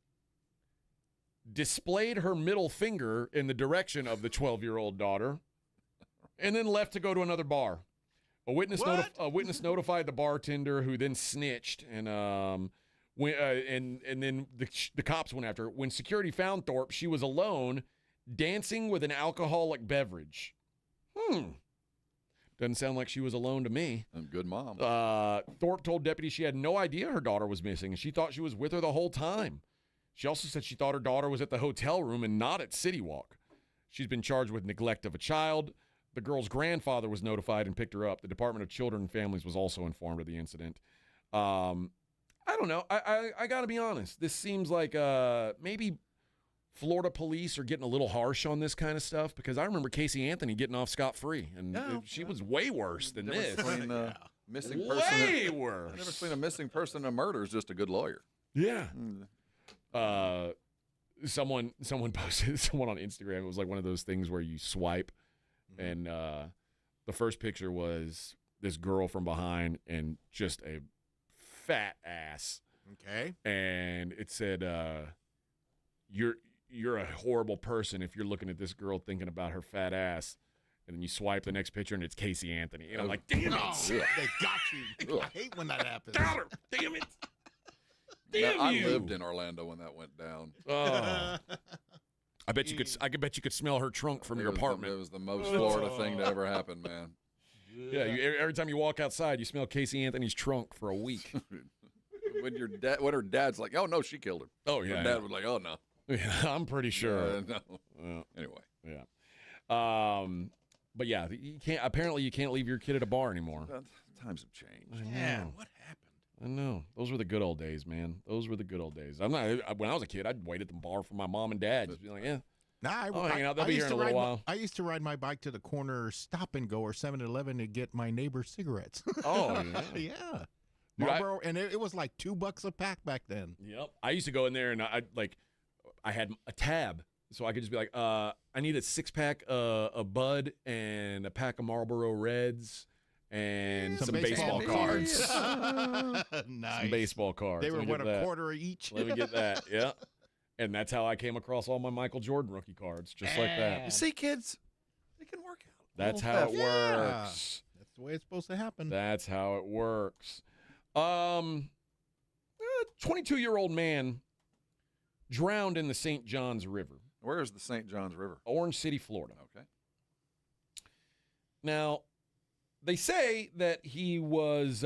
displayed her middle finger in the direction of the 12-year-old daughter, and then left to go to another bar. A witness notified the bartender, who then snitched, and then the cops went after her. When security found Thorpe, she was alone, dancing with an alcoholic beverage. Doesn't sound like she was alone to me.
Good mom.
Thorpe told deputies she had no idea her daughter was missing, and she thought she was with her the whole time. She also said she thought her daughter was at the hotel room and not at City Walk. She's been charged with neglect of a child. The girl's grandfather was notified and picked her up. The Department of Children and Families was also informed of the incident. I don't know. I got to be honest. This seems like maybe Florida police are getting a little harsh on this kind of stuff, because I remember Casey Anthony getting off scot-free, and she was way worse than this.
Missing person.
Way worse.
I've never seen a missing person in a murder is just a good lawyer.
Yeah. Someone posted someone on Instagram. It was like one of those things where you swipe, and the first picture was this girl from behind and just a fat ass.
Okay.
And it said, you're a horrible person if you're looking at this girl thinking about her fat ass. And then you swipe the next picture and it's Casey Anthony. And I'm like, damn it.
They got you. I hate when that happens.
Got her. Damn it.
I lived in Orlando when that went down.
Oh. I bet you could smell her trunk from your apartment.
It was the most Florida thing to ever happen, man.
Yeah, every time you walk outside, you smell Casey Anthony's trunk for a week.
When her dad's like, "Oh no, she killed her."
Oh yeah.
Her dad was like, "Oh no."
Yeah, I'm pretty sure.
No. Anyway.
Yeah. But yeah, you can't leave your kid at a bar anymore.
Times have changed.
Yeah. What happened?
I know. Those were the good old days, man. Those were the good old days. When I was a kid, I'd wait at the bar for my mom and dad. Just be like, yeah.
Nah,
hanging out. They'll be here in a little while.
I used to ride my bike to the corner Stop and Go or 7-Eleven to get my neighbor's cigarettes.
Oh, yeah.
Yeah.
Dude,
Marlboro, and it was like $2 a pack back then.
Yep. I used to go in there and I had a tab So I could just be like, I need a 6-pack of Bud and a pack of Marlboro Reds and some baseball cards.
Nice.
Some baseball cards.
They were,
Let me
what,
get that.
a quarter each?
Let me get that, yeah. And that's how I came across all my Michael Jordan rookie cards, just like that.
You see, kids, it can work out.
That's how it works.
That's the way it's supposed to happen.
That's how it works. 22-year-old man drowned in the St. Johns River.
Where is the St. Johns River?
Orange City, Florida.
Okay.
Now, they say that he was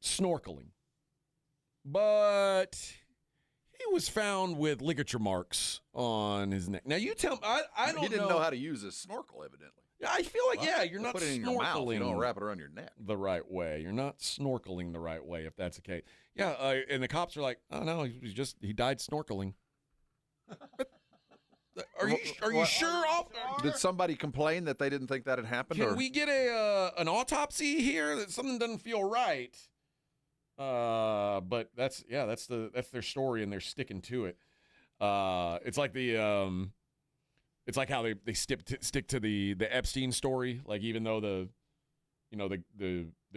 snorkeling, but he was found with ligature marks on his neck. Now, you tell me, I don't know.
He didn't know how to use his snorkel, evidently.
I feel like, you're not
put it in
snorkeling
your mouth. You don't wrap it around your neck.
the right way. You're not snorkeling the right way, if that's the case. Yeah, and the cops are like, oh, no, he died snorkeling. Are you sure?
Did somebody complain that they didn't think that had happened?
Can we get an autopsy here? That something doesn't feel right. But that's their story, and they're sticking to it. It's like it's like how they stick to the Epstein story. Like, even though the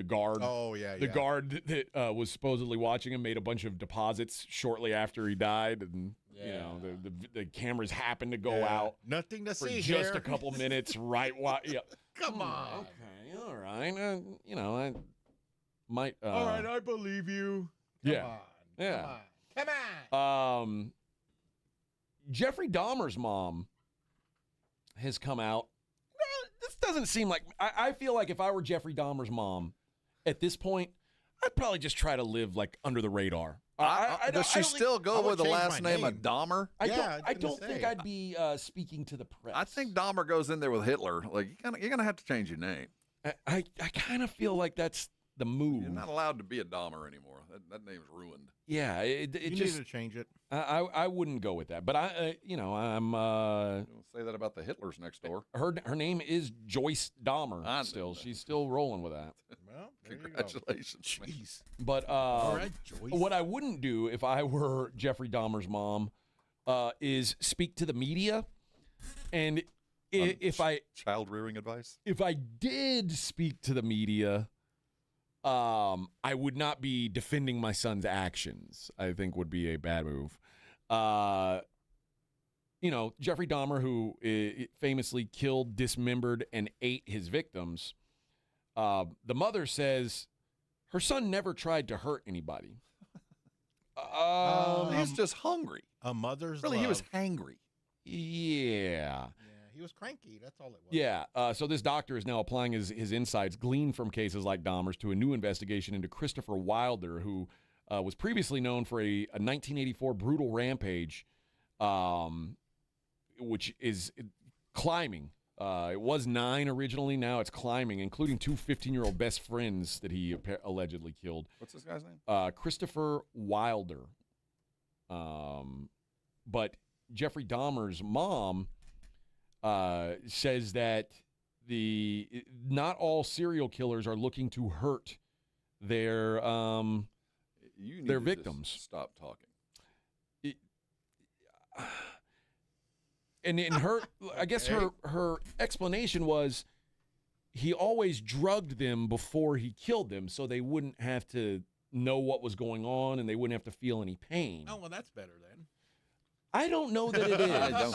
guard, the guard that was supposedly watching him made a bunch of deposits shortly after he died, and the cameras happened to go out.
Nothing to
for
see
just
here.
a couple minutes, right? Yeah.
Come on.
Okay, all right. I might.
All right, I believe you.
Yeah.
Come on.
Yeah.
Come on.
Jeffrey Dahmer's mom has come out. This doesn't seem like. I feel like if I were Jeffrey Dahmer's mom, at this point, I'd probably just try to live like under the radar.
Does she still go with the last name of Dahmer?
I don't think I'd be speaking to the press.
I think Dahmer goes in there with Hitler. Like, you're gonna have to change your name.
I kind of feel like that's the move.
You're not allowed to be a Dahmer anymore. That name's ruined.
Yeah, it
you
just
need to change it.
I wouldn't go with that. But I'm.
Don't say that about the Hitlers next door.
Her name is Joyce Dahmer. She's still rolling with that.
Well,
congratulations.
Jeez. But
All right, Joyce.
what I wouldn't do if I were Jeffrey Dahmer's mom is speak to the media. And if I
child rearing advice,
if I did speak to the media, I would not be defending my son's actions. I think would be a bad move. Jeffrey Dahmer, who famously killed, dismembered, and ate his victims. The mother says her son never tried to hurt anybody.
He's just hungry.
A mother's
really,
love.
he was hangry.
Yeah.
He was cranky. That's all it was.
Yeah. So this doctor is now applying his insights gleaned from cases like Dahmer's to a new investigation into Christopher Wilder, who was previously known for a 1984 brutal rampage, which is climbing. It was 9 originally. Now it's climbing, including 2 15-year-old best friends that he allegedly killed.
What's this guy's name?
Christopher Wilder. But Jeffrey Dahmer's mom says that not all serial killers are looking to hurt their victims.
Stop talking.
And in her, I guess her explanation was he always drugged them before he killed them, so they wouldn't have to know what was going on and they wouldn't have to feel any pain.
Oh, well, that's better then.
I don't know that it is.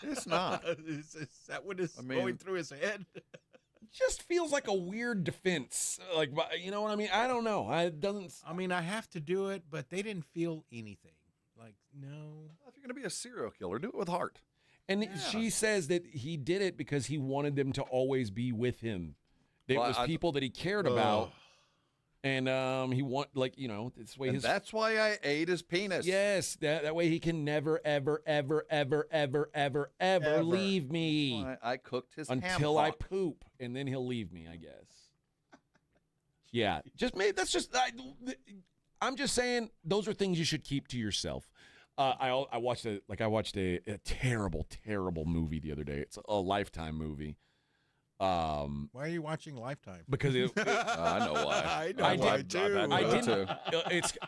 It's not.
Is that what is going through his head?
Just feels like a weird defense. Like, you know what I mean? I don't know. I
have to do it, but they didn't feel anything. Like, no.
If you're going to be a serial killer, do it with heart.
And she says that he did it because he wanted them to always be with him. It was people that he cared about. And this way.
That's why I ate his penis.
Yes, that way he can never, ever, ever, ever, ever, ever, ever leave me.
I cooked his
until I poop, and then he'll leave me, I guess. Yeah, I'm just saying those are things you should keep to yourself. I watched a terrible, terrible movie the other day. It's a Lifetime movie.
Why are you watching Lifetime?
Because
I know why.
I know why too.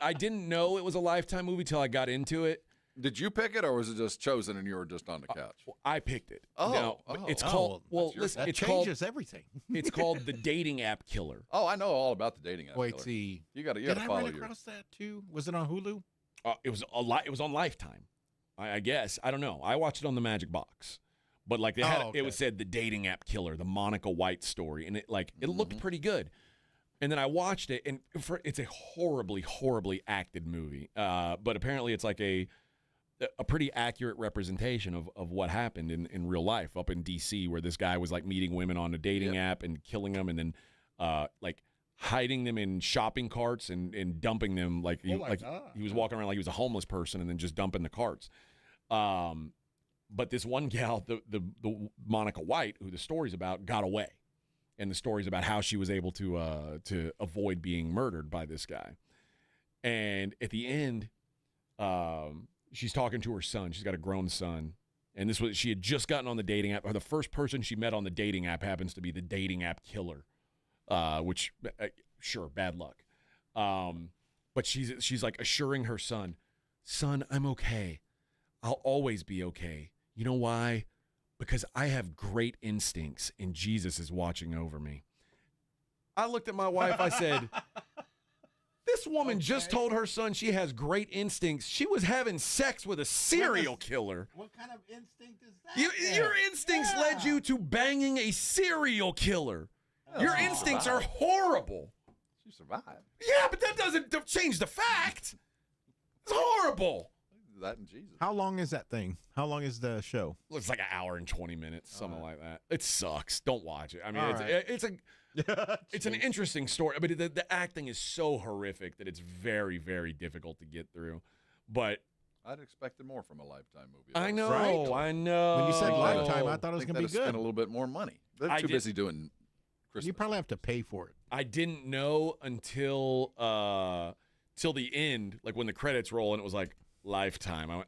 I didn't know it was a Lifetime movie till I got into it,
Did you pick it, or was it just chosen and you were just on the couch?
I picked it.
Oh,
Now, it's called. Well, listen,
That
it's
changes
called.
everything.
It's called The Dating App Killer.
Oh, I know all about the dating app.
Wait,
killer.
see.
You got to
Did I
follow
run
your.
across that too? Was it on Hulu?
It was it was on Lifetime, I guess. I don't know. I watched it on the Magic Box, but like it was said The Dating App Killer, the Monica White story, and it looked pretty good. And then I watched it, and it's a horribly, horribly acted movie. But apparently, it's like a pretty accurate representation of what happened in real life up in D.C., where this guy was like meeting women on a dating app and killing them, and then like hiding them in shopping carts and dumping them like he was walking around like he was a homeless person, and then just dumping the carts. But this one gal, the Monica White, who the story's about, got away. And the story's about how she was able to avoid being murdered by this guy. And at the end, she's talking to her son. She's got a grown son. And she had just gotten on the dating app. Or the first person she met on the dating app happens to be the dating app killer, which, sure, bad luck. But she's like assuring her son, I'm okay. I'll always be okay. You know why? Because I have great instincts and Jesus is watching over me. I looked at my wife, I said, this woman just told her son she has great instincts. She was having sex with a serial killer.
What kind of instinct is that?
Your instincts led you to banging a serial killer. Your instincts are horrible.
She survived.
Yeah, but that doesn't change the fact. It's horrible.
That and Jesus.
How long is that thing? How long is the show?
It's like an hour and 20 minutes, something like that. It sucks. Don't watch it. I mean, it's an interesting story, but the acting is so horrific that it's very, very difficult to get through. But
I'd expected more from a Lifetime movie.
I know,
Right?
I know.
When you said Lifetime, I thought it was going to be
Spend
good.
a little bit more money. They're too busy doing Christmas.
You probably have to pay for it.
I didn't know until till the end, like when the credits roll, and it was like Lifetime. I went,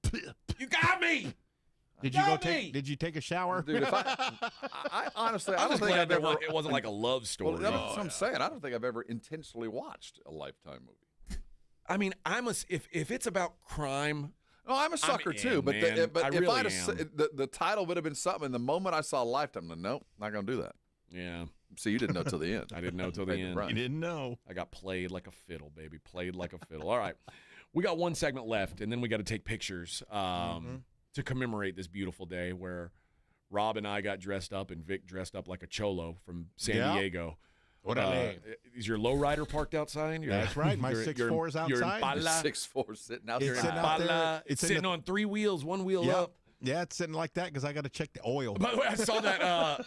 there you go.
You got me.
Did you take a shower?
Dude, if I honestly, I
I'm
don't
just
think
glad
I've ever.
it wasn't like a love story.
Well, that's what I'm saying. I don't think I've ever intentionally watched a Lifetime movie.
I mean, if it's about crime.
No, I'm a sucker too. But
man.
if
really
I'd have, the title would have been something. And the moment I saw Lifetime, nope, not gonna do that.
Yeah.
See, you didn't know till the end.
I didn't know till the end.
You didn't know.
I got played like a fiddle, baby. Played like a fiddle. All right. We got one segment left, and then we got to take pictures to commemorate this beautiful day where Rob and I got dressed up and Vic dressed up like a cholo from San Diego.
What a name.
Is your lowrider parked outside?
That's right. My 6'4" is outside.
You're in Pala.
6'4" sitting out
You're
there.
in Pala. It's sitting on 3 wheels, 1 wheel up.
Yeah, it's sitting like that because I got to check the oil.
By the way, I saw that,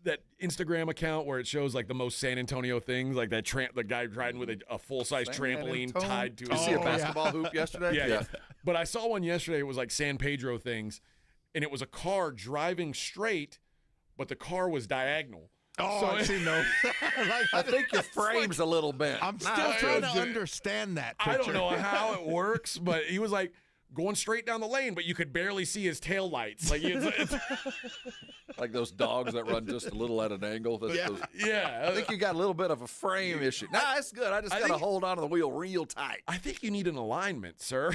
that Instagram account where it shows like the most San Antonio things, like that the guy riding with a full-size trampoline tied to
Did you see a basketball hoop yesterday?
Yeah. But I saw one yesterday. It was like San Pedro things, and it was a car driving straight, but the car was diagonal.
Oh, I've seen those.
I think your frame's a little bent.
I'm still trying to understand that picture.
I don't know how it works, but he was like going straight down the lane, but you could barely see his tail lights. Like it's
like those dogs that run just a little at an angle.
Yeah.
I think you got a little bit of a frame issue. Nah, it's good. I just got to hold on to the wheel real tight.
I think you need an alignment, sir.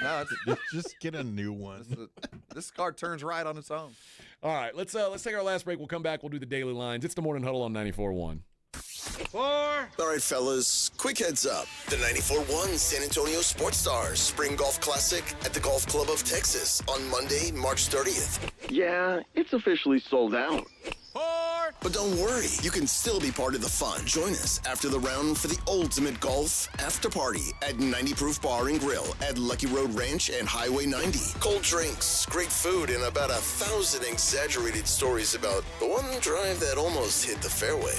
No,
just get a new one.
This car turns right on its own.
All right, let's take our last break. We'll come back. We'll do the daily lines. It's the Morning Huddle on 94.1.
All right, fellas, quick heads up. The 94.1 San Antonio Sports Stars Spring Golf Classic at the Golf Club of Texas on Monday, March 30th.
Yeah, it's officially sold out.
But don't worry, you can still be part of the fun. Join us after the round for the ultimate golf after party at 90 Proof Bar and Grill at Lucky Road Ranch and Highway 90. Cold drinks, great food, and about 1,000 exaggerated stories about the one drive that almost hit the fairway.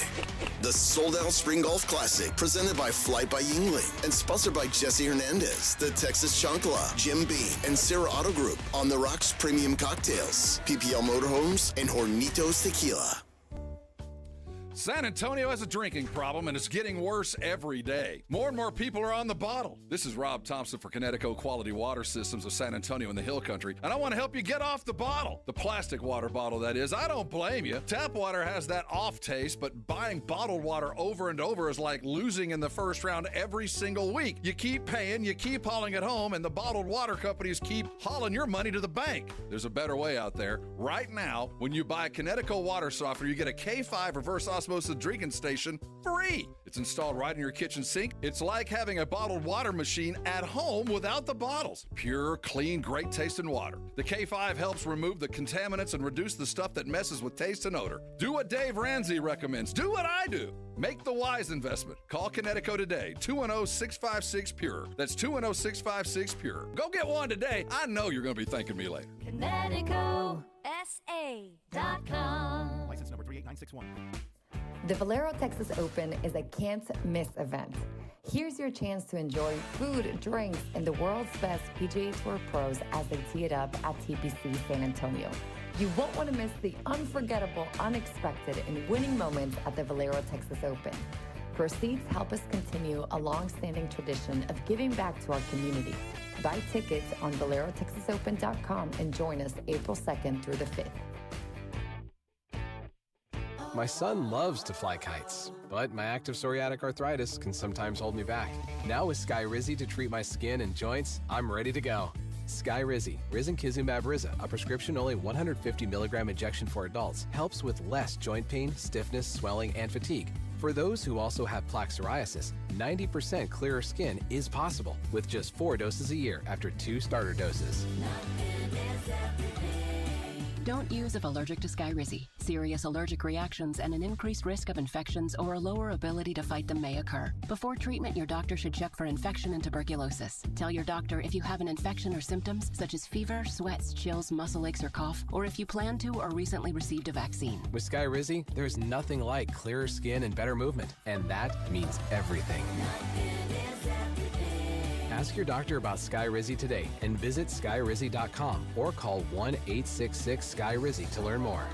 The sold-out Spring Golf Classic, presented by Flight by Yingling and sponsored by Jesse Hernandez, the Texas Chancla, Jim Beam, and Sarah Auto Group, On the Rocks Premium Cocktails, PPL Motorhomes, and Hornitos Tequila.
San Antonio has a drinking problem, and it's getting worse every day. More and more people are on the bottle. This is Rob Thompson for Connecticut Quality Water Systems of San Antonio in the Hill Country, and I want to help you get off the bottle. The plastic water bottle, that is. I don't blame you. Tap water has that off taste, but buying bottled water over and over is like losing in the first round every single week. You keep paying, you keep hauling it home, and the bottled water companies keep hauling your money to the bank. There's a better way out there. Right now, when you buy Connecticut water softener, you get a K5 reverse osmosis drinking station free. It's installed right in your kitchen sink. It's like having a bottled water machine at home without the bottles. Pure, clean, great tasting water. The K5 helps remove the contaminants and reduce the stuff that messes with taste and odor. Do what Dave Ramsey recommends. Do what I do. Make the wise investment. Call Connecticut today, 210-656-PURE. That's 210-656-PURE. Go get one today. I know you're going to be thanking me later.
ConnecticutSA.com.
License number 38961.
The Valero Texas Open is a can't-miss event. Here's your chance to enjoy food, drinks, and the world's best PGA Tour pros as they tee it up at TPC San Antonio. You won't want to miss the unforgettable, unexpected, and winning moments at the Valero Texas Open. Proceeds help us continue a long-standing tradition of giving back to our community. Buy tickets on ValeroTexasOpen.com and join us April 2nd through the 5th.
My son loves to fly kites, but my active psoriatic arthritis can sometimes hold me back. Now with Skyrizi to treat my skin and joints, I'm ready to go. Skyrizi, Risankizumab Riza, a prescription-only 150 milligram injection for adults, helps with less joint pain, stiffness, swelling, and fatigue. For those who also have plaque psoriasis, 90% clearer skin is possible with just 4 doses a year after 2 starter doses.
Don't use if allergic to Skyrizi. Serious allergic reactions and an increased risk of infections or a lower ability to fight them may occur. Before treatment, your doctor should check for infection and tuberculosis. Tell your doctor if you have an infection or symptoms such as fever, sweats, chills, muscle aches, or cough, or if you plan to or recently received a vaccine.
With Skyrizi, there's nothing like clearer skin and better movement, and that means everything. Ask your doctor about Skyrizi today and visit skyrizi.com or call 1-866-SKYRIZI to learn more.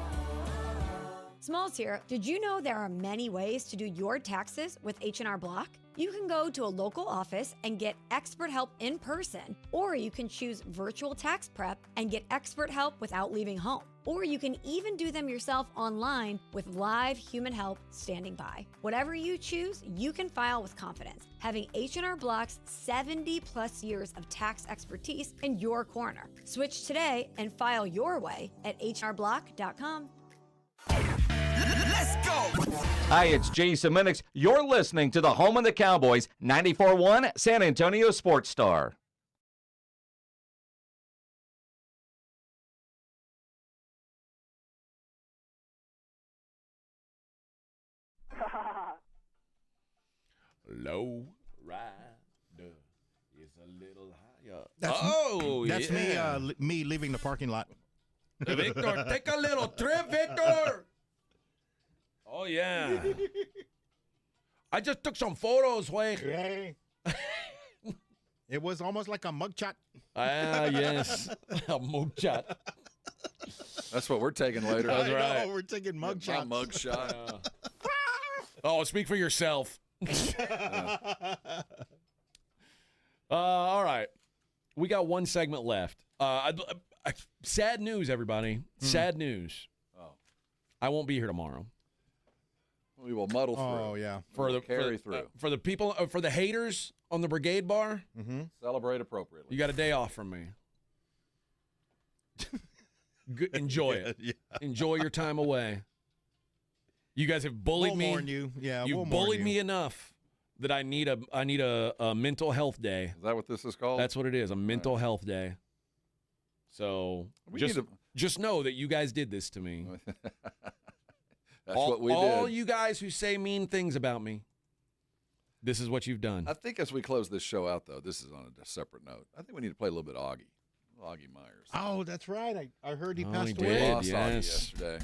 Smalls here. Did you know there are many ways to do your taxes with H&R Block? You can go to a local office and get expert help in person, or you can choose virtual tax prep and get expert help without leaving home. Or you can even do them yourself online with live human help standing by. Whatever you choose, you can file with confidence, having H&R Block's 70-plus years of tax expertise in your corner. Switch today and file your way at hrblock.com.
Let's go!
Hi, it's Jason Minix. You're listening to the home of the Cowboys, 94.1 San Antonio Sports Star.
Low rider is a little higher.
That's me leaving the parking lot.
Victor, take a little trip, Victor. Oh, yeah. I just took some photos,
Hey. It was almost like a mugshot.
Ah, yes. A mugshot.
That's what we're taking later.
That's right.
We're taking mugshots.
My mugshot.
Oh, speak for yourself. All right. We got one segment left. Sad news, everybody. Sad news.
Oh.
I won't be here tomorrow.
We will muddle through.
Oh, yeah.
For
the people, for the haters on the Brigade Bar.
Mm-hmm.
Celebrate appropriately.
You got a day off from me. Enjoy it.
Yeah.
Enjoy your time away. You guys have bullied me.
We'll mourn you. Yeah,
You've
we'll mourn
bullied
you.
me enough that I need a mental health day.
Is that what this is called?
That's what it is, a mental health day. So just know that you guys did this to me.
That's what we did.
All you guys who say mean things about me, this is what you've done.
I think as we close this show out, though, this is on a separate note. I think we need to play a little bit of Augie Myers.
Oh, that's right. I heard he
Oh,
passed
he
away.
did,
Lost
yes.
Augie yesterday.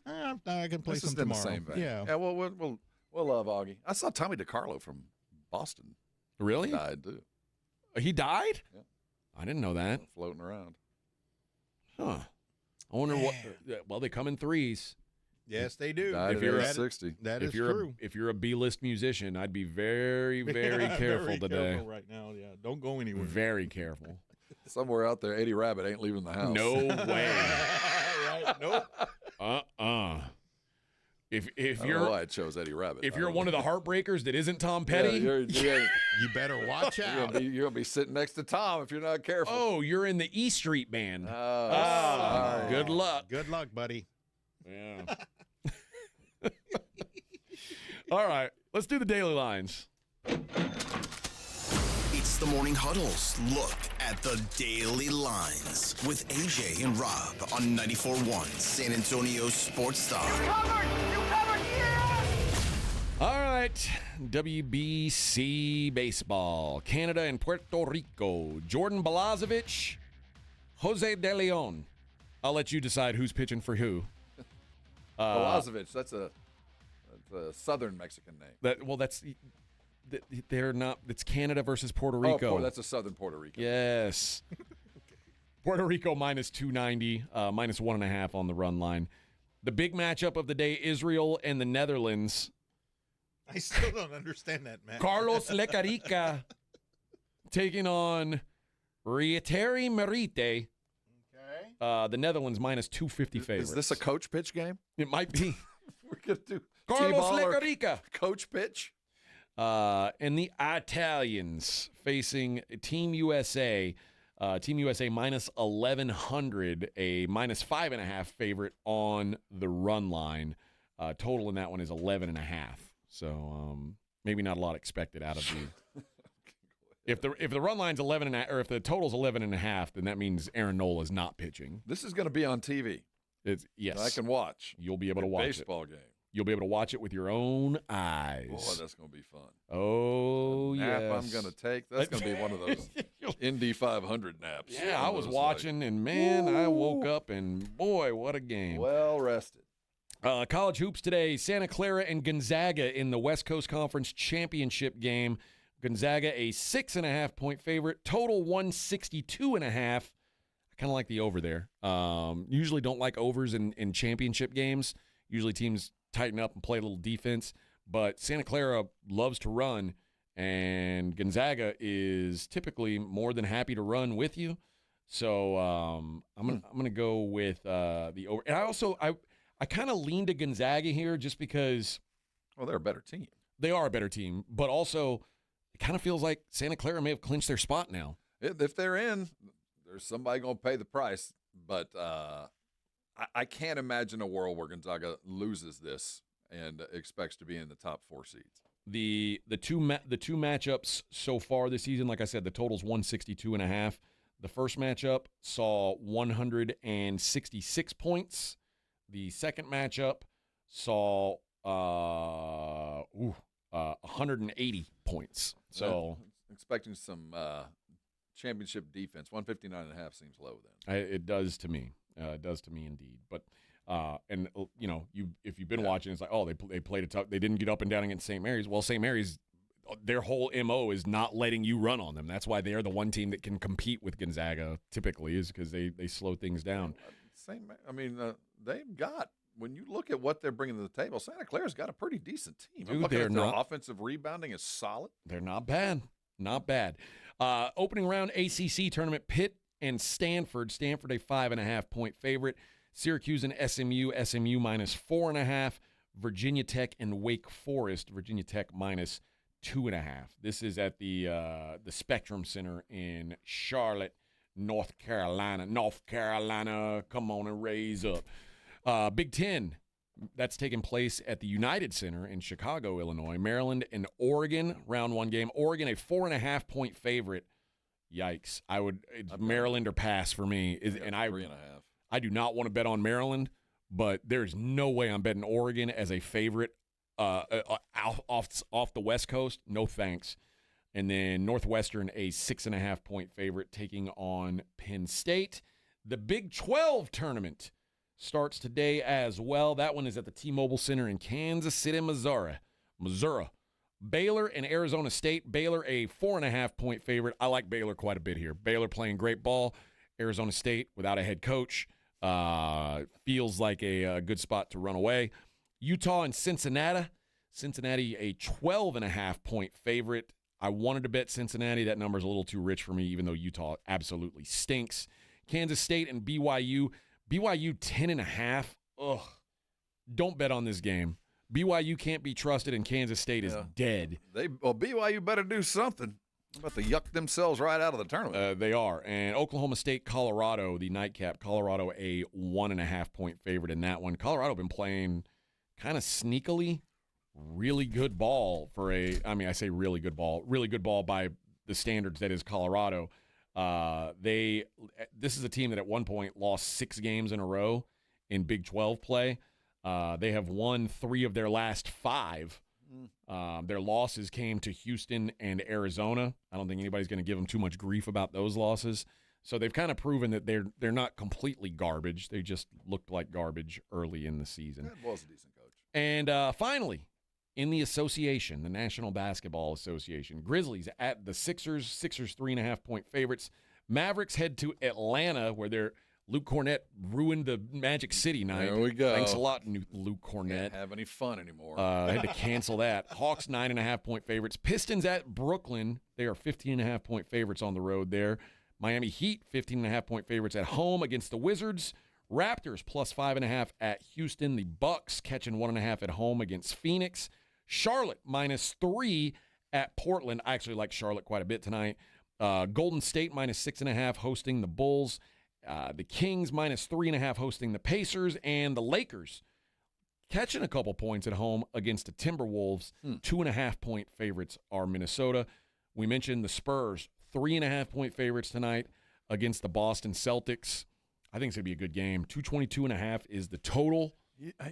I can play
This
some
is in the
tomorrow.
same vein.
Yeah.
Well, we'll love Augie. I saw Tommy DiCarlo from Boston.
Really?
He died, too.
He died?
Yeah.
I didn't know that.
Floating around.
Huh. I wonder what. Well, they come in threes.
Yes, they do.
Died
If
at
you're
age
a-
60.
That is
if you're
true.
if you're a B-list musician, I'd be very, very
Yeah,
careful
very
today.
Careful right now, yeah. Don't go anywhere.
Very careful.
Somewhere out there, Eddie Rabbit ain't leaving the house.
No way.
Right? Nope.
If
I don't know
you're
why I chose Eddie Rabbit.
if
I
you're
don't
one of
know.
the heartbreakers that isn't Tom Petty,
You better watch out.
You're gonna be sitting next to Tom if you're not careful.
oh, you're in the E Street band.
sorry.
Good luck.
Good luck, buddy.
Yeah. All right, let's do the daily lines.
It's the Morning Huddle's look at the daily lines with AJ and Rob on 94.1 San Antonio Sports Star.
All right, WBC baseball, Canada and Puerto Rico. Jordan Balazovic, Jose De Leon. I'll let you decide who's pitching for who.
Milosevic, that's a southern Mexican name.
They're not. It's Canada versus Puerto Rico.
Oh, that's a southern Puerto Rico.
Yes. Puerto Rico minus 290, minus 1.5 on the run line. The big matchup of the day, Israel and the Netherlands.
I still don't understand that, man.
Carlos Lecarica taking on Rieteri Merite.
Okay.
The Netherlands minus 250 favorites.
Is this a coach pitch game?
It might be.
We're gonna do
Carlos
T-ball or
Lecarica.
coach pitch.
And the Italians facing Team USA. Team USA minus 1,100, a minus 5.5 favorite on the run line. Total in that one is 11.5. So maybe not a lot expected out of the. If the run line's 11.5, or if the total's 11.5, then that means Aaron Nola is not pitching.
This is going to be on TV.
Yes,
I can watch.
You'll be able to watch
baseball
it.
game.
You'll be able to watch it with your own eyes.
Boy, that's going to be fun.
Oh,
Nap
yes.
I'm going to take. That's going to be one of those Indy 500 naps.
Yeah, I was watching, and man, I woke up, and boy, what a game.
Well rested.
College hoops today, Santa Clara and Gonzaga in the West Coast Conference Championship game. Gonzaga a 6.5-point favorite, total 162.5. I kind of like the over there. Usually don't like overs in championship games. Usually teams tighten up and play a little defense, but Santa Clara loves to run, and Gonzaga is typically more than happy to run with you. So I'm gonna go with the over. And I kind of lean to Gonzaga here just because.
Well, they're a better team.
They are a better team, but also it kind of feels like Santa Clara may have clinched their spot now.
If they're in, there's somebody going to pay the price. But I can't imagine a world where Gonzaga loses this and expects to be in the top 4 seeds.
The two matchups so far this season, like I said, the total's 162.5. The first matchup saw 166 points. The second matchup saw 180 points. So
expecting some championship defense. 159.5 seems low then.
It does to me. It does to me indeed. But and you know, if you've been watching, it's like, oh, they played a tough. They didn't get up and down against St. Mary's. Well, St. Mary's, their whole MO is not letting you run on them. That's why they're the one team that can compete with Gonzaga typically, is because they slow things down.
They've got, when you look at what they're bringing to the table, Santa Clara's got a pretty decent team.
Dude,
I'm looking
they're
at their
not-
offensive rebounding is solid.
They're not bad. Not bad. Opening round ACC tournament, Pitt and Stanford. Stanford a 5.5-point favorite. Syracuse and SMU. SMU minus 4.5. Virginia Tech and Wake Forest. Virginia Tech minus 2.5. This is at the Spectrum Center in Charlotte, North Carolina. North Carolina, come on and raise up. Big Ten, that's taking place at the United Center in Chicago, Illinois. Maryland and Oregon, round 1 game. Oregon, a 4.5-point favorite. Yikes. It's Maryland or pass for me. And
3.5.
I do not want to bet on Maryland, but there's no way I'm betting Oregon as a favorite off the West Coast. No thanks. And then Northwestern, a 6.5-point favorite, taking on Penn State. The Big 12 tournament starts today as well. That one is at the T-Mobile Center in Kansas City, Missouri. Baylor and Arizona State. Baylor, a 4.5-point favorite. I like Baylor quite a bit here. Baylor playing great ball. Arizona State without a head coach. Feels like a good spot to run away. Utah and Cincinnati. Cincinnati, a 12.5-point favorite. I wanted to bet Cincinnati. That number's a little too rich for me, even though Utah absolutely stinks. Kansas State and BYU. BYU 10.5. Ugh. Don't bet on this game. BYU can't be trusted, and Kansas State is dead.
BYU better do something. They're about to yuck themselves right out of the tournament.
They are. And Oklahoma State, Colorado, the nightcap. Colorado, a 1.5-point favorite in that one. Colorado been playing kind of sneakily really good ball for I say really good ball by the standards that is Colorado. This is a team that at one point lost 6 games in a row in Big 12 play. They have won 3 of their last 5. Their losses came to Houston and Arizona. I don't think anybody's going to give them too much grief about those losses. So they've kind of proven that they're not completely garbage. They just looked like garbage early in the season.
That was a decent coach.
And finally, in the association, the National Basketball Association, Grizzlies at the Sixers. Sixers 3.5-point favorites. Mavericks head to Atlanta, where Luke Cornett ruined the Magic City night.
There we go.
Thanks a lot, Luke Cornett.
Can't have any fun anymore.
Had to cancel that. Hawks 9.5-point favorites. Pistons at Brooklyn. They are 15.5-point favorites on the road there. Miami Heat 15.5-point favorites at home against the Wizards. Raptors plus 5.5 at Houston. The Bucks catching 1.5 at home against Phoenix. Charlotte minus 3 at Portland. I actually like Charlotte quite a bit tonight. Golden State minus 6.5 hosting the Bulls. The Kings minus 3.5 hosting the Pacers. And the Lakers catching a couple points at home against the Timberwolves. 2.5-point favorites are Minnesota. We mentioned the Spurs, 3.5-point favorites tonight against the Boston Celtics. I think it's going to be a good game. 222.5 is the total.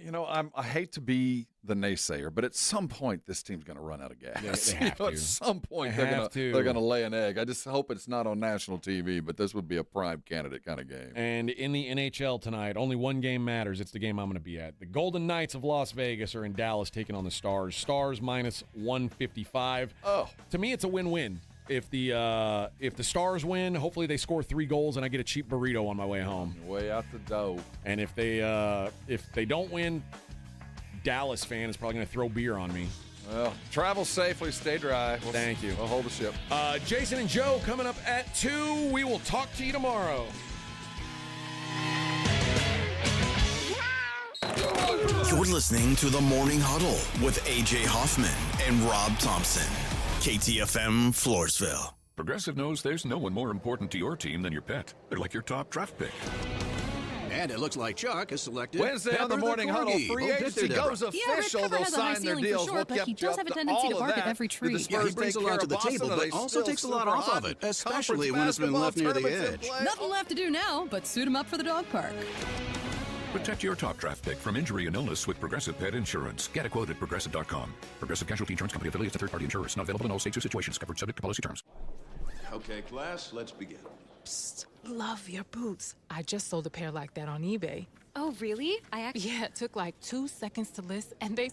You know, I hate to be the naysayer, but at some point this team's going to run out of gas.
Yeah, they have to.
At some point they're going to lay an egg. I just hope it's not on national TV, but this would be a prime candidate kind of game.
And in the NHL tonight, only one game matters. It's the game I'm going to be at. The Golden Knights of Las Vegas are in Dallas taking on the Stars. Stars minus 155.
Oh,
to me, it's a win-win. If the Stars win, hopefully they score 3 goals and I get a cheap burrito on my way home.
Way out the dough.
And if they don't win, Dallas fan is probably going to throw beer on me.
Well, travel safely, stay dry.
Thank you.
We'll hold the ship.
Jason and Joe coming up at 2. We will talk to you tomorrow.
You're listening to the Morning Huddle with A.J. Hoffman and Rob Thompson. KTFM Floresville.
Progressive knows there's no one more important to your team than your pet. They're like your top draft pick.
And it looks like Chuck has selected
Wednesday on the Morning Huddle. Free agency goes official. They'll sign their deals.
We'll
keep
he does have a tendency to bark at every tree.
Yeah, he brings a lot to the table, but also takes a lot off of it, especially when it's been left near the edge.
Nothing left to do now but suit him up for the dog park.
Protect your top draft pick from injury and illness with Progressive Pet Insurance. Get a quote at Progressive.com. Progressive Casualty Insurance Company affiliates of third-party insurers. Not available in all states or situations. Covered subject to policy terms.
Okay, class, let's begin.
Psst, love your boots. I just sold a pair like that on eBay.
Oh, really?
Yeah, it took like 2 seconds to list, and they